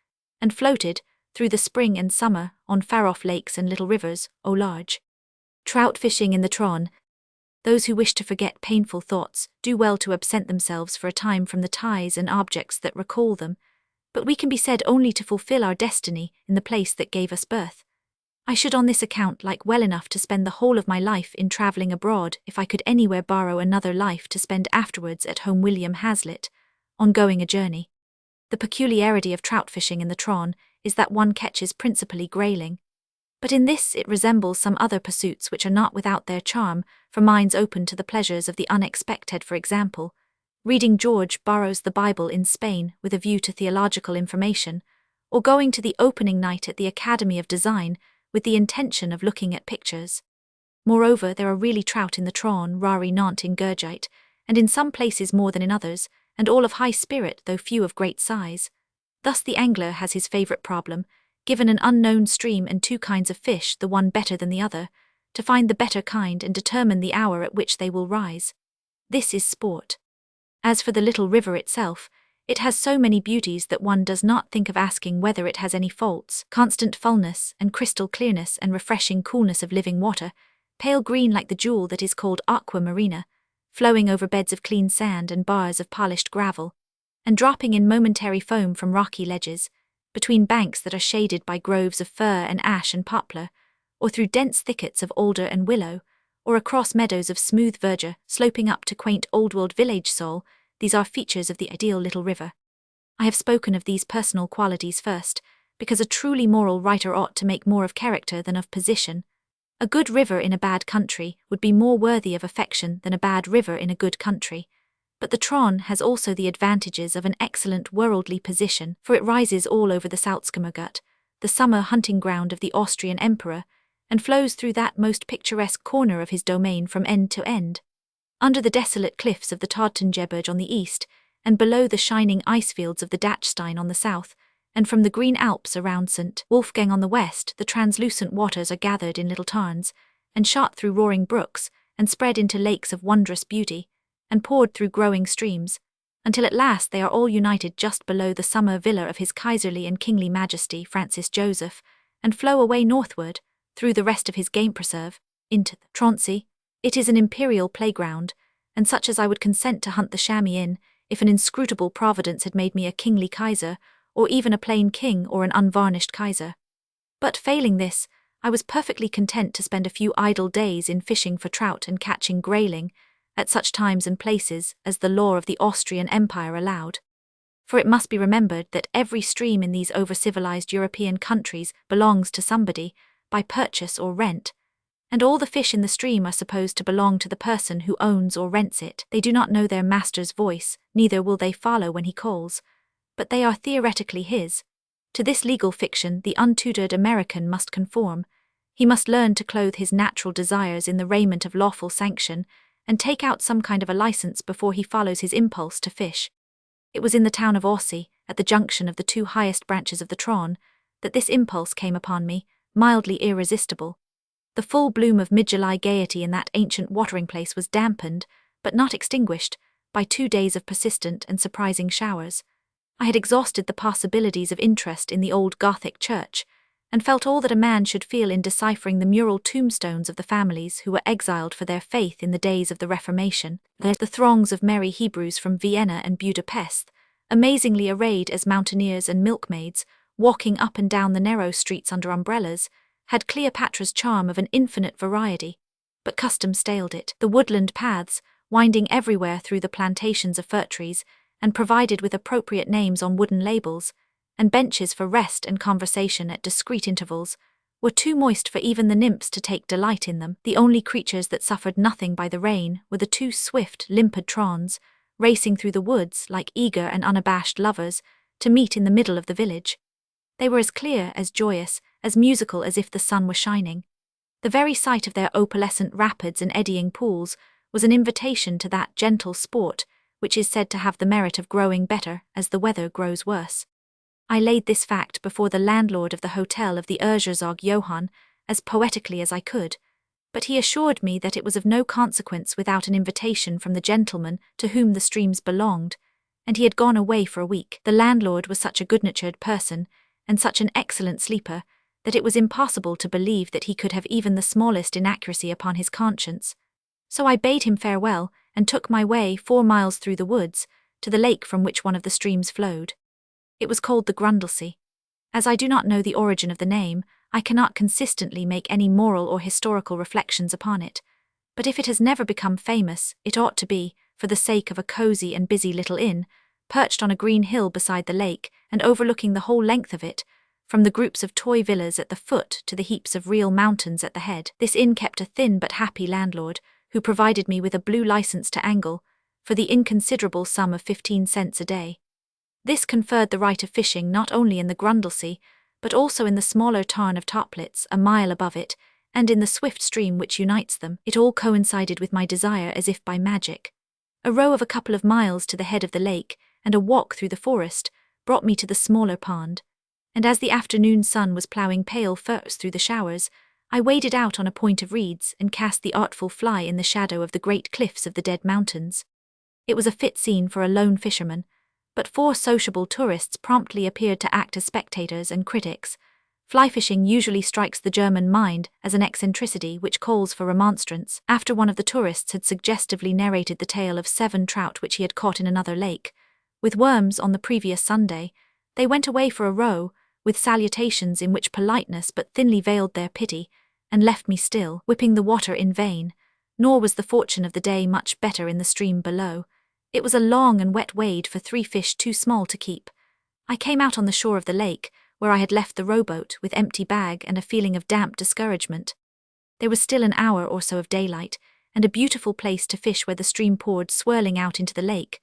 and floated, through the spring and summer, on far-off lakes and little rivers, au large. Trout fishing in the Tron. Those who wish to forget painful thoughts do well to absent themselves for a time from the ties and objects that recall them, but we can be said only to fulfill our destiny in the place that gave us birth. I should on this account like well enough to spend the whole of my life in travelling abroad if I could anywhere borrow another life to spend afterwards at home. William Hazlitt, on going a journey. The peculiarity of trout fishing in the Tron is that one catches principally grayling. But in this it resembles some other pursuits which are not without their charm for minds open to the pleasures of the unexpected. For example, reading George Borrow's The Bible in Spain with a view to theological information, or going to the opening night at the Academy of Design with the intention of looking at pictures. Moreover, there are really trout in the Tron, rari nant in Gurgite, and in some places more than in others, and all of high spirit though few of great size. Thus the angler has his favourite problem, given an unknown stream and two kinds of fish, the one better than the other, to find the better kind and determine the hour at which they will rise. This is sport. As for the little river itself, it has so many beauties that one does not think of asking whether it has any faults: constant fullness and crystal clearness and refreshing coolness of living water, pale green like the jewel that is called aqua marina, flowing over beds of clean sand and bars of polished gravel, and dropping in momentary foam from rocky ledges, between banks that are shaded by groves of fir and ash and poplar, or through dense thickets of alder and willow, or across meadows of smooth verdure sloping up to quaint old-world village soul. These are features of the ideal little river. I have spoken of these personal qualities first, because a truly moral writer ought to make more of character than of position. A good river in a bad country would be more worthy of affection than a bad river in a good country. But the Tron has also the advantages of an excellent worldly position, for it rises all over the Salzkammergut, the summer hunting ground of the Austrian emperor, and flows through that most picturesque corner of his domain from end to end. Under the desolate cliffs of the Todtengebirge on the east, and below the shining icefields of the Dachstein on the south, and from the green Alps around St. Wolfgang on the west, the translucent waters are gathered in little tarns, and shot through roaring brooks, and spread into lakes of wondrous beauty, and poured through growing streams, until at last they are all united just below the summer villa of His Kaiserly and Kingly Majesty Francis Joseph, and flow away northward, through the rest of his game preserve, into the Tronsey. It is an imperial playground, and such as I would consent to hunt the chamois in, if an inscrutable providence had made me a kingly Kaiser, or even a plain king or an unvarnished Kaiser. But failing this, I was perfectly content to spend a few idle days in fishing for trout and catching grayling, at such times and places as the law of the Austrian Empire allowed. For it must be remembered that every stream in these over-civilized European countries belongs to somebody, by purchase or rent, and all the fish in the stream are supposed to belong to the person who owns or rents it. They do not know their master's voice, neither will they follow when he calls, but they are theoretically his. To this legal fiction the untutored American must conform. He must learn to clothe his natural desires in the raiment of lawful sanction, and take out some kind of a license before he follows his impulse to fish. It was in the town of Aussy, at the junction of the two highest branches of the Tron, that this impulse came upon me, mildly irresistible. The full bloom of mid-July gaiety in that ancient watering place was dampened, but not extinguished, by 2 days of persistent and surprising showers. I had exhausted the possibilities of interest in the old Gothic church, and felt all that a man should feel in deciphering the mural tombstones of the families who were exiled for their faith in the days of the Reformation. The throngs of merry Hebrews from Vienna and Budapest, amazingly arrayed as mountaineers and milkmaids, walking up and down the narrow streets under umbrellas, had Cleopatra's charm of an infinite variety, but custom staled it. The woodland paths, winding everywhere through the plantations of fir trees, and provided with appropriate names on wooden labels, and benches for rest and conversation at discreet intervals, were too moist for even the nymphs to take delight in them. The only creatures that suffered nothing by the rain were the 2 swift, limpid Trons, racing through the woods like eager and unabashed lovers, to meet in the middle of the village. They were as clear, as joyous, as musical as if the sun were shining. The very sight of their opalescent rapids and eddying pools was an invitation to that gentle sport which is said to have the merit of growing better as the weather grows worse. I laid this fact before the landlord of the hotel of the Erzherzog Johann as poetically as I could, but he assured me that it was of no consequence without an invitation from the gentleman to whom the streams belonged, and he had gone away for a week. The landlord was such a good-natured person, and such an excellent sleeper, that it was impossible to believe that he could have even the smallest inaccuracy upon his conscience. So I bade him farewell, and took my way 4 miles through the woods, to the lake from which one of the streams flowed. It was called the Grundlsee. As I do not know the origin of the name, I cannot consistently make any moral or historical reflections upon it, but if it has never become famous, it ought to be, for the sake of a cosy and busy little inn, perched on a green hill beside the lake, and overlooking the whole length of it, from the groups of toy villas at the foot to the heaps of real mountains at the head. This inn kept a thin but happy landlord, who provided me with a blue license to angle, for the inconsiderable sum of 15 cents a day. This conferred the right of fishing not only in the Grundlsee, but also in the smaller tarn of Toplitz, a mile above it, and in the swift stream which unites them. It all coincided with my desire as if by magic. A row of a couple of miles to the head of the lake, and a walk through the forest, brought me to the smaller pond, and as the afternoon sun was ploughing pale furrows through the showers, I waded out on a point of reeds and cast the artful fly in the shadow of the great cliffs of the Dead Mountains. It was a fit scene for a lone fisherman, but 4 sociable tourists promptly appeared to act as spectators and critics. Fly fishing usually strikes the German mind as an eccentricity which calls for remonstrance. After one of the tourists had suggestively narrated the tale of 7 trout which he had caught in another lake, with worms on the previous Sunday, they went away for a row, with salutations in which politeness but thinly veiled their pity, and left me still, whipping the water in vain. Nor was the fortune of the day much better in the stream below. It was a long and wet wade for 3 fish too small to keep. I came out on the shore of the lake, where I had left the rowboat, with empty bag and a feeling of damp discouragement. There was still an hour or so of daylight, and a beautiful place to fish where the stream poured swirling out into the lake.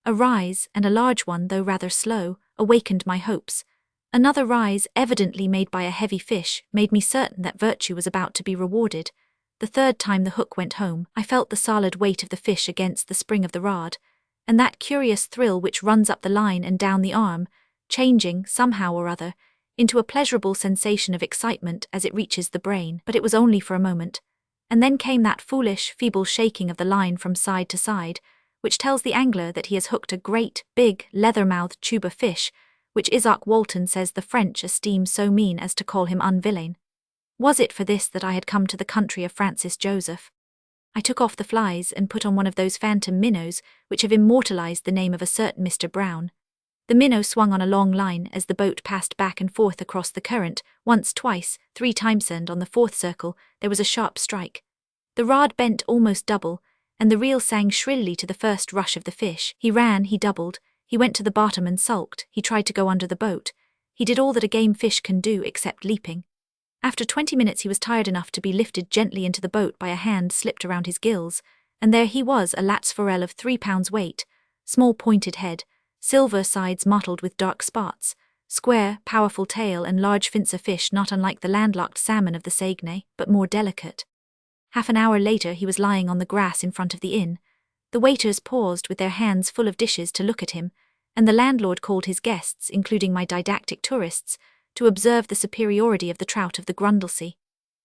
A rise, and a large one though rather slow, awakened my hopes. Another rise, evidently made by a heavy fish, made me certain that virtue was about to be rewarded. The 3rd time the hook went home, I felt the solid weight of the fish against the spring of the rod, and that curious thrill which runs up the line and down the arm, changing, somehow or other, into a pleasurable sensation of excitement as it reaches the brain. But it was only for a moment, and then came that foolish, feeble shaking of the line from side to side, which tells the angler that he has hooked a great, big, leather-mouthed tuba fish, which Isaac Walton says the French esteem so mean as to call him un vilain. Was it for this that I had come to the country of Francis Joseph? I took off the flies and put on one of those phantom minnows which have immortalized the name of a certain Mr. Brown. The minnow swung on a long line as the boat passed back and forth across the current, once, twice, 3 times, and on the 4th circle there was a sharp strike. The rod bent almost double, and the reel sang shrilly to the first rush of the fish. He ran, he doubled, he went to the bottom and sulked, he tried to go under the boat. He did all that a game fish can do except leaping. After 20 minutes he was tired enough to be lifted gently into the boat by a hand slipped around his gills, and there he was, a Latz forel of 3 pounds weight, small pointed head, silver sides mottled with dark spots, square, powerful tail, and large fincer fish not unlike the landlocked salmon of the Saguenay, but more delicate. Half an hour later he was lying on the grass in front of the inn. The waiters paused with their hands full of dishes to look at him, and the landlord called his guests, including my didactic tourists, to observe the superiority of the trout of the Grundlsee.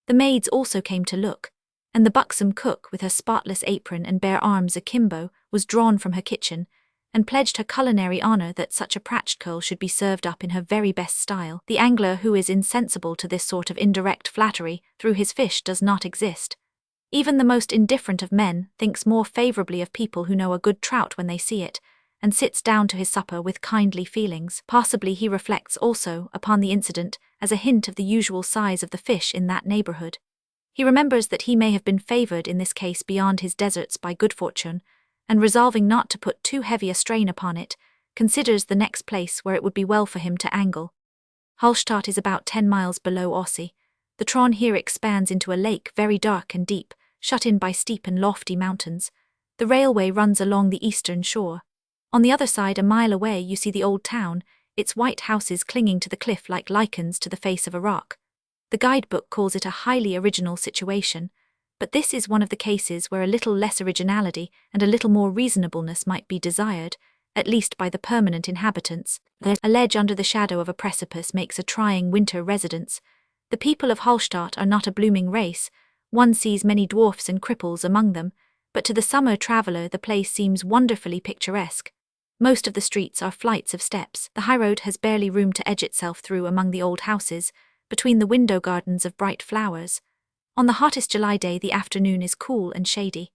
The maids also came to look, and the buxom cook, with her spotless apron and bare arms akimbo, was drawn from her kitchen, and pledged her culinary honour that such a pratchkul should be served up in her very best style. The angler who is insensible to this sort of indirect flattery through his fish does not exist. Even the most indifferent of men thinks more favourably of people who know a good trout when they see it, and sits down to his supper with kindly feelings. Possibly he reflects also upon the incident as a hint of the usual size of the fish in that neighbourhood. He remembers that he may have been favoured in this case beyond his deserts by good fortune, and resolving not to put too heavy a strain upon it, considers the next place where it would be well for him to angle. Hallstatt is about 10 miles below Ossie. The Tron here expands into a lake very dark and deep, shut in by steep and lofty mountains. The railway runs along the eastern shore. On the other side, a mile away, you see the old town, its white houses clinging to the cliff like lichens to the face of a rock. The guidebook calls it a highly original situation, but this is one of the cases where a little less originality and a little more reasonableness might be desired, at least by the permanent inhabitants. A ledge under the shadow of a precipice makes a trying winter residence. The people of Hallstatt are not a blooming race. One sees many dwarfs and cripples among them, but to the summer traveller the place seems wonderfully picturesque. Most of the streets are flights of steps. The highroad has barely room to edge itself through among the old houses, between the window gardens of bright flowers. On the hottest July day the afternoon is cool and shady.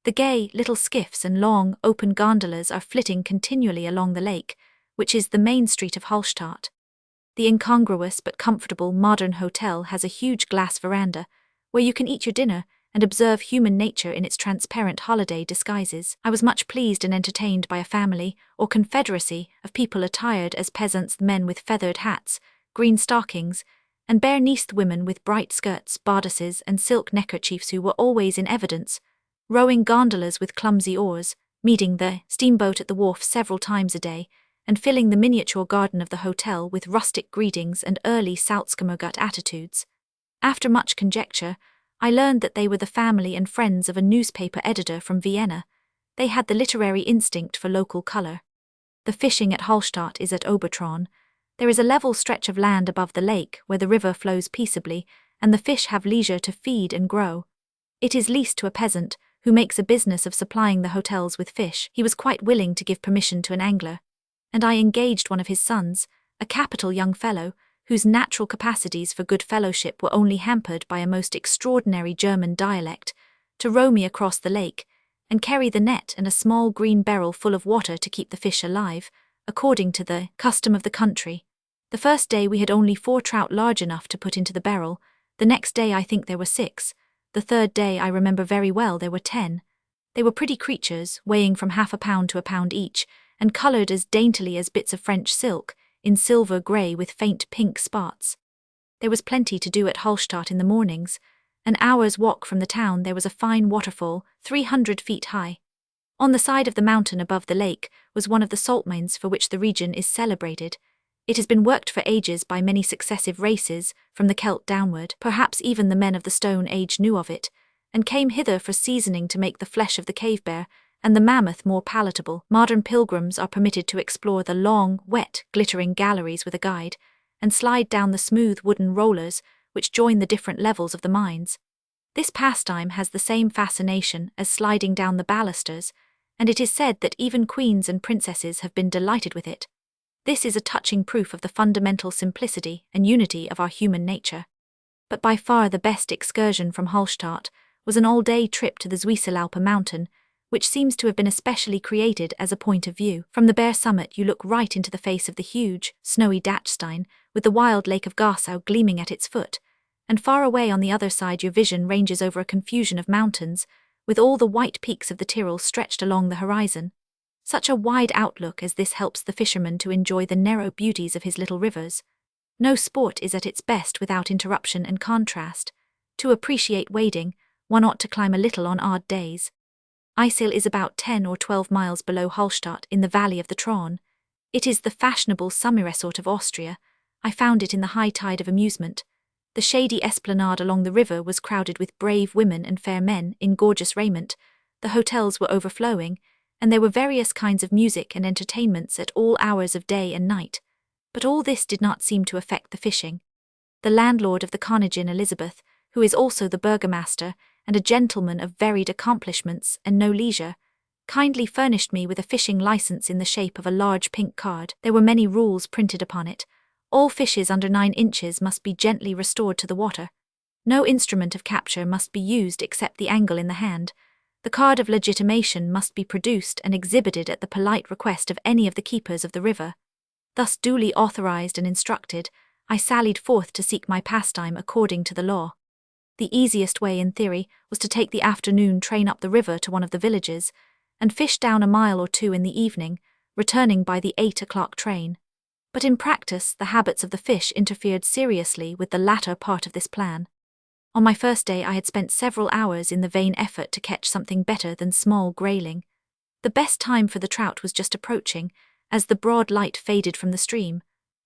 The gay little skiffs and long, open gondolas are flitting continually along the lake, which is the main street of Hallstatt. The incongruous but comfortable modern hotel has a huge glass veranda, where you can eat your dinner and observe human nature in its transparent holiday disguises. I was much pleased and entertained by a family, or confederacy, of people attired as peasants, men with feathered hats, green stockings, and bare-kneed women with bright skirts, bodices, and silk neckerchiefs who were always in evidence, rowing gondolas with clumsy oars, meeting the steamboat at the wharf several times a day, and filling the miniature garden of the hotel with rustic greetings and early Salzkammergut attitudes. After much conjecture, I learned that they were the family and friends of a newspaper editor from Vienna. They had the literary instinct for local color. The fishing at Hallstatt is at Obertron. There is a level stretch of land above the lake where the river flows peaceably, and the fish have leisure to feed and grow. It is leased to a peasant, who makes a business of supplying the hotels with fish. He was quite willing to give permission to an angler, and I engaged one of his sons, a capital young fellow, whose natural capacities for good fellowship were only hampered by a most extraordinary German dialect, to row me across the lake, and carry the net and a small green barrel full of water to keep the fish alive, according to the custom of the country. The first day we had only 4 trout large enough to put into the barrel. The next day I think there were 6. The third day I remember very well there were 10. They were pretty creatures, weighing from half a pound to a pound each, and coloured as daintily as bits of French silk, in silver grey with faint pink spots. There was plenty to do at Hallstatt in the mornings. An hour's walk from the town there was a fine waterfall, 300 feet high. On the side of the mountain above the lake was one of the salt mines for which the region is celebrated. It has been worked for ages by many successive races, from the Celt downward. Perhaps even the men of the Stone Age knew of it, and came hither for seasoning to make the flesh of the cave bear and the mammoth more palatable. Modern pilgrims are permitted to explore the long, wet, glittering galleries with a guide, and slide down the smooth wooden rollers which join the different levels of the mines. This pastime has the same fascination as sliding down the balusters, and it is said that even queens and princesses have been delighted with it. This is a touching proof of the fundamental simplicity and unity of our human nature. But by far the best excursion from Hallstatt was an all-day trip to the Zwieselalpe mountain, which seems to have been especially created as a point of view. From the bare summit you look right into the face of the huge, snowy Dachstein, with the wild lake of Garsau gleaming at its foot, and far away on the other side your vision ranges over a confusion of mountains, with all the white peaks of the Tyrol stretched along the horizon. Such a wide outlook as this helps the fisherman to enjoy the narrow beauties of his little rivers. No sport is at its best without interruption and contrast. To appreciate wading, one ought to climb a little on odd days. Isil is about 10 or 12 miles below Hallstatt in the valley of the Traun. It is the fashionable summer resort of Austria. I found it in the high tide of amusement. The shady esplanade along the river was crowded with brave women and fair men in gorgeous raiment. The hotels were overflowing, and there were various kinds of music and entertainments at all hours of day and night. But all this did not seem to affect the fishing. The landlord of the Königin Elizabeth, who is also the burgomaster, and a gentleman of varied accomplishments and no leisure, kindly furnished me with a fishing license in the shape of a large pink card. There were many rules printed upon it. All fishes under 9 inches must be gently restored to the water. No instrument of capture must be used except the angle in the hand. The card of legitimation must be produced and exhibited at the polite request of any of the keepers of the river. Thus duly authorized and instructed, I sallied forth to seek my pastime according to the law. The easiest way in theory was to take the afternoon train up the river to one of the villages, and fish down a mile or 2 in the evening, returning by the 8 o'clock train. But in practice the habits of the fish interfered seriously with the latter part of this plan. On my first day I had spent several hours in the vain effort to catch something better than small grayling. The best time for the trout was just approaching, as the broad light faded from the stream.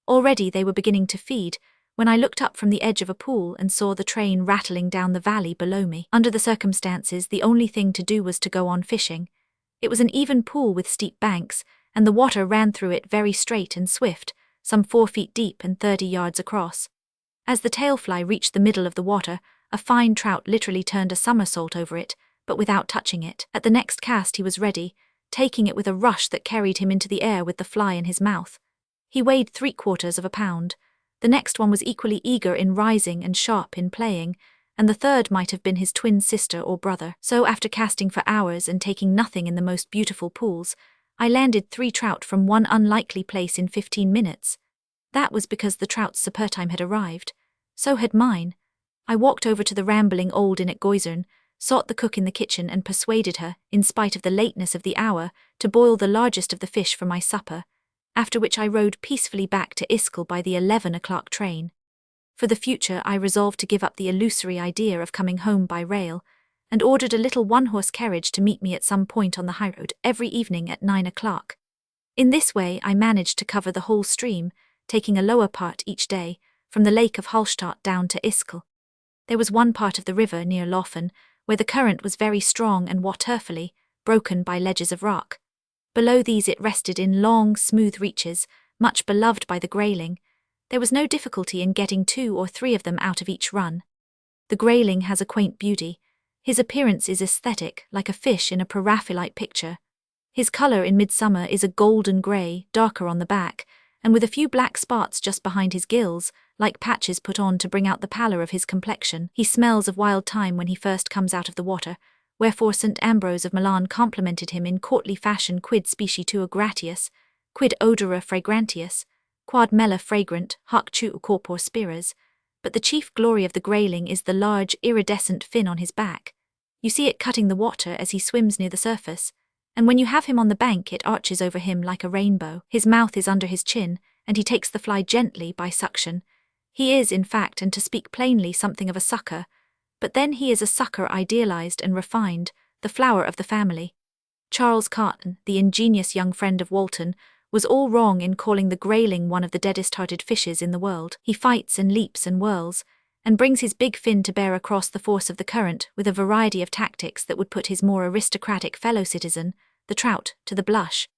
Already they were beginning to feed, when I looked up from the edge of a pool and saw the train rattling down the valley below me. Under the circumstances, the only thing to do was to go on fishing. It was an even pool with steep banks, and the water ran through it very straight and swift, some 4 feet deep and 30 yards across. As the tailfly reached the middle of the water, a fine trout literally turned a somersault over it, but without touching it. At the next cast he was ready, taking it with a rush that carried him into the air with the fly in his mouth. He weighed 3/4 of a pound. The next one was equally eager in rising and sharp in playing, and the third might have been his twin sister or brother. So after casting for hours and taking nothing in the most beautiful pools, I landed 3 trout from one unlikely place in 15 minutes. That was because the trout's supper time had arrived. So had mine. I walked over to the rambling old inn at Goisern, sought the cook in the kitchen and persuaded her, in spite of the lateness of the hour, to boil the largest of the fish for my supper, after which I rode peacefully back to Iskall by the 11 o'clock train. For the future I resolved to give up the illusory idea of coming home by rail, and ordered a little one-horse carriage to meet me at some point on the highroad every evening at 9 o'clock. In this way I managed to cover the whole stream, taking a lower part each day, from the lake of Hallstatt down to Ischl. There was one part of the river near Laufen, where the current was very strong and waterfully, broken by ledges of rock. Below these it rested in long, smooth reaches, much beloved by the grayling. There was no difficulty in getting 2 or 3 of them out of each run. The grayling has a quaint beauty. His appearance is aesthetic, like a fish in a Preraphilite picture. His colour in midsummer is a golden grey, darker on the back, and with a few black spots just behind his gills, like patches put on to bring out the pallor of his complexion. He smells of wild thyme when he first comes out of the water, wherefore St. Ambrose of Milan complimented him in courtly fashion: quid specie tua gratius, quid odora fragrantius, quad mela fragrant, hoc tu corpor spiras. But the chief glory of the grayling is the large, iridescent fin on his back. You see it cutting the water as he swims near the surface, and when you have him on the bank it arches over him like a rainbow. His mouth is under his chin, and he takes the fly gently by suction. He is, in fact, and to speak plainly, something of a sucker, but then he is a sucker idealized and refined, the flower of the family. Charles Carton, the ingenious young friend of Walton, was all wrong in calling the grayling one of the deadest-hearted fishes in the world. He fights and leaps and whirls, and brings his big fin to bear across the force of the current with a variety of tactics that would put his more aristocratic fellow-citizen, the trout, to the blush.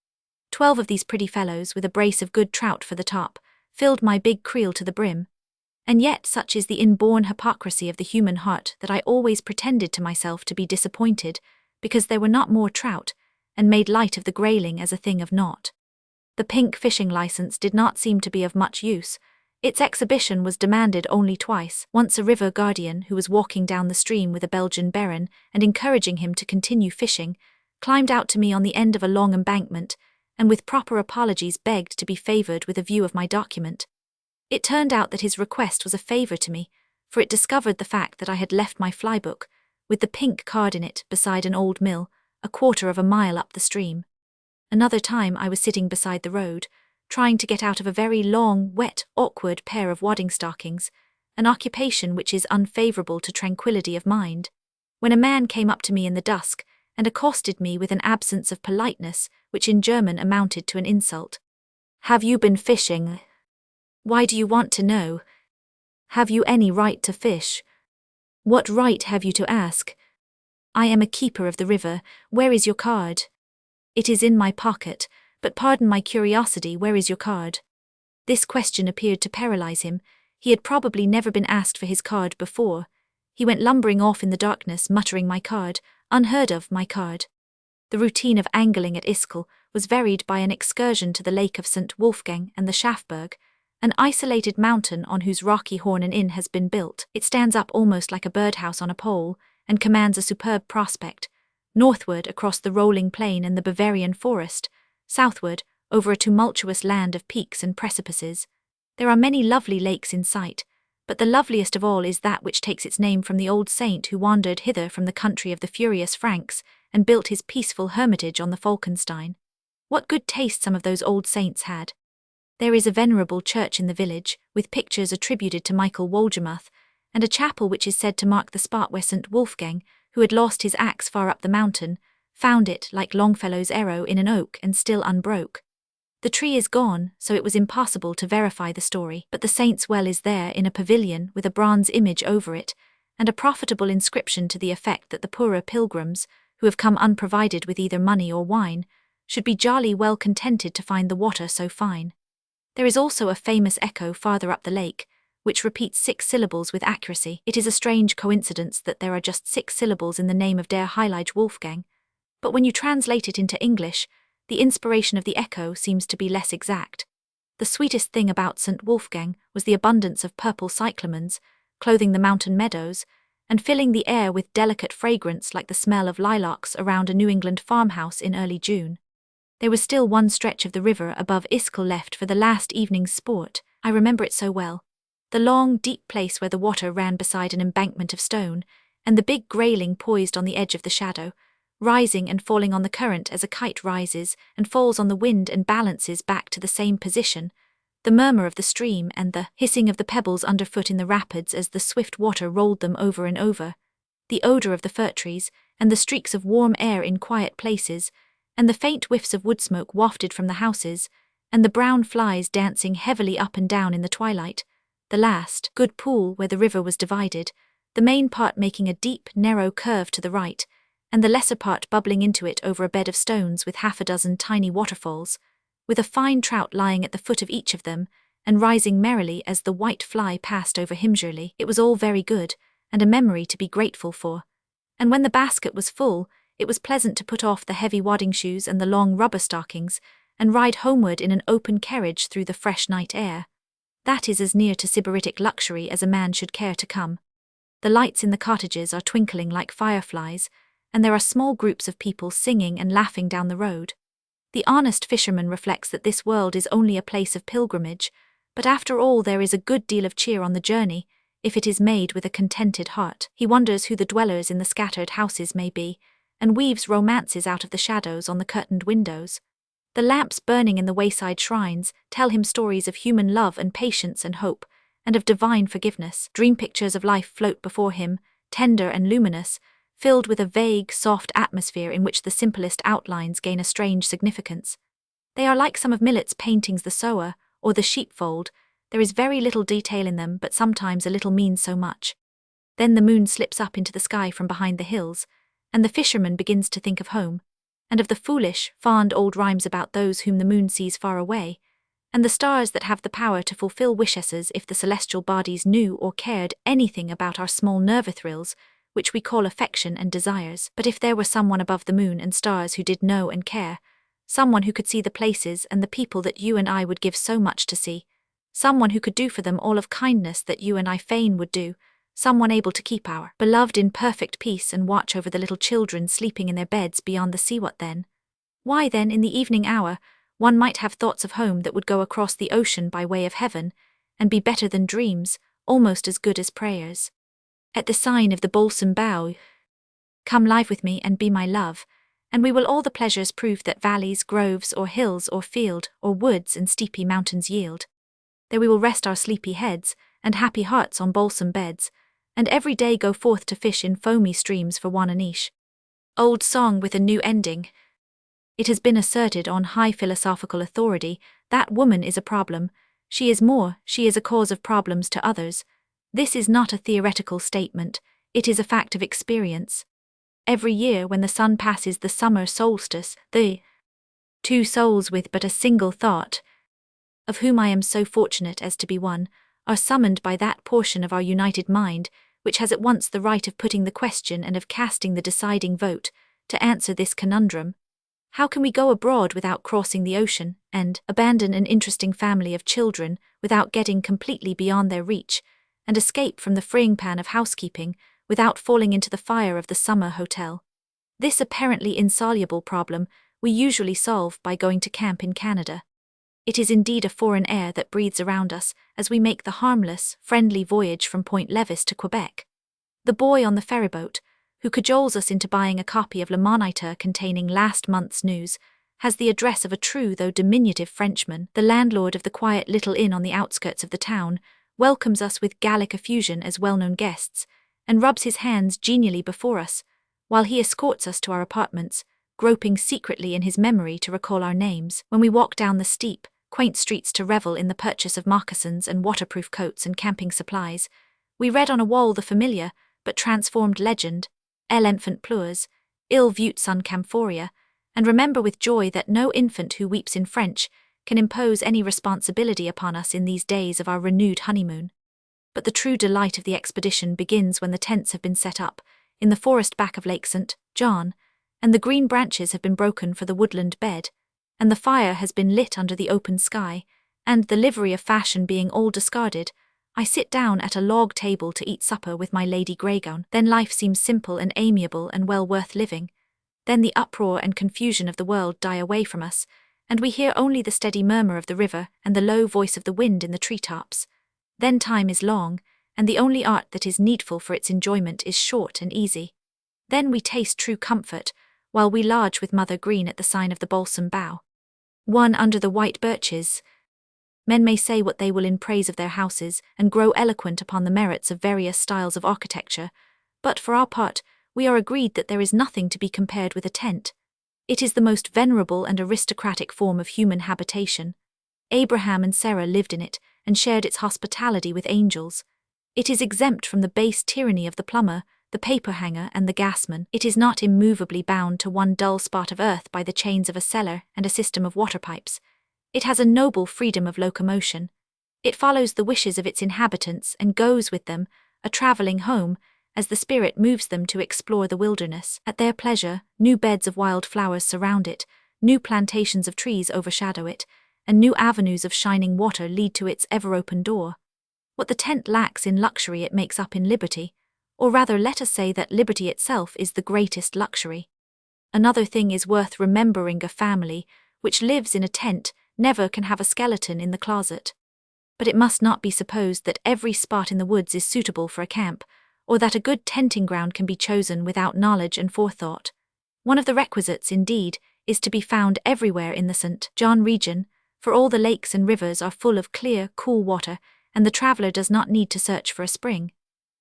12 of these pretty fellows, with a brace of good trout for the top, filled my big creel to the brim. And yet such is the inborn hypocrisy of the human heart that I always pretended to myself to be disappointed because there were not more trout, and made light of the grayling as a thing of naught. The pink fishing license did not seem to be of much use. Its exhibition was demanded only twice. Once a river guardian, who was walking down the stream with a Belgian baron and encouraging him to continue fishing, climbed out to me on the end of a long embankment, and with proper apologies begged to be favoured with a view of my document. It turned out that his request was a favour to me, for it discovered the fact that I had left my flybook, with the pink card in it, beside an old mill, a quarter of a mile up the stream. Another time I was sitting beside the road, trying to get out of a very long, wet, awkward pair of wadding stockings, an occupation which is unfavourable to tranquillity of mind, when a man came up to me in the dusk and accosted me with an absence of politeness which in German amounted to an insult. "Have you been fishing? Why do you want to know? Have you any right to fish? What right have you to ask? I am a keeper of the river. Where is your card? It is in my pocket, but pardon my curiosity, where is your card?" This question appeared to paralyze him. He had probably never been asked for his card before. He went lumbering off in the darkness, muttering, "My card, unheard of, my card." The routine of angling at Ischl was varied by an excursion to the lake of St. Wolfgang and the Schafberg, an isolated mountain on whose rocky horn an inn has been built. It stands up almost like a birdhouse on a pole, and commands a superb prospect, northward across the rolling plain and the Bavarian forest, southward over a tumultuous land of peaks and precipices. There are many lovely lakes in sight, but the loveliest of all is that which takes its name from the old saint who wandered hither from the country of the furious Franks and built his peaceful hermitage on the Falkenstein. What good taste some of those old saints had! There is a venerable church in the village, with pictures attributed to Michael Wohlgemuth, and a chapel which is said to mark the spot where St. Wolfgang, who had lost his axe far up the mountain, found it, like Longfellow's arrow, in an oak and still unbroke. The tree is gone, so it was impossible to verify the story, but the saint's well is there in a pavilion with a bronze image over it, and a profitable inscription to the effect that the poorer pilgrims, who have come unprovided with either money or wine, should be jolly well contented to find the water so fine. There is also a famous echo farther up the lake, which repeats 6 syllables with accuracy. It is a strange coincidence that there are just 6 syllables in the name of Der Heilige Wolfgang, but when you translate it into English, the inspiration of the echo seems to be less exact. The sweetest thing about St. Wolfgang was the abundance of purple cyclamens, clothing the mountain meadows, and filling the air with delicate fragrance like the smell of lilacs around a New England farmhouse in early June. There was still one stretch of the river above Ischl left for the last evening's sport. I remember it so well. The long, deep place where the water ran beside an embankment of stone, and the big grayling poised on the edge of the shadow, rising and falling on the current as a kite rises and falls on the wind and balances back to the same position, the murmur of the stream and the hissing of the pebbles underfoot in the rapids as the swift water rolled them over and over, the odour of the fir trees and the streaks of warm air in quiet places, and the faint whiffs of wood smoke wafted from the houses, and the brown flies dancing heavily up and down in the twilight, the last good pool where the river was divided, the main part making a deep, narrow curve to the right, and the lesser part bubbling into it over a bed of stones with half a dozen tiny waterfalls, with a fine trout lying at the foot of each of them, and rising merrily as the white fly passed over him surely. It was all very good, and a memory to be grateful for. And when the basket was full, it was pleasant to put off the heavy wadding shoes and the long rubber stockings, and ride homeward in an open carriage through the fresh night air. That is as near to sybaritic luxury as a man should care to come. The lights in the cottages are twinkling like fireflies, and there are small groups of people singing and laughing down the road. The honest fisherman reflects that this world is only a place of pilgrimage, but after all there is a good deal of cheer on the journey, if it is made with a contented heart. He wonders who the dwellers in the scattered houses may be, and weaves romances out of the shadows on the curtained windows. The lamps burning in the wayside shrines tell him stories of human love and patience and hope, and of divine forgiveness. Dream pictures of life float before him, tender and luminous, filled with a vague, soft atmosphere in which the simplest outlines gain a strange significance. They are like some of Millet's paintings, The Sower, or The Sheepfold. There is very little detail in them, but sometimes a little means so much. Then the moon slips up into the sky from behind the hills, and the fisherman begins to think of home, and of the foolish, fond old rhymes about those whom the moon sees far away, and the stars that have the power to fulfill wishes if the celestial bodies knew or cared anything about our small nerve-thrills, which we call affection and desires. But if there were someone above the moon and stars who did know and care, someone who could see the places and the people that you and I would give so much to see, someone who could do for them all of kindness that you and I fain would do, someone able to keep our beloved in perfect peace and watch over the little children sleeping in their beds beyond the sea, what then? Why then, in the evening hour, one might have thoughts of home that would go across the ocean by way of heaven, and be better than dreams, almost as good as prayers. At the sign of the balsam bough, come live with me and be my love, and we will all the pleasures prove that valleys, groves, or hills, or field, or woods and steepy mountains yield. There we will rest our sleepy heads, and happy hearts on balsam beds, and every day go forth to fish in foamy streams for one aniche. Old song with a new ending. It has been asserted on high philosophical authority that woman is a problem, she is more, she is a cause of problems to others. This is not a theoretical statement, it is a fact of experience. Every year when the sun passes the summer solstice, the two souls with but a single thought, of whom I am so fortunate as to be one, are summoned by that portion of our united mind which has at once the right of putting the question and of casting the deciding vote, to answer this conundrum. How can we go abroad without crossing the ocean, and abandon an interesting family of children without getting completely beyond their reach, and escape from the frying pan of housekeeping without falling into the fire of the summer hotel? This apparently insoluble problem we usually solve by going to camp in Canada. It is indeed a foreign air that breathes around us as we make the harmless, friendly voyage from Point Levis to Quebec. The boy on the ferryboat, who cajoles us into buying a copy of Le Moniteur containing last month's news, has the address of a true though diminutive Frenchman. The landlord of the quiet little inn on the outskirts of the town welcomes us with Gallic effusion as well-known guests, and rubs his hands genially before us, while he escorts us to our apartments, groping secretly in his memory to recall our names. When we walk down the steep, quaint streets to revel in the purchase of moccasins and waterproof coats and camping supplies, we read on a wall the familiar, but transformed legend, l'enfant pleures, il veut son camphoria, and remember with joy that no infant who weeps in French can impose any responsibility upon us in these days of our renewed honeymoon. But the true delight of the expedition begins when the tents have been set up, in the forest back of Lake St. John, and the green branches have been broken for the woodland bed, and the fire has been lit under the open sky, and, the livery of fashion being all discarded, I sit down at a log table to eat supper with my Lady Greygown. Then life seems simple and amiable and well worth living. Then the uproar and confusion of the world die away from us, and we hear only the steady murmur of the river and the low voice of the wind in the treetops. Then time is long, and the only art that is needful for its enjoyment is short and easy. Then we taste true comfort, while we lodge with Mother Green at the sign of the balsam bough. One under the white birches. Men may say what they will in praise of their houses, and grow eloquent upon the merits of various styles of architecture, but for our part, we are agreed that there is nothing to be compared with a tent. It is the most venerable and aristocratic form of human habitation. Abraham and Sarah lived in it and shared its hospitality with angels. It is exempt from the base tyranny of the plumber, the paper hanger, and the gasman. It is not immovably bound to one dull spot of earth by the chains of a cellar and a system of water pipes. It has a noble freedom of locomotion. It follows the wishes of its inhabitants and goes with them, a travelling home, as the spirit moves them to explore the wilderness. At their pleasure, new beds of wild flowers surround it, new plantations of trees overshadow it, and new avenues of shining water lead to its ever-open door. What the tent lacks in luxury it makes up in liberty, or rather let us say that liberty itself is the greatest luxury. Another thing is worth remembering: a family which lives in a tent never can have a skeleton in the closet. But it must not be supposed that every spot in the woods is suitable for a camp, or that a good tenting ground can be chosen without knowledge and forethought. One of the requisites, indeed, is to be found everywhere in the St. John region, for all the lakes and rivers are full of clear, cool water, and the traveller does not need to search for a spring.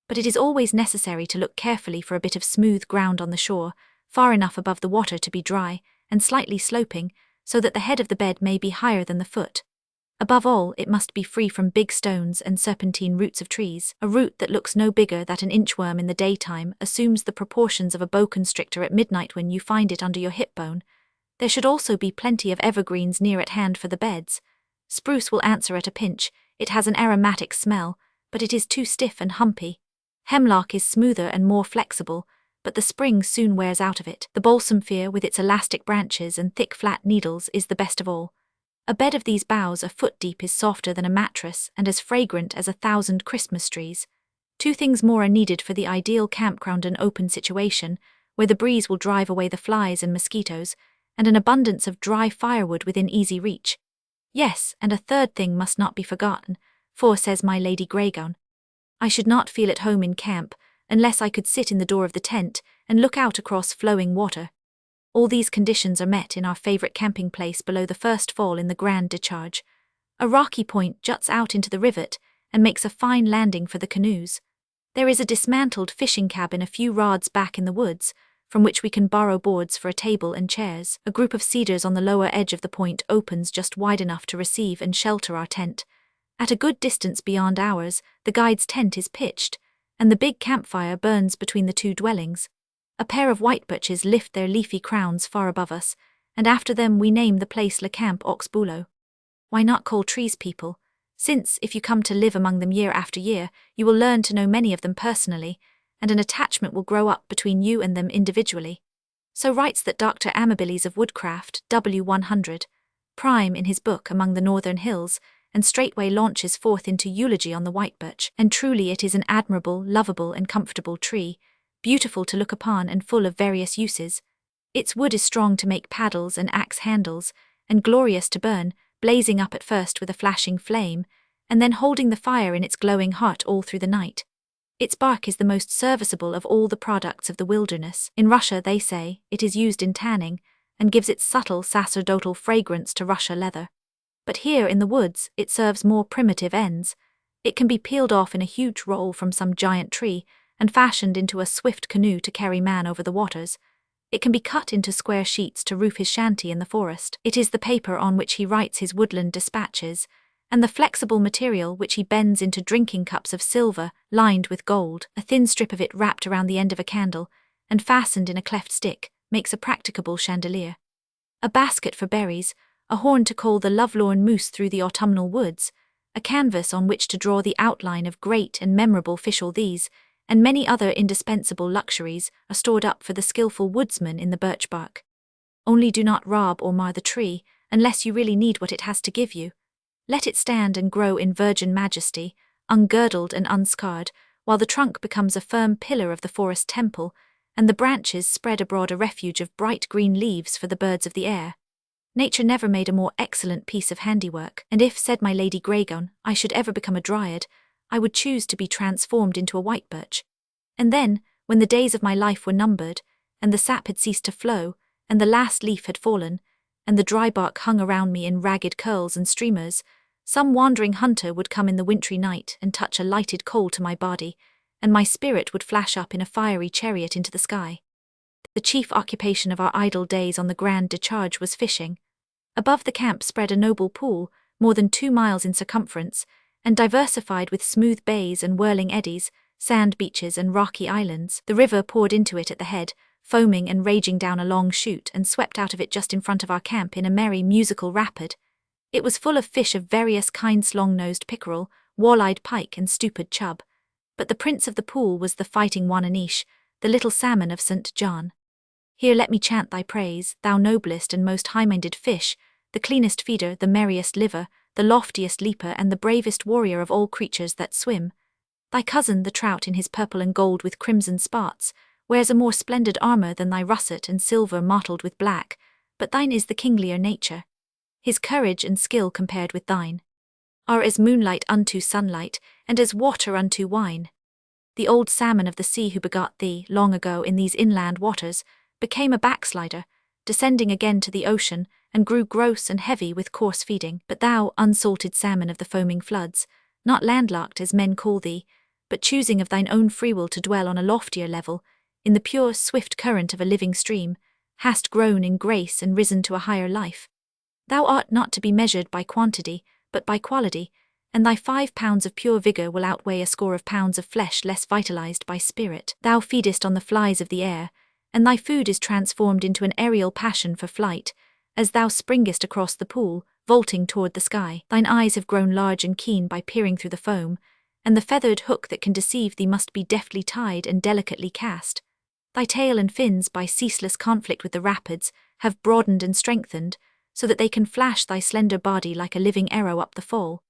But it is always necessary to look carefully for a bit of smooth ground on the shore, far enough above the water to be dry, and slightly sloping, so that the head of the bed may be higher than the foot. Above all, it must be free from big stones and serpentine roots of trees. A root that looks no bigger than an inchworm in the daytime assumes the proportions of a boa constrictor at midnight when you find it under your hip bone. There should also be plenty of evergreens near at hand for the beds. Spruce will answer at a pinch. It has an aromatic smell, but it is too stiff and humpy. Hemlock is smoother and more flexible, but the spring soon wears out of it. The balsam fir, with its elastic branches and thick flat needles, is the best of all. A bed of these boughs a foot deep is softer than a mattress and as fragrant as 1,000 Christmas trees. Two things more are needed for the ideal campground: an open situation, where the breeze will drive away the flies and mosquitoes, and an abundance of dry firewood within easy reach. Yes, and a third thing must not be forgotten, for, says my Lady Greygown, I should not feel at home in camp unless I could sit in the door of the tent and look out across flowing water. All these conditions are met in our favourite camping place below the first fall in the Grand Decharge. A rocky point juts out into the rivet and makes a fine landing for the canoes. There is a dismantled fishing cabin a few rods back in the woods, from which we can borrow boards for a table and chairs. A group of cedars on the lower edge of the point opens just wide enough to receive and shelter our tent. At a good distance beyond ours, the guide's tent is pitched, and the big campfire burns between the two dwellings. A pair of white birches lift their leafy crowns far above us, and after them we name the place Le Camp aux Bouleaux. Why not call trees people? Since, if you come to live among them year after year, you will learn to know many of them personally, and an attachment will grow up between you and them individually. So writes that Dr. Amabilis of Woodcraft, W100, prime in his book Among the Northern Hills, and straightway launches forth into eulogy on the white birch. And truly it is an admirable, lovable, and comfortable tree, beautiful to look upon and full of various uses. Its wood is strong to make paddles and axe handles, and glorious to burn, blazing up at first with a flashing flame, and then holding the fire in its glowing heart all through the night. Its bark is the most serviceable of all the products of the wilderness. In Russia, they say, it is used in tanning, and gives its subtle sacerdotal fragrance to Russia leather. But here in the woods, it serves more primitive ends. It can be peeled off in a huge roll from some giant tree, and fashioned into a swift canoe to carry man over the waters. It can be cut into square sheets to roof his shanty in the forest. It is the paper on which he writes his woodland dispatches, and the flexible material which he bends into drinking cups of silver, lined with gold. A thin strip of it wrapped around the end of a candle, and fastened in a cleft stick, makes a practicable chandelier. A basket for berries, a horn to call the lovelorn moose through the autumnal woods, a canvas on which to draw the outline of great and memorable fish, all these, and many other indispensable luxuries, are stored up for the skilful woodsman in the birch bark. Only do not rob or mar the tree, unless you really need what it has to give you. Let it stand and grow in virgin majesty, ungirdled and unscarred, while the trunk becomes a firm pillar of the forest temple, and the branches spread abroad a refuge of bright green leaves for the birds of the air. Nature never made a more excellent piece of handiwork, and if, said my Lady Greygown, I should ever become a dryad, I would choose to be transformed into a white birch. And then, when the days of my life were numbered, and the sap had ceased to flow, and the last leaf had fallen, and the dry bark hung around me in ragged curls and streamers, some wandering hunter would come in the wintry night and touch a lighted coal to my body, and my spirit would flash up in a fiery chariot into the sky. The chief occupation of our idle days on the Grand Decharge was fishing. Above the camp spread a noble pool, more than 2 miles in circumference, and diversified with smooth bays and whirling eddies, sand beaches and rocky islands. The river poured into it at the head, foaming and raging down a long chute, and swept out of it just in front of our camp in a merry musical rapid. It was full of fish of various kinds: long-nosed pickerel, wall-eyed pike and stupid chub. But the prince of the pool was the fighting Wananiche, the little salmon of St. John. Here let me chant thy praise, thou noblest and most high-minded fish, the cleanest feeder, the merriest liver, the loftiest leaper, and the bravest warrior of all creatures that swim. Thy cousin, the trout, in his purple and gold with crimson spots, wears a more splendid armour than thy russet and silver mottled with black, but thine is the kinglier nature. His courage and skill compared with thine are as moonlight unto sunlight, and as water unto wine. The old salmon of the sea who begot thee, long ago in these inland waters, became a backslider, descending again to the ocean, and grew gross and heavy with coarse feeding. But thou, unsalted salmon of the foaming floods, not landlocked as men call thee, but choosing of thine own free will to dwell on a loftier level, in the pure, swift current of a living stream, hast grown in grace and risen to a higher life. Thou art not to be measured by quantity, but by quality, and thy 5 pounds of pure vigour will outweigh a score of pounds of flesh less vitalized by spirit. Thou feedest on the flies of the air, and thy food is transformed into an aerial passion for flight, as thou springest across the pool, vaulting toward the sky. Thine eyes have grown large and keen by peering through the foam, and the feathered hook that can deceive thee must be deftly tied and delicately cast. Thy tail and fins, by ceaseless conflict with the rapids, have broadened and strengthened, so that they can flash thy slender body like a living arrow up the fall.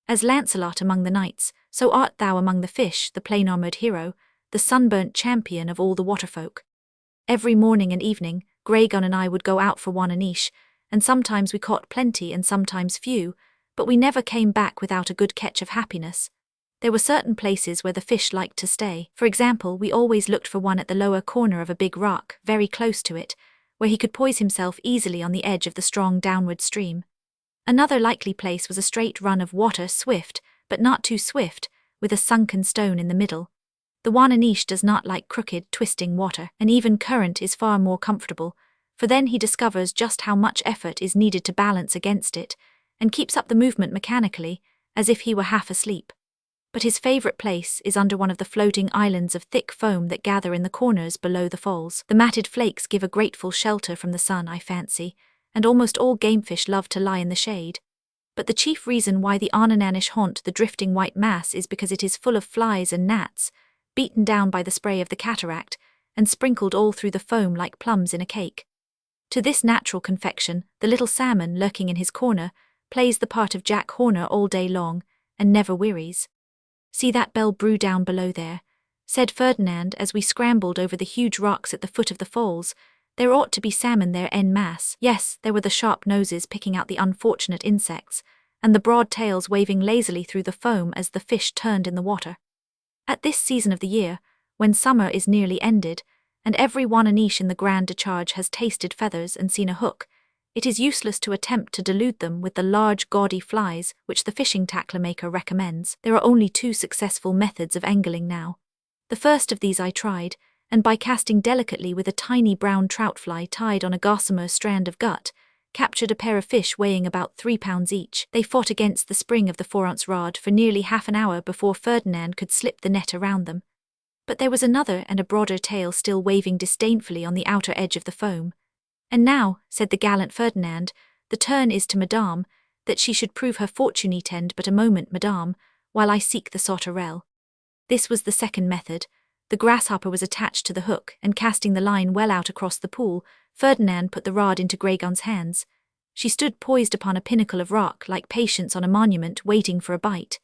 As Lancelot among the knights, so art thou among the fish, the plain-armoured hero, the sunburnt champion of all the waterfolk. Every morning and evening, Graygun and I would go out for Wananiche, and sometimes we caught plenty and sometimes few, but we never came back without a good catch of happiness. There were certain places where the fish liked to stay. For example, we always looked for one at the lower corner of a big rock, very close to it, where he could poise himself easily on the edge of the strong downward stream. Another likely place was a straight run of water, swift, but not too swift, with a sunken stone in the middle. The Wananiche does not like crooked, twisting water. An even current is far more comfortable, for then he discovers just how much effort is needed to balance against it, and keeps up the movement mechanically, as if he were half asleep. But his favourite place is under one of the floating islands of thick foam that gather in the corners below the falls. The matted flakes give a grateful shelter from the sun, I fancy, and almost all gamefish love to lie in the shade. But the chief reason why the Anananish haunt the drifting white mass is because it is full of flies and gnats, beaten down by the spray of the cataract, and sprinkled all through the foam like plums in a cake. To this natural confection, the little salmon, lurking in his corner, plays the part of Jack Horner all day long, and never wearies. "See that bell brew down below there," said Ferdinand as we scrambled over the huge rocks at the foot of the falls. "There ought to be salmon there en masse." Yes, there were the sharp noses picking out the unfortunate insects, and the broad tails waving lazily through the foam as the fish turned in the water. At this season of the year, when summer is nearly ended, and every Wananiche in the Grand Decharge has tasted feathers and seen a hook, it is useless to attempt to delude them with the large gaudy flies which the fishing tackler maker recommends. There are only 2 successful methods of angling now. The first of these I tried, and by casting delicately with a tiny brown trout fly tied on a gossamer strand of gut, captured a pair of fish weighing about 3 pounds each. They fought against the spring of the 4-ounce rod for nearly half an hour before Ferdinand could slip the net around them. But there was another and a broader tail still waving disdainfully on the outer edge of the foam. "And now," said the gallant Ferdinand, "the turn is to Madame, that she should prove her fortune. Attend but a moment, Madame, while I seek the sauterelle." This was the second method. The grasshopper was attached to the hook, and casting the line well out across the pool, Ferdinand put the rod into Graygun's hands. She stood poised upon a pinnacle of rock like Patience on a monument waiting for a bite.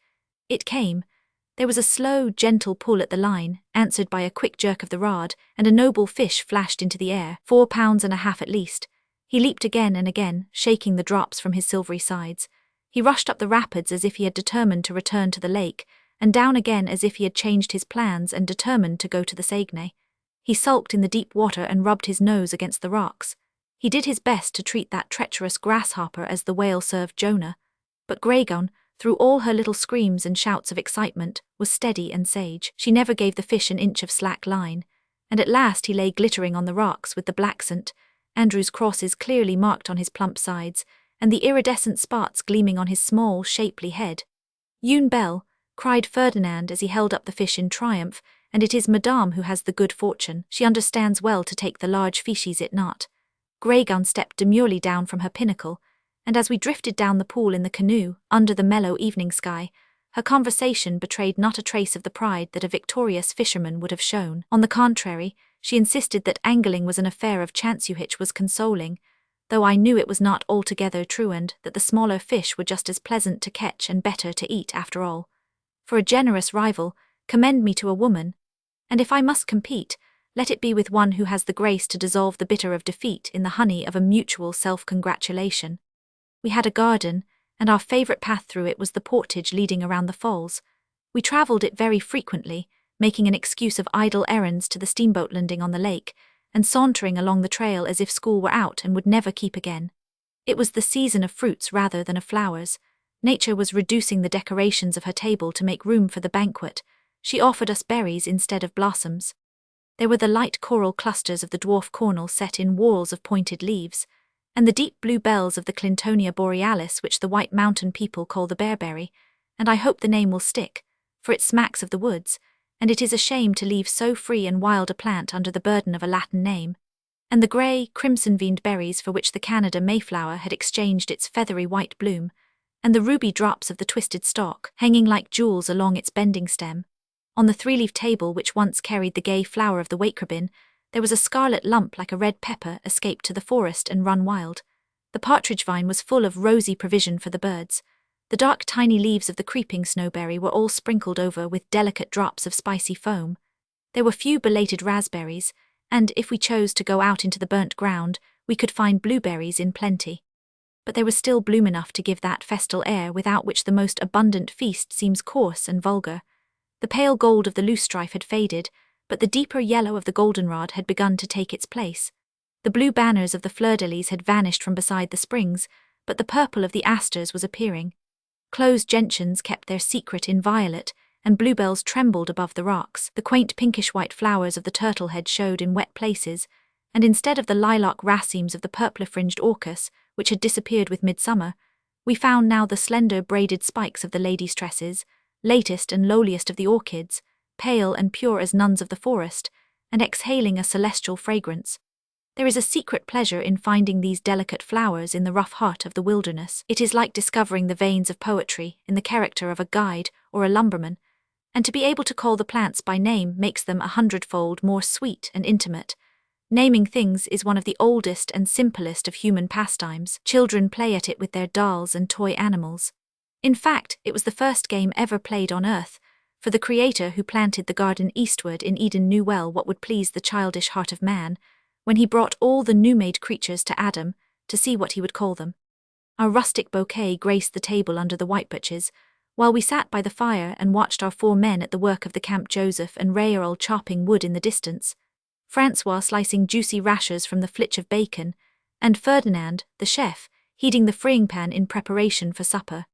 It came. There was a slow, gentle pull at the line, answered by a quick jerk of the rod, and a noble fish flashed into the air, 4 pounds and a half at least. He leaped again and again, shaking the drops from his silvery sides. He rushed up the rapids as if he had determined to return to the lake, and down again as if he had changed his plans and determined to go to the Saguenay. He sulked in the deep water and rubbed his nose against the rocks. He did his best to treat that treacherous grasshopper as the whale served Jonah, but Graygun, through all her little screams and shouts of excitement, was steady and sage. She never gave the fish an inch of slack line, and at last he lay glittering on the rocks with the black St. Andrew's crosses clearly marked on his plump sides, and the iridescent spots gleaming on his small, shapely head. "Une belle," cried Ferdinand as he held up the fish in triumph, "and it is Madame who has the good fortune. She understands well to take the large fish, is it not?" Greygown stepped demurely down from her pinnacle, and as we drifted down the pool in the canoe, under the mellow evening sky, her conversation betrayed not a trace of the pride that a victorious fisherman would have shown. On the contrary, she insisted that angling was an affair of chance, which was consoling, though I knew it was not altogether true, and that the smaller fish were just as pleasant to catch and better to eat after all. For a generous rival, commend me to a woman, and if I must compete, let it be with one who has the grace to dissolve the bitter of defeat in the honey of a mutual self-congratulation. We had a garden, and our favourite path through it was the portage leading around the falls. We travelled it very frequently, making an excuse of idle errands to the steamboat landing on the lake, and sauntering along the trail as if school were out and would never keep again. It was the season of fruits rather than of flowers. Nature was reducing the decorations of her table to make room for the banquet. She offered us berries instead of blossoms. There were the light coral clusters of the dwarf cornel set in whorls of pointed leaves, and the deep blue bells of the Clintonia borealis, which the White Mountain people call the bearberry, and I hope the name will stick, for it smacks of the woods, and it is a shame to leave so free and wild a plant under the burden of a Latin name. And the grey, crimson-veined berries for which the Canada mayflower had exchanged its feathery white bloom, and the ruby drops of the twisted stalk, hanging like jewels along its bending stem. On the three-leaf table which once carried the gay flower of the wakerbin, there was a scarlet lump like a red pepper escaped to the forest and run wild. The partridge vine was full of rosy provision for the birds. The dark tiny leaves of the creeping snowberry were all sprinkled over with delicate drops of spicy foam. There were few belated raspberries, and if we chose to go out into the burnt ground, we could find blueberries in plenty. But there was still bloom enough to give that festal air without which the most abundant feast seems coarse and vulgar. The pale gold of the loosestrife had faded, but the deeper yellow of the goldenrod had begun to take its place. The blue banners of the fleur-de-lis had vanished from beside the springs, but the purple of the asters was appearing. Closed gentians kept their secret in violet, and bluebells trembled above the rocks. The quaint pinkish-white flowers of the turtlehead showed in wet places, and instead of the lilac racemes of the purple-fringed orchis, which had disappeared with midsummer, we found now the slender braided spikes of the lady's tresses, latest and lowliest of the orchids, pale and pure as nuns of the forest, and exhaling a celestial fragrance. There is a secret pleasure in finding these delicate flowers in the rough heart of the wilderness. It is like discovering the veins of poetry in the character of a guide or a lumberman, and to be able to call the plants by name makes them 100-fold more sweet and intimate. Naming things is one of the oldest and simplest of human pastimes. Children play at it with their dolls and toy animals. In fact, it was the first game ever played on earth, for the Creator who planted the garden eastward in Eden knew well what would please the childish heart of man, when he brought all the new-made creatures to Adam, to see what he would call them. Our rustic bouquet graced the table under the white birches, while we sat by the fire and watched our 4 men at the work of the camp, Joseph and Raoul chopping wood in the distance, Francois slicing juicy rashers from the flitch of bacon, and Ferdinand, the chef, heating the frying pan in preparation for supper.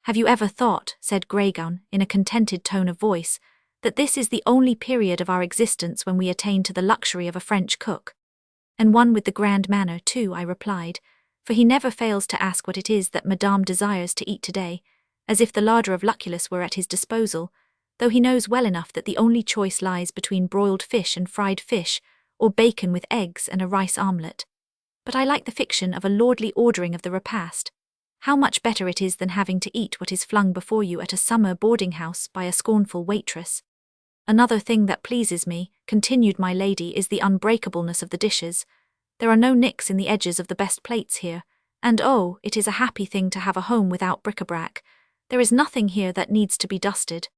"Have you ever thought," said Greygown, in a contented tone of voice, "that this is the only period of our existence when we attain to the luxury of a French cook?" "And one with the grand manner, too," I replied, for he never fails to ask what it is that Madame desires to eat today, as if the larder of Lucullus were at his disposal, though he knows well enough that the only choice lies between broiled fish and fried fish, or bacon with eggs and a rice omelette. But I like the fiction of a lordly ordering of the repast. How much better it is than having to eat what is flung before you at a summer boarding-house by a scornful waitress. "Another thing that pleases me," continued my lady, "is the unbreakableness of the dishes. There are no nicks in the edges of the best plates here, and oh, it is a happy thing to have a home without bric-a-brac. There is nothing here that needs to be dusted."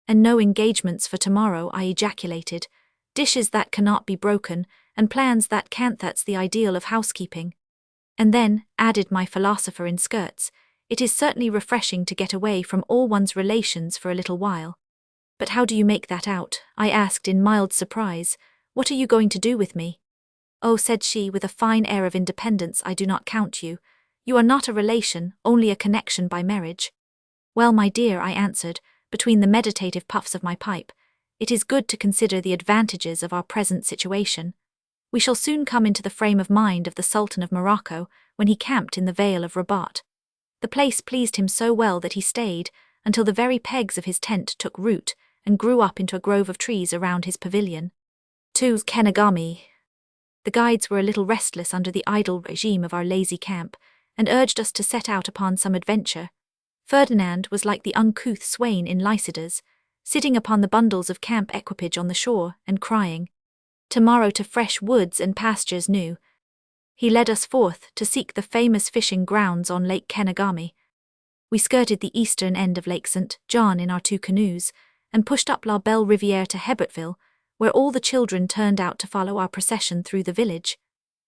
"And no engagements for tomorrow," I ejaculated. "Dishes that cannot be broken, and plans that can't. That's the ideal of housekeeping." "And then," added my philosopher in skirts, "it is certainly refreshing to get away from all one's relations for a little while." "But how do you make that out?" I asked in mild surprise. "What are you going to do with me?" "Oh," said she with a fine air of independence, "I do not count you. You are not a relation, only a connection by marriage." "Well, my dear," I answered, between the meditative puffs of my pipe, it is good to consider the advantages of our present situation. We shall soon come into the frame of mind of the Sultan of Morocco when he camped in the Vale of Rabat. The place pleased him so well that he stayed until the very pegs of his tent took root and grew up into a grove of trees around his pavilion. 2. Kenagami. The guides were a little restless under the idle regime of our lazy camp, and urged us to set out upon some adventure. Ferdinand was like the uncouth swain in Lycidas, sitting upon the bundles of camp equipage on the shore and crying, "Tomorrow to fresh woods and pastures new." He led us forth to seek the famous fishing grounds on Lake Kenagami. We skirted the eastern end of Lake St. John in our 2 canoes, and pushed up La Belle Rivière to Hebertville, where all the children turned out to follow our procession through the village.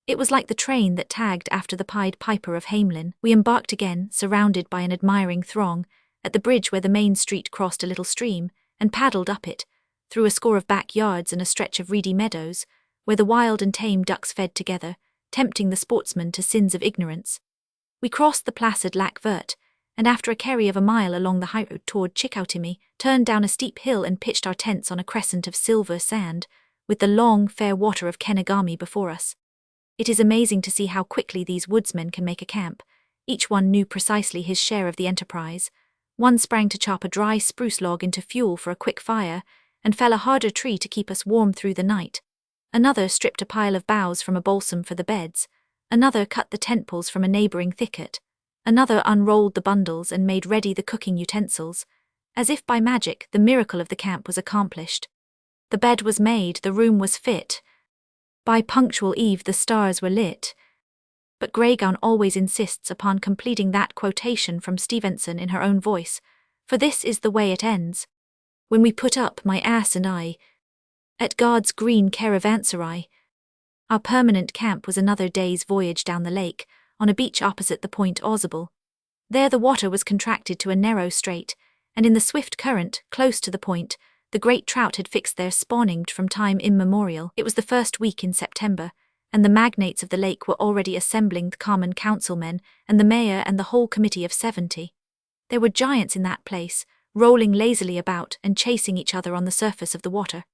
It was like the train that tagged after the Pied Piper of Hamelin. We embarked again, surrounded by an admiring throng, at the bridge where the main street crossed a little stream, and paddled up it, through a score of backyards and a stretch of reedy meadows, where the wild and tame ducks fed together, tempting the sportsman to sins of ignorance. We crossed the placid Lac Vert, and after a carry of a mile along the high road toward Chicoutimi, turned down a steep hill and pitched our tents on a crescent of silver sand, with the long, fair water of Kenagami before us. It is amazing to see how quickly these woodsmen can make a camp. Each one knew precisely his share of the enterprise. One sprang to chop a dry spruce log into fuel for a quick fire, and fell a harder tree to keep us warm through the night. Another stripped a pile of boughs from a balsam for the beds. Another cut the tent poles from a neighboring thicket. Another unrolled the bundles and made ready the cooking utensils. As if by magic, the miracle of the camp was accomplished. The bed was made, the room was fit. By punctual eve the stars were lit. But Greygown always insists upon completing that quotation from Stevenson in her own voice, for this is the way it ends. When we put up, my ass and I, at God's green caravanserai. Our permanent camp was another day's voyage down the lake, on a beach opposite the Point Ausable. There the water was contracted to a narrow strait, and in the swift current, close to the point, the great trout had fixed their spawning from time immemorial. It was the first week in September, and the magnates of the lake were already assembling the common councilmen and the mayor and the whole committee of 70. There were giants in that place, rolling lazily about and chasing each other on the surface of the water.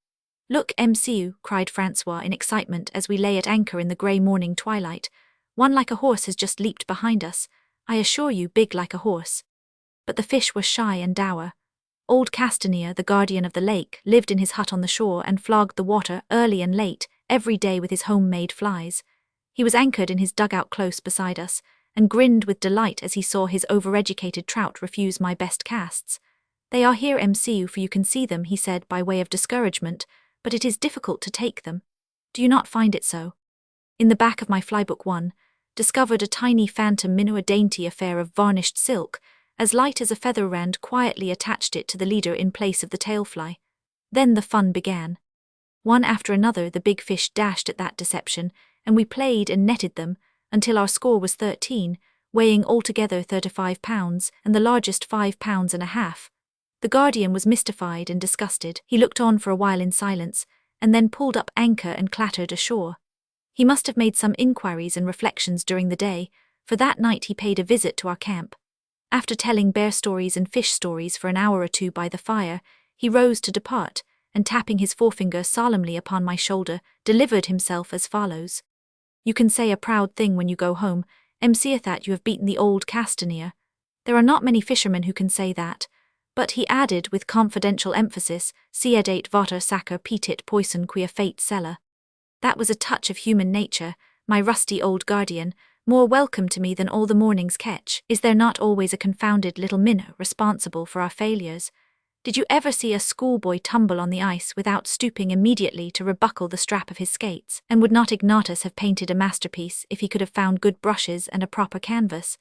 "Look, MCU," cried Francois in excitement as we lay at anchor in the grey morning twilight. "One like a horse has just leaped behind us. I assure you, big like a horse." But the fish were shy and dour. Old Castanier, the guardian of the lake, lived in his hut on the shore and flogged the water early and late, every day with his homemade flies. He was anchored in his dugout close beside us, and grinned with delight as he saw his overeducated trout refuse my best casts. "They are here, MCU, for you can see them," he said by way of discouragement, "but it is difficult to take them. Do you not find it so?" In the back of my flybook 1, discovered a tiny phantom minnow, a dainty affair of varnished silk, as light as a feather rand, quietly attached it to the leader in place of the tailfly. Then the fun began. One after another the big fish dashed at that deception, and we played and netted them, until our score was 13, weighing altogether 35 pounds, and the largest 5 pounds and a half. The guardian was mystified and disgusted. He looked on for a while in silence, and then pulled up anchor and clattered ashore. He must have made some inquiries and reflections during the day, for that night he paid a visit to our camp. After telling bear stories and fish stories for an hour or 2 by the fire, he rose to depart, and tapping his forefinger solemnly upon my shoulder, delivered himself as follows: "You can say a proud thing when you go home, seeth that you have beaten the old Castanier. There are not many fishermen who can say that." But he added with confidential emphasis, "Siedate vater sacer petit poison quia fate cella." That was a touch of human nature, my rusty old guardian, more welcome to me than all the morning's catch. Is there not always a confounded little minnow responsible for our failures? Did you ever see a schoolboy tumble on the ice without stooping immediately to rebuckle the strap of his skates? And would not Ignatus have painted a masterpiece if he could have found good brushes and a proper canvas?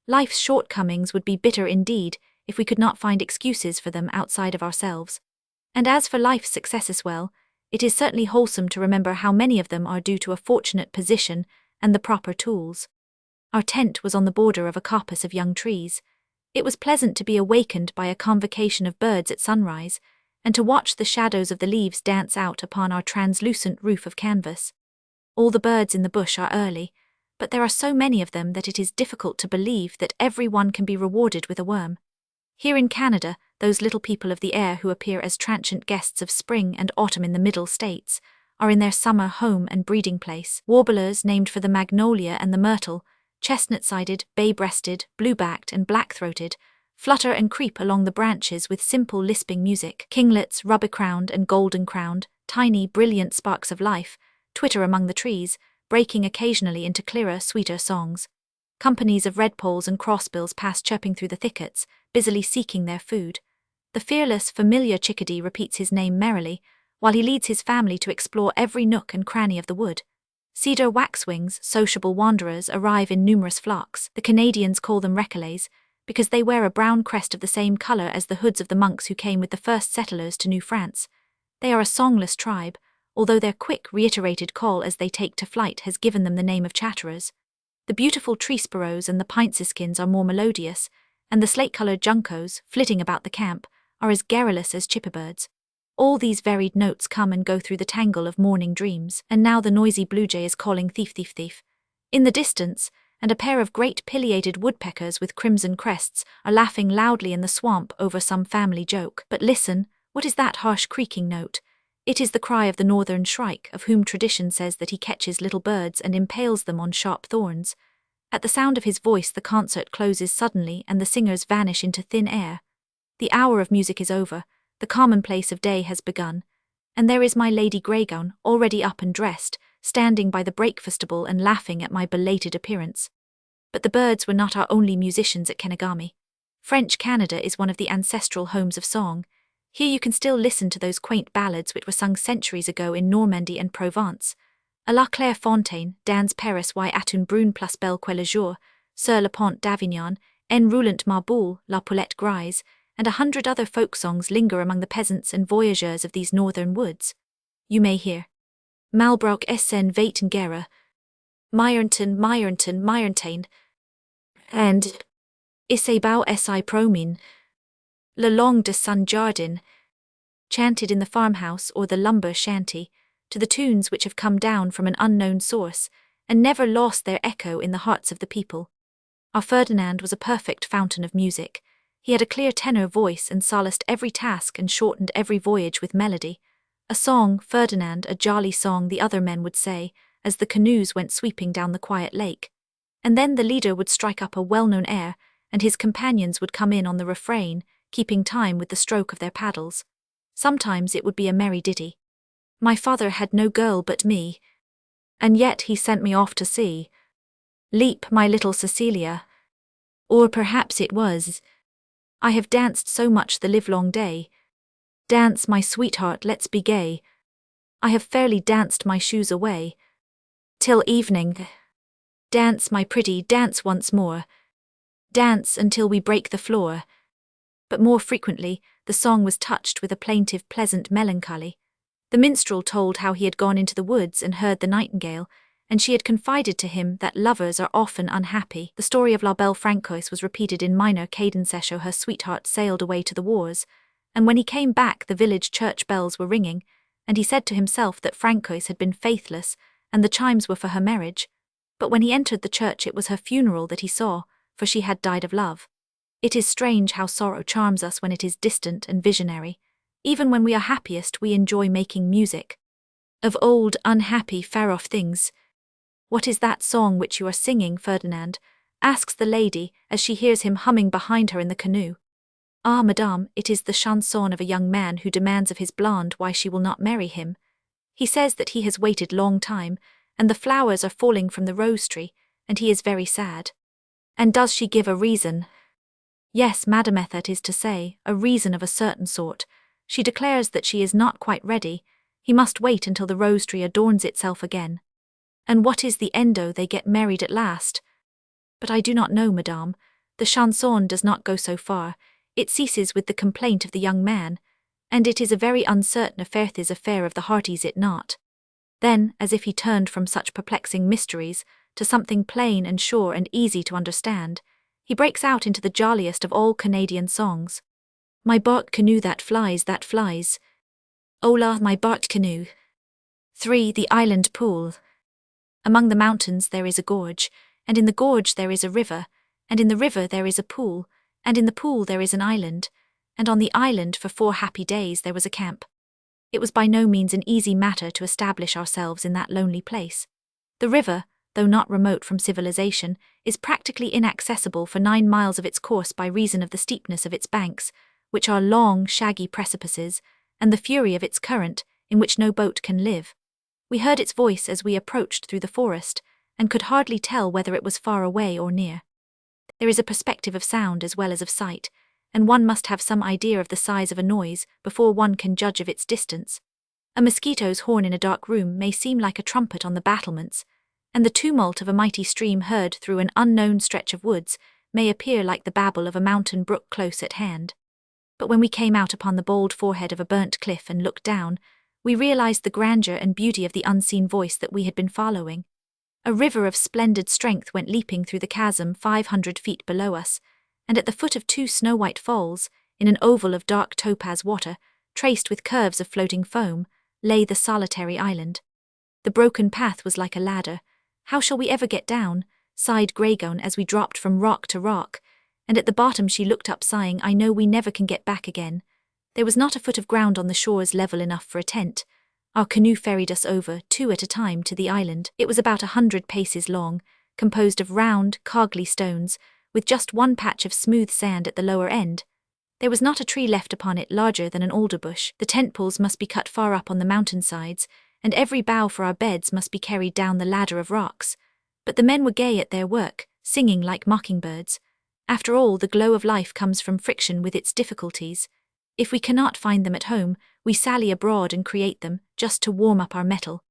Life's shortcomings would be bitter indeed if we could not find excuses for them outside of ourselves. And as for life's successes, well, it is certainly wholesome to remember how many of them are due to a fortunate position and the proper tools. Our tent was on the border of a coppice of young trees. It was pleasant to be awakened by a convocation of birds at sunrise, and to watch the shadows of the leaves dance out upon our translucent roof of canvas. All the birds in the bush are early, but there are so many of them that it is difficult to believe that every one can be rewarded with a worm. Here in Canada, those little people of the air who appear as transient guests of spring and autumn in the Middle States, are in their summer home and breeding place. Warblers named for the magnolia and the myrtle, chestnut-sided, bay-breasted, blue-backed, and black-throated, flutter and creep along the branches with simple lisping music. Kinglets, rubber-crowned and golden-crowned, tiny, brilliant sparks of life, twitter among the trees, breaking occasionally into clearer, sweeter songs. Companies of redpolls and crossbills pass chirping through the thickets, busily seeking their food. The fearless, familiar chickadee repeats his name merrily, while he leads his family to explore every nook and cranny of the wood. Cedar waxwings, sociable wanderers, arrive in numerous flocks. The Canadians call them recolets, because they wear a brown crest of the same color as the hoods of the monks who came with the first settlers to New France. They are a songless tribe, although their quick, reiterated call as they take to flight has given them the name of chatterers. The beautiful tree sparrows and the pine siskins are more melodious, and the slate-colored juncos, flitting about the camp, are as garrulous as chippybirds. All these varied notes come and go through the tangle of morning dreams, and now the noisy blue jay is calling thief, thief, thief. In the distance, and a pair of great pileated woodpeckers with crimson crests are laughing loudly in the swamp over some family joke. But listen, what is that harsh creaking note? It is the cry of the northern shrike, of whom tradition says that he catches little birds and impales them on sharp thorns. At the sound of his voice the concert closes suddenly and the singers vanish into thin air. The hour of music is over, the commonplace of day has begun, and there is my Lady Greygown, already up and dressed, standing by the breakfastable and laughing at my belated appearance. But the birds were not our only musicians at Kenagami. French Canada is one of the ancestral homes of song. Here you can still listen to those quaint ballads which were sung centuries ago in Normandy and Provence. A la Claire Fontaine, Dans Paris y à brune plus belle que le jour, Sur le pont d'Avignon, En roulant ma boule, La Poulette Grise, and 100 other folk songs linger among the peasants and voyageurs of these northern woods. You may hear Malbrook Essen Weitengera, Meyerton, and Isabau si promin, Le long de Sun Jardin, chanted in the farmhouse or the lumber shanty, to the tunes which have come down from an unknown source, and never lost their echo in the hearts of the people. Our Ferdinand was a perfect fountain of music. He had a clear tenor voice and solaced every task and shortened every voyage with melody. A song, Ferdinand, a jolly song, the other men would say, as the canoes went sweeping down the quiet lake. And then the leader would strike up a well-known air, and his companions would come in on the refrain, keeping time with the stroke of their paddles. Sometimes it would be a merry ditty. My father had no girl but me, and yet he sent me off to sea. Leap, my little Cecilia. Or perhaps it was, I have danced so much the livelong day. Dance, my sweetheart, let's be gay. I have fairly danced my shoes away. Till evening. Dance, my pretty, dance once more. Dance until we break the floor. But more frequently, the song was touched with a plaintive, pleasant melancholy. The minstrel told how he had gone into the woods and heard the nightingale, and she had confided to him that lovers are often unhappy. The story of La Belle Francoise was repeated in minor cadences. Her sweetheart sailed away to the wars, and when he came back the village church bells were ringing, and he said to himself that Francoise had been faithless, and the chimes were for her marriage. But when he entered the church it was her funeral that he saw, for she had died of love. It is strange how sorrow charms us when it is distant and visionary. Even when we are happiest we enjoy making music. Of old, unhappy, far-off things. What is that song which you are singing, Ferdinand? Asks the lady, as she hears him humming behind her in the canoe. Ah, madame, it is the chanson of a young man who demands of his blonde why she will not marry him. He says that he has waited long time, and the flowers are falling from the rose tree, and he is very sad. And does she give a reason? Yes, Madameth, that is to say, a reason of a certain sort. She declares that she is not quite ready. He must wait until the rose tree adorns itself again. And what is the endo? They get married at last. But I do not know, madame. The chanson does not go so far. It ceases with the complaint of the young man, and it is a very uncertain affair. 'Tis affair of the heart, is it not? Then, as if he turned from such perplexing mysteries to something plain and sure and easy to understand, he breaks out into the jolliest of all Canadian songs. My bark canoe that flies, that flies. Ola, my bark canoe. 3. The island pool. Among the mountains there is a gorge, and in the gorge there is a river, and in the river there is a pool, and in the pool there is an island, and on the island for 4 happy days there was a camp. It was by no means an easy matter to establish ourselves in that lonely place. The river, though not remote from civilization, is practically inaccessible for 9 miles of its course by reason of the steepness of its banks, which are long, shaggy precipices, and the fury of its current, in which no boat can live. We heard its voice as we approached through the forest, and could hardly tell whether it was far away or near. There is a perspective of sound as well as of sight, and one must have some idea of the size of a noise before one can judge of its distance. A mosquito's horn in a dark room may seem like a trumpet on the battlements, and the tumult of a mighty stream heard through an unknown stretch of woods may appear like the babble of a mountain brook close at hand. But when we came out upon the bold forehead of a burnt cliff and looked down, we realized the grandeur and beauty of the unseen voice that we had been following. A river of splendid strength went leaping through the chasm 500 feet below us, and at the foot of 2 snow-white falls, in an oval of dark topaz water, traced with curves of floating foam, lay the solitary island. The broken path was like a ladder. How shall we ever get down? Sighed Greygown as we dropped from rock to rock, and at the bottom she looked up sighing, I know we never can get back again. There was not a foot of ground on the shores level enough for a tent. Our canoe ferried us over, 2 at a time, to the island. It was about 100 paces long, composed of round, cogly stones, with just one patch of smooth sand at the lower end. There was not a tree left upon it larger than an alder bush. The tent poles must be cut far up on the mountain sides, and every bough for our beds must be carried down the ladder of rocks. But the men were gay at their work, singing like mockingbirds. After all, the glow of life comes from friction with its difficulties. If we cannot find them at home, we sally abroad and create them, just to warm up our metal.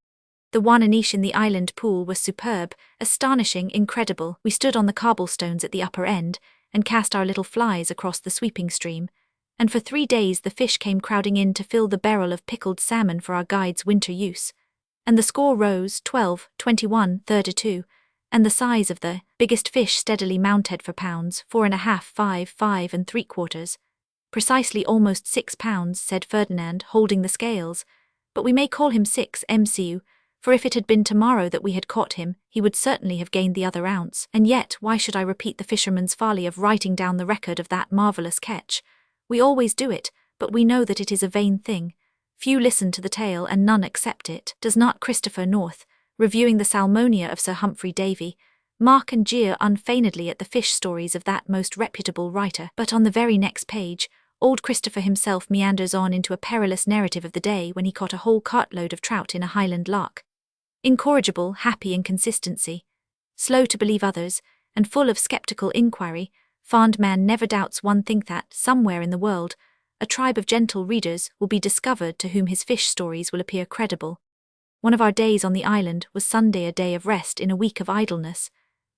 The Wananiche in the island pool was superb, astonishing, incredible. We stood on the cobblestones at the upper end, and cast our little flies across the sweeping stream, and for 3 days the fish came crowding in to fill the barrel of pickled salmon for our guide's winter use. And the score rose, 12, 21, 32, and the size of the biggest fish steadily mounted for pounds, 4.5, 5, 5 3/4. Precisely almost 6 pounds, said Ferdinand, holding the scales, but we may call him 6 MCU, for if it had been tomorrow that we had caught him, he would certainly have gained the other ounce. And yet, why should I repeat the fisherman's folly of writing down the record of that marvellous catch? We always do it, but we know that it is a vain thing. Few listen to the tale and none accept it. Does not Christopher North, reviewing the Salmonia of Sir Humphrey Davy, mock and jeer unfeignedly at the fish stories of that most reputable writer? But on the very next page, old Christopher himself meanders on into a perilous narrative of the day when he caught a whole cartload of trout in a Highland loch. Incorrigible, happy inconsistency. Slow to believe others, and full of sceptical inquiry, fond man never doubts one thing that, somewhere in the world, a tribe of gentle readers will be discovered to whom his fish stories will appear credible. One of our days on the island was Sunday, a day of rest in a week of idleness.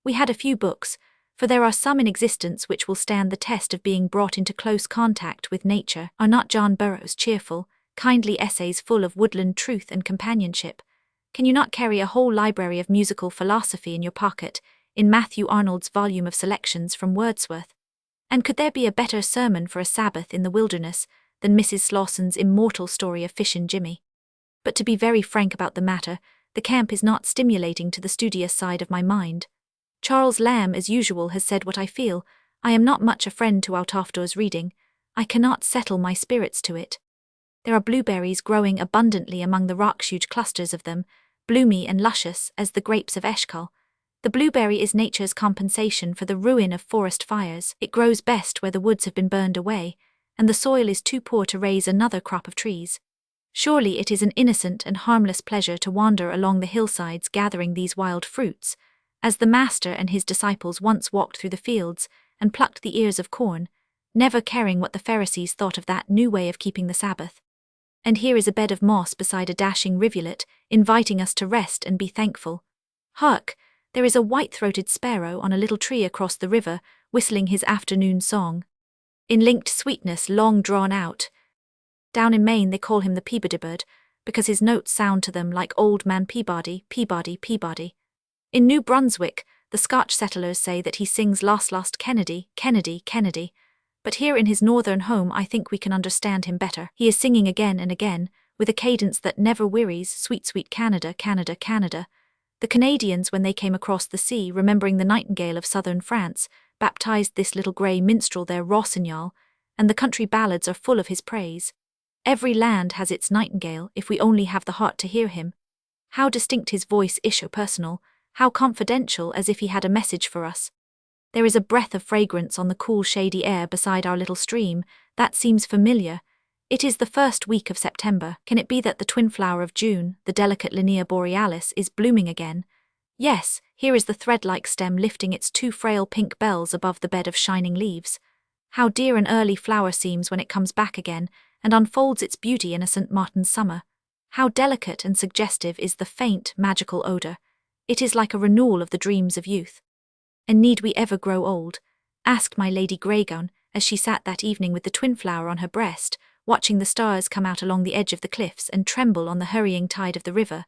We had a few books, for there are some in existence which will stand the test of being brought into close contact with nature. Are not John Burroughs' cheerful, kindly essays full of woodland truth and companionship? Can you not carry a whole library of musical philosophy in your pocket, in Matthew Arnold's volume of selections from Wordsworth? And could there be a better sermon for a Sabbath in the wilderness than Mrs. Slausson's immortal story of Fishin' Jimmy? But to be very frank about the matter, the camp is not stimulating to the studious side of my mind. Charles Lamb, as usual, has said what I feel. I am not much a friend to out-of-doors reading. I cannot settle my spirits to it. There are blueberries growing abundantly among the rock-huge clusters of them, bloomy and luscious as the grapes of Eshkol. The blueberry is nature's compensation for the ruin of forest fires. It grows best where the woods have been burned away, and the soil is too poor to raise another crop of trees. Surely it is an innocent and harmless pleasure to wander along the hillsides gathering these wild fruits, as the Master and his disciples once walked through the fields and plucked the ears of corn, never caring what the Pharisees thought of that new way of keeping the Sabbath. And here is a bed of moss beside a dashing rivulet, inviting us to rest and be thankful. Hark! There is a white-throated sparrow on a little tree across the river, whistling his afternoon song. In linked sweetness long drawn out. Down in Maine they call him the Peabody bird, because his notes sound to them like old man Peabody, Peabody, Peabody. In New Brunswick, the Scotch settlers say that he sings Lost Kennedy, Kennedy, Kennedy. But here in his northern home I think we can understand him better. He is singing again and again, with a cadence that never wearies, sweet, sweet Canada, Canada, Canada. The Canadians, when they came across the sea, remembering the nightingale of southern France, baptized this little grey minstrel their rossignol, and the country ballads are full of his praise. Every land has its nightingale if we only have the heart to hear him. How distinct his voice is, so personal, how confidential, as if he had a message for us. There is a breath of fragrance on the cool shady air beside our little stream, that seems familiar. It is the first week of September. Can it be that the twin flower of June, the delicate Linnea borealis, is blooming again? Yes, here is the thread-like stem lifting its two frail pink bells above the bed of shining leaves. How dear an early flower seems when it comes back again and unfolds its beauty in a St. Martin's summer. How delicate and suggestive is the faint, magical odor. It is like a renewal of the dreams of youth. And need we ever grow old? Asked my Lady Greygown, as she sat that evening with the twin flower on her breast, watching the stars come out along the edge of the cliffs and tremble on the hurrying tide of the river.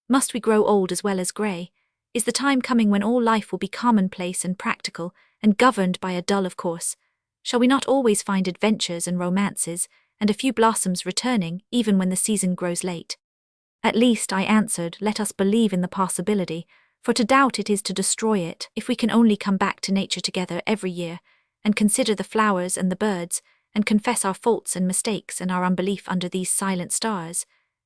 Must we grow old as well as grey? Is the time coming when all life will be commonplace and practical, and governed by a dull of course? Shall we not always find adventures and romances, and a few blossoms returning, even when the season grows late? At least, I answered, let us believe in the possibility, for to doubt it is to destroy it. If we can only come back to nature together every year, and consider the flowers and the birds, and confess our faults and mistakes and our unbelief under these silent stars,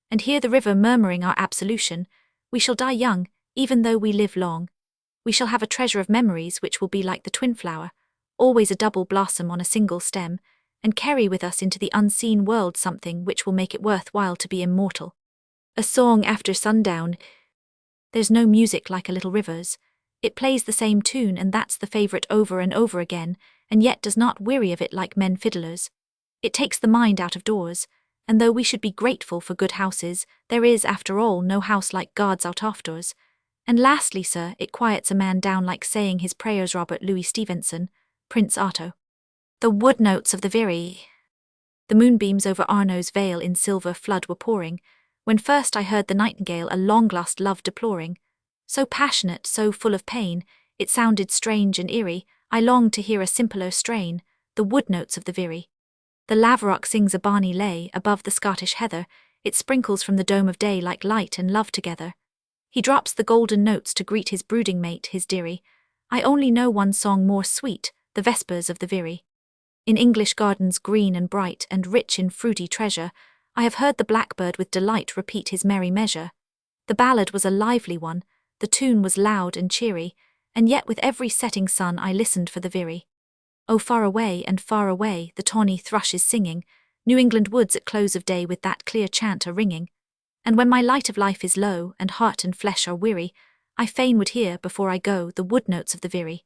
and hear the river murmuring our absolution, we shall die young, even though we live long. We shall have a treasure of memories which will be like the twin flower, always a double blossom on a single stem, and carry with us into the unseen world something which will make it worthwhile to be immortal. A song after sundown. There's no music like a little river's. It plays the same tune, and that's the favorite over and over again, and yet does not weary of it like men fiddlers. It takes the mind out of doors, and though we should be grateful for good houses, there is, after all, no house like God's out of doors. And lastly, sir, it quiets a man down like saying his prayers. Robert Louis Stevenson, Prince Otto. The wood notes of the Veery. The moonbeams over Arno's vale in silver flood were pouring, when first I heard the nightingale a long-lost love deploring. So passionate, so full of pain, it sounded strange and eerie. I longed to hear a simpler strain, the wood notes of the Veery. The laverock sings a bonny lay above the Scottish heather, it sprinkles from the dome of day like light and love together. He drops the golden notes to greet his brooding mate, his dearie. I only know one song more sweet, the Vespers of the Veery. In English gardens green and bright and rich in fruity treasure, I have heard the blackbird with delight repeat his merry measure. The ballad was a lively one, the tune was loud and cheery, and yet with every setting sun I listened for the Veery. Oh, far away and far away the tawny thrush is singing, New England woods at close of day with that clear chant a-ringing. And when my light of life is low, and heart and flesh are weary, I fain would hear, before I go, the wood notes of the Veery.